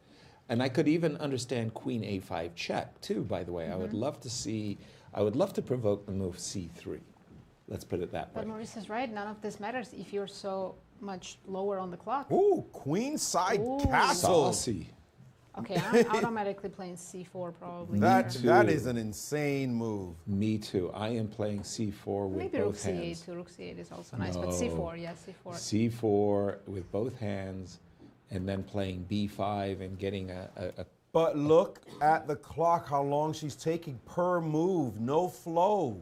And I could even understand queen a5 check too, by the way. I would love to provoke the move c3. Let's put it that way. But Maurice is right. None of this matters if you're so much lower on the clock. Ooh, queenside Ooh. castle. Saucy. Okay, I'm automatically playing c4 probably. That here. that is an insane move. Me too. I am playing c4 with Maybe rook both c8 hands. too. Rook c8 is also nice, but c4, yeah, c4. c4 with both hands, and then playing b5 and getting a But look at the clock, how long she's taking per move. No flow.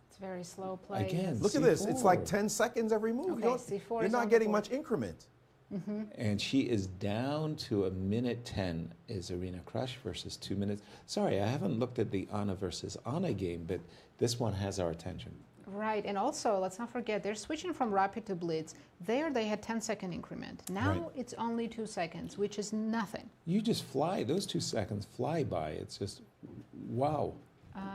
It's very slow play. Again, Look at this. It's like C4. 10 seconds every move. Okay, c4 You're is not on the getting board. much increment. And she is down to a minute 10 is Arena Crush versus 2 minutes. Sorry, I haven't looked at the Anna versus Anna game, but this one has our attention. Right, and also, let's not forget, they're switching from rapid to blitz. There they had 10-second increment. Now Right. it's only 2 seconds, which is nothing. You just fly. Those 2 seconds fly by. It's just, wow.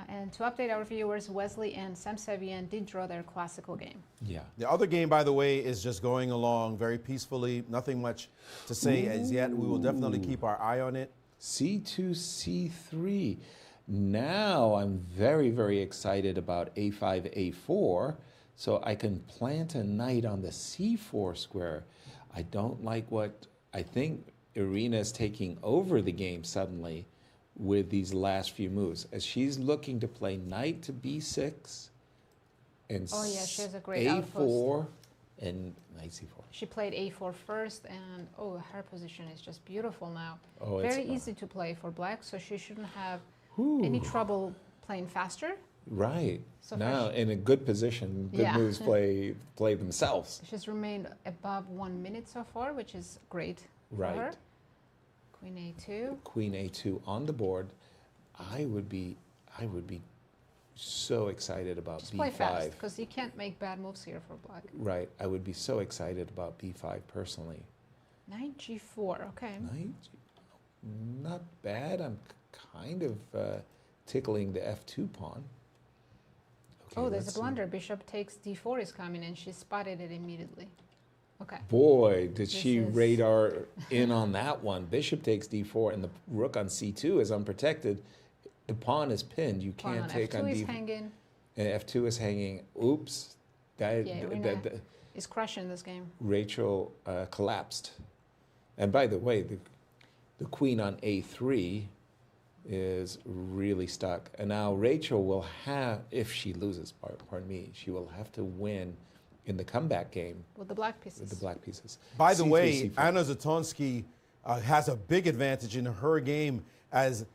And to update our viewers, Wesley and Sevian did draw their classical game. Yeah. The other game, by the way, is just going along very peacefully. Nothing much to say as yet. We will definitely keep our eye on it. C2, C3. Now I'm very, very excited about A5, A4. So I can plant a knight on the C4 square. I don't like what I think Irene is taking over the game suddenly with these last few moves. As she's looking to play knight to B6 and Oh, yeah, she has a great A4 outpost. and knight C4. She played A4 first, and oh, her position is just beautiful now. Oh, it's Very easy to play for black, so she shouldn't have any trouble playing faster. Right. So now in a good position, good Yeah. moves play themselves. She's remained above 1 minute so far, which is great for Right. her. Queen A2. Queen A2 on the board. I would be so excited about Just B5. play fast, because you can't make bad moves here for black. Right. I would be so excited about B5 personally. Knight G4, okay. Knight, not bad. I'm kind of tickling the F2 pawn. Okay, Oh, there's let's a see. blunder. Bishop takes D4 is coming, and she spotted it immediately. Okay. Boy, did This she is- radar in on that one. Bishop takes D4 and the rook on C2 is unprotected. The pawn is pinned. You Pawn can't on take F2 on is D4. hanging. And F2 is hanging. Oops. That, Yeah, that- Irene that- is crushing this game. Rachel collapsed. And by the way, the queen on A3 is really stuck. And now Rachel will have, if she loses, pardon me, she will have to win in the comeback game With the black pieces. with the black pieces. By the C3, way, C4. Anna Zatonsky has a big advantage in her game as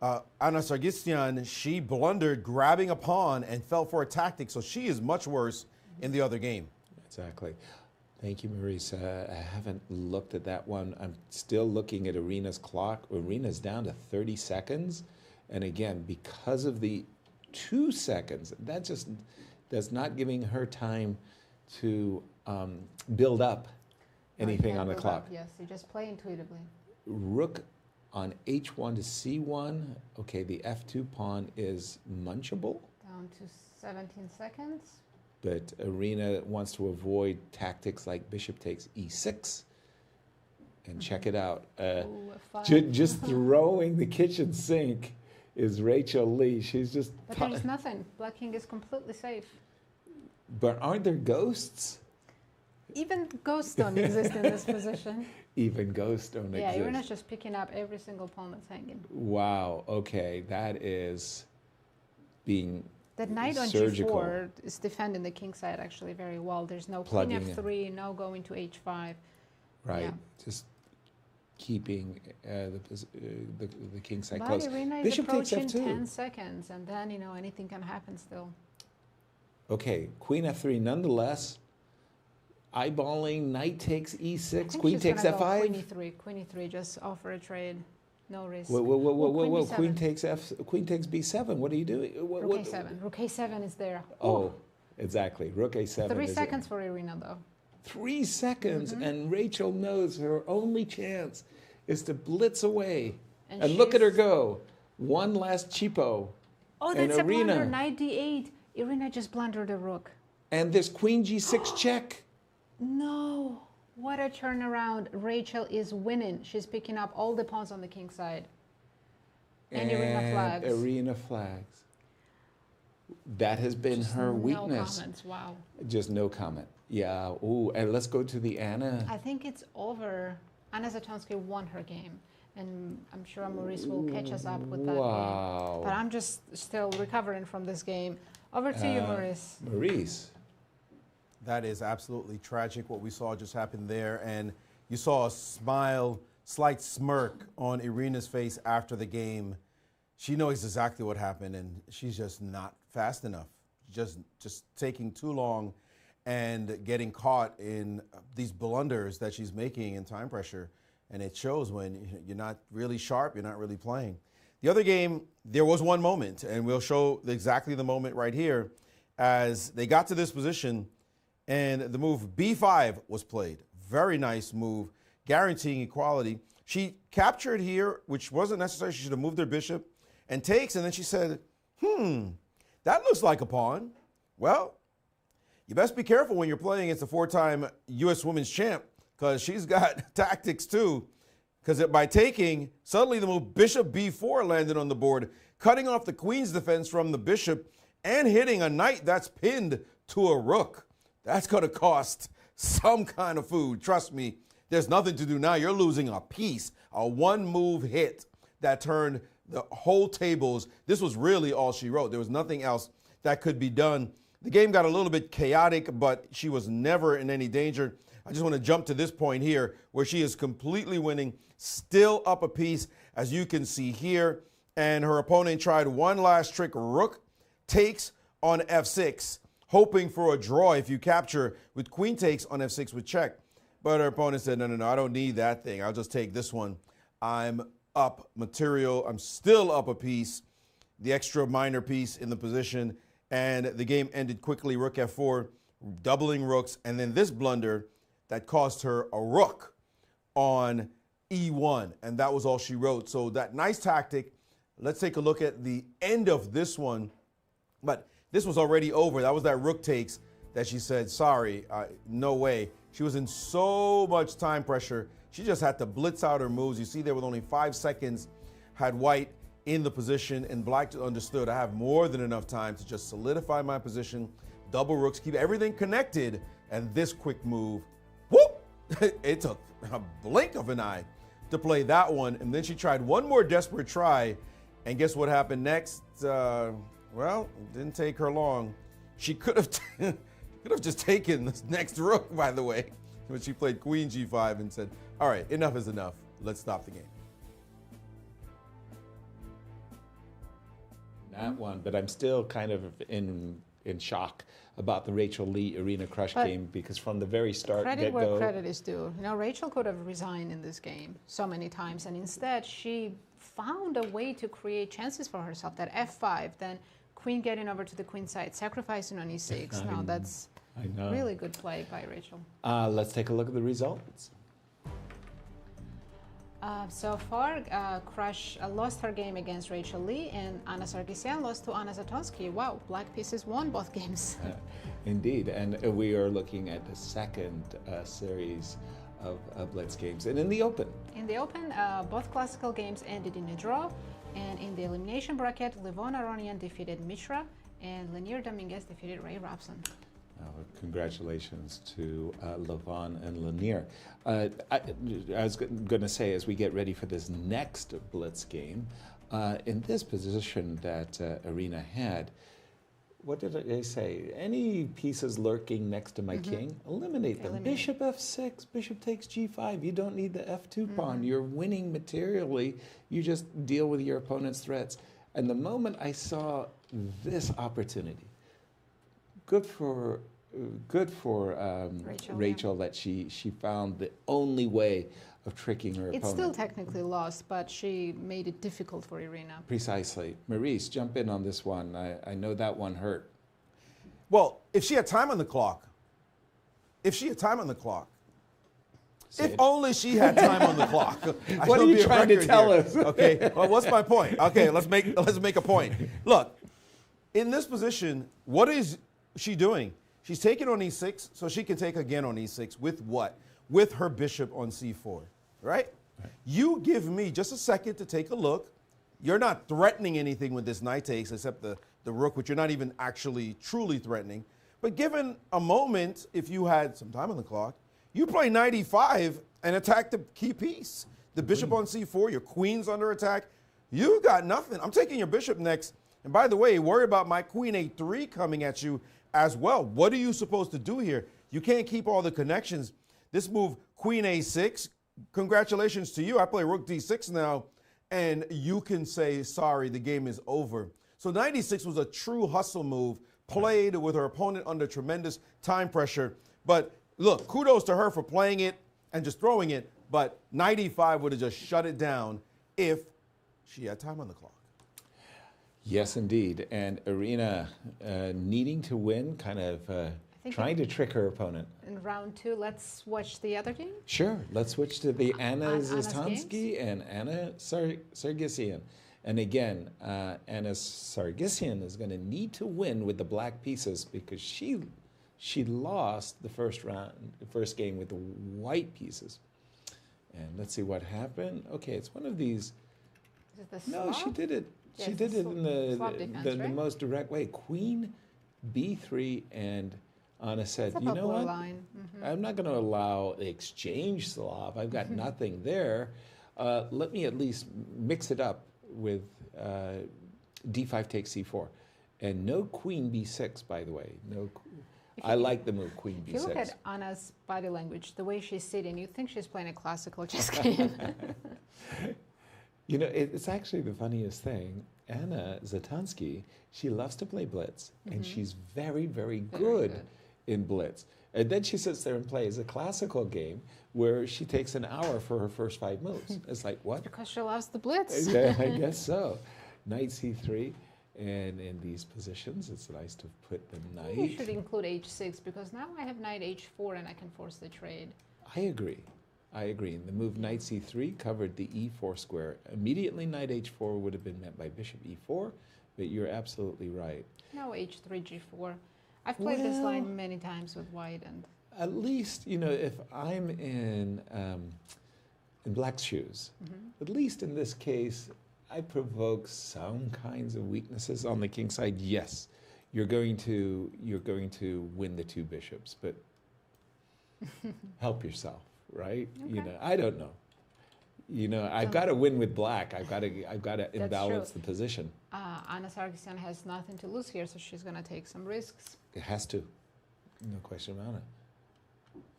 Anna Sargsyan, she blundered grabbing a pawn and fell for a tactic, so she is much worse in the other game. Exactly. Thank you, Maurice. I haven't looked at that one. I'm still looking at Arena's clock. Arena's down to 30 seconds. And again, because of the 2 seconds, that's not giving her time to build up anything can't on the build clock. up, yes, you just play intuitively. Rook on H1 to C1. Okay, the F2 pawn is munchable. Down to 17 seconds. But Arena wants to avoid tactics like bishop takes e6. And check it out. Ooh, a 5. Just throwing the kitchen sink is Rachel Lee. She's just... But there's nothing. Black king is completely safe. But aren't there ghosts? Even ghosts don't exist in this position. Even ghosts don't Yeah, exist. Irene's just picking up every single pawn that's hanging. Wow, okay, that is being That knight on surgical. G4 is defending the king side actually very well. There's no Plugging queen in. F3, no going to H5. Right, Yeah. just keeping the king side But close. Irene is Bishop takes approaching F2. 10 seconds, and then, anything can happen still. Okay, queen F3 nonetheless. Eyeballing, knight takes I E6, think queen she's takes gonna go F5. Queen E3, just offer a trade. No risk. Whoa, Oh, queen B7. takes queen takes B7. What are you doing? Rook A7. Rook A7 is there. Oh, exactly. Rook A7. 3 is seconds Mm-hmm. for Irina, though. 3 seconds, and Rachel knows her only chance is to blitz away. And And look at her she's- go. One last cheapo. Oh, and that's a blunder. Arena. Knight d8. Irene just blundered a rook. And there's queen g6 check. No. What a turnaround. Rachel is winning. She's picking up all the pawns on the king side. And Irene flags. Arena flags. That has been her weakness. No comments. Wow. Just no comment. Yeah. Ooh, and let's go to the Anna. I think it's over. Anna Zatonsky won her game. And I'm sure Maurice will catch us up with that Wow. game. But I'm just still recovering from this game. Over to you, Maurice. Maurice. That is absolutely tragic what we saw just happen there. And you saw a smile, slight smirk on Irene's face after the game. She knows exactly what happened, and she's just not fast enough. Just taking too long and getting caught in these blunders that she's making in time pressure. And it shows when you're not really sharp, you're not really playing. The other game, there was one moment, and we'll show exactly the moment right here, as they got to this position and the move B5 was played. Very nice move, guaranteeing equality. She captured here, which wasn't necessary. She should have moved her bishop and takes, and then she said, that looks like a pawn. Well, you best be careful when you're playing against a 4-time U.S. women's champ, because she's got tactics too. Because by taking, suddenly the move bishop b4 landed on the board, cutting off the queen's defense from the bishop and hitting a knight that's pinned to a rook. That's going to cost some kind of food. Trust me, there's nothing to do now. You're losing a piece, a one-move hit that turned the whole tables. This was really all she wrote. There was nothing else that could be done. The game got a little bit chaotic, but she was never in any danger. I just want to jump to this point here where she is completely winning, still up a piece, as you can see here. And her opponent tried one last trick. Rook takes on f6, hoping for a draw if you capture with queen takes on f6 with check. But her opponent said, no, I don't need that thing. I'll just take this one. I'm up material. I'm still up a piece, the extra minor piece in the position. And the game ended quickly, rook f4, doubling rooks. And then this blunder that cost her a rook on e1, and that was all she wrote. So that nice tactic. Let's take a look at the end of this one. But this was already over. That was that rook takes that she said, sorry, no way. She was in so much time pressure. She just had to blitz out her moves. You see there with only 5 seconds, had white in the position, and black understood I have more than enough time to just solidify my position, double rooks, keep everything connected, and this quick move, whoop! It took a blink of an eye to play that one, and then she tried one more desperate try, and guess what happened next? Well, it didn't take her long. She could have just taken this next rook, by the way, when she played queen g5 and said, all right, enough is enough. Let's stop the game. That one, but I'm still kind of in shock about the Rachel Lee Arena Crush game, because from the very start, Credit where credit is due. You know, Rachel could have resigned in this game so many times, and instead she found a way to create chances for herself. That f5, then queen getting over to the queen side, sacrificing on e6. No, that's really good play by Rachel. Let's take a look at the results. So far, Crush lost her game against Rachel Lee, and Anna Sargsyan lost to Anna Zatonsky. Wow, black pieces won both games. Indeed, and we are looking at the second series of Blitz games. And in the Open? In the Open, both classical games ended in a draw, and in the elimination bracket, Levon Aronian defeated Mishra, and Leinier Dominguez defeated Ray Robson. Congratulations to Levon and Leinier. I was going to say, as we get ready for this next Blitz game, in this position that Arena had, what did I say? Any pieces lurking next to my king, eliminate them. Bishop f6, bishop takes g5. You don't need the f2 pawn. You're winning materially. You just deal with your opponent's threats. And the moment I saw this opportunity, good for Rachel that she found the only way of tricking her opponent. It's still technically lost, but she made it difficult for Irene. Precisely. Maurice, jump in on this one. I know that one hurt. Well, if she had time on the clock, If only she had time on the clock. What are you trying to tell us? Okay, well, what's my point? Okay, let's make a point. Look, in this position, what is she doing? She's taking on e6, so she can take again on e6 with what? With her bishop on c4, right? You give me just a second to take a look. You're not threatening anything with this knight takes except the rook, which you're not even actually truly threatening. But given a moment, if you had some time on the clock, you play knight e5 and attack the key piece. The bishop on c4, your queen's under attack. You got nothing. I'm taking your bishop next. And by the way, worry about my queen a3 coming at you as well. What are you supposed to do here? You can't keep all the connections. This move, queen a6, congratulations to you. I play rook d6 now, and you can say, sorry, the game is over. So knight e6 was a true hustle move, played with her opponent under tremendous time pressure. But look, kudos to her for playing it and just throwing it, but knight e5 would have just shut it down if she had time on the clock. Yes, indeed. And Irene needing to win, kind of trying to trick her opponent. In round 2, let's watch the other game. Sure. Let's switch to the Anna Anna's Zastansky and Anna Sargsyan. And again, Anna Sargsyan is going to need to win with the black pieces because she lost the first game with the white pieces. And let's see what happened. Okay, it's one of these. Is it the No, she did it. Yeah, She it's did the it in Slav defense, the right? most direct way. Queen b3, and Anna said, It's a you know popular what? line. I'm not going to allow the exchange Slav. I've got nothing there. Let me at least mix it up with d5 takes c4. And no queen b6, by the way. No. I like the move queen b6. If you look at Anna's body language, the way she's sitting, you think she's playing a classical chess game. You know, it's actually the funniest thing. Anna Zatansky, she loves to play Blitz, and she's very, very good in Blitz. And then she sits there and plays a classical game where she takes an hour for her first 5 moves. It's like, what? Because she loves the Blitz. Yeah, I guess so. Knight c3, and in these positions, it's nice to put the knight. You should include h6, because now I have knight h4, and I can force the trade. I agree. I agree. And the move knight c3 covered the e4 square. Immediately knight h4 would have been met by bishop e4, but you're absolutely right. Now h3, g4. I've played this line many times with white, and at least, you know, if I'm in black's shoes, at least in this case, I provoke some kinds of weaknesses on the king side. Yes, you're going to win the 2 bishops, but help yourself. Right? Okay. You know, I don't know. You know, I've got to win with black. I've got to imbalance the position. Anna Sargsyan has nothing to lose here, so she's going to take some risks. It has to. No question about it.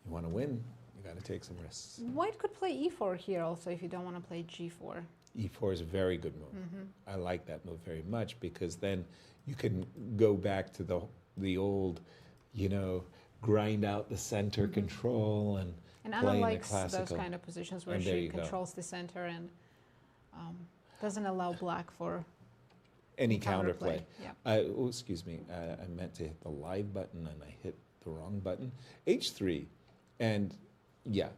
You want to win, you got to take some risks. White could play e4 here also if you don't want to play g4. E4 is a very good move. I like that move very much because then you can go back to the old, you know, grind out the center control and Anna likes those kind of positions where she controls the center and doesn't allow black for any counterplay. Yeah. Oh, excuse me. I meant to hit the live button and I hit the wrong button. H3, and yeah,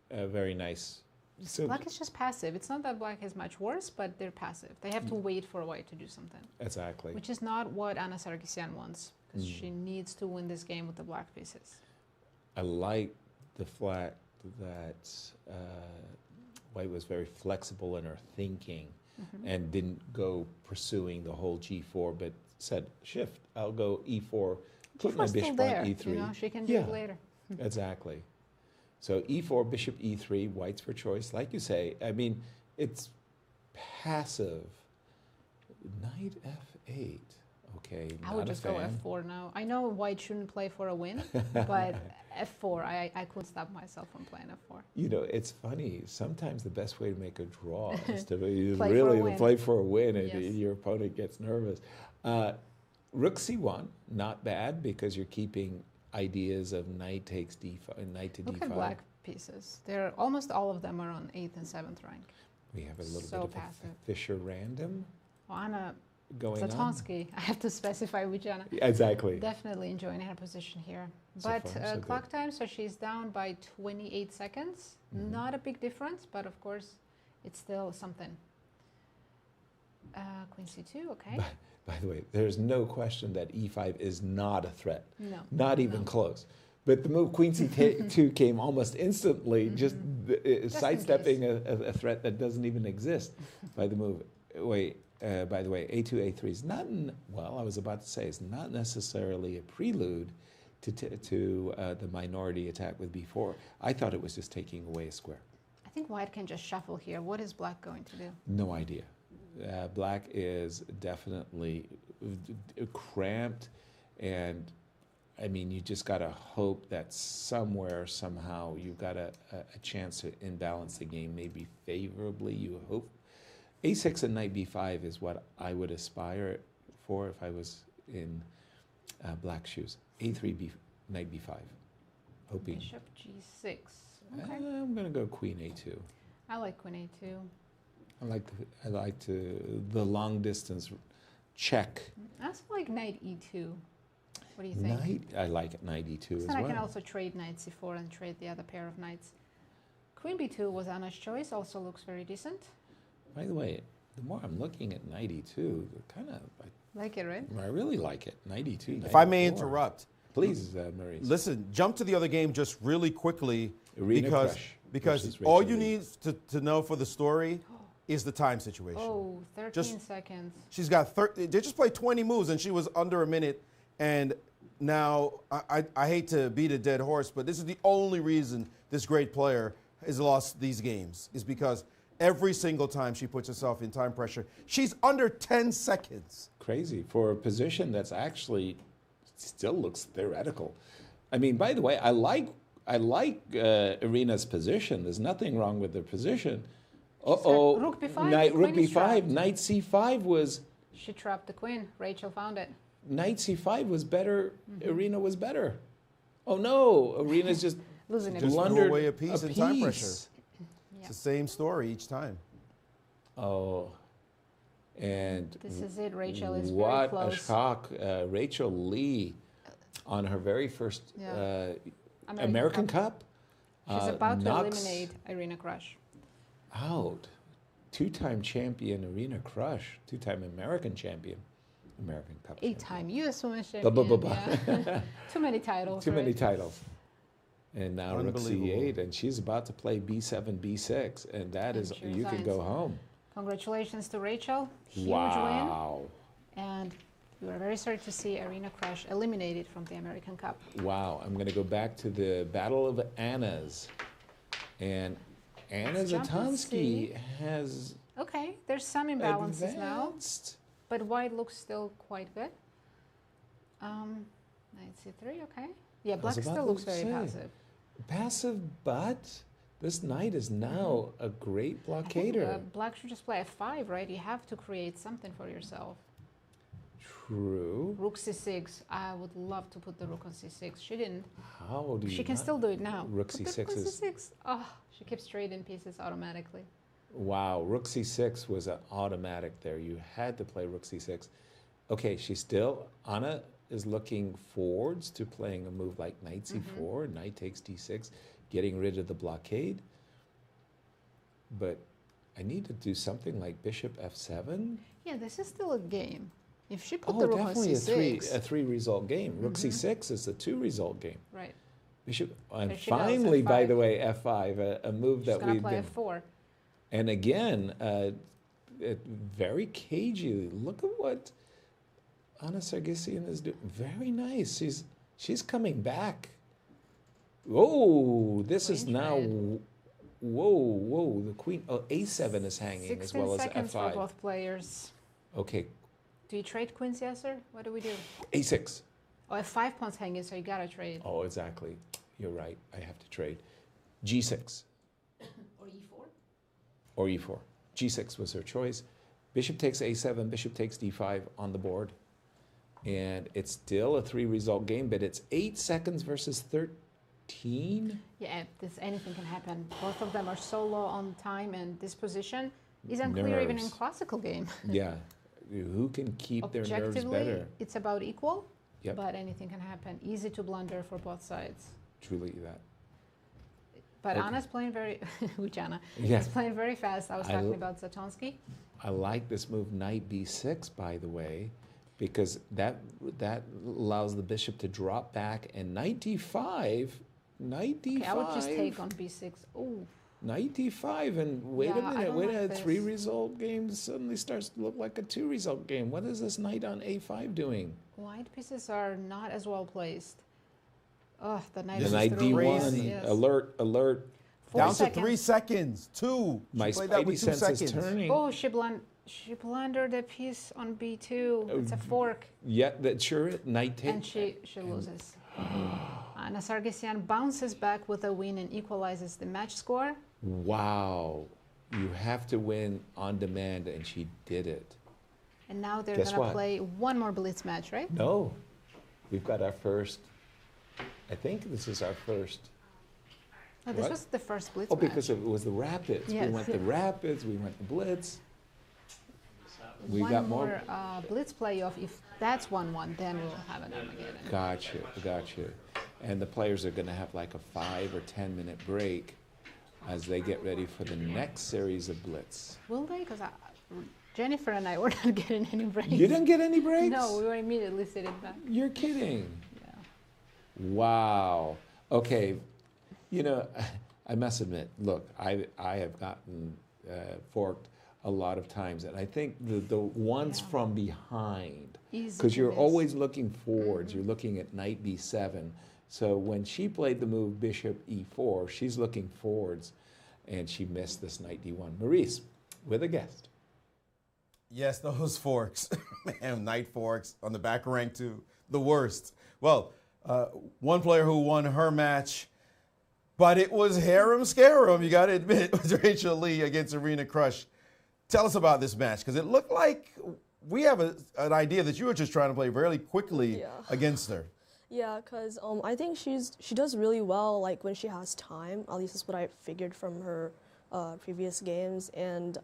very nice. So black is just passive. It's not that black is much worse, but they're passive. They have to wait for white to do something. Exactly. Which is not what Anna Sargsyan wants, because she needs to win this game with the black pieces. I like the fact that white was very flexible in her thinking and didn't go pursuing the whole g4, but said, shift, I'll go e4, put my bishop on e3. You know, she can do it later. Exactly. So e4, bishop e3, white's for choice. Like you say, I mean, it's passive. Knight f8. Okay, I would just go f4 now. I know white shouldn't play for a win, but f4, I couldn't stop myself from playing f4. You know, it's funny. Sometimes the best way to make a draw is to play play for a win, and your opponent gets nervous. Rook c1, not bad because you're keeping ideas of knight takes d5, knight to d5. Look at black pieces. They're almost all of them are on 8th and 7th rank. We have a little so bit of passive. a Fisher random. Well, Anna going on. Zlotonsky, I have to specify Wijana. Exactly. Definitely enjoying her position here. So But far, so clock time, so she's down by 28 seconds. Not a big difference, but of course, it's still something. Queen C2, okay. By the way, there's no question that E5 is not a threat. No. Not even close. But the move Queen C2 came almost instantly, just sidestepping a threat that doesn't even exist by the move. By the way, A2, A3 is not, well, I was about to say, it's not necessarily a prelude to the minority attack with B4. I thought it was just taking away a square. I think white can just shuffle here. What is black going to do? No idea. Black is definitely cramped, and I mean, you just got to hope that somewhere, somehow, you've got a chance to imbalance the game, maybe favorably, you hope. A6 and knight B5 is what I would aspire for if I was in black shoes. A3, knight B5, hoping. Bishop G6. Okay. I'm going to go Queen A2. I like Queen A2. I like the long distance check. I also like Knight E2. What do you think? Knight, I like Knight E2 as well. I can also trade Knight C4 and trade the other pair of knights. Queen B2 was Anna's choice. Also looks very decent. By the way, the more I'm looking at Knight E2, kind of like it, right? I really like it. Knight E2. If I may interrupt, please, Maurice. Listen, jump to the other game just really quickly Arena because all you need to know for the story is the time situation. Oh, 13 seconds. She's got they just played 20 moves and she was under a minute. And now I hate to beat a dead horse, but this is the only reason this great player has lost these games is because every single time she puts herself in time pressure, she's under 10 seconds. Crazy for a position that's actually still looks theoretical. I mean, by the way, I like Irene's position. There's nothing wrong with their position. Rook B5. Rook B5. Knight C5 was. She trapped the queen. Rachel found it. Knight C5 was better. Irene was better. Oh no, Irene's just threw away a piece in time pressure. It's the same story each time. Oh, and this is it. Rachel is very what close. a shock! Rachel Lee on her very first American Cup. She's about to eliminate Irene Crush. Out. Two-time champion Irene Crush. Two-time American champion. American Cup. 8-time U.S. Women's champion. Yeah. Too many titles. Too many titles. And now Rook C8, and she's about to play B7, B6, and that is, you could go home. Congratulations to Rachel. Huge Wow. win. And we were very sorry to see Irene Crush eliminated from the American Cup. Wow. I'm going to go back to the Battle of Anna's. And Anna Zlotonsky has Okay, there's some imbalances now. But white looks still quite good. Knight C3, okay. Yeah, black still looks very passive. Passive, but this knight is now a great blockader. Black should just play F5, right? You have to create something for yourself. True. Rook C6. I would love to put the rook on C6. She didn't. How do you? She can still do it now. Rook C6 is. C6. Oh, she keeps trading pieces automatically. Wow, Rook C6 was an automatic there. You had to play Rook C6. Okay, she's still, Anna is looking forwards to playing a move like Knight C4, Knight takes D6, getting rid of the blockade. But I need to do something like Bishop F7. Yeah, this is still a game. If she put the rook on C6. Definitely a three result game. Rook C6 is a 2 result game. Right. Bishop, and finally, by the way, F5, a move that we've play been. F4. And again, very cagey. Look at what Anna Sargsyan is doing. Very nice. She's coming back. Oh, this is now. Whoa! The queen. Oh, A7 is hanging as well as F5. 16 seconds for both players. Okay. Do you trade queens, Yasser? What do we do? A6. Oh, F5 pawn's hanging, so you gotta trade. Oh, exactly. You're right. I have to trade. G6. Or E4. G6 was her choice. Bishop takes A7, bishop takes D5 on the board. And it's still a 3 result game, but it's 8 seconds versus 13. Yeah, anything can happen. Both of them are so low on time, and this position is unclear even in classical game. Yeah. who can keep their nerves Objectively, better. it's about equal, Yep. but anything can happen. Easy to blunder for both sides. Truly that. But Okay. Anna's playing very, which Anna Yeah. is playing very fast. I was I talking l- about Zatonsky. I like this move, knight b6, by the way, because that allows the bishop to drop back, and knight d5, knight d5. Okay, I would just take on b6. Oh, Knight d5, and wait Yeah, a I minute, don't wait like a this. 3-result game suddenly starts to look like a 2-result game. What is this knight on a5 doing? white pieces are not as well placed. Oh, the knight The is knight through. d1, Yes. alert, alert. 4 Down seconds. to 3 seconds. 2. My She played that spidey with 2 sense is seconds. turning. Oh, she blundered a piece on b2. It's a fork, Yeah, that's sure, knight and take. she loses. Anna Sargsyan bounces back with a win and equalizes the match score. Wow, you have to win on demand, and she did it. And now they're Guess gonna what? play one more Blitz match, right? No, we've got our first, I think this is our first. Oh, this What? was the first Blitz Oh, match. because it was the Rapids. Yes. We went the Rapids, we went the Blitz. We one got more Blitz playoff. If that's 1-1, then we'll have an Armageddon. Gotcha. And the players are going to have like a 5 or 10 minute break as they get ready for the next series of Blitz. Will they? Because Jennifer and I were not getting any breaks. You didn't get any breaks? No, we were immediately sitting back. You're kidding. Yeah. Wow. Okay. You know, I must admit, look, I have gotten forked a lot of times, and I think the ones from behind, Easy because to you're miss. always looking forwards, you're looking at knight b7. So when she played the move bishop e4, she's looking forwards, and she missed this knight d1. Maurice, with a guest. Yes, those forks. Man, knight forks on the back rank too. The worst. Well, one player who won her match, but it was harem scarum, you got to admit. It was Rachel Lee against Arena Crush. Tell us about this match, because it looked like we have an idea that you were just trying to play really quickly against her. Yeah, because I think she does really well like when she has time. At least that's what I figured from her previous games, and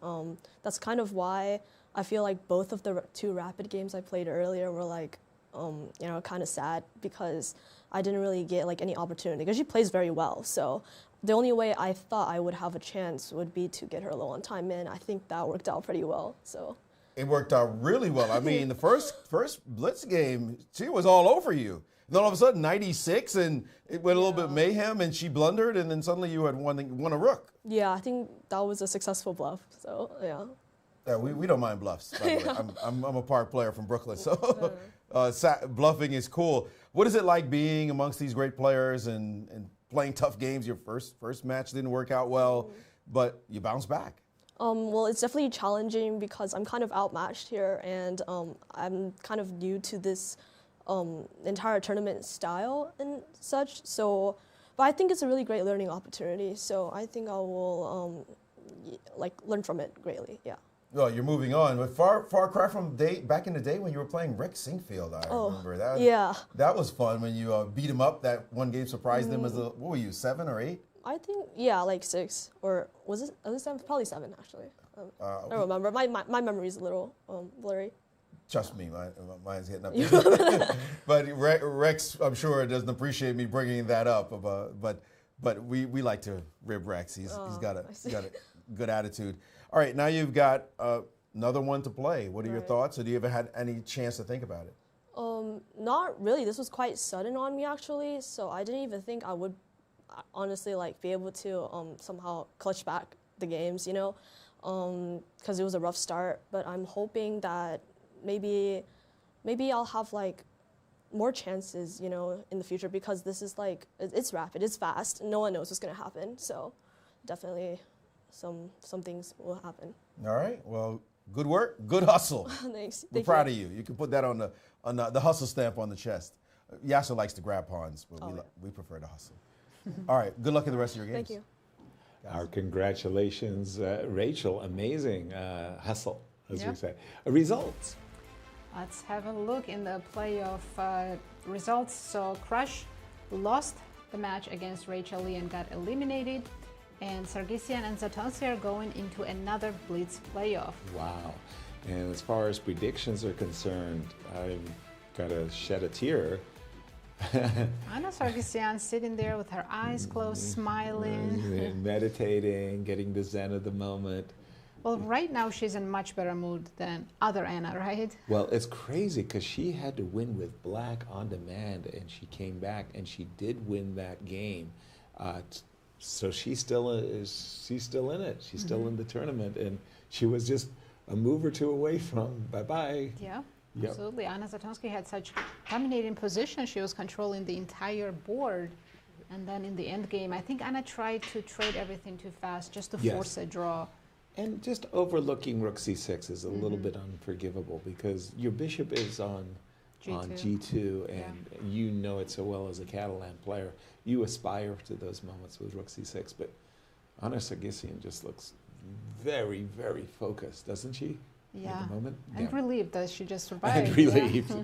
that's kind of why I feel like both of the 2 rapid games I played earlier were like kind of sad, because I didn't really get like any opportunity, because she plays very well. So the only way I thought I would have a chance would be to get her low on time in. I think that worked out pretty well. So It worked out really well. I mean, the first Blitz game, she was all over you. And then all of a sudden, 96, and it went a little bit mayhem, and she blundered, and then suddenly you had won a rook. yeah, I think that was a successful bluff. So yeah. Yeah, we don't mind bluffs, by the way. I'm a park player from Brooklyn, so bluffing is cool. What is it like being amongst these great players and playing tough games? Your first match didn't work out well, but you bounced back. Well, it's definitely challenging because I'm kind of outmatched here, and I'm kind of new to this entire tournament style and such. So, but I think it's a really great learning opportunity. So I think I will learn from it greatly. Yeah. Well, you're moving on, but far cry from back in the day when you were playing Rick Singfield. I remember that. Yeah. That was fun when you beat him up. That one game surprised him as what were you, 7 or 8? I think like 6, or was it 7? Probably 7 actually. I don't remember. My memory is a little blurry. Trust me, mine's hitting up there. But Rex, I'm sure, doesn't appreciate me bringing that up. But we like to rib Rex. He's got a good attitude. All right, now you've got another one to play. What are your thoughts? Or do you ever had any chance to think about it? Not really. This was quite sudden on me actually, so I didn't even think I would honestly be able to somehow clutch back the games, because it was a rough start. But I'm hoping that maybe I'll have more chances, in the future, because this is it's rapid, it's fast, no one knows what's gonna happen. So definitely some things will happen. All right. Well, good work, good hustle. Thanks. We're proud of you. You can put that on the hustle stamp on the chest. Yasser likes to grab pawns, but we prefer to hustle. All right. Good luck in the rest of your games. Thank you. Our congratulations, Rachel. Amazing hustle, as we Yep. say. Results. Let's have a look in the playoff results. So Crush lost the match against Rachel Lee and got eliminated. And Sargsyan and Zatonsky are going into another Blitz playoff. Wow. And as far as predictions are concerned, I've got to shed a tear. Anna Sargsyan sitting there with her eyes closed, smiling. Meditating, getting the zen of the moment. Well, right now she's in much better mood than other Anna, right? Well, it's crazy because she had to win with black on demand, and she came back and she did win that game. So she's still in it. She's still in the tournament, and she was just a move or two away from bye-bye. Yeah, Yep. absolutely. Anna Zatonski had such dominating position. She was controlling the entire board. And then in the end game, I think Anna tried to trade everything too fast just to Yes. force a draw. And just overlooking rook c6 is a little bit unforgivable because your bishop is on G2, and you know it so well as a Catalan player. You aspire to those moments with rook c6, but Anna Sargsyan just looks very, very focused, doesn't she? Yeah, At the moment? and Yeah. relieved that she just survived. And relieved. Yeah.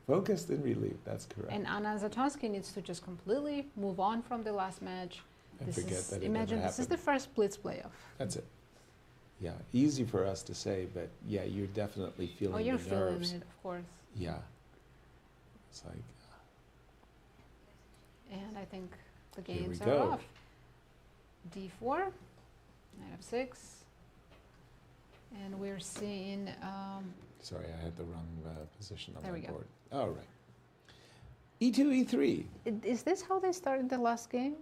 Focused and relieved, that's correct. And Anna Zatonski needs to just completely move on from the last match. And forget that it imagine ever this is happened. the first Blitz playoff. That's it. Yeah, easy for us to say, but yeah, you're definitely feeling Oh, you're the feeling nerves. it, of course. Yeah. It's like, And I think the Here we games are go. off. D4, knight of 6. And we're seeing, sorry, I had the wrong position on There my we go. board. All right. E2, E3. is this how they started the last game?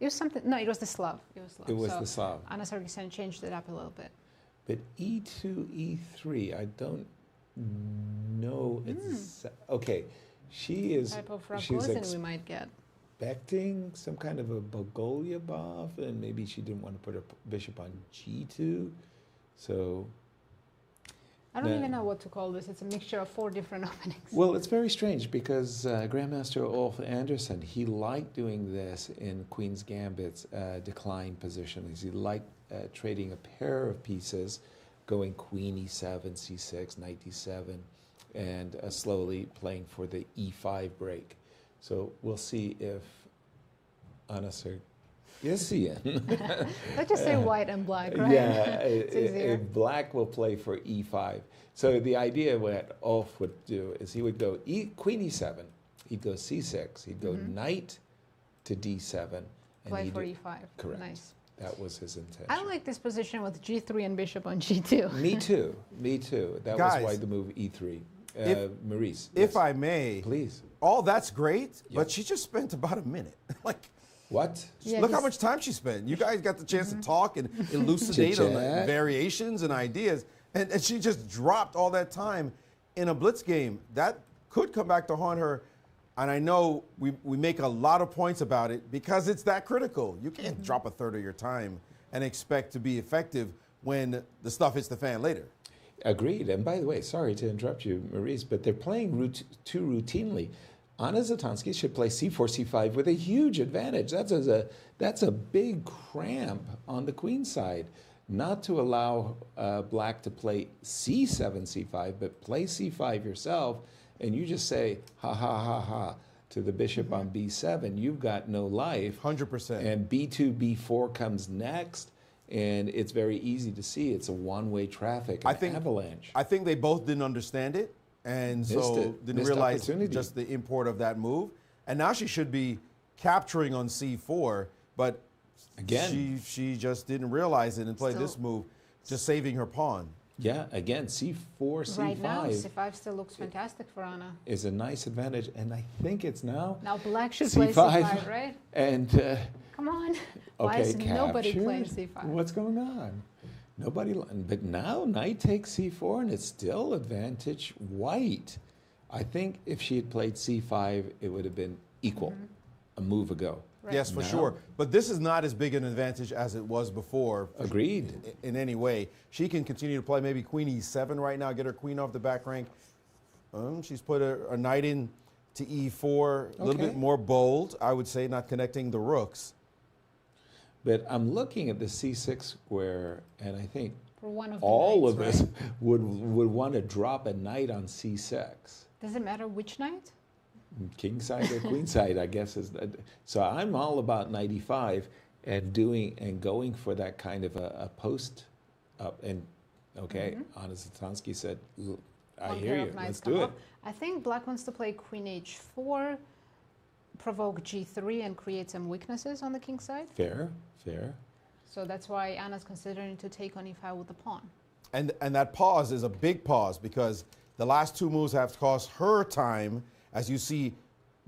It was something, no, it was the Slav. It was the Slav. Anna Sargsyan changed it up a little bit. But E2, E3, I don't know. It's okay. She is. Type of she's Raposin we might get. expecting some kind of a Bogolyubov, and maybe she didn't want to put her bishop on G2. So. I don't even know what to call this. It's a mixture of 4 different openings. Well, it's very strange because Grandmaster Ulf Andersson, he liked doing this in Queen's Gambit's decline positions. He liked trading a pair of pieces, going Queen E7, C6, Knight D7, and slowly playing for the E5 break. So we'll see if Anna Sargsyan. Let's just say white and black, right? Yeah, It's easier. black will play for E5. So the idea what Ulf would do is he would go Queen E7, he'd go C6, he'd go Knight to D7. And Play he'd for do- E5. Correct. Nice. That was his intention. I like this position with G3 and bishop on G2. Me too. Me too. That Guys, was why the move E3. Maurice. If I may, please. All that's great, but she just spent about a minute. Like, what? Yeah, Look how he's- much time she spent. You guys got the chance to talk and elucidate on the Chit-chat. variations and ideas, and she just dropped all that time in a Blitz game. That could come back to haunt her. And I know we make a lot of points about it because it's that critical. You can't drop a third of your time and expect to be effective when the stuff hits the fan later. Agreed. And by the way, sorry to interrupt you, Maurice, but they're playing too routinely. Anna Zatonski should play C4, C5 with a huge advantage. That's a big cramp on the queen side. Not to allow black to play C7, C5, but play C5 yourself, and you just say, ha, ha, ha, ha, to the bishop on B7. You've got no life. 100%. And B2, B4 comes next, and it's very easy to see. It's a one-way traffic, an avalanche. I think they both didn't understand it, and Missed so it. didn't Missed realize opportunity. just the import of that move. And now she should be capturing on C4, but Again. she just didn't realize it and played Still- this move, just saving her pawn. Yeah, again, C4, C5 Right now, C5 still looks fantastic for Anna. is a nice advantage, and I think it's now Now black should play C5, C5, right? And Come on. Why okay, is nobody captured. playing C5? What's going on? Nobody. But now knight takes C4, and it's still advantage white. I think if she had played C5, it would have been equal a move ago. Right. Yes, for Now- sure. But this is not as big an advantage as it was before. Agreed. In any way. She can continue to play maybe Queen E7 right now, get her queen off the back rank. She's put a knight in to E4, a little Okay. bit more bold, I would say, not connecting the rooks. But I'm looking at the C6 square, and I think For one of the all knights, of us right? would want to drop a knight on C6. Does it matter which knight? King side or queen side, I guess is. So I'm all about 95 and going for that kind of a post up. And Okay, Anna Satansky said, I One hear pair you, of knights let's come do it. up. I think black wants to play queen h4, provoke g3, and create some weaknesses on the king side. Fair, fair. So that's why Anna's considering to take on e5 with the pawn. And that pause is a big pause because the last two moves have cost her time, as you see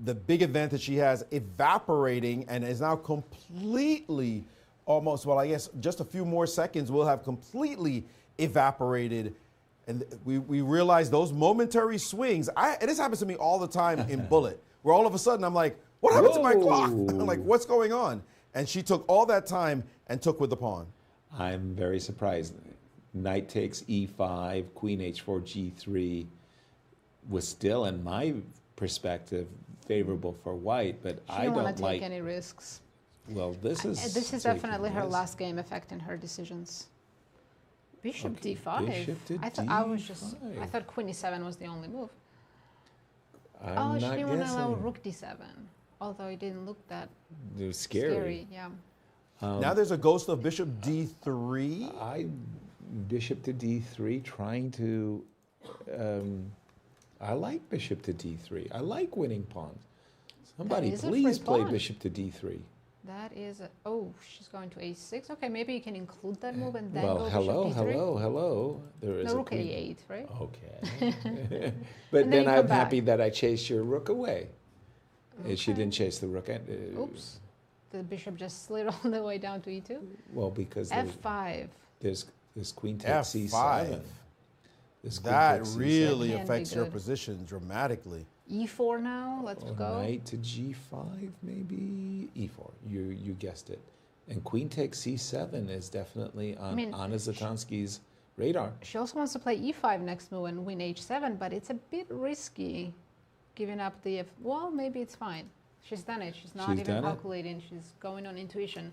the big advantage she has evaporating and is now completely almost, well, I guess just a few more seconds will have completely evaporated. And we realize those momentary swings. This happens to me all the time in Bullet, where all of a sudden I'm like, what happened to my clock? I'm like, what's going on? And she took all that time and took with the pawn. I'm very surprised. Knight takes e5, queen h4, g3 was still, in my perspective, favorable for white, but She I don't don't want to like. take any risks. Well, this is Definitely her risk. last game affecting her decisions. Bishop d5. Bishop to I thought queen e7 was the only move. I'm she not didn't want to allow guessing. rook d7, although it didn't look that It was scary. yeah. Now there's a ghost of bishop d3. Bishop to d3, trying to. I like bishop to d3. I like winning pawns. Somebody is a please free play pawn. bishop to d3. That is, she's going to a6. Okay, maybe you can include that move and then Well, go hello, bishop d3. hello. There is No, a rook queen. a8, right? Okay. But And then then you I'm come back. happy that I chased your rook away. She didn't chase the rook. Oops. The bishop just slid all the way down to e2. Well, because f5. there's queen takes F5. c7. This queen That takes really c7. Can be affects your good. position dramatically. e4 now. Let's go. Knight to g5, maybe e4. You guessed it. And queen takes c7 is definitely on Anna Zatansky's radar. She also wants to play e5 next move and win h7, but it's a bit risky giving up the well, maybe it's fine. She's done it. She's not She's even done it? calculating. She's going on intuition.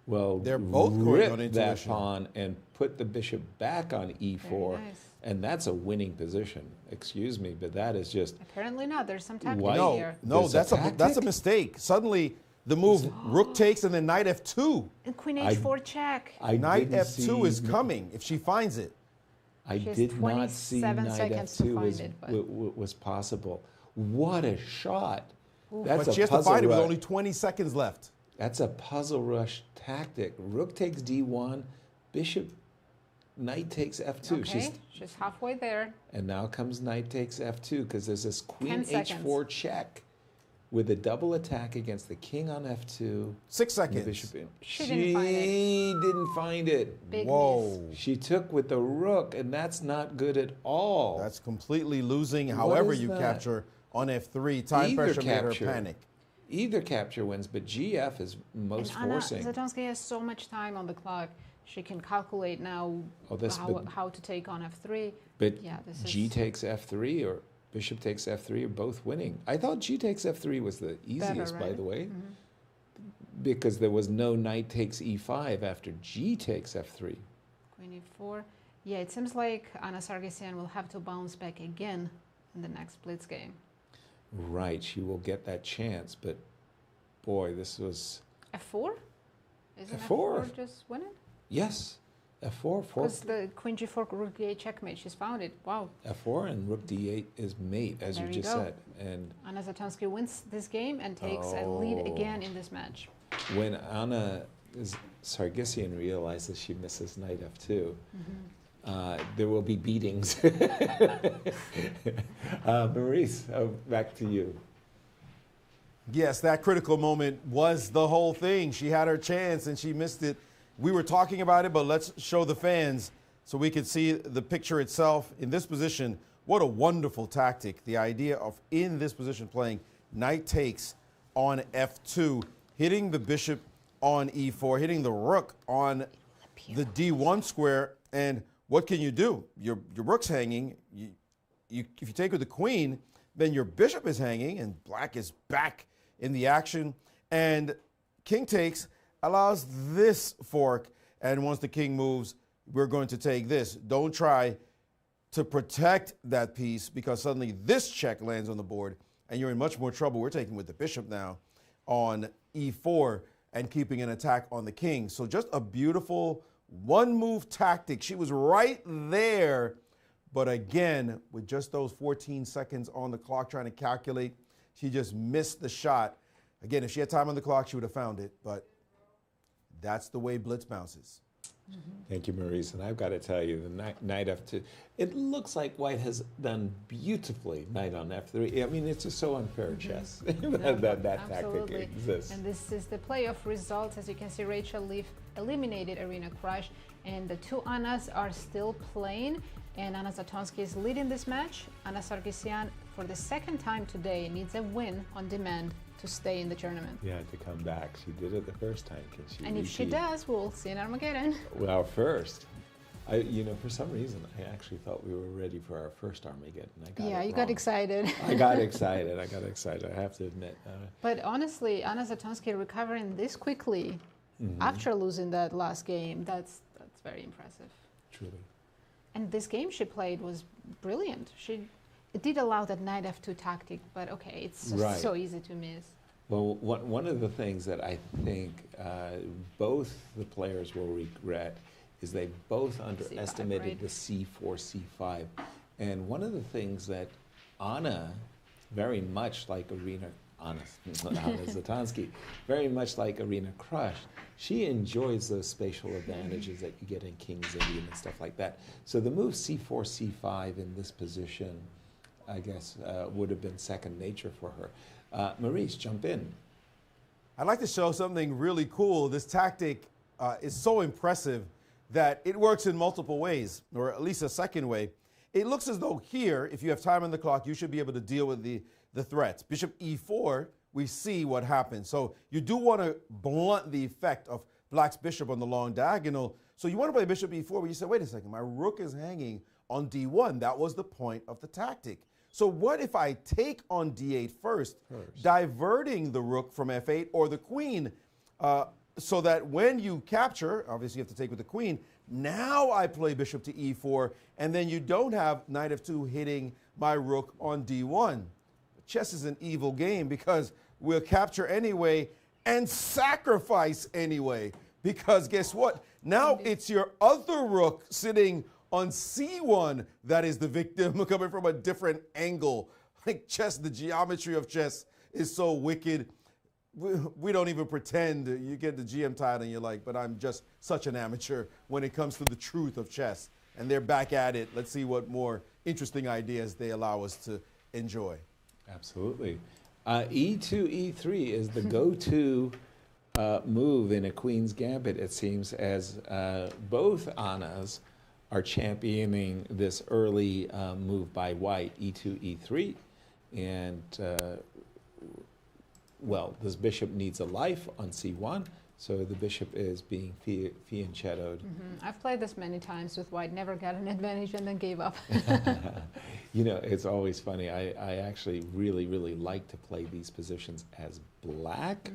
Well, They're both going rip on that intuition. pawn and put the bishop back on e4, nice. and that's a winning position. Excuse me, but that is just Apparently not. There's some tactics White- here. No, There's a that's a tactic? mistake. Suddenly, the move rook takes and then knight f2. And queen h4 check. Knight didn't f2 is see- coming if she finds it. I She has did not see 27 knight seconds to f2 find was, it, but- was possible. What a shot! But That's she a has to puzzle fight it with rush. only 20 seconds left. That's a puzzle rush tactic. Rook takes d1, bishop, knight takes f2. Okay, she's halfway there. And now comes knight takes f2 because there's this queen 10 seconds. h4 check with a double attack against the king on f2. 6 and the seconds. bishop in. She didn't find it. didn't find it. Big Whoa. miss. She took with the rook, and that's not good at all. That's completely losing. What However is you that? capture on f3. Time Either pressure made her capture. panic. Either capture wins, but gf is most And Anna forcing. Zatansky has so much time on the clock. She can calculate now but- how to take on f3. But yeah, this g is takes f3 or bishop takes f3 are both winning. I thought g takes f3 was the easiest, by right? the way, Mhm. because there was no knight takes e5 after g takes f3. Queen e4. Yeah, it seems like Anna Sargsyan will have to bounce back again in the next Blitz game. Right, she will get that chance, but boy, this was f4? Isn't F4. f4 just winning? yes, f4, Because the queen g4 rook d8 checkmate. She's found it. Wow. f4, and rook d8 is mate, as There you you just go. said. And Anna Zatansky wins this game and takes a lead Oh. again in this match. when Anna Sargsyan realizes she misses knight f2, there will be beatings. Maurice, back to you. Yes, that critical moment was the whole thing. She had her chance and she missed it. We were talking about it, but let's show the fans so we could see the picture itself. In this position, what a wonderful tactic. The idea of, in this position, playing knight takes on f2, hitting the bishop on e4, hitting the rook on the d1 square. And what can you do? Your rook's hanging. If you take with the queen, then your bishop is hanging, and black is back in the action. And king takes allows this fork, and once the king moves, we're going to take this. Don't try to protect that piece because suddenly this check lands on the board, and you're in much more trouble. We're taking with the bishop now on e4 and keeping an attack on the king. So just a beautiful one move tactic. She was right there, but again, with just those 14 seconds on the clock trying to calculate, she just missed the shot. Again, if she had time on the clock, she would have found it, but that's the way Blitz bounces. Thank you, Maurice. And I've got to tell you, the knight F2, it looks like White has done beautifully knight on F3. I mean, it's just so unfair chess that tactic exists. And this is the playoff results. As you can see, Rachel Leaf eliminated Irina Krush, and the two Annas are still playing. And Anna Zatonski is leading this match. Anna Sargsyan, for the second time today, needs a win on demand to stay in the tournament. Yeah, to come back. She did it the first time. Can she and if she does, we'll see in Armageddon. Well, first, for some reason, I actually thought we were ready for our first Armageddon. You got excited. I got excited. I have to admit. But honestly, Anna Zatonski recovering this quickly after losing that last game, that's very impressive. Truly. And this game she played was brilliant. It did allow that knight f2 tactic, but okay, it's just so easy to miss. Well, one of the things that I think both the players will regret is they both underestimated the c4, c5. And one of the things that Anna, very much like Anna Zatonski, very much like Irina Krush, she enjoys those spatial advantages that you get in King's Indian and stuff like that. So the move c4, c5 in this position, I guess, would have been second nature for her. Maurice, jump in. I'd like to show something really cool. This tactic is so impressive that it works in multiple ways, or at least a second way. It looks as though here, if you have time on the clock, you should be able to deal with the threats. Bishop e4, we see what happens. So you do want to blunt the effect of Black's bishop on the long diagonal. So you want to play bishop e4, but you say, wait a second, my rook is hanging on d1. That was the point of the tactic. So what if I take on d8 first, diverting the rook from f8 or the queen, so that when you capture, obviously you have to take with the queen, now I play bishop to e4, and then you don't have knight f2 hitting my rook on d1. Chess is an evil game because we'll capture anyway and sacrifice anyway. Because guess what? Now it's your other rook sitting on c1 that is the victim, coming from a different angle. Like chess, the geometry of chess is so wicked. We don't even pretend. You get the GM title and you're like, but I'm just such an amateur when it comes to the truth of chess. And they're back at it. Let's see what more interesting ideas they allow us to enjoy. Absolutely. E2, E3 is the go-to move in a Queen's Gambit, it seems, as both Annas are championing this early move by White, E2, E3. And, well, this bishop needs a life on C1, so the bishop is being fianchettoed. I've played this many times with White, never got an advantage and then gave up. You know, it's always funny. I actually really, really like to play these positions as Black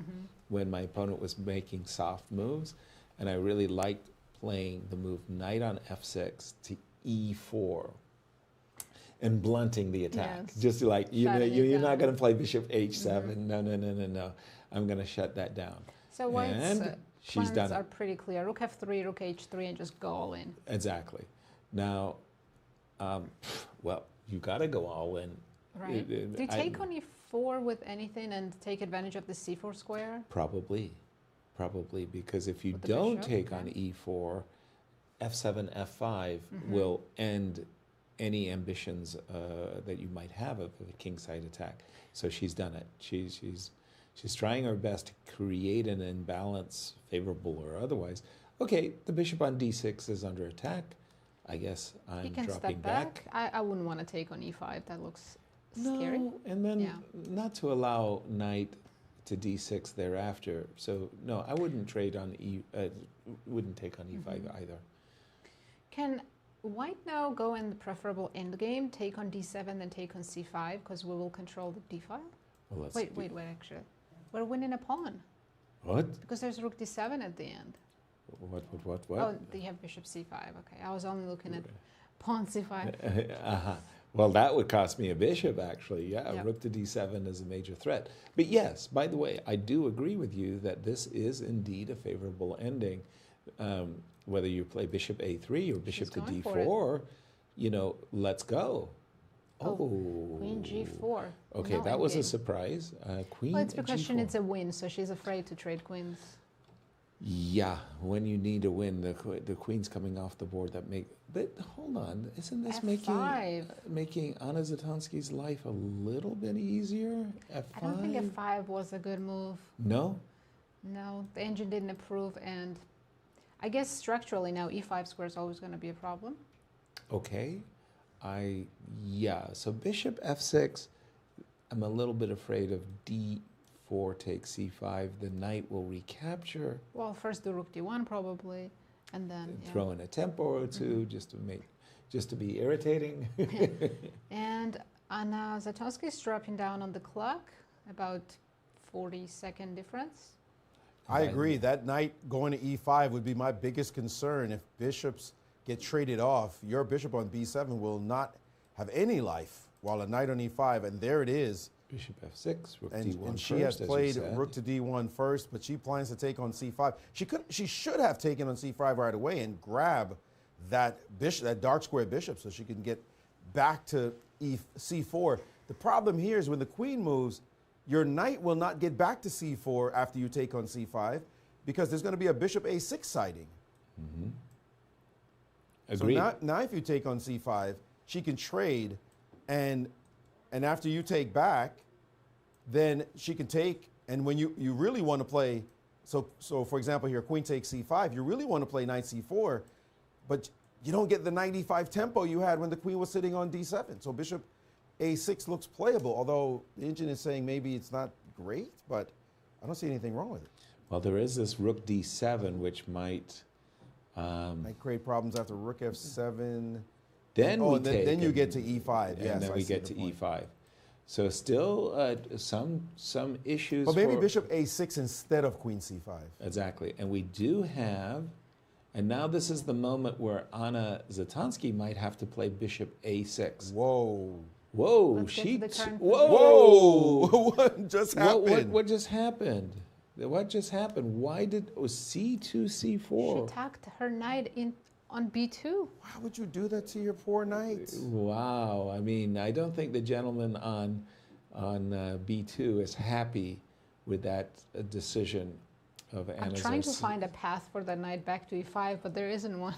when my opponent was making soft moves, and I really liked playing the move knight on f6 to e4 and blunting the attack. Yes. Just like, you're not going to play bishop h7. No. I'm going to shut that down. So White's plans are pretty clear. Rook f3, rook h3, and just go all in. Exactly. Now, well, you got to go all in. Right. Do you take on e4 with anything and take advantage of the c4 square? Probably, because if you don't take on e4, f7, f5 will end any ambitions that you might have of a kingside attack. So she's done it. She's trying her best to create an imbalance, favorable or otherwise. Okay, the bishop on d6 is under attack. I guess I'm you can dropping step back. I wouldn't want to take on e5. That looks scary. No, and then not to allow knight to d6 thereafter. So no, I wouldn't trade on wouldn't take on e5 either. Can White now go in the preferable endgame, take on d7, then take on c5, because we will control the d file? Well, wait, actually. We're winning a pawn. What? Because there's rook d7 at the end. What? Oh, you have bishop c5. Okay, I was only looking at pawn c5. Well, that would cost me a bishop, actually. Yeah, rook to d7 is a major threat. But yes, by the way, I do agree with you that this is indeed a favorable ending. whether you play bishop a3 or bishop to going for d4, you know, let's go. Oh. Queen g4. Okay, No that was a endgame. surprise. Queen Well, it's because she g4. needs a win, so she's afraid to trade queens. Yeah, when you need a win, the queen's coming off the board. But hold on, isn't this F5. making Anna Zatansky's life a little bit easier? F5. I don't think f5 was a good move. No. No, the engine didn't approve, and I guess structurally now e5 square is always going to be a problem. Okay, so bishop f6. I'm a little bit afraid of d4 takes c5. The knight will recapture. Well, first do rook d1 probably, and then Throw in a tempo or two just to be irritating. And Anna Zatansky is dropping down on the clock, about 40-second difference. I agree. That knight going to e5 would be my biggest concern. If bishops get traded off, your bishop on b7 will not have any life, while a knight on e5, and there it is. Bishop f6, rook and, d1 and she first, has as you played said. rook to d1 first, but she plans to take on c5. She should have taken on c5 right away and grab that bishop, that dark square bishop, so she can get back to c4. The problem here is when the queen moves, your knight will not get back to c4 after you take on c5 because there's going to be a bishop a6 sighting. Mm-hmm. Agreed. So now if you take on c5, she can trade, and after you take back, then she can take, and when you really want to play, so for example here, queen takes c5, you really want to play knight c4, but you don't get the knight e5 tempo you had when the queen was sitting on d7. So bishop a6 looks playable, although the engine is saying maybe it's not great, but I don't see anything wrong with it. Well, there is this rook d7, which might create problems after rook f7. Then then you get to e5. And yes, then I we see get the to point. e5. So still some issues. But maybe for, bishop a6 instead of queen c5. Exactly. And we do have, and now this is the moment where Anna Zatansky might have to play bishop a6. Whoa. Whoa. Let's get to the turn Whoa. What just happened? What just happened? What just happened? Why did c2, c4? She tucked her knight in on b2. Why would you do that to your poor knight? Wow. I mean, I don't think the gentleman on b2 is happy with that decision of Anna. I'm trying to find a path for the knight back to e5, but there isn't one.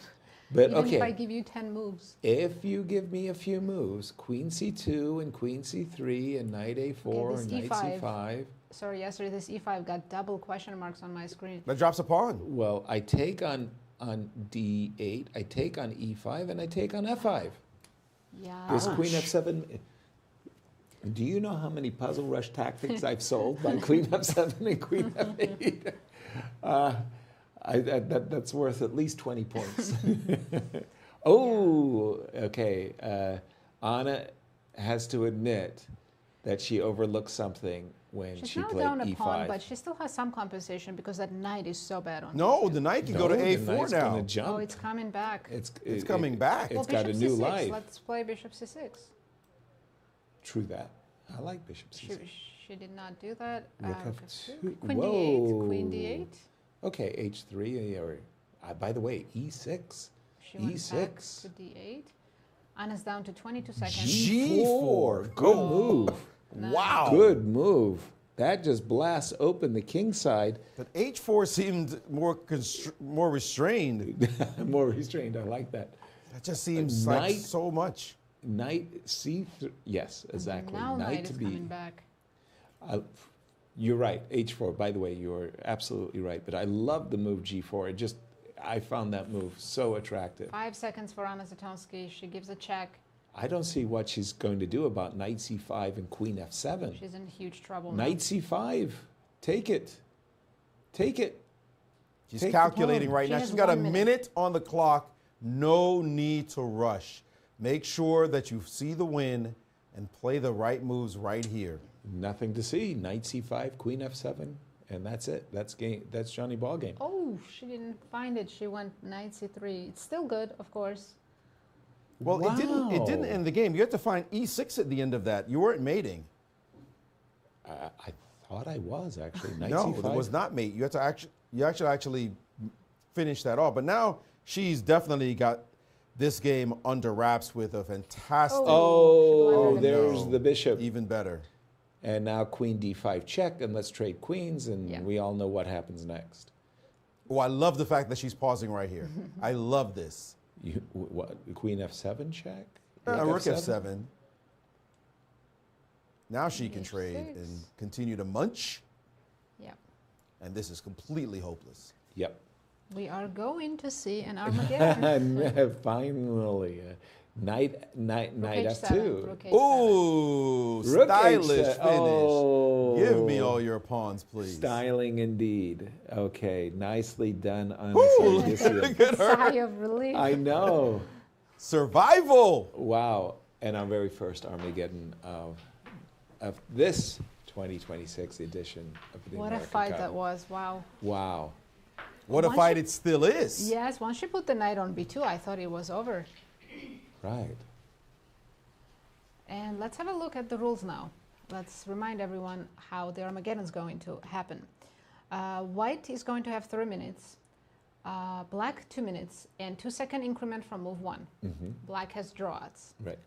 But Even okay, if I give you 10 moves. if you give me a few moves, queen c2 and queen c3 and knight a4 and knight c5. Sorry, yesterday this e5 got double question marks on my screen. That drops a pawn. Well, I take on d8, I take on e5, and I take on f5. Yeah. This queen f7. Do you know how many puzzle rush tactics I've sold by queen f7 and queen f8? That's worth at least 20 points. Oh, okay. Anna has to admit that she overlooked something when She's she now played down a e5. pawn, but she still has some compensation because that knight is so bad on No, e2. the knight can go to the a4 knight's now. gonna jump. Oh, it's coming back. It's coming back. It's Well, got a bishop new c6. life. Let's play bishop c6. True that. I like bishop c6. She did not do that. Rook Rook f2. f2. Queen Whoa. d8. Queen d8. Okay, h3. Or, by the way, e6. She went back e6. to d8. Anna's down to 22 seconds. G4. Good move. Wow. Good move. That just blasts open the king side. But h4 seemed more restrained. More restrained. I like that. That just seems like so much. Knight c3. Yes, exactly. Now knight is to be. coming back. You're right. h4. By the way, you're absolutely right. But I love the move g4. I found that move so attractive. 5 seconds for Anna Zatansky. She gives a check. I don't see what she's going to do about knight c5 and queen f7. She's in huge trouble now. Knight c5. Take it. Take it. She's Take calculating the pawn. right now. She's got a minute on the clock. No need to rush. Make sure that you see the win and play the right moves right here. Nothing to see. Knight c5, queen f7, and that's it. That's game. That's Johnny Ball game. Oh, she didn't find it. She went knight c3. It's still good, of course. Well, Wow. it didn't end the game. You had to find e6 at the end of that. You weren't mating. I thought I was actually. Knight No, c5. it was not mate. You had to actually finish that off. But now she's definitely got this game under wraps with a fantastic. Oh, there's the bishop. Even better. And now queen d5 check, and let's trade queens, and we all know what happens next. Oh, I love the fact that she's pausing right here. I love this. What? Queen f7 check? Rook f7. Now she can trade and continue to munch. Yep. And this is completely hopeless. Yep. We are going to see an Armageddon. Finally. Knight f2. Ooh, Rook stylish H7. finish. Oh. Give me all your pawns, please. Styling indeed. Okay, nicely done on Ooh, look at her. Sigh of relief. I know. Survival. Wow. And our very first Armageddon of this 2026 edition of the What American a fight Cup. that was. Wow. Wow. What a fight it still is. Yes, once she put the knight on b2, I thought it was over. Right. And let's have a look at the rules now. Let's remind everyone how the Armageddon is going to happen. White is going to have 3 minutes, black 2 minutes, and 2-second increment from move 1. Black has draw odds. Right.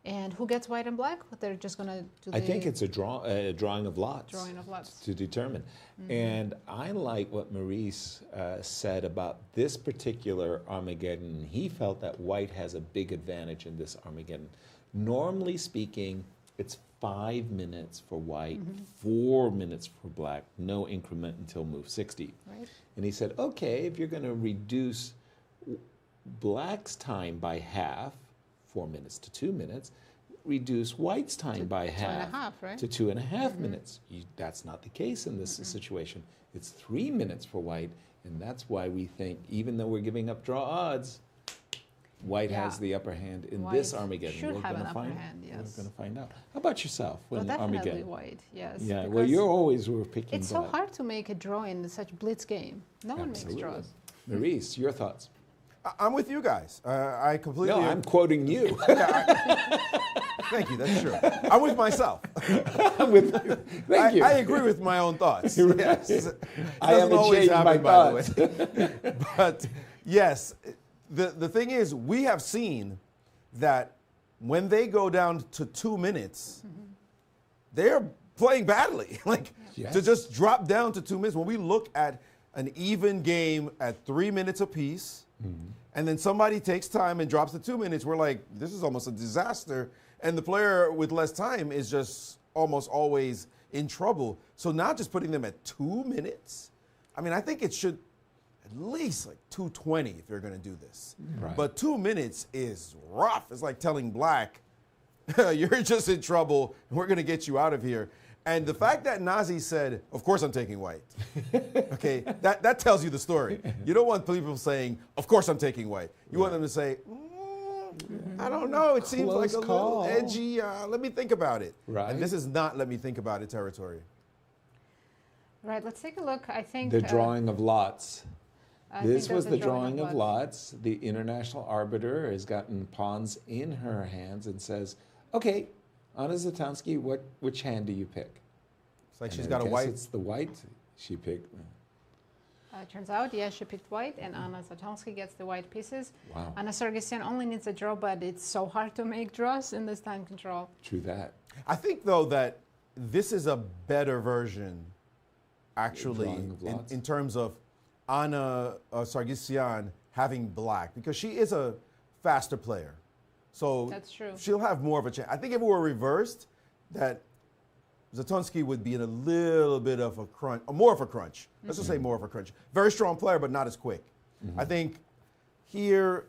And who gets white and black? They're just going to do the... I think it's a drawing of lots. Drawing of lots. To determine. And I like what Maurice said about this particular Armageddon. He felt that white has a big advantage in this Armageddon. Normally speaking, it's 5 minutes for white, 4 minutes for black, no increment until move 60. Right. And he said, okay, if you're going to reduce black's time by half, 4 minutes to 2 minutes, reduce white's time by half 2.5, right? to 2.5 minutes. That's not the case in this situation. It's 3 minutes for white, and that's why we think, even though we're giving up draw odds, white has the upper hand in this Armageddon. Should we're have gonna an upper find, hand, yes. We're going to find out. How about yourself? Well, When definitely Armageddon? white, yes. Yeah, well, you're always picking It's so black. hard to make a draw in such blitz game. No one makes draws. Maurice, your thoughts? I'm with you guys. I completely. No, I'm quoting you. Thank you. That's true. I'm with myself. I'm with you. Thank you. I agree with my own thoughts. Yes. It I haven't doesn't always changed my happen, by the thoughts. way. But yes, the thing is, we have seen that when they go down to 2 minutes, they're playing badly. Like to just drop down to 2 minutes. When we look at an even game at 3 minutes apiece, and then somebody takes time and drops to 2 minutes, we're like, this is almost a disaster. And the player with less time is just almost always in trouble. So now just putting them at 2 minutes, I mean, I think it should at least like 2:20 if you're going to do this. Right. But 2 minutes is rough. It's like telling black, you're just in trouble, and we're going to get you out of here. And the fact that Nazi said, of course I'm taking white, okay, that tells you the story. You don't want people saying, of course I'm taking white. You want them to say, I don't know, it seems like a little edgy, let me think about it. Right. And this is not let me think about it territory. Right, let's take a look. I think... The drawing of lots. This was the drawing drawing of lots. The international arbiter has gotten pawns in her hands and says, okay, Anna Zatansky, which hand do you pick? It's like And she's I got a guess white. It's the white she picked. Turns out, yes, she picked white, and Anna Zatonsky gets the white pieces. Wow. Anna Sargsyan only needs a draw, but it's so hard to make draws in this time control. True that. I think, though, that this is a better version, actually, Drawing of lots. in terms of Anna Sargsyan having black, because she is a faster player. So That's true. she'll have more of a chance. I think if it were reversed, that Zatonsky would be in a little bit of a crunch, more of a crunch. Let's just say more of a crunch. Very strong player, but not as quick. I think here,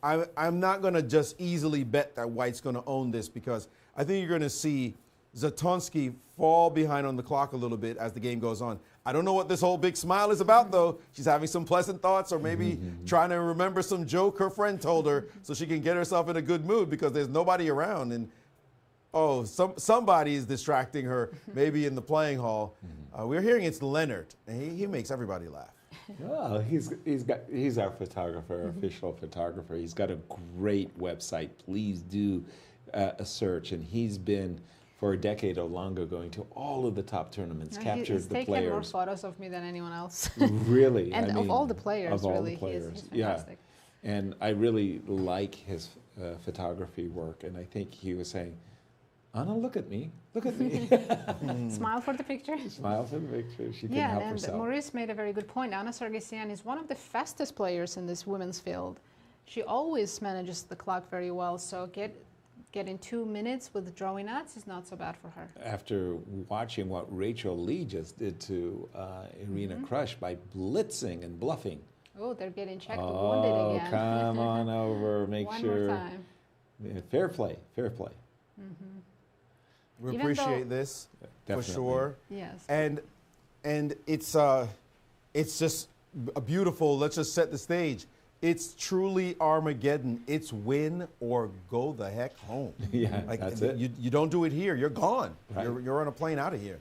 I'm not going to just easily bet that white's going to own this, because I think you're going to see Zatonsky fall behind on the clock a little bit as the game goes on. I don't know what this whole big smile is about, though. She's having some pleasant thoughts, or maybe trying to remember some joke her friend told her so she can get herself in a good mood, because there's nobody around. And somebody is distracting her, maybe in the playing hall. We're hearing it's Leonard, and he makes everybody laugh. Well, he's our photographer, official photographer. He's got a great website. Please do a search. And he's been, for a decade or longer, going to all of the top tournaments, captured He's the taken more players. photos of me than anyone else. Really? And I of mean, all the players, of all really. the players. He's fantastic. And I really like his photography work. And I think he was saying, Anna, look at me. Look at me. Smile for the picture. Smile for the picture. She can Yeah, help and herself. Maurice made a very good point. Anna Sargsyan is one of the fastest players in this women's field. She always manages the clock very well, so getting 2 minutes with drawing nuts is not so bad for her. After watching what Rachel Lee just did to Irina Crush by blitzing and bluffing. Oh, they're getting checked Oh, wounded again. come on over. Make One sure. more time. Yeah, fair play. Fair play. We Even appreciate though- this Definitely. for sure. Yes. And it's just a beautiful. Let's just set the stage. It's truly Armageddon. It's win or go the heck home. Yeah, that's it. You don't do it here, you're gone. Right. You're on a plane out of here.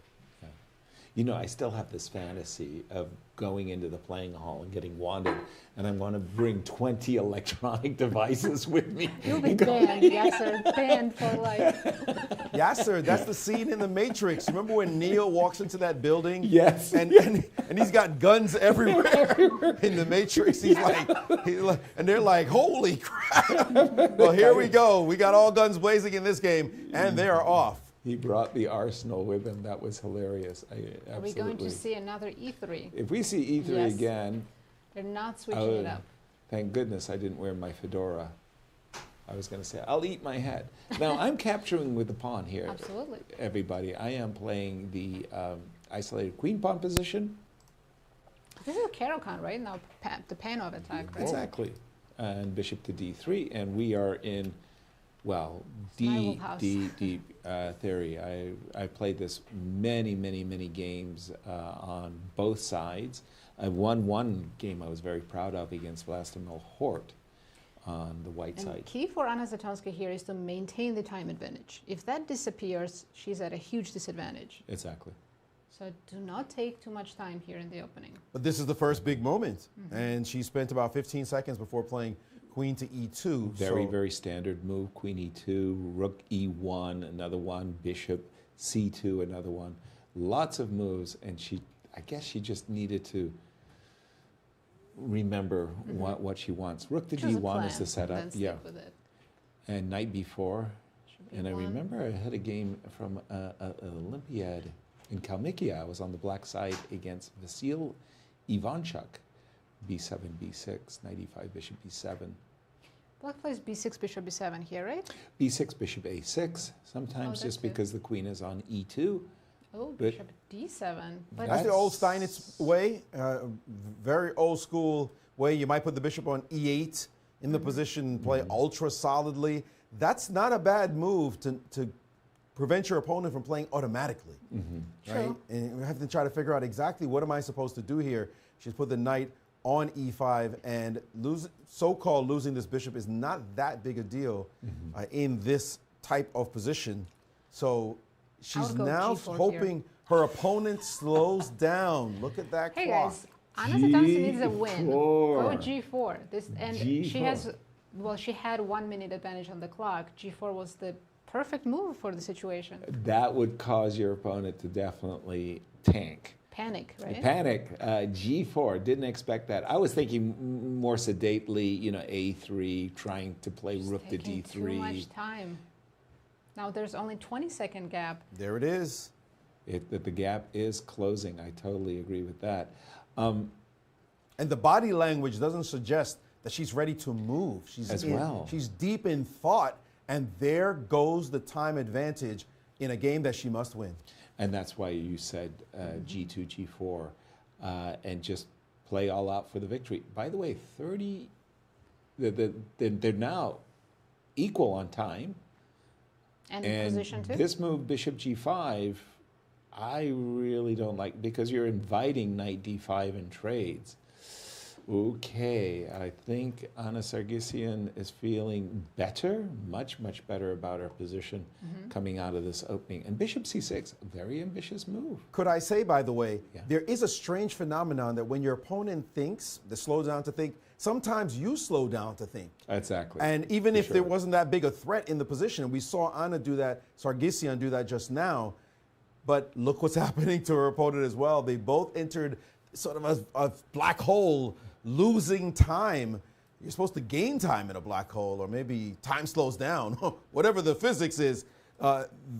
You know, I still have this fantasy of going into the playing hall and getting wanded, and I want to bring 20 electronic devices with me. You'll be banned, Yasser, banned for life. Yasser, that's the scene in The Matrix. Remember when Neo walks into that building? Yes. And he's got guns everywhere in The Matrix. He's like, and they're like, holy crap. Well, here we go. We got all guns blazing in this game, and they are off. He brought the arsenal with him. That was hilarious. Are we going to see another E3? If we see E3 Yes. again, They're not switching it up. Thank goodness I didn't wear my fedora. I was going to say, I'll eat my head. Now, I'm capturing with the pawn here. Absolutely. Everybody. I am playing the isolated queen pawn position. This is a Caruana, right? Now the Panov attack, right? Exactly. And bishop to d3. And we are in, well, Snivell house. deep theory. I played this many games on both sides. I won one game I was very proud of against Vlastimil Hort on the white And side. key for Anna Zatonska here is to maintain the time advantage. If that disappears, she's at a huge disadvantage. Exactly. So do not take too much time here in the opening. But this is the first big moment. And she spent about 15 seconds before playing queen to e2. Very standard move. Queen e2, rook e1, another one, bishop c2, another one. Lots of moves, and I guess she just needed to remember what she wants. Rook to Choose a d1 is plan, the setup. then stick with it. And knight b4. And I one. remember I had a game from an Olympiad in Kalmykia. I was on the black side against Vasil Ivanchuk. b7, b6, knight e5, bishop b7. Black plays b6, bishop b7 here, right? b6, bishop a6, sometimes that's just good. because the queen is on e2. Oh, But bishop d7. But That's the old Steinitz way, very old school way. You might put the bishop on e8 in the position, play ultra solidly. That's not a bad move to prevent your opponent from playing automatically, right? True. And you have to try to figure out exactly what am I supposed to do here. She's put the knight on e5, and so-called losing this bishop is not that big a deal in this type of position. So she's would go now G4 hoping her opponent slows down. Look at that Hey clock. guys, Anna Zatonska needs a win. Go G4. g4. And G4. she has, well, she had 1 minute advantage on the clock. g4 was the perfect move for the situation. That would cause your opponent to definitely tank. Panic, right? Panic. G4. Didn't expect that. I was thinking more sedately, A3, trying to play rook to Taking D3. too much time. Now there's only 20-second gap. There it is. The gap is closing. I totally agree with that. And the body language doesn't suggest that she's ready to move. She's deep in thought, and there goes the time advantage in a game that she must win. And that's why you said G2, G4, and just play all out for the victory. By the way, they're now equal on time. And in position too. This move, bishop G5, I really don't like, because you're inviting knight D5 in trades. Okay, I think Anna Sargsyan is feeling better, much better about her position coming out of this opening. And bishop C6, very ambitious move. Could I say, by the way, there is a strange phenomenon that when your opponent thinks, they slow down to think, sometimes you slow down to think. Exactly. And even if there wasn't that big a threat in the position, we saw Anna do that, Sargsyan do that just now, but look what's happening to her opponent as well. They both entered sort of a black hole, losing time. you're supposed to gain time in a black hole, or maybe time slows down, whatever the physics is.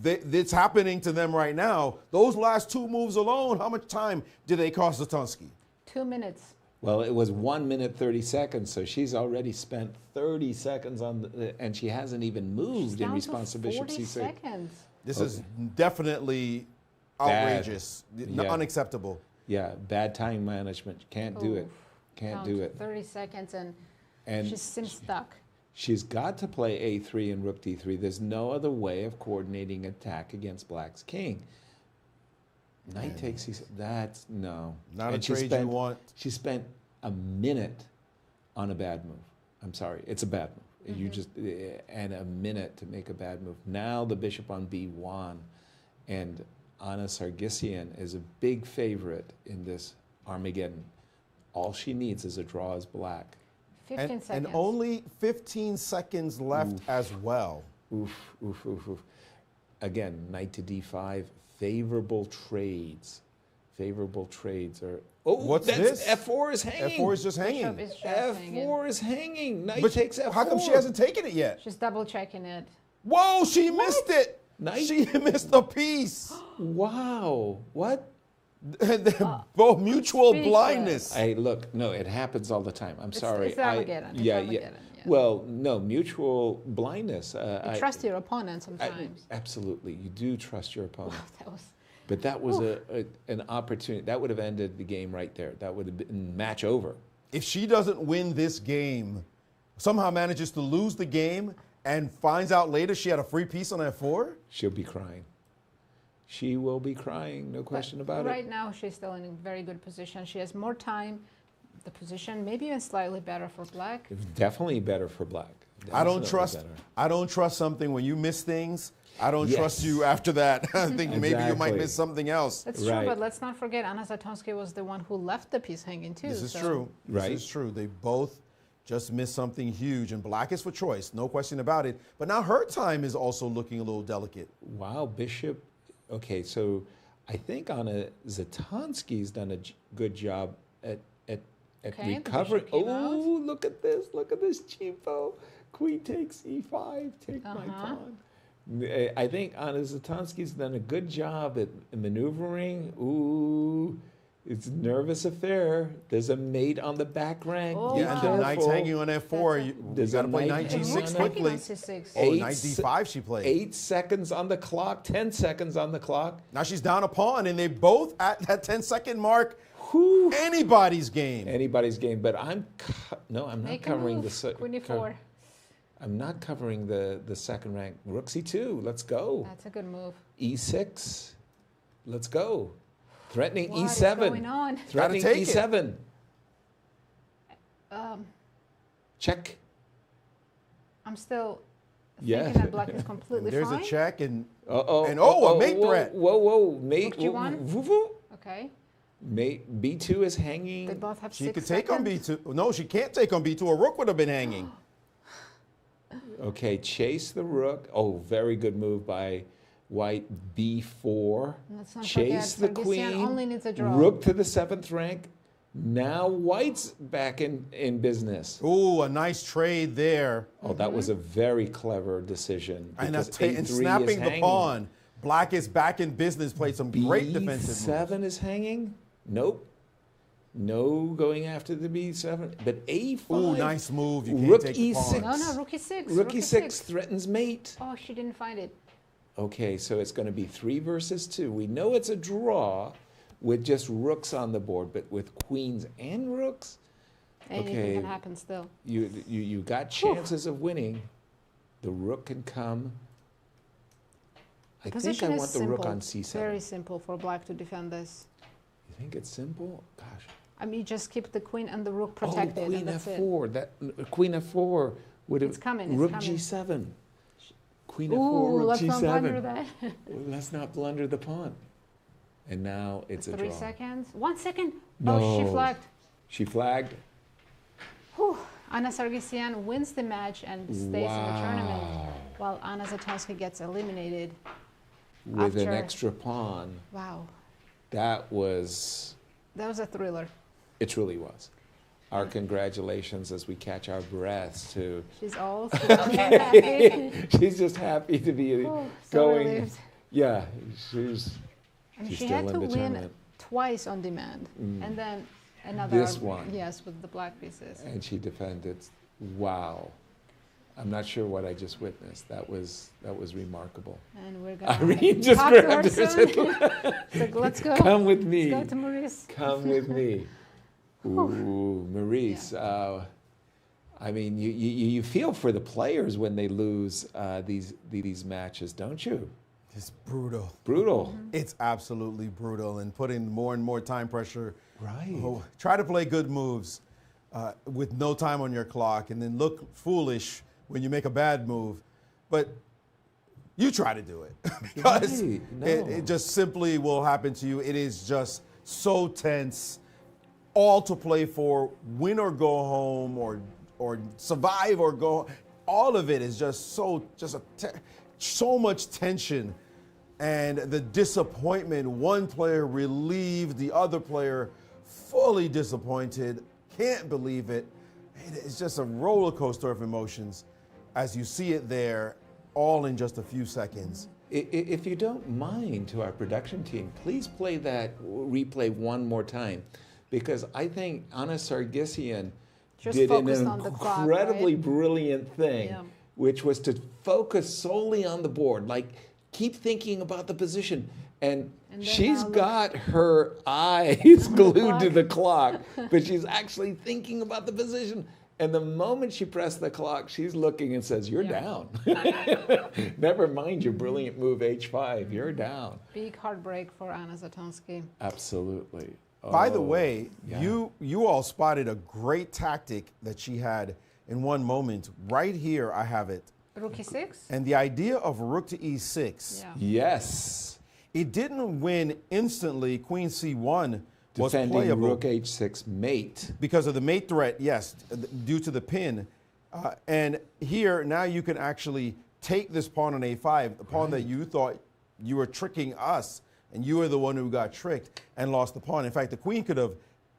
It's happening to them right now. Those last 2 moves alone, how much time did they cost Zatonski? 2 minutes. Well, it was 1 minute 30 seconds, so she's already spent 30 seconds on, and she hasn't even moved in response to Bishop C6. Seconds. This is definitely outrageous, unacceptable. Yeah, bad time management. Can't do it. Can't do it. 30 seconds and she seems stuck. She's got to play A3 and Rook D3. There's no other way of coordinating attack against Black's king. Knight takes C6. That's no. Not a trade you want. She spent a minute on a bad move. I'm sorry, it's a bad move. You just and a minute to make a bad move. Now the bishop on B1, and Anna Sargsyan is a big favorite in this Armageddon. All she needs is a draw as Black. 15 seconds. And only 15 seconds left as well. Again, knight to D5, favorable trades. Favorable trades are. Oh, what's this? F4 is hanging. F4 is just hanging. F4 is hanging. Knight But takes F4. How come she hasn't taken it yet? She's double checking it. Whoa, she missed it. Knight? She missed the piece. Wow. What? Both mutual blindness. Hey, look, no, it happens all the time. I'm sorry. It's Armageddon. Yeah. Well, no, mutual blindness. You trust your opponent sometimes. Absolutely. You do trust your opponent. That was... But that was an opportunity. That would have ended the game right there. That would have been match over. If she doesn't win this game, somehow manages to lose the game and finds out later she had a free piece on F4? She'll be crying. She will be crying, no question about it. Right now, she's still in a very good position. She has more time. The position maybe even slightly better for Black. It's definitely better for Black. I don't trust something when you miss things. I don't trust you after that. I think maybe you might miss something else. That's true, but let's not forget Anna Zatonski was the one who left the piece hanging too. This is true. This is true. They both just missed something huge, and Black is for choice, no question about it. But now her time is also looking a little delicate. Wow, Bishop. Okay, so I think Anna Zatonski's done a good job at recovering. Oh, look at this cheapo. Queen takes E5, take my pawn. I think Anna Zatonski's done a good job at maneuvering. Ooh, it's a nervous affair. There's a mate on the back rank. Oh, yeah, and the knight's hanging on F4. You got to play knight G6 quickly. Knight D5 she played. 8 seconds on the clock, 10 seconds on the clock. Now she's down a pawn, and they both at that 10-second mark. Anybody's game. Anybody's game, but I'm not covering the Queen E4. I'm not covering the second rank. Rook C2, let's go. That's a good move. E6, let's go. Threatening what E7. Is going on? Threatening E7. Check. I'm still thinking that Black is completely There's fine. a check and a mate threat. Whoa, mate. Rook G1. Okay. Mate, B2 is hanging. They both have she 6 could seconds. take on B2. No, she can't take on B2. A rook would have been hanging. Okay, chase the rook. Oh, very good move by White. B4. Let's not chase the forget, queen. Only needs a draw. Rook to the 7th rank. Now White's back in business. Ooh, a nice trade there. Oh, that was a very clever decision. And snapping the pawn. Black is back in business, played some great defensive moves. B7 is hanging? Nope. No going after the B7. But A5. Ooh, nice move. You can't Rook take E6. No, Rook E6. Rook E6 threatens mate. Oh, she didn't find it. Okay, so it's going to be 3 versus 2. We know it's a draw with just rooks on the board, but with queens and rooks, anything can happen still. You got chances of winning. The rook can come. I think I want the rook on C7. Very simple for Black to defend this. You think it's simple? Gosh. I mean, just keep the queen and the rook protected. Oh, Queen and that's F4. That Queen F4 would have. It's coming. Rook It's coming. G7. Queen Ooh, F4. Rook let's G7. not blunder that. Let's not blunder the pawn. And now it's a 3 draw. seconds. 1 second. No. Oh, she flagged. She flagged. Whew. Anna Sargsyan wins the match and stays in the tournament, while Anna Zatonski gets eliminated. With an extra pawn. Wow. That was a thriller. It truly was. our congratulations as we catch our breaths to. She's all happy. She's just happy to be so going. relieved. Yeah, she's She still had in to the win tournament. twice on demand, Mm. and then another. This one. Yes, with the black pieces. And she defended. Wow. I'm not sure what I just witnessed. That was remarkable. And we're gonna Irene just talk to grabbed her her. soon. So let's go. Come with me. Let's go to Maurice. Come with me. Ooh, Maurice. I mean, you feel for the players when they lose these matches, don't you? It's brutal. Brutal. It's absolutely brutal, and putting more and more time pressure. Right. Try to play good moves with no time on your clock, and then look foolish when you make a bad move. But you try to do it because Right. No. it just simply will happen to you. It is just so tense. All to play for, win or go home, or survive or go. All of it is just so much tension, and the disappointment. One player relieved, the other player fully disappointed. Can't believe it. It's just a roller coaster of emotions as you see it there, all in just a few seconds. If you don't mind, to our production team, please play that replay one more time, because I think Anna Sargsyan Just did an focused on the clock, incredibly right? brilliant thing, Yeah. which was to focus solely on the board, like keep thinking about the position. And then she's now look- got her eyes glued to the clock, but she's actually thinking about the position. And the moment she pressed the clock, she's looking and says, "You're down." Never mind your brilliant move H5, you're down. Big heartbreak for Anna Zatonski. Absolutely. By the Oh, way, yeah. you all spotted a great tactic that she had in one moment. Right here, I have it. Rook e6? And the idea of rook to e6. Yeah. Yes. It didn't win instantly. Queen c1 was Defending playable. rook h6 mate. Because of the mate threat, yes, due to the pin. And here, now you can actually take this pawn on a5, the pawn that you thought you were tricking us, and you were the one who got tricked and lost the pawn. In fact, the queen could have,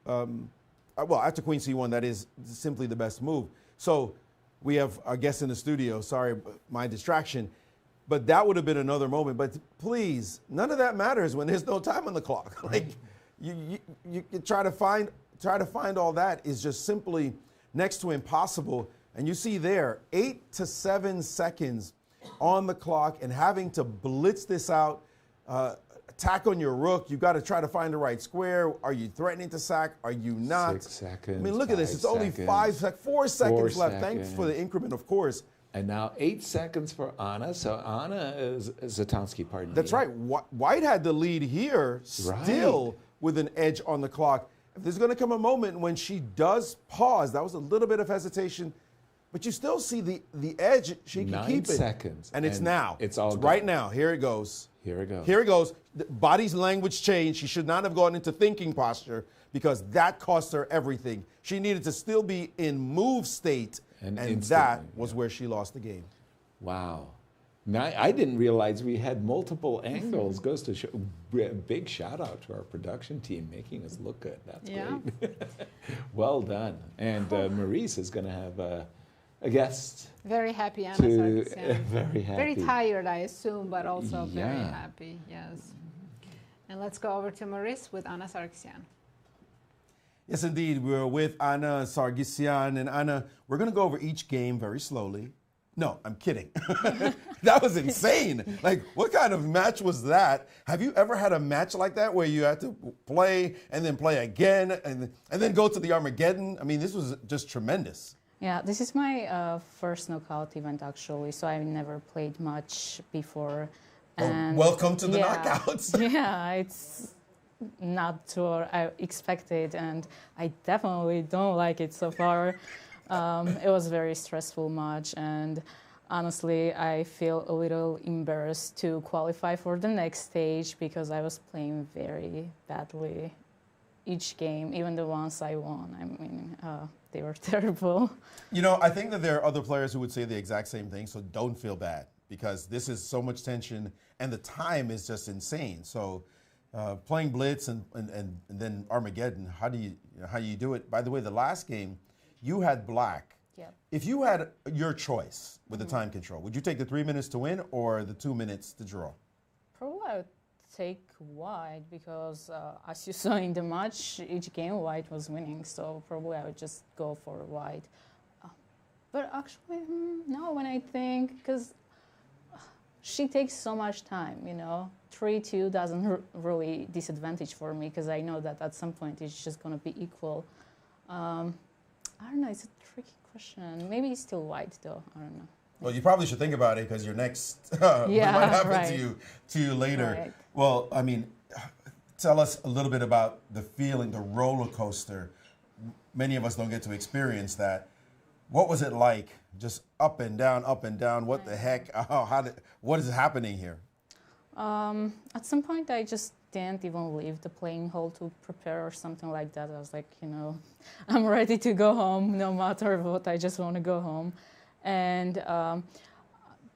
well, after queen c1, that is simply the best move. So we have our guest in the studio. Sorry, my distraction. But that would have been another moment. But please, none of that matters when there's no time on the clock. Like, you try to find all that is just simply next to impossible. And you see there, 8 to 7 seconds on the clock, and having to blitz this out, attack on your rook. You've got to try to find the right square. Are you threatening to sack? Are you not? 6 seconds. I mean, look at this. 5 It's only seconds, 4 seconds 4 left. Thanks for the increment, of course. And now 8 seconds for Anna. So Anna is Zatonski, pardon me. That's right. White had the lead here, still with an edge on the clock. If there's going to come a moment when she does pause, that was a little bit of hesitation, but you still see the edge. She can 9 keep it. seconds. And it's now. It's all right gone. now. Here it goes. Here it goes. Here it goes. The body's language changed. She should not have gone into thinking posture because that cost her everything. She needed to still be in move state, and that instantly, was where she lost the game. Wow. Now, I didn't realize we had multiple angles. Goes to show. Big shout out to our production team making us look good. That's great. Well done. And Maurice is going to have a guest. Very happy, Anna To- Sargsyan. very happy. Very tired, I assume, but also very Yeah. happy. Yes. And let's go over to Maurice with Anna Sargsyan. Yes, indeed. We're with Anna Sargsyan. And Anna, we're going to go over each game very slowly. No, I'm kidding. That was insane. Like, what kind of match was that? Have you ever had a match like that where you had to play and then play again and then go to the Armageddon? I mean, this was just tremendous. Yeah, this is my first knockout event actually, so I've never played much before. And welcome to the knockouts. Yeah, it's not what I expected, and I definitely don't like it so far. It was a very stressful match, and honestly, I feel a little embarrassed to qualify for the next stage because I was playing very badly each game, even the ones I won. I mean, they were terrible. You know, I think that there are other players who would say the exact same thing, so don't feel bad because this is so much tension and the time is just insane. So playing Blitz and then Armageddon, how do you do it? By the way, the last game, you had black. Yep. If you had your choice with the time control, would you take the 3 minutes to win or the 2 minutes to draw? Probably I would take white because as you saw in the match, each game white was winning. So probably I would just go for white. But actually, no, when I think, because she takes so much time, 3-2 doesn't really disadvantage for me because I know that at some point it's just going to be equal. I don't know, it's a tricky question. Maybe it's still white though, I don't know. Well, you probably should think about it because your next might happen to you later. Right. Well, I mean, tell us a little bit about the feeling, the roller coaster. Many of us don't get to experience that. What was it like? Just up and down, up and down. What the heck? What is happening here? At some point, I just didn't even leave the playing hall to prepare or something like that. I was like, I'm ready to go home no matter what. I just want to go home. And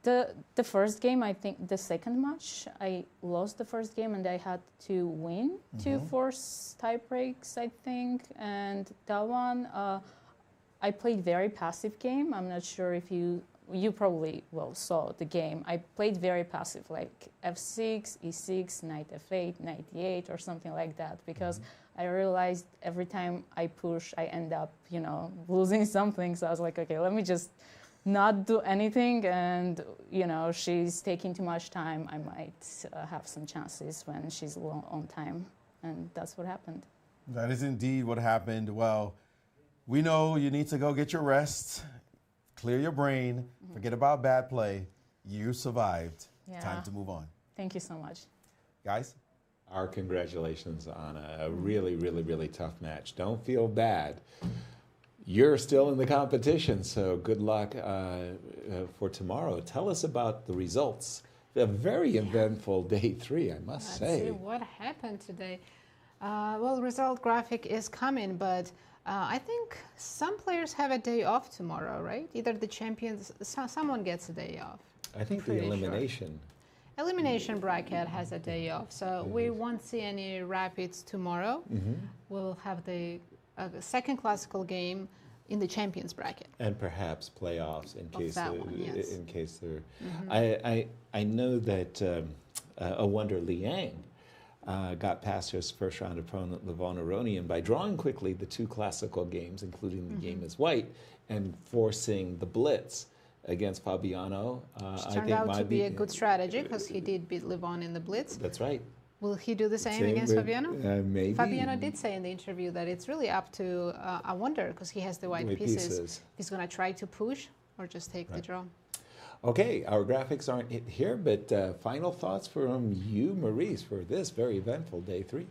the first game, I think the second match, I lost the first game and I had to win to force tie breaks, I think. And that one, I played very passive game. I'm not sure if you probably saw the game. I played very passive, like f6, e6, knight f8, knight e8, or something like that, because I realized every time I push, I end up, losing something. So I was like, okay, let me just not do anything. And, she's taking too much time. I might have some chances when she's low on time. And that's what happened. That is indeed what happened. Well, we know you need to go get your rest, clear your brain, forget about bad play. You survived. Yeah. Time to move on. Thank you so much. Guys? Our congratulations on a really, really, really tough match. Don't feel bad. You're still in the competition, so good luck for tomorrow. Tell us about the results. A very eventful day 3, I must say. Let's see what happened today. Well, result graphic is coming, but I think some players have a day off tomorrow, right? Either the champions, someone gets a day off. I think the elimination. Elimination bracket has a day off, so we won't see any rapids tomorrow. We'll have the second classical game in the champions bracket. And perhaps playoffs in case they're. Mm-hmm. I know that Awonder Liang got past his first round opponent, Levon Aronian, by drawing quickly the 2 classical games, including the game as white, and forcing the Blitz against Fabiano. Which turned out to be a good strategy because he did beat Levon in the Blitz. That's right. Will he do the same against Fabiano? Maybe. Fabiano did say in the interview that it's really up to Awonder because he has the white pieces. He's going to try to push or just take the draw. Okay, our graphics aren't here, but final thoughts from you, Maurice, for this very eventful day 3.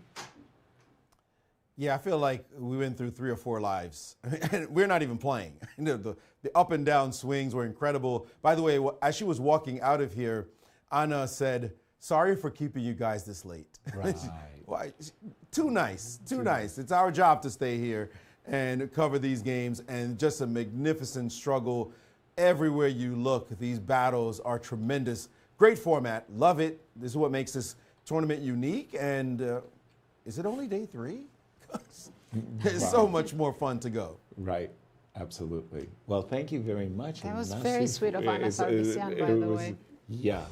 Yeah, I feel like we went through 3 or 4 lives. We're not even playing. The up and down swings were incredible. By the way, as she was walking out of here, Anna said, "Sorry for keeping you guys this late." Right. Too nice. It's our job to stay here and cover these games, and just a magnificent struggle. Everywhere you look, these battles are tremendous. Great format. Love it. This is what makes this tournament unique. And is it only day 3? There's so much more fun to go. Right. Absolutely. Well, thank you very much. That was very sweet of Anna Sargsyan, by the way. Yeah.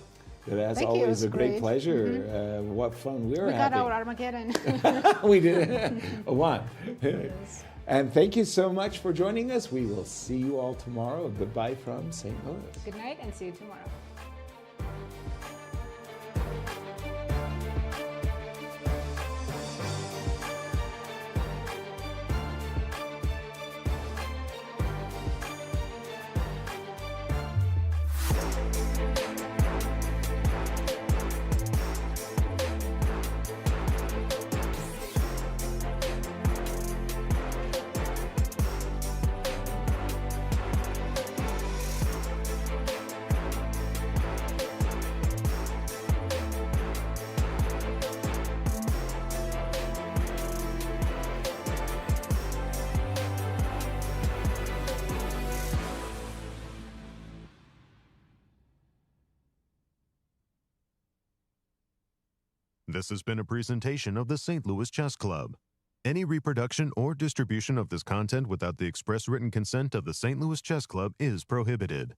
That's always a great pleasure. What fun we're having. We got our Armageddon. We did. One. Yes. And thank you so much for joining us. We will see you all tomorrow. Goodbye from St. Louis. Good night and see you tomorrow. This has been a presentation of the St. Louis Chess Club. Any reproduction or distribution of this content without the express written consent of the St. Louis Chess Club is prohibited.